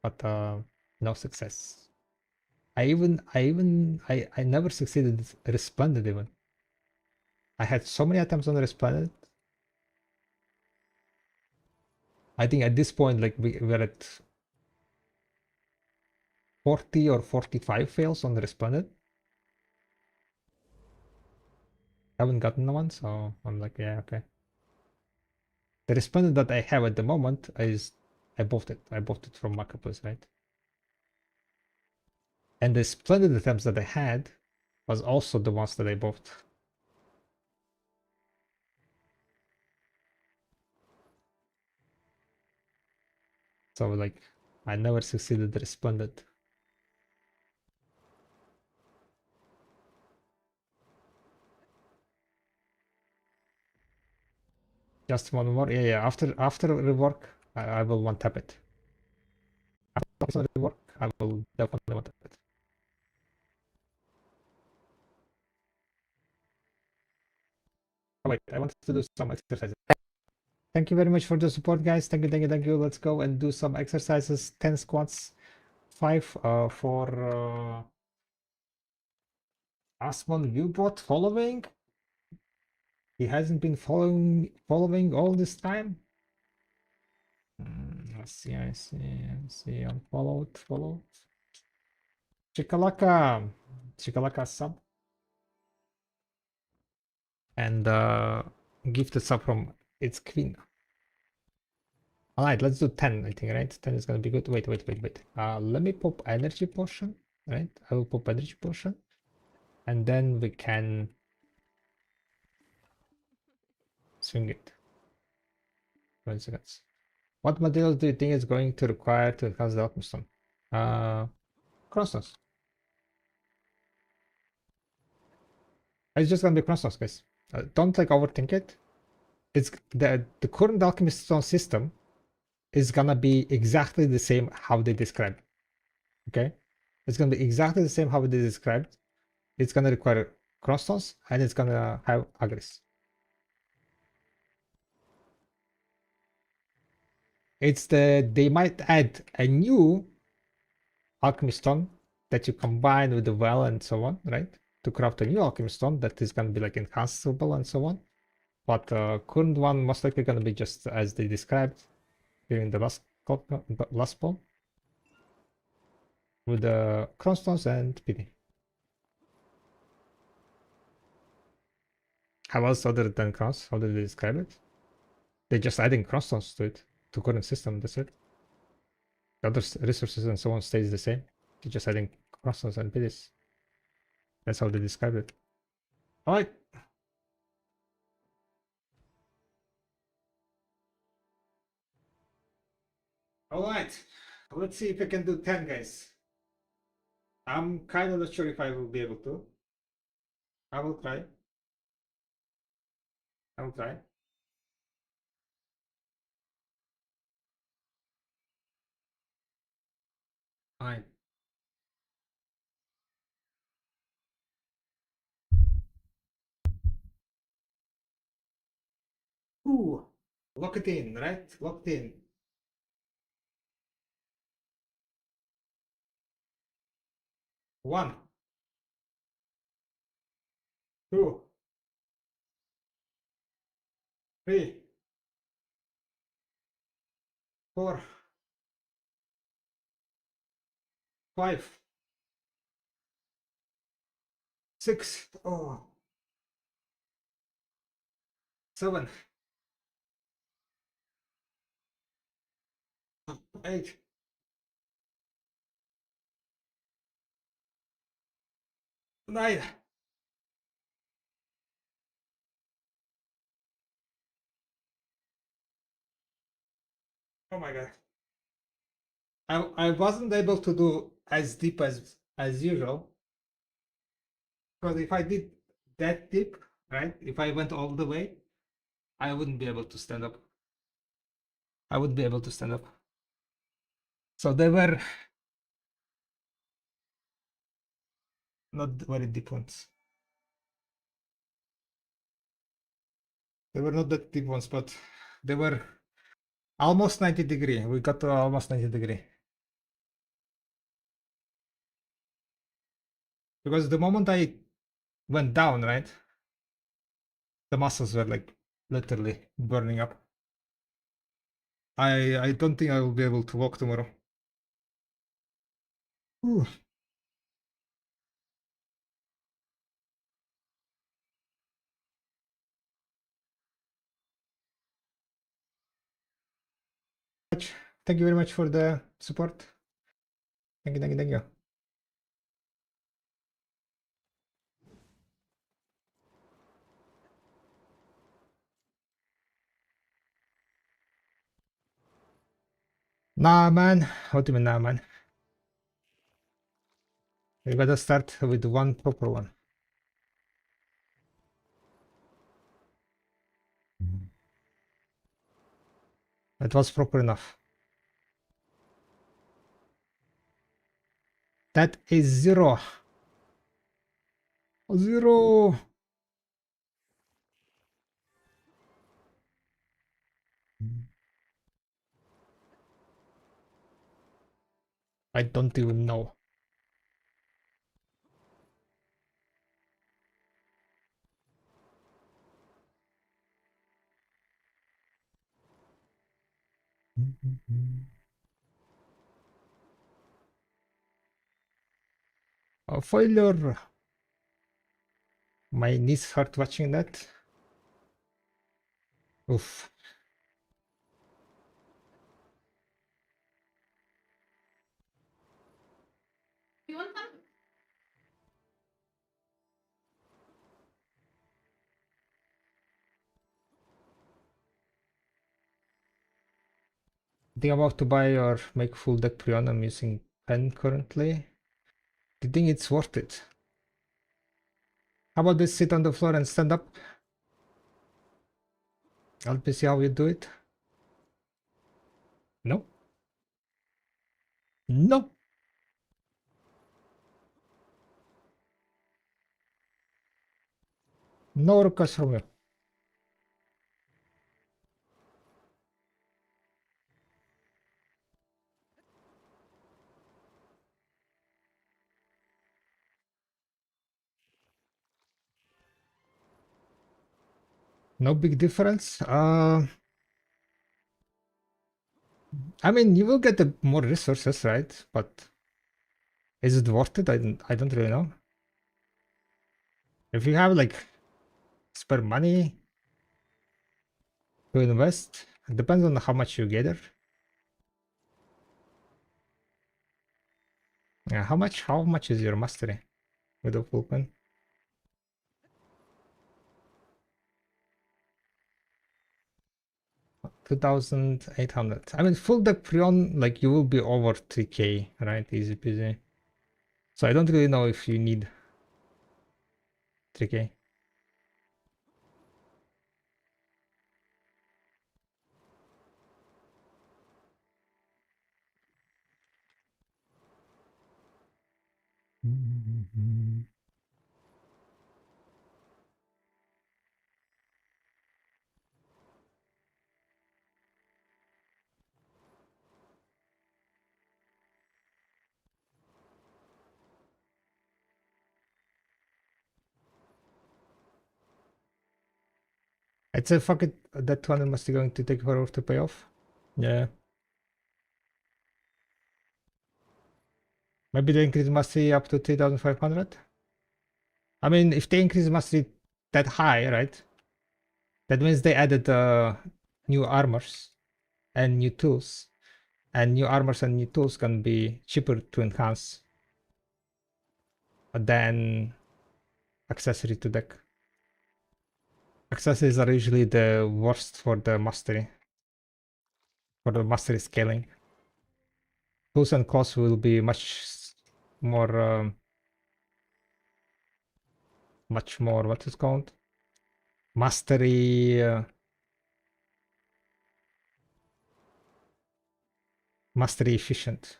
But no success. I never succeeded Resplendent even. I had so many attempts on Resplendent. I think at this point, like we're at 40 or 45 fails on the Resplendent. Haven't gotten one, so I'm like, yeah, okay. The Resplendent that I have at the moment is I bought it. I bought it from Marketplace, right? And the Splendid attempts that I had was also the ones that I bought. So like, I never succeeded the Resplendent. Just one more. Yeah. After rework, I will one tap it. After rework, I will definitely one tap it. Oh, wait, I want to do some exercises. Thank you very much for the support, guys. Thank you. Let's go and do some exercises. 10 squats, 5 for Asmon U-bot following. He hasn't been following all this time. I see, I see. Unfollowed, followed. Chikalaka sub. And gifted sub from its queen. Alright, let's do 10, I think, right? 10 is gonna be good. Wait. Let me pop energy potion, right? I will pop energy potion. And then we can swing it. 20 seconds. What materials do you think is going to require to enhance the alchemy stone? Crossnotes. It's just gonna be crossnotes, guys. Don't like overthink it. It's the current alchemy stone system is gonna be exactly the same how they described. Okay, it's gonna be exactly the same how they described. It's gonna require crossstones and it's gonna have agris. They might add a new alchemy stone that you combine with the well and so on, right? To craft a new alchemy stone that is gonna be like enhanceable and so on. But current one most likely gonna be just as they described during the last poll with the crossstones and PD. How else other than cross? How did they describe it? They're just adding crossstones to it, to current system, that's it. The other resources and so on stays the same. They're just adding crossstones and PDs. That's how they describe it. Alright. Alright. Let's see if I can do 10, guys. I'm kind of not sure if I will be able to. I will try. I will try. Alright. Ooh. Lock it in, right? Locked in. One. Two. Three. 4. 5. 6. Oh. 7. 8. 9. Oh my god. I wasn't able to do as deep as usual. Because if I did that deep, right? If I went all the way, I wouldn't be able to stand up. I would be able to stand up. So they were not very deep ones. They were not that deep ones, but they were almost 90 degree. We got to almost 90 degree. Because the moment I went down, right? The muscles were like literally burning up. I don't think I will be able to walk tomorrow. Ooh. Thank you very much for the support. Thank you. Nah, man. What do you mean, nah, man? We gotta start with one proper one. That was proper enough. That is 0. 0. I don't even know. A failure. My niece hurt watching that. Oof. You want some? Think about to buy or make full deck pre-on. I'm using pen currently. Do you think it's worth it? How about this, sit on the floor and stand up? Let me see how you do it. No. No. No request from you. No big difference. I mean, you will get the more resources, right? But is it worth it? I don't really know. If you have like spare money to invest, it depends on how much you gather. Yeah, how much is your mastery with the full pen? 2,800. I mean, full deck pre-on, like you will be over 3k, right? Easy peasy. So I don't really know if you need 3k. I'd say fuck it, that 200 must be going to take forever to pay off. Yeah. Maybe they increase mastery up to 3,500. I mean, if they increase mastery that high, right? That means they added new armors and new tools. And new armors and new tools can be cheaper to enhance than accessory to deck. Accessories are usually the worst for the mastery. For the mastery scaling. Tools and costs will be much more what is called? Mastery mastery efficient.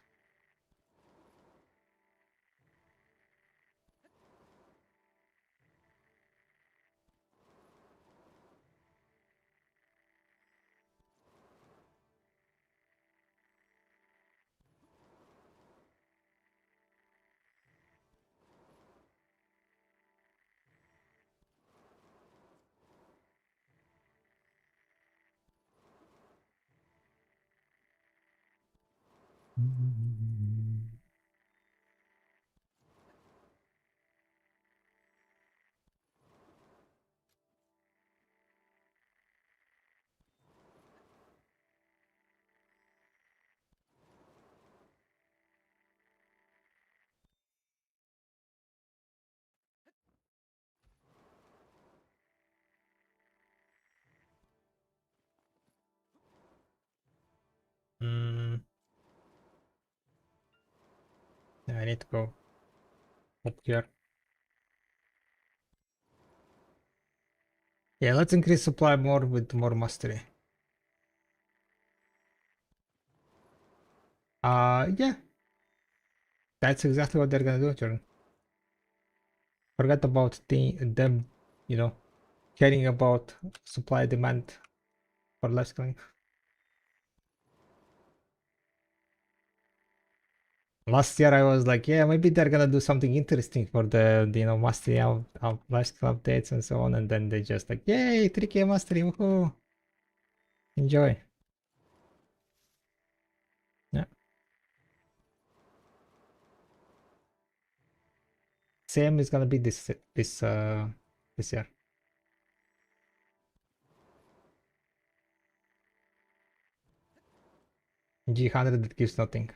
Yeah, I need to go up here. Yeah, let's increase supply more with more mastery. Yeah. That's exactly what they're gonna do, Jordan. Forget about them, caring about supply demand for life scaling. Last year I was like, yeah, maybe they're gonna do something interesting for the mastery of lifestyle updates and so on, and then they just like, yay, 3k mastery, woohoo! Enjoy. same is gonna be this year. G100 that gives nothing.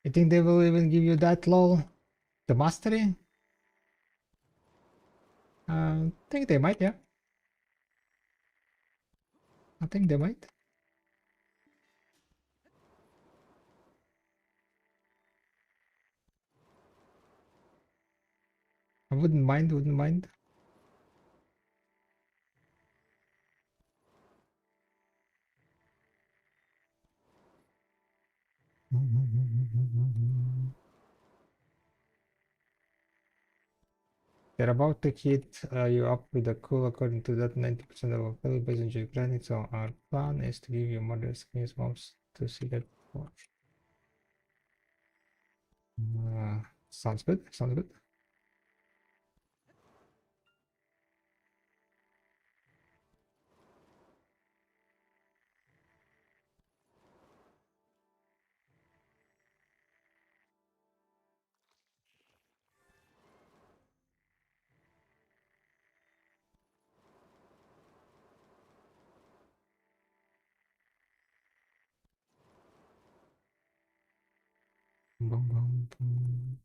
You think they will even give you that lol? The mastery? I think they might, yeah. I think they might. I wouldn't mind, wouldn't mind. They're about to hit you up with a cool according to that 90% of our value based on your planning, so our plan is to give you mother skins mobs to see that before. Sounds good, sounds good. Bum, bum, bum.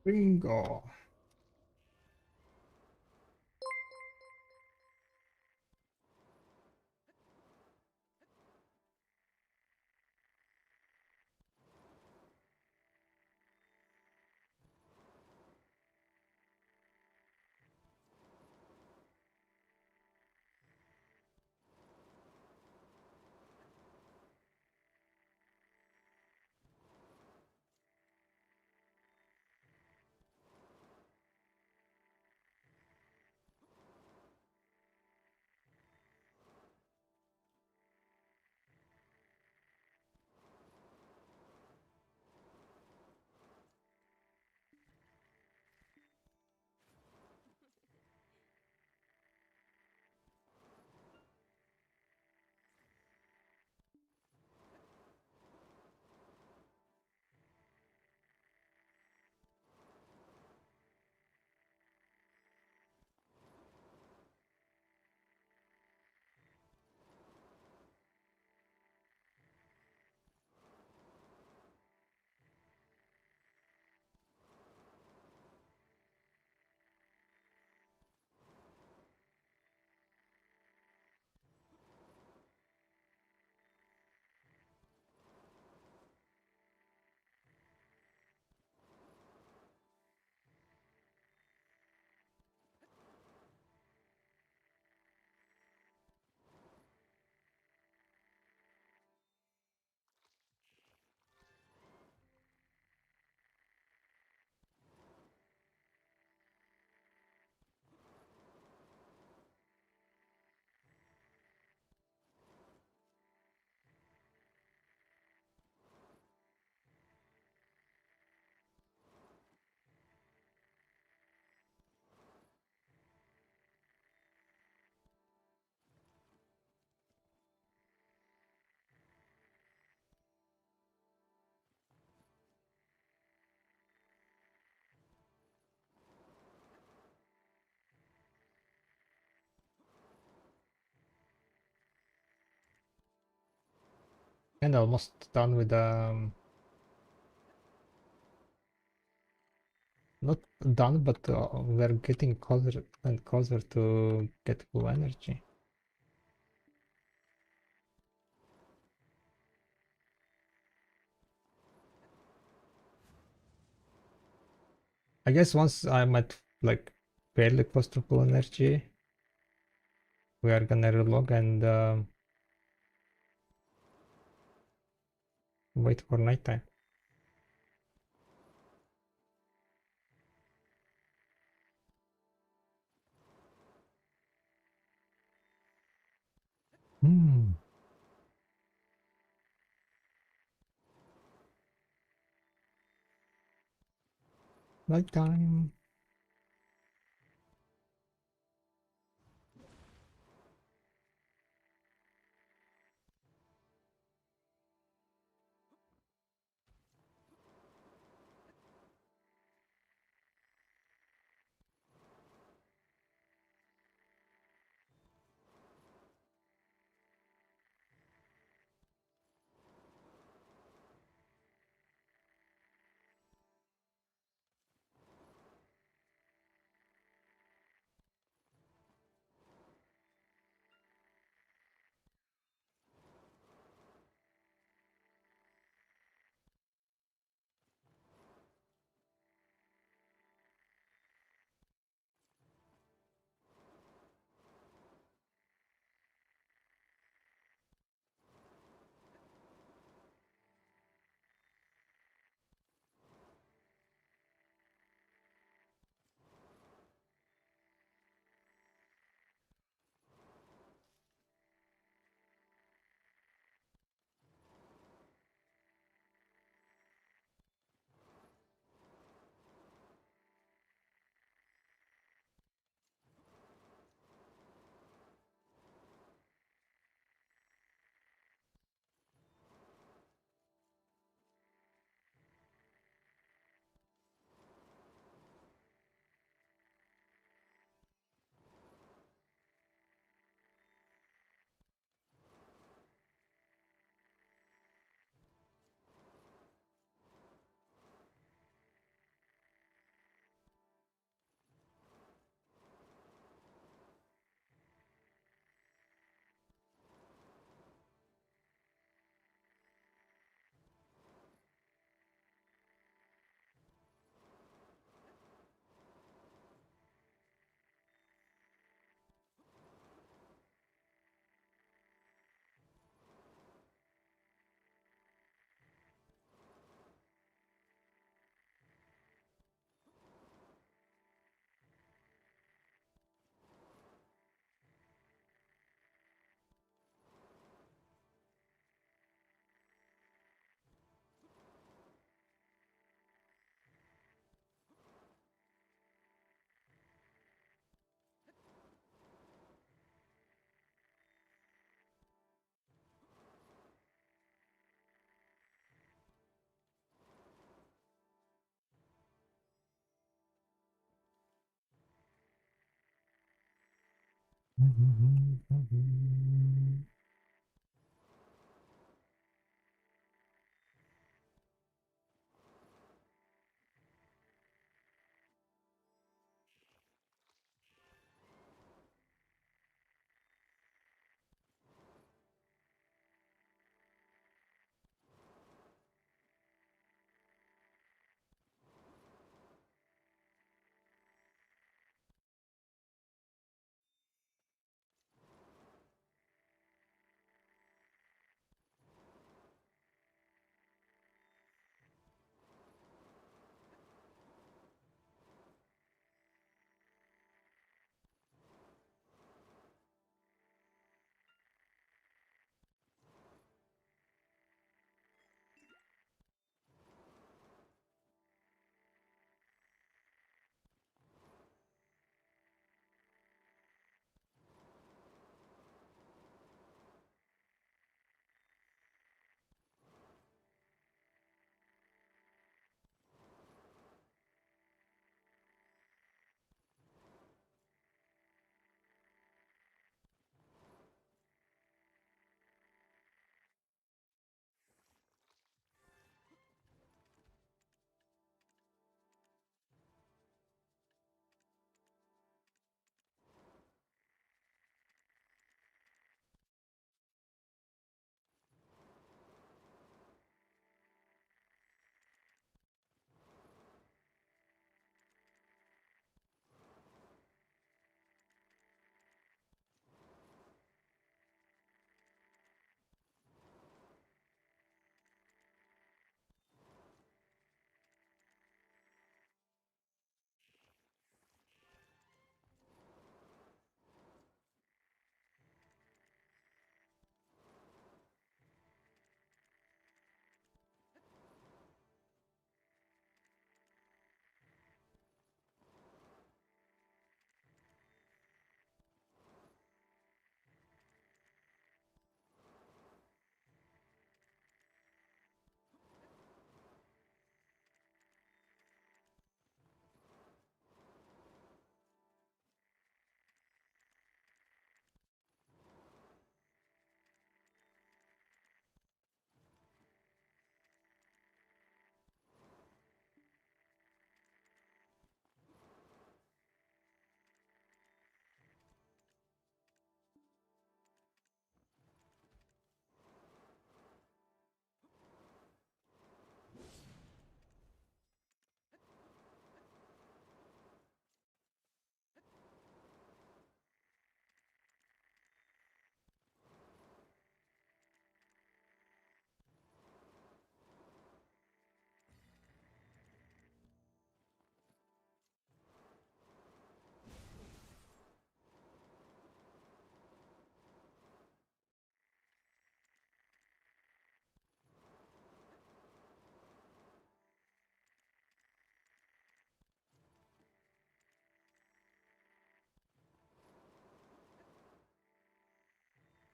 Bingo. And almost done with not done, but we're getting closer and closer to get full energy. I guess once I'm at like fairly close to full energy, we are gonna relog and wait for nighttime. Nighttime.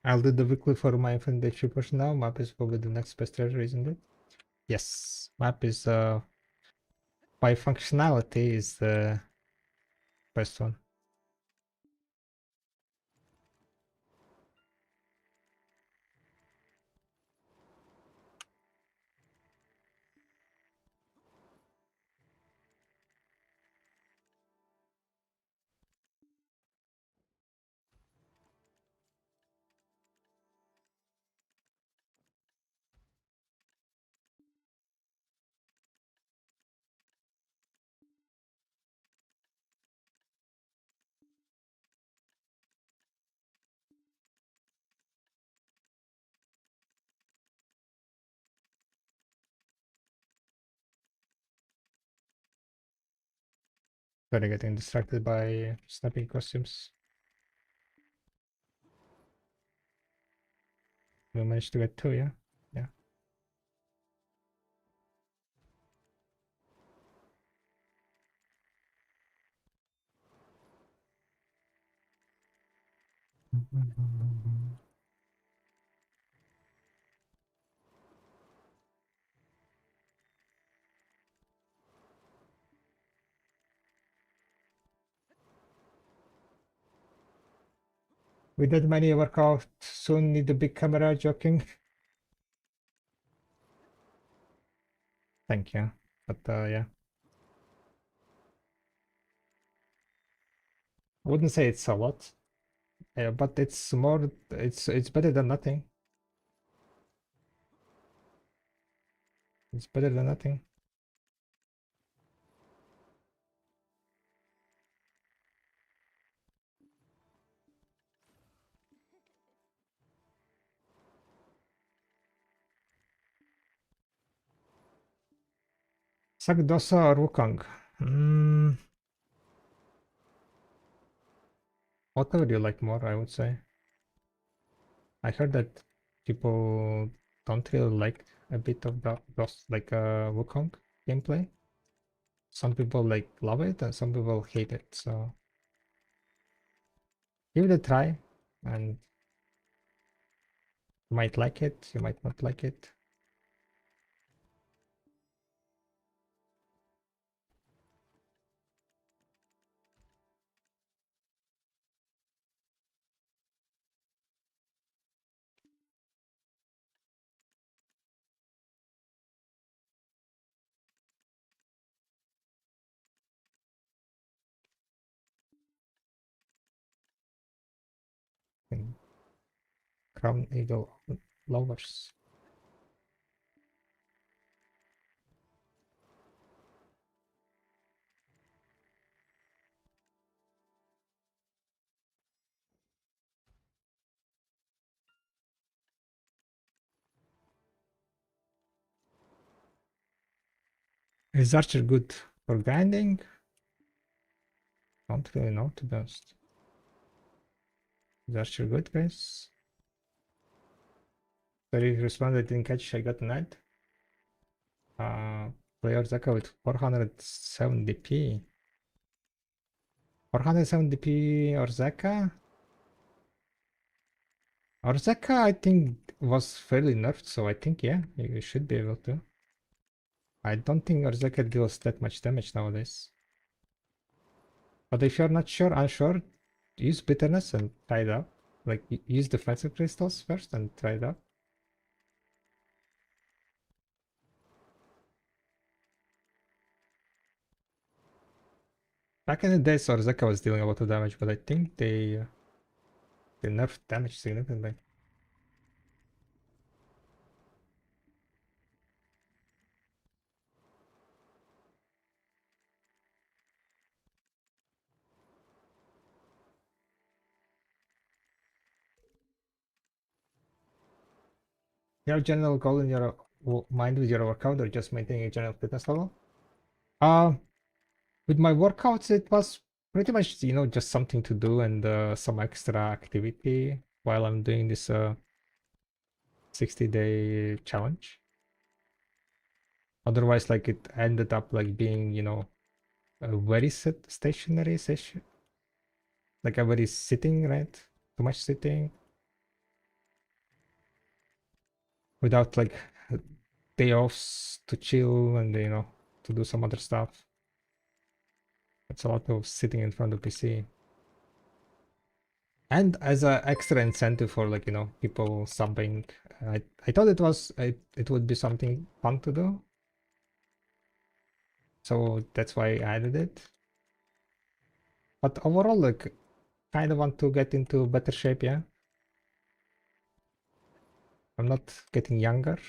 I'll do the weekly for my Infinite Troopers now. Map is probably the next best treasure, isn't it? Yes. Map is by functionality is the first one. Sorry, getting distracted by snapping costumes. We managed to get 2, yeah? Yeah. With that many workout, soon need a big camera, joking. Thank you. But yeah. I wouldn't say it's a lot. But it's more, it's better than nothing. It's better than nothing. Sagdosa or Wukong? Whatever you like more, I would say. I heard that people don't really like a bit of those like Wukong gameplay. Some people like love it and some people hate it. So give it a try, and you might like it, you might not like it. And Crown Eagle lovers. Is Archer good for grinding? Don't really know, to be honest. Is Archer good, guys? Sorry, responded, didn't catch, I got denied. Player Zaka with 470p. 470p or Zaka? Or Zaka, I think, was fairly nerfed, so I think, yeah, you should be able to. I don't think Orzeka deals that much damage nowadays. But if you're not sure, unsure, use bitterness and try it out. Like, use defensive crystals first and try it out. Back in the days, Orzeka was dealing a lot of damage, but I think they nerfed damage significantly. You have general goal in your mind with your workout, or just maintaining a general fitness level? With my workouts, it was pretty much, you know, just something to do and some extra activity while I'm doing this 60-day challenge. Otherwise, like, it ended up like being, you know, a very stationary session. Like a very sitting, right? Too much sitting. without like day offs to chill and to do some other stuff. It's a lot of sitting in front of PC. And as an extra incentive for like people subbing, I thought it would be something fun to do. So that's why I added it. But overall, like, kind of want to get into better shape, yeah. I'm not getting younger.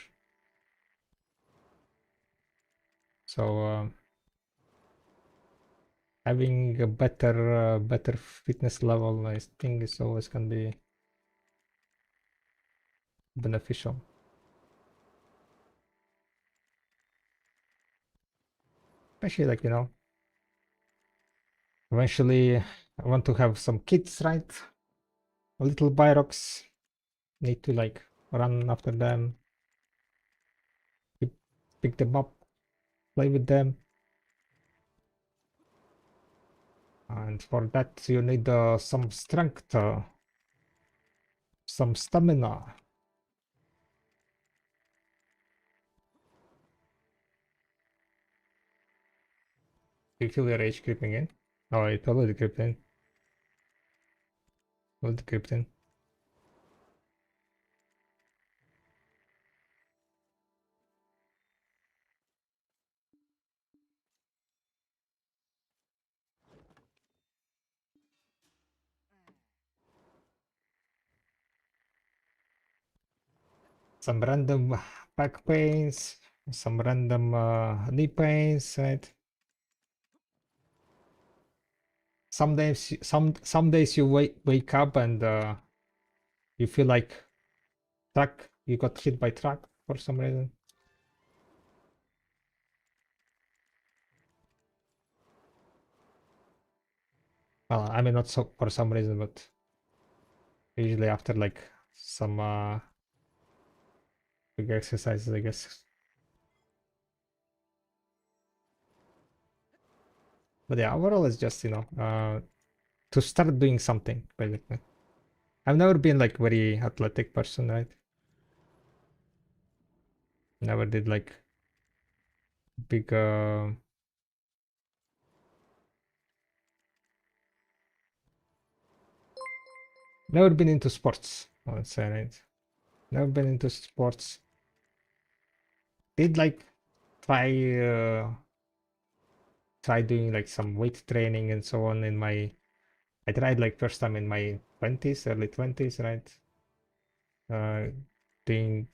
So having a better fitness level, I think is always gonna be beneficial. Especially like, eventually I want to have some kids, right? A little Byrox. Need to like run after them, pick them up, play with them. And for that you need some strength, some stamina. Do you feel your rage creeping in? Oh, it already creeped in. Already creeped in. Some random back pains, some random knee pains, right? Some days you wake up and you feel like you got hit by truck for some reason. Well, I mean, not so for some reason, but usually after like some big exercises, I guess. But yeah, overall it's just to start doing something basically. I've never been like very athletic person, right? Never did like big never been into sports, let's say, right? Never been into sports. Did like try try doing like some weight training and so on in my I tried like first time in my 20s, early 20s, right? Uh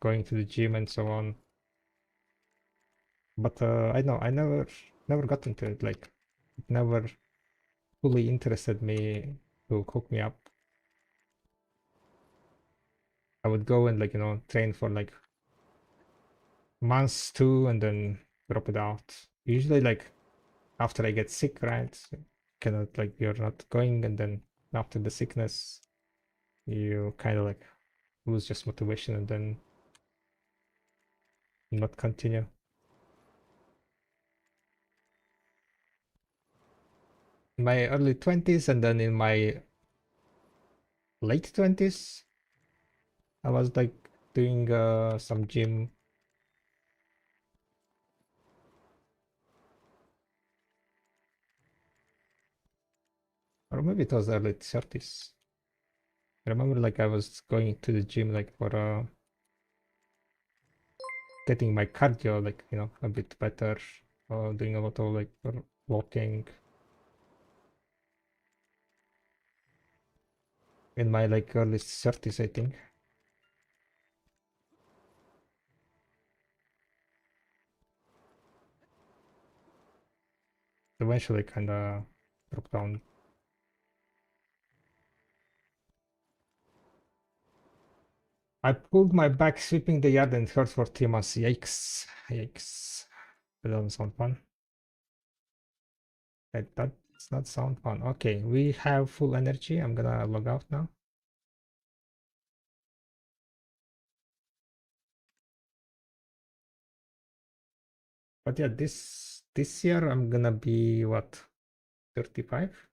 going to the gym and so on. But I know I never got into it, like it never fully interested me to hook me up. I would go and like train for like months too and then drop it out. Usually like after I get sick, right? Cannot like you're not going and then after the sickness you kind of like lose just motivation and then not continue. In my early 20s and then in my late 20s I was like doing some gym. Or maybe it was early 30s. I remember like I was going to the gym like for getting my cardio like a bit better, doing a lot of like walking. In my like early 30s, I think. Eventually kind of dropped down. I pulled my back sweeping the yard and it hurt for 3 months. Yikes. Yikes. That doesn't sound fun. That does not sound fun. Okay, we have full energy. I'm gonna log out now. But yeah, this year I'm gonna be what, 35?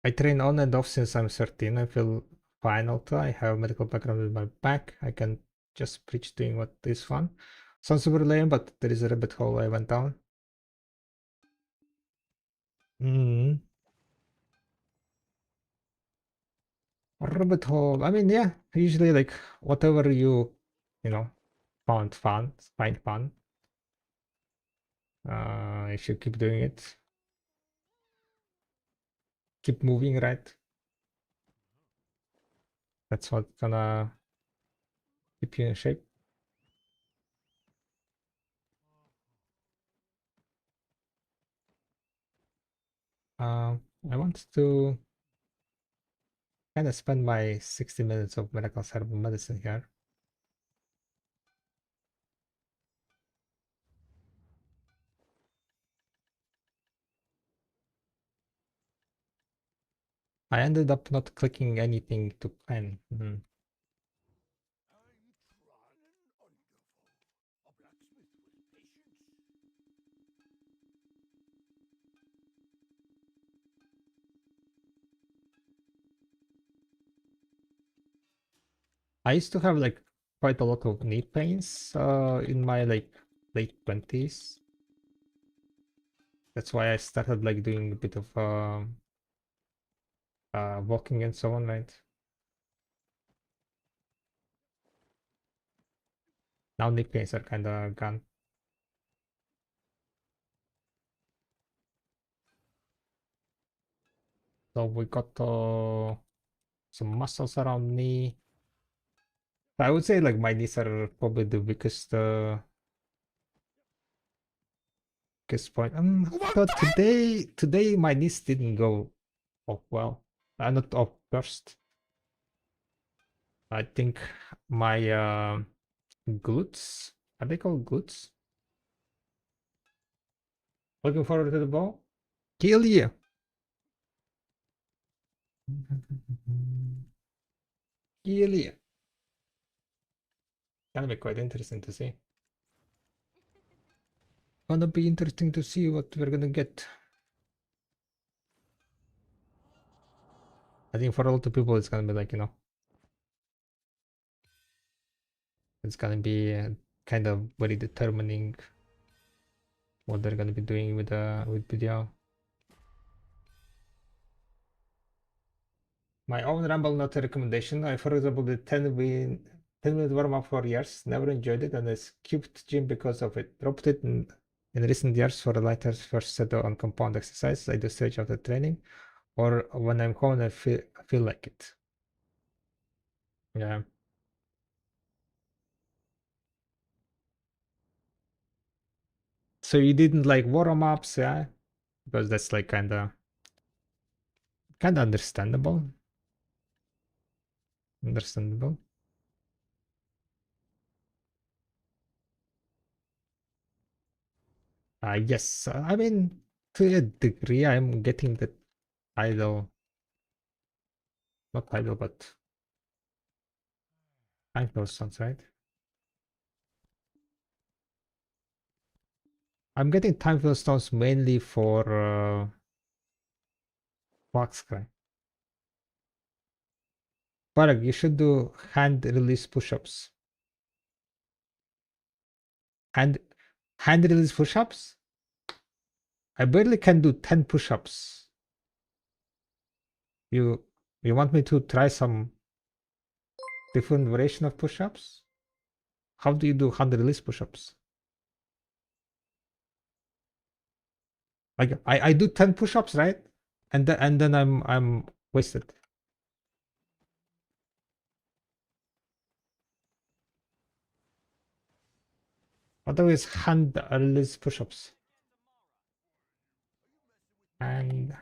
I train on and off since I'm 13. I feel fine also. I have medical background with my back. I can just preach doing what is fun. Sounds super lame, but there is a rabbit hole I went down. Rabbit hole. I mean, yeah, usually like whatever you know, find fun. If you keep doing it, keep moving, right? That's what's gonna keep you in shape. I want to kind of spend my 60 minutes of miracle herbal medicine here. I ended up not clicking anything to plan. I used to have like quite a lot of knee pains in my like late 20s. That's why I started like doing a bit of walking and so on, right? Now knee pains are kind of gone. So we got some muscles around knee. I would say like my knees are probably the weakest point. But today my knees didn't go off well. Not off first. I think my glutes, are they called glutes? Looking forward to the ball. Kill you. Kill you. Gonna be quite interesting to see. Gonna be interesting to see what we're gonna get. I think for a lot of people it's gonna be like, it's gonna be kind of very determining what they're gonna be doing with video. My own Rumble, not a recommendation. I, for example, did 10-minute warm-up for years, never enjoyed it, and I skipped gym because of it. Dropped it in recent years for a lighter first set on compound exercise. I do stretch after training, or when I'm home, I feel like it. Yeah. So you didn't like warm-ups, yeah? Because that's like kind of understandable. Understandable. Yes, I mean, to a degree, I'm getting the idle, not idle, but I know sounds right. I'm getting time fill stones mainly for box cry. Parag, you should do hand release push-ups. Hand release push-ups? I barely can do 10 push-ups. You want me to try some different variation of push-ups? How do you do hand release push-ups? Like I do 10 push-ups, right? And then I'm wasted. Otherwise, hand release push-ups. And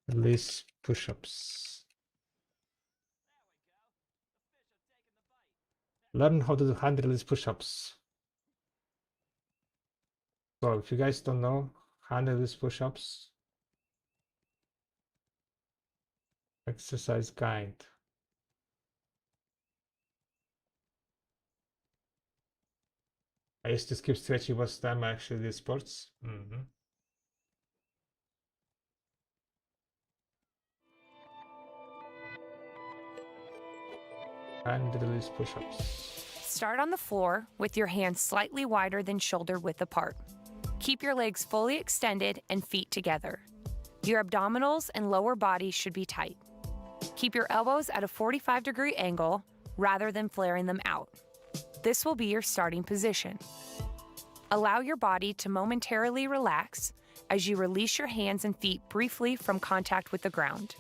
release push-ups. Learn how to do hand release push-ups. So if you guys don't know, hand release push-ups exercise guide. I used to skip stretching most time I actually did sports. And release push-ups. Start on the floor with your hands slightly wider than shoulder width apart. Keep your legs fully extended and feet together. Your abdominals and lower body should be tight. Keep your elbows at a 45-degree angle rather than flaring them out. This will be your starting position. Allow your body to momentarily relax as you release your hands and feet briefly from contact with the ground.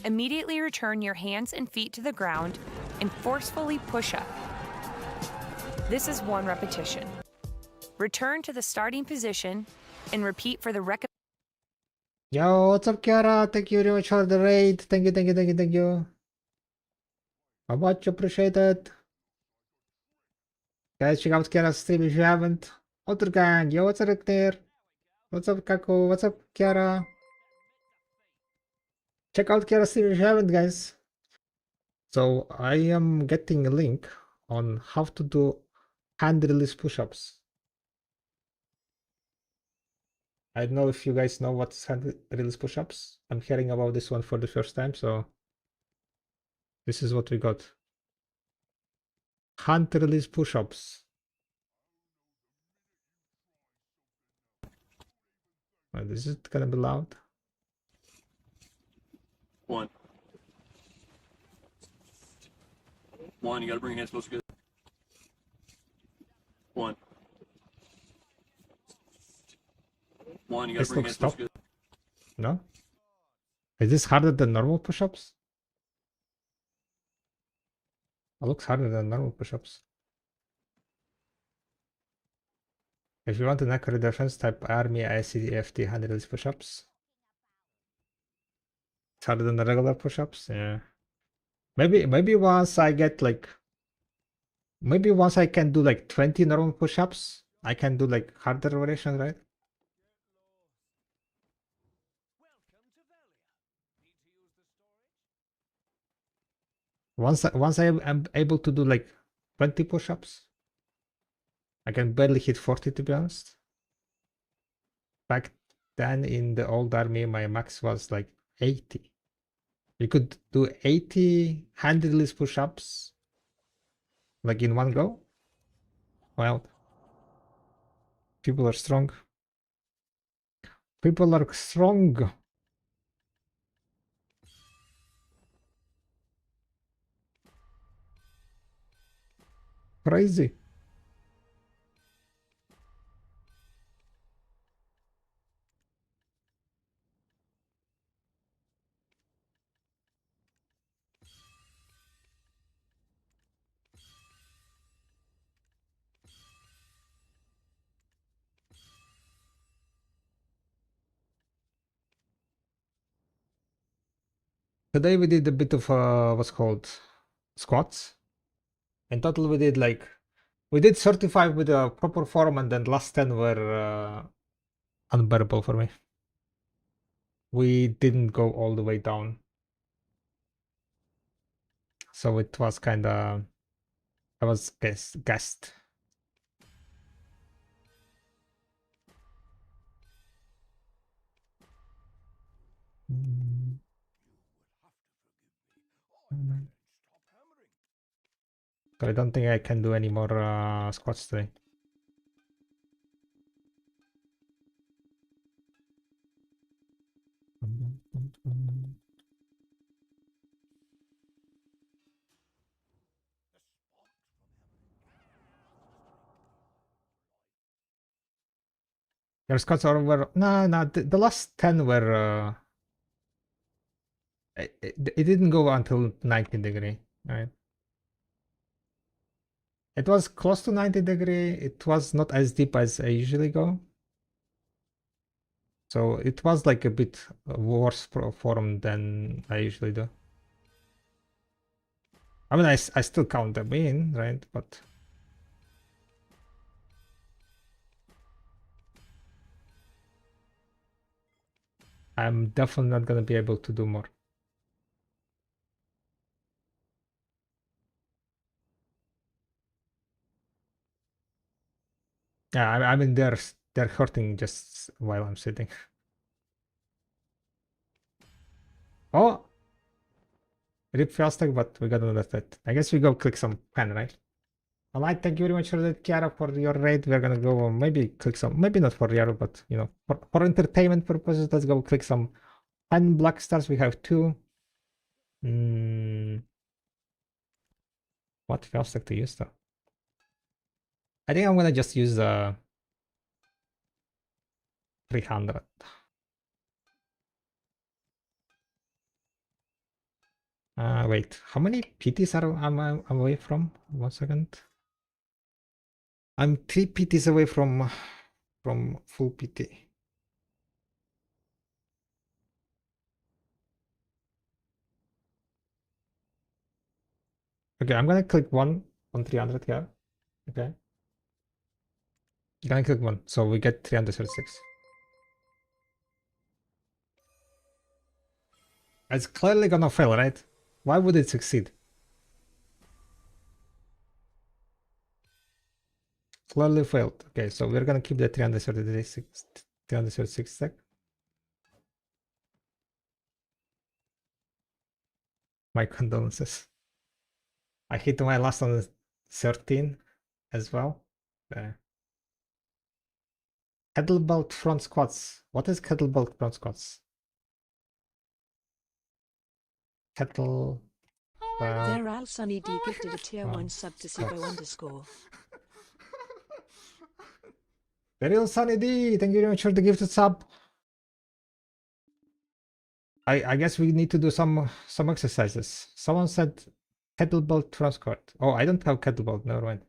Immediately return your hands and feet to the ground and forcefully push up. This is 1 repetition. Return to the starting position and repeat for the Yo, what's up, Kiara? Thank you very much for the raid. Thank you, thank you, thank you, thank you. How much appreciated. Guys, check out Kiara's stream if you haven't. Other gang, yo, what's up there? What's up, Kako? What's up, Kiara? Check out Kiara's stream if you haven't, guys. So I am getting a link on how to do hand release push-ups. I don't know if you guys know what's hand release push-ups. I'm hearing about this one for the first time, so this is what we got. Hand release push-ups. Is it gonna be loud? 1. 1, you gotta bring your hands close together. 1. 1, you gotta This bring your looks hands close tough. together. No? Is this harder than normal push-ups? It looks harder than normal push-ups. If you want an accurate reference, type Army ICFT hand release push-ups. It's harder than the regular push-ups, yeah. Maybe once I get like, maybe once I can do like 20 normal push-ups, I can do like harder variations, right? Once I am able to do like 20 push-ups, I can barely hit 40, to be honest. Back then in the old army, my max was like 80. You could do 80 hand release push-ups like in one go. Well, people are strong. People are strong. Crazy. Today we did a bit of what's called squats. In total we did 35 with a proper form, and then last 10 were unbearable for me. We didn't go all the way down. So it was kinda, I was gassed. So I don't think I can do any more squats today. Your squats are were no, the last 10 were it didn't go until 90 degree, right? It was close to 90 degree. It was not as deep as I usually go. So it was like a bit worse form than I usually do. I mean, I still count them in, right? But I'm definitely not gonna be able to do more. Yeah, I mean they're hurting just while I'm sitting. Oh, rip fail stack, but we got another threat. I guess we go click some pen, right? Alright, thank you very much for that, Kiara, for your raid. We're gonna go maybe click some, maybe not for Yaro, but you know, for entertainment purposes, let's go click some pen black stars. We have 2. What fail stack to use though? I think I'm gonna just use 300. Wait, how many PTs am I away from? 1 second. I'm 3 PTs away from full PT. Okay, I'm gonna click 1 on 300 here. Okay. I'm gonna click 1, so we get 336. It's clearly gonna fail, right? Why would it succeed? Clearly failed. Okay, so we're gonna keep the 336 stack. My condolences. I hit my last on 13 as well. Kettlebell front squats. What is kettlebell front squats? Kettle. There Al Sunny D gifted a tier 1 sub to Sibo_. The real Sunny D, thank you very much for the gifted sub. I guess we need to do some exercises. Someone said kettlebell front squat. Oh, I don't have kettlebell. Never mind.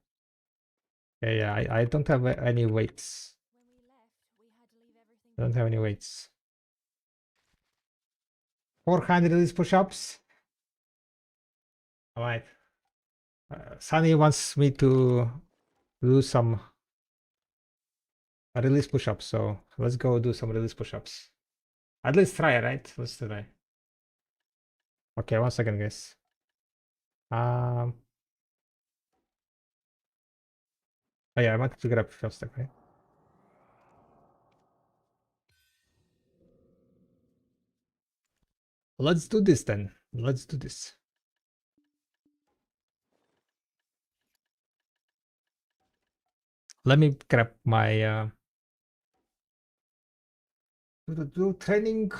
Yeah, I don't have any weights. I don't have any weights. 400 release push-ups. All right. Sunny wants me to do some release push-ups, so let's go do some release push-ups. At least try, right? Let's try. Okay, 1 second, guys. Oh yeah, I wanted to grab first stack, right? Let's do this then. Let's do this. Let me grab my do training.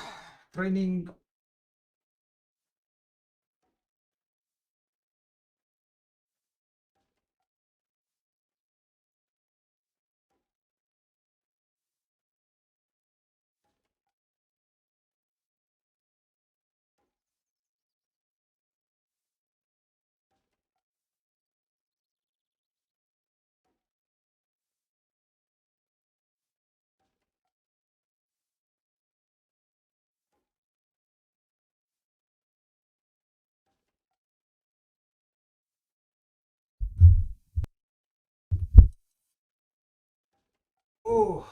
Oh.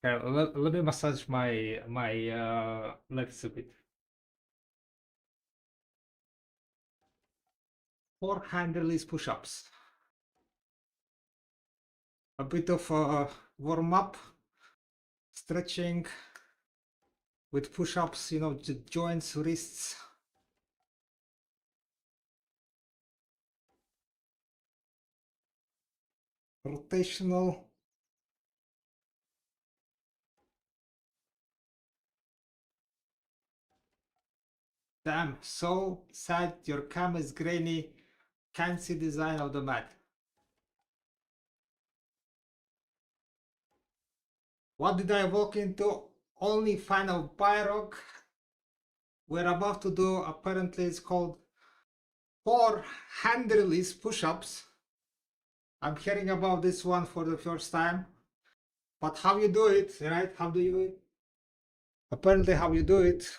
Okay, let me massage my legs a bit. 400 release push-ups. A bit of warm-up, stretching with push-ups, you know, joints, wrists. Rotational. Damn, so sad your cam is grainy. Can't see design of the mat. What did I walk into? Only fan of Pyrock. We're about to do, apparently it's called 4 hand release push-ups. I'm hearing about this one for the first time. But how you do it, right? How do you do it? Apparently how you do it.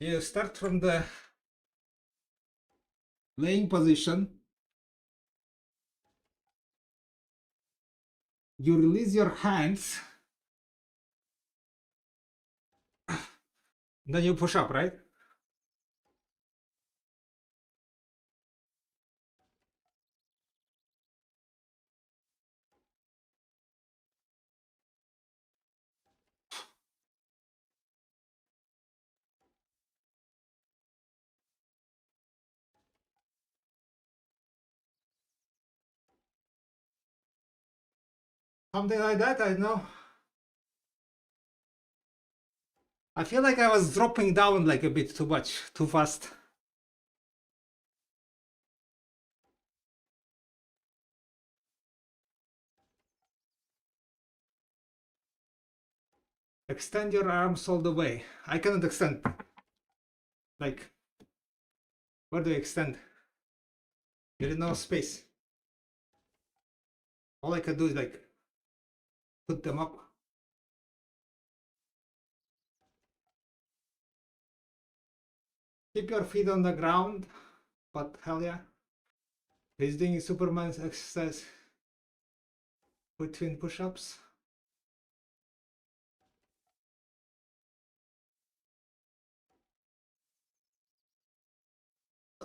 You start from the laying position. You release your hands. Then you push up, right? Something like that, I know. I feel like I was dropping down like a bit too much, too fast. Extend your arms all the way. I cannot extend. Like, where do you extend? There is no space. All I can do is like put them up. Keep your feet on the ground, but hell yeah. He's doing Superman's exercise between push-ups.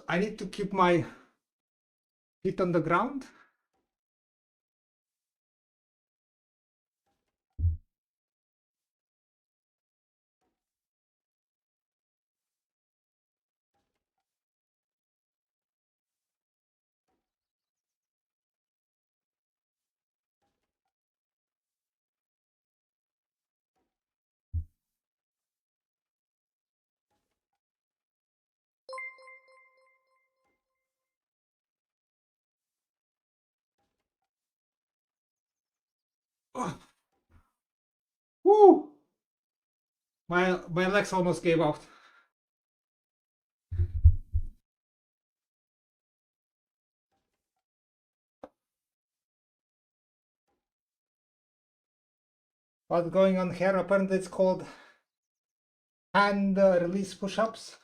I need to keep my feet on the ground. Oh. Woo! My legs almost gave out. What's going on here? Apparently it's called hand release push-ups.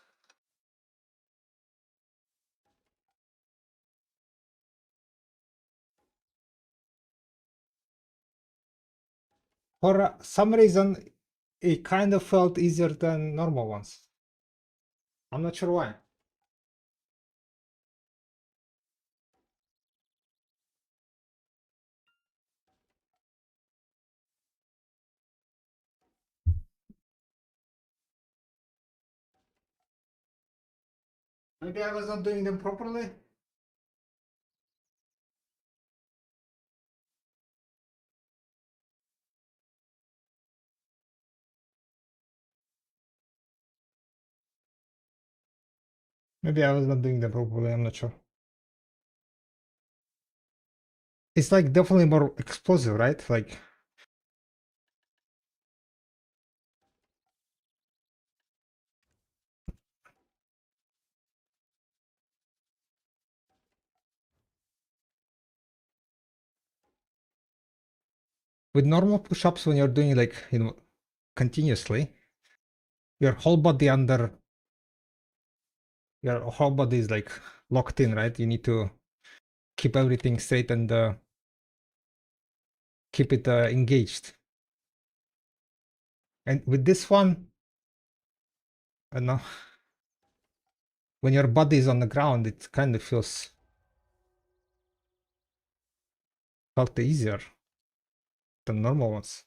For some reason, it kind of felt easier than normal ones. I'm not sure why. Maybe I was not doing them properly. Maybe I was not doing them properly, I'm not sure. It's like definitely more explosive, right? Like with normal push-ups, when you're doing like, you know, continuously, your whole body is like locked in, right? You need to keep everything straight and keep it engaged. And with this one, I don't know, when your body is on the ground, it kind of felt easier than normal ones.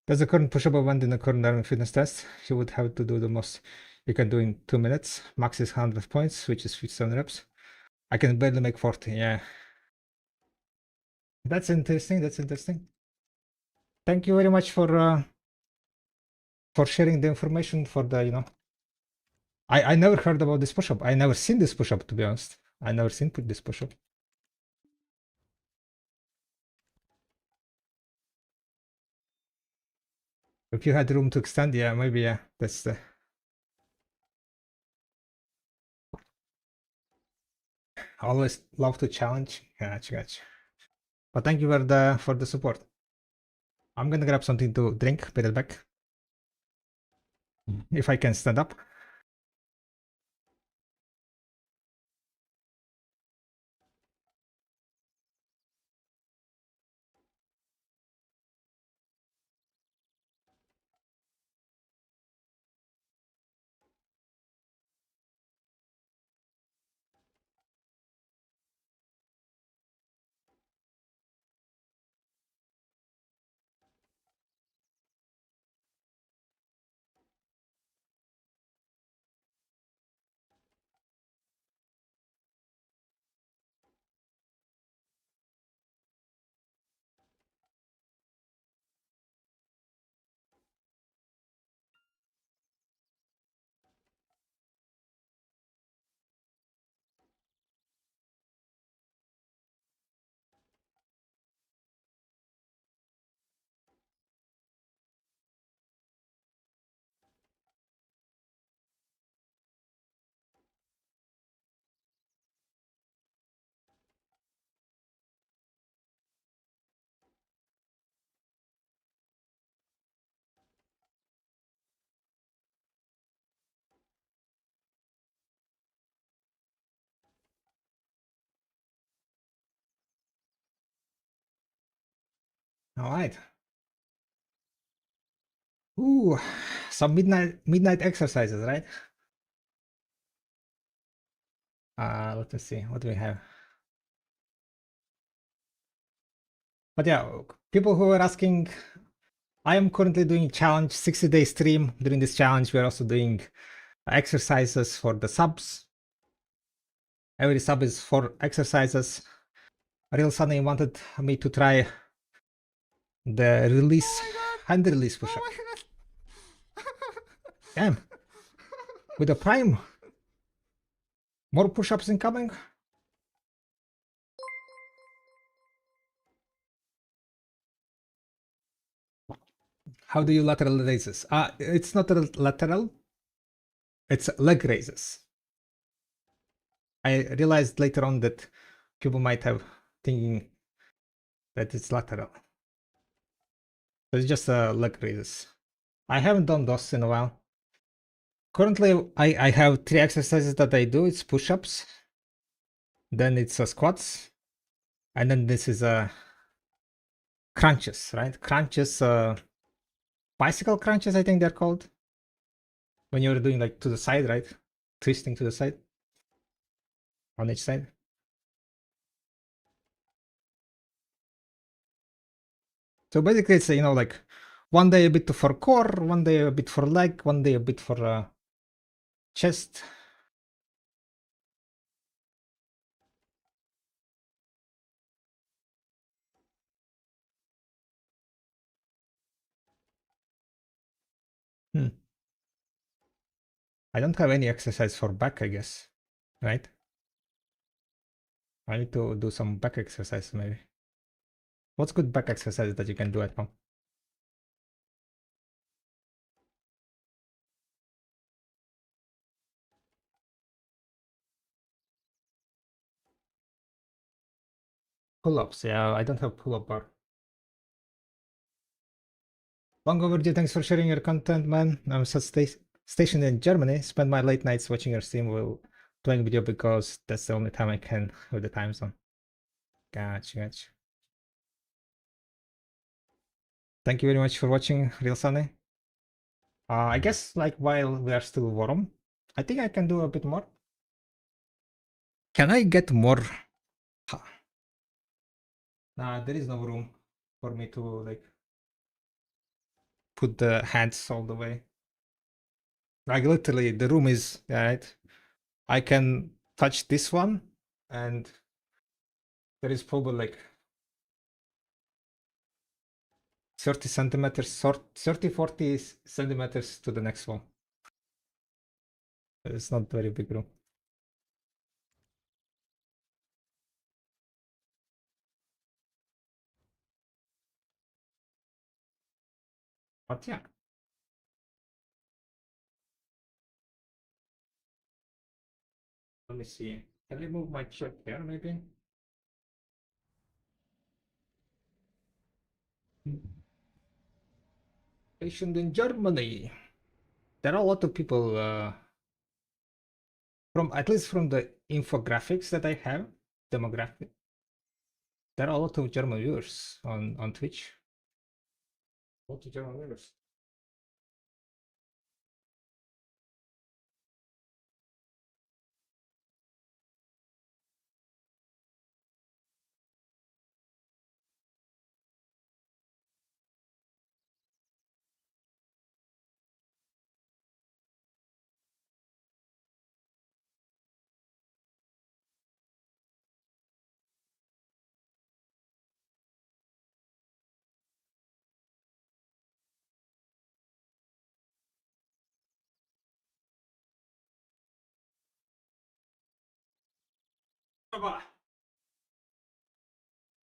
That's the current push-up event in the current Army fitness test. You would have to do the most you can do in 2 minutes. Max is 100 points, which is 57 reps. I can barely make 40, yeah. That's interesting, that's interesting. Thank you very much for sharing the information for the, you know. I never heard about this push-up. I never seen this push-up, to be honest. I never seen this push-up. If you had room to extend, yeah, maybe, yeah, that's the... Always love to challenge. Gotcha. But thank you for the support. I'm gonna grab something to drink, be right back. If I can stand up. All right. Ooh, some midnight exercises, right? Let me see. What do we have? But yeah, people who are asking, I am currently doing challenge 60-day stream. During this challenge, we're also doing exercises for the subs. Every sub is 4 exercises. Real Sunny wanted me to try the release and the release push-up. Damn. With the prime. More push-ups incoming. How do you lateral raises? It's not a lateral. It's leg raises. I realized later on that people might have thinking that it's lateral. So it's just leg raises. I haven't done those in a while. Currently, I have 3 exercises that I do. It's push-ups, then it's squats, and then this is crunches, right? Crunches, bicycle crunches, I think they're called. When you're doing like to the side, right? Twisting to the side. On each side. So basically it's, you know, like one day a bit for core, one day a bit for leg, one day a bit for chest. I don't have any exercise for back, I guess, right? I need to do some back exercise maybe. What's good back exercise that you can do at home? Pull-ups, yeah, I don't have pull-up bar. Long overdue, thanks for sharing your content, man. I'm stationed in Germany. Spend my late nights watching your stream while playing video because that's the only time I can with the time zone. Gotcha. Thank you very much for watching, Real Sunny. I guess like while we are still warm, I think I can do a bit more. Can I get more? Nah, there is no room for me to like put the hands all the way. Like literally the room is, right? I can touch this one and there is probably like 30 centimeters, 30, 40 centimeters to the next one. It's not very big room. But yeah. Let me see. Can I move my chair here maybe? Stationed in Germany. There are a lot of people from, at least from the infographics that I have, demographic. There are a lot of German viewers on Twitch. A lot of German viewers.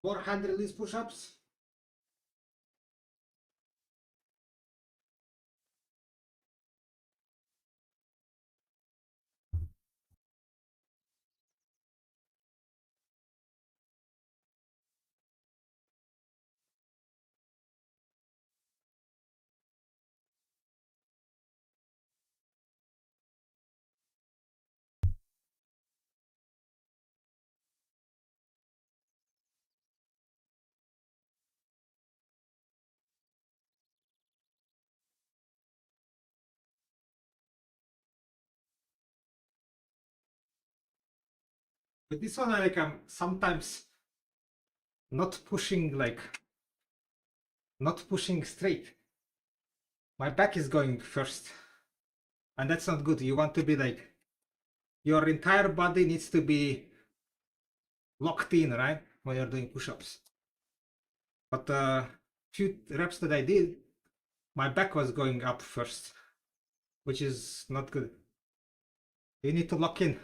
More hand release push-ups. But this one, like, I'm sometimes not pushing, like, not pushing straight. My back is going first. And that's not good. You want to be like, your entire body needs to be locked in, right? When you're doing push-ups. But few reps that I did, my back was going up first, which is not good. You need to lock in.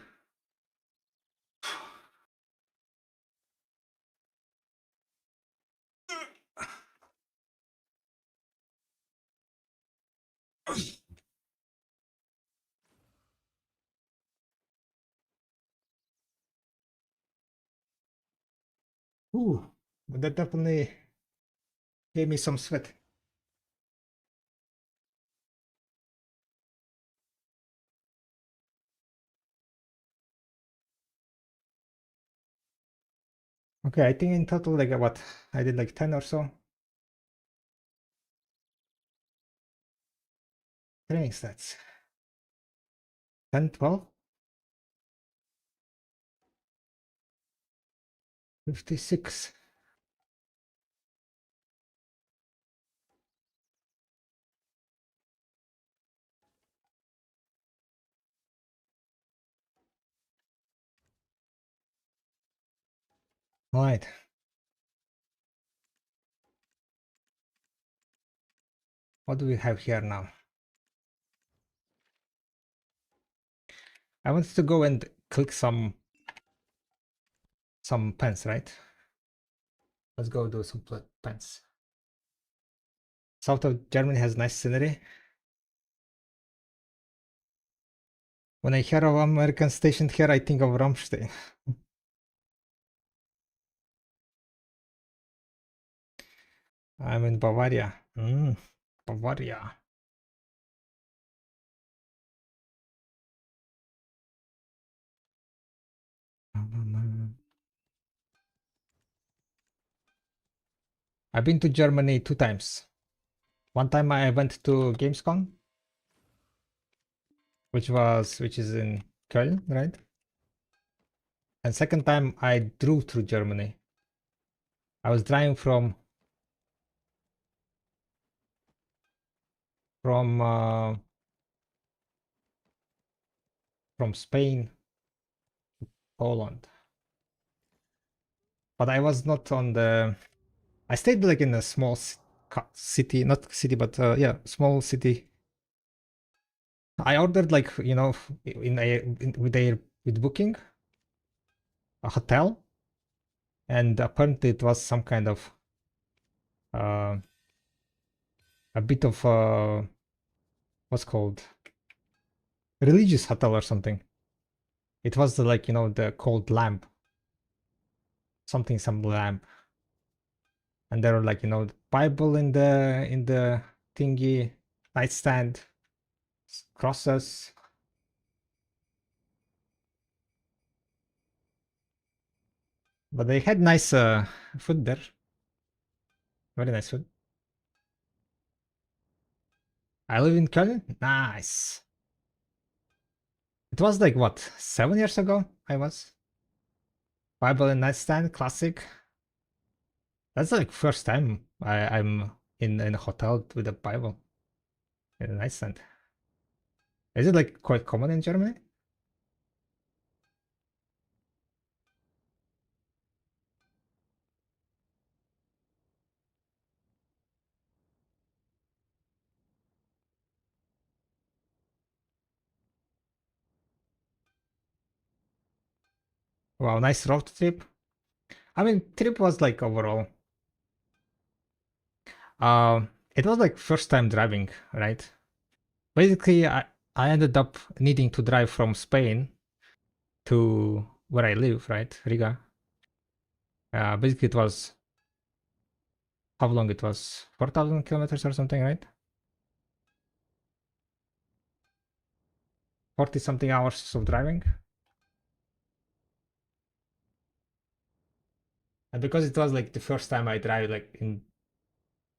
Ooh, that definitely gave me some sweat. Okay, I think in total, like, what? I did like 10 or so. Training stats. 10, 12? 56. All right. What do we have here now? I wanted to go and click some pens, right? Let's go do some pens. South of Germany has nice scenery. When I hear of American stationed here, I think of Rammstein. I'm in Bavaria. Bavaria. I've been to Germany 2 times. One time I went to Gamescom, which is in Köln, right? And second time I drove through Germany. I was driving from Spain to Poland. But I was not on the. I stayed like in a small city, not city, but yeah, small city. I ordered, like, you know, with booking a hotel, and apparently it was some kind of a bit of what's called religious hotel or something. It was like, you know, the cold lamp, some lamp, and there were, like, you know, the Bible in the thingy, nightstand, crosses. But they had nice food there. Very nice food. I live in Köln. Nice. It was like, what, 7 years ago I was. Bible and nightstand, classic. That's like first time I'm in a hotel with a Bible and a nightstand. Is it like quite common in Germany? Wow, nice road trip. I mean, trip was like overall. It was like first time driving, right? Basically, I ended up needing to drive from Spain to where I live, right? Riga. Basically, it was how long it was? 4,000 kilometers or something, right? 40 something hours of driving. And because it was like the first time I drive like in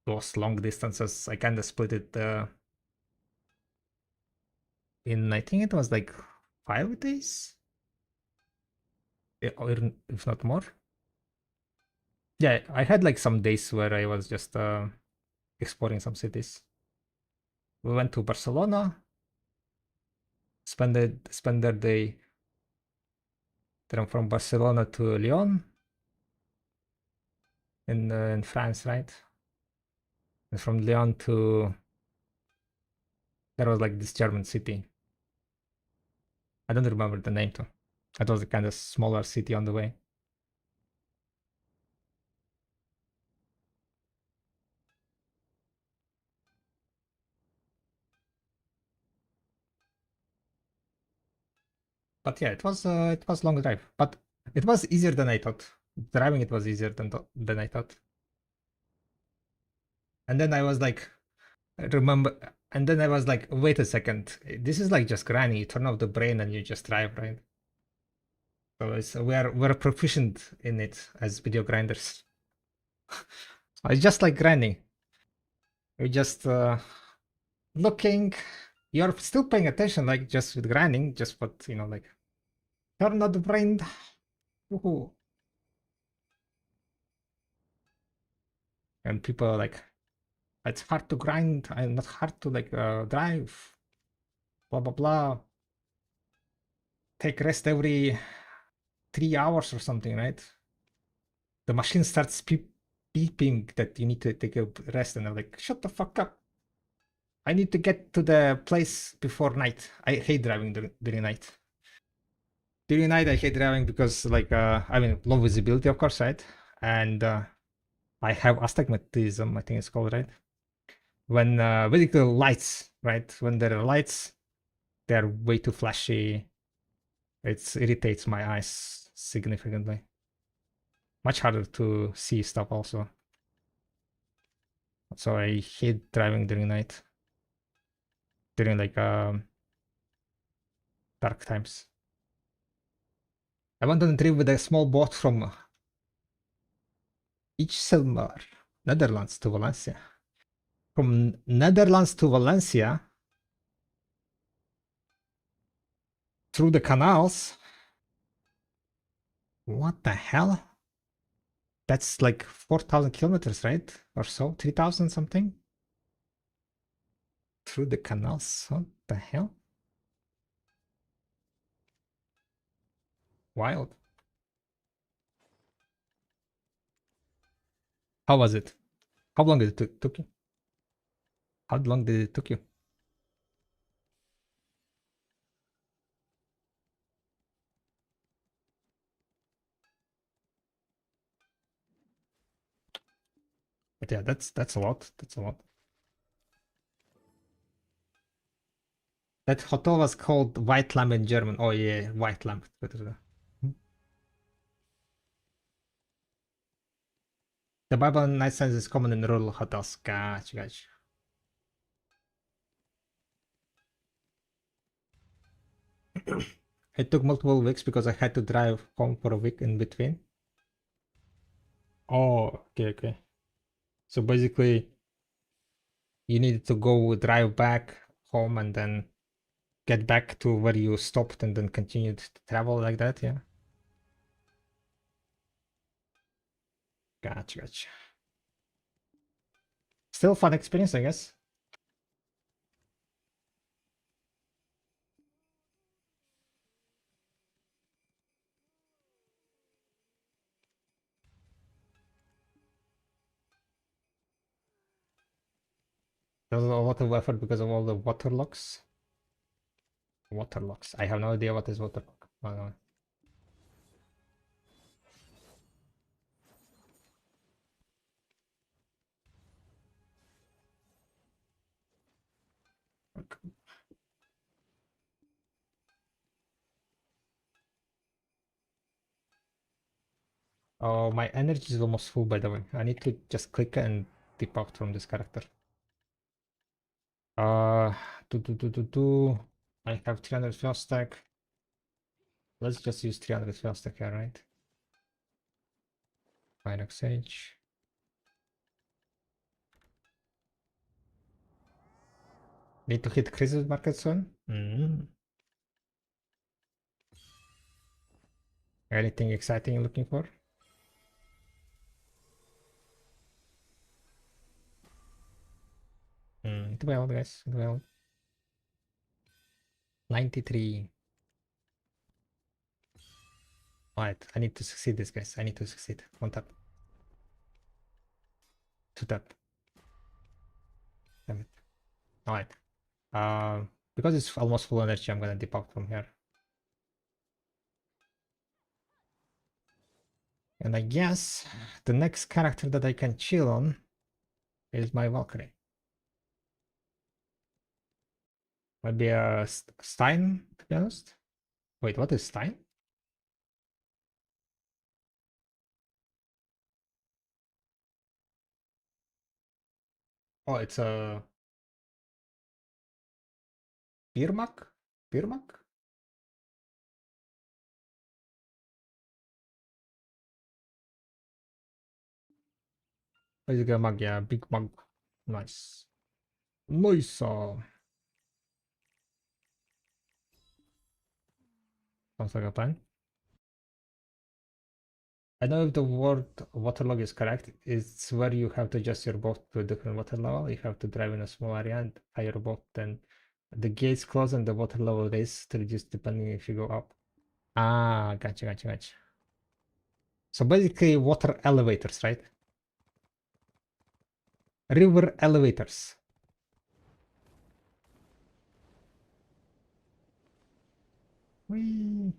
those long distances, I kind of split it in, I think it was like 5 days. or if not more. Yeah, I had like some days where I was just exploring some cities. We went to Barcelona, spend their day. Then from Barcelona to Lyon in France, right? And from Lyon to there was like this German city. I don't remember the name too. It was a kind of smaller city on the way. But yeah, it was long drive, but it was easier than I thought. Driving it was easier than I thought. And then I was like, and then I was like, wait a second, this is like just grinding. You turn off the brain and you just drive, right? So we're proficient in it as video grinders. It's just like grinding. You're just looking. You're still paying attention, like just with grinding, just but like turn on the brain. Woohoo. And people are like, it's hard to grind and not hard to like drive. Blah blah blah. Take rest every 3 hours or something, right? The machine starts beeping that you need to take a rest, and I'm like, shut the fuck up. I need to get to the place before night. I hate driving during night. During night, I hate driving because, like, I mean, low visibility, of course, right? And I have astigmatism, I think it's called, right? When basically lights, right? When there are lights, they're way too flashy. It irritates my eyes significantly. Much harder to see stuff also. So I hate driving during night. During like dark times. I went on a trip with a small boat from Ichselmar, Netherlands to Valencia. From Netherlands to Valencia through the canals. What the hell? That's like 4,000 kilometers, right? Or so, 3,000 something? Through the canals, what the hell? Wild. How was it? How long did it took you? How long did it took you? But yeah, that's a lot. That's a lot. That hotel was called White Lamp in German. Oh yeah, White Lamp. The Bible night sense is common in rural hotels. Gotcha. It took multiple weeks because I had to drive home for a week in between. Oh, okay. So basically, you needed to go drive back home and then get back to where you stopped and then continue to travel like that, yeah? Gotcha. Still fun experience, I guess. There was a lot of effort because of all the water locks. Water locks. I have no idea what is water lock. Oh, no. Okay. Oh, my energy is almost full, by the way. I need to just click and dip out from this character. I have 300 fuel stack. Let's just use 300 fuel stack here, right? Fine Sage. Need to hit crisis market soon? Anything exciting you're looking for? It will, guys. It will. 93. Alright, I need to succeed this, guys. I need to succeed. 1 tap. 2 tap. Damn it. Alright. Because it's almost full energy, I'm gonna dip out from here. And I guess the next character that I can chill on is my Valkyrie. Maybe a Stein, to be honest. Wait, what is Stein? Oh, it's a Birmak? Birmak? Basically a mug, yeah, big mug. Nice. Nice. Sounds like a plan. I know if the word waterlog is correct, it's where you have to adjust your boat to a different water level. You have to drive in a small area and tie your boat, then the gates close and the water level raise to reduce depending if you go up. Ah, gotcha. So basically water elevators, right? River elevators. Whee.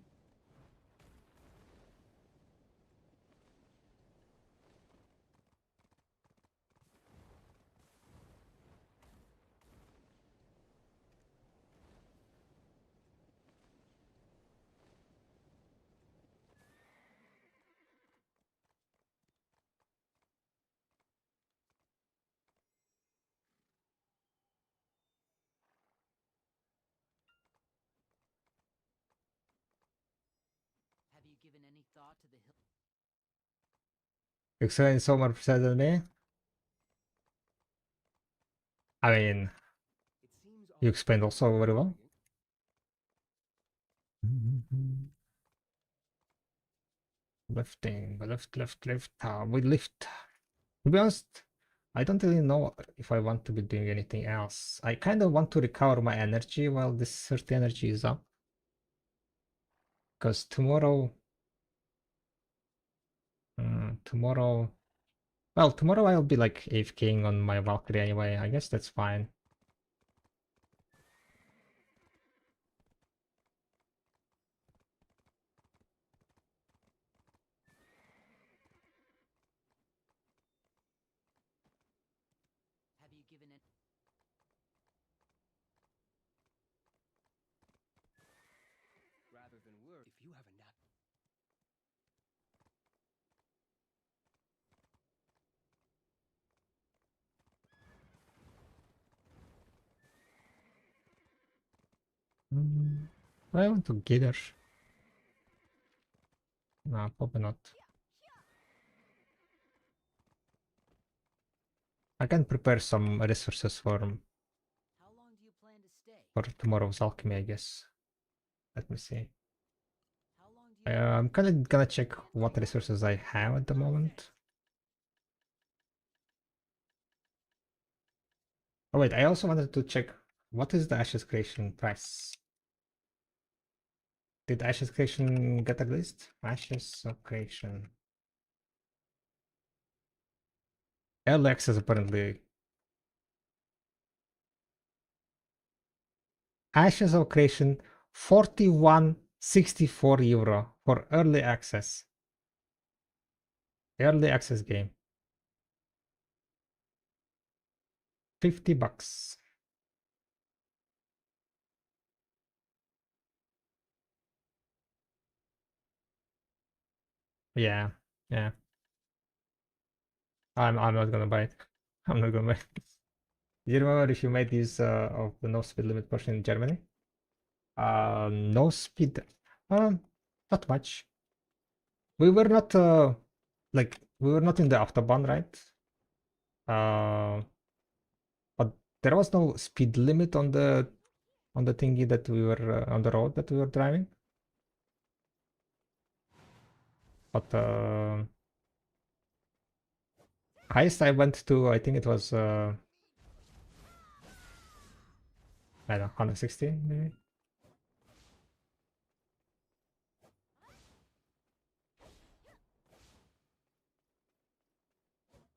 Have you given any thought to the hill? You explain so much better than me. I mean, you explained also very well. Lifting, lift. We lift. To be honest, I don't really know if I want to be doing anything else. I kind of want to recover my energy while this 30 energy is up. Because tomorrow... Well, tomorrow I'll be like AFKing on my Valkyrie anyway. I guess that's fine. Have you given it? Rather than work, if you have a knack. I want to gather. Nah, probably not. I can prepare some resources for tomorrow's alchemy, I guess. Let me see. I'm kind of gonna check what resources I have at the moment. Oh wait, I also wanted to check what is the Ashes Creation price. Did Ashes Creation get a list? Ashes of Creation. Early access apparently. Ashes of Creation 41.64 euro for early access. Early access game. 50 bucks. Yeah. I'm not gonna buy it. I'm not gonna buy it. Do you remember if you made use of the no speed limit portion in Germany? No speed. Not much. We were not we were not in the autobahn, right? But there was no speed limit on the thingy that we were on the road that we were driving. But highest I went to, I think it was I don't know, 160 maybe.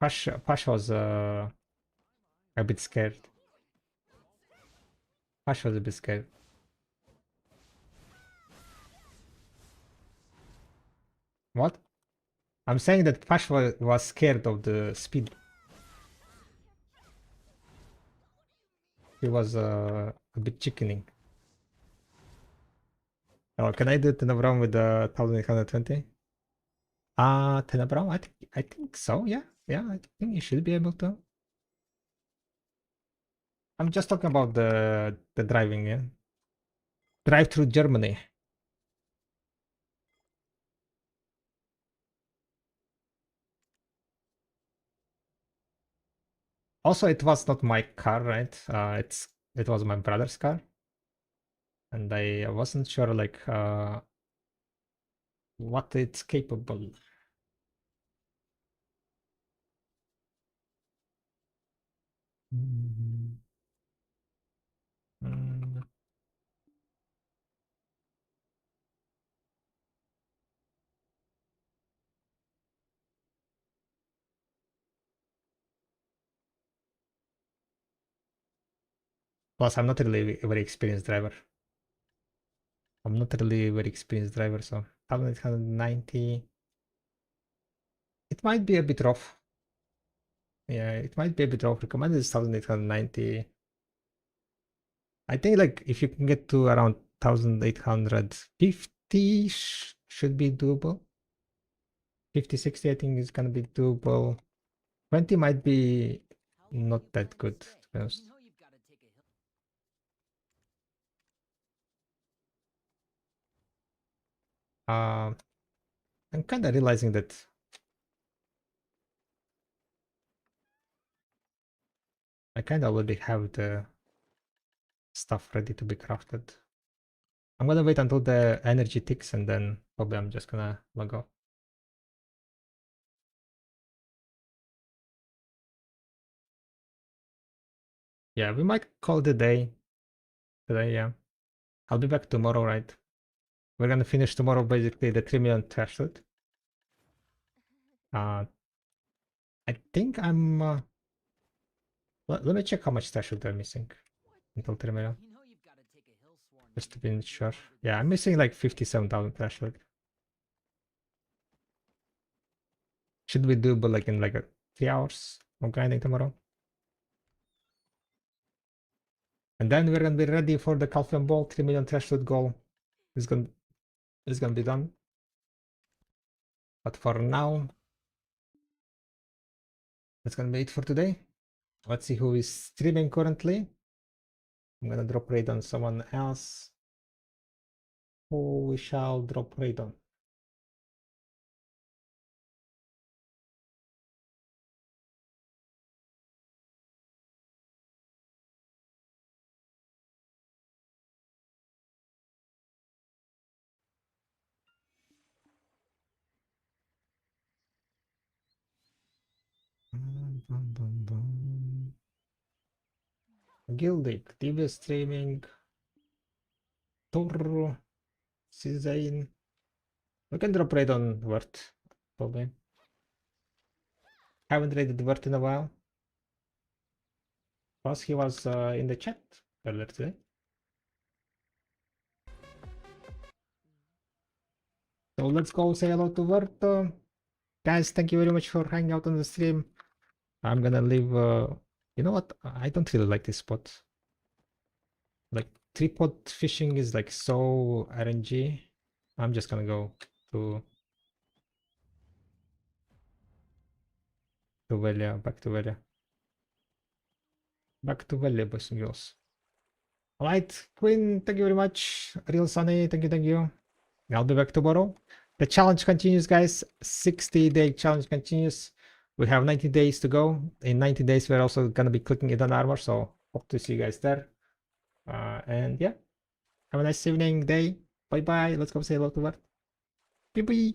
Pash was a bit scared. Pash was a bit scared. What? I'm saying that Pash was scared of the speed. He was a bit chickening. Oh, can I do Tenebrum with the 1820? Tenebrum? I think so, yeah. Yeah, I think you should be able to. I'm just talking about the driving, yeah. Drive through Germany. Also, it was not my car, right? It was my brother's car. And I wasn't sure like what it's capable. Plus, I'm not really a very experienced driver. I'm not really a very experienced driver, so 1890. It might be a bit rough. Yeah, it might be a bit rough. Recommended is 1890. I think like if you can get to around 1850 should be doable. 50, 60 I think is gonna be doable. 20 might be not that good, to be honest. I'm kind of realizing that I kind of already have the stuff ready to be crafted. I'm gonna wait until the energy ticks and then probably I'm just gonna log off. Yeah, we might call it a day today, yeah. I'll be back tomorrow, right? We're gonna finish tomorrow basically the 3 million threshold. I think I'm let me check how much threshold I'm missing until 3 million. Just to be sure. Yeah, I'm missing like 57,000 threshold. Should we do but like in like 3 hours of grinding tomorrow? And then we're gonna be ready for the Calcium Ball 3 million threshold goal. It's gonna be done. But for now, that's gonna be it for today. Let's see who is streaming currently. I'm gonna drop raid on someone else. Who we shall drop raid on? Gildic, TV streaming, Tor, Cizain. We can drop raid on Word, probably. Haven't raided Word in a while. Plus he was in the chat earlier today. So let's go say hello to Word. Guys, thank you very much for hanging out on the stream. I'm gonna leave. You know what? I don't really like this spot. Like tripod fishing is like so RNG. I'm just gonna go to Velia, back to Velia. Back to Velia, boys and girls. Alright, Queen, thank you very much. Real Sunny, thank you. I'll be back tomorrow. The challenge continues, guys. 60-day challenge continues. We have 90 days to go. In 90 days, we're also gonna be clicking it on armor, so hope to see you guys there. And yeah, have a nice evening, day. Bye bye. Let's go say hello to Bart. Bye bye.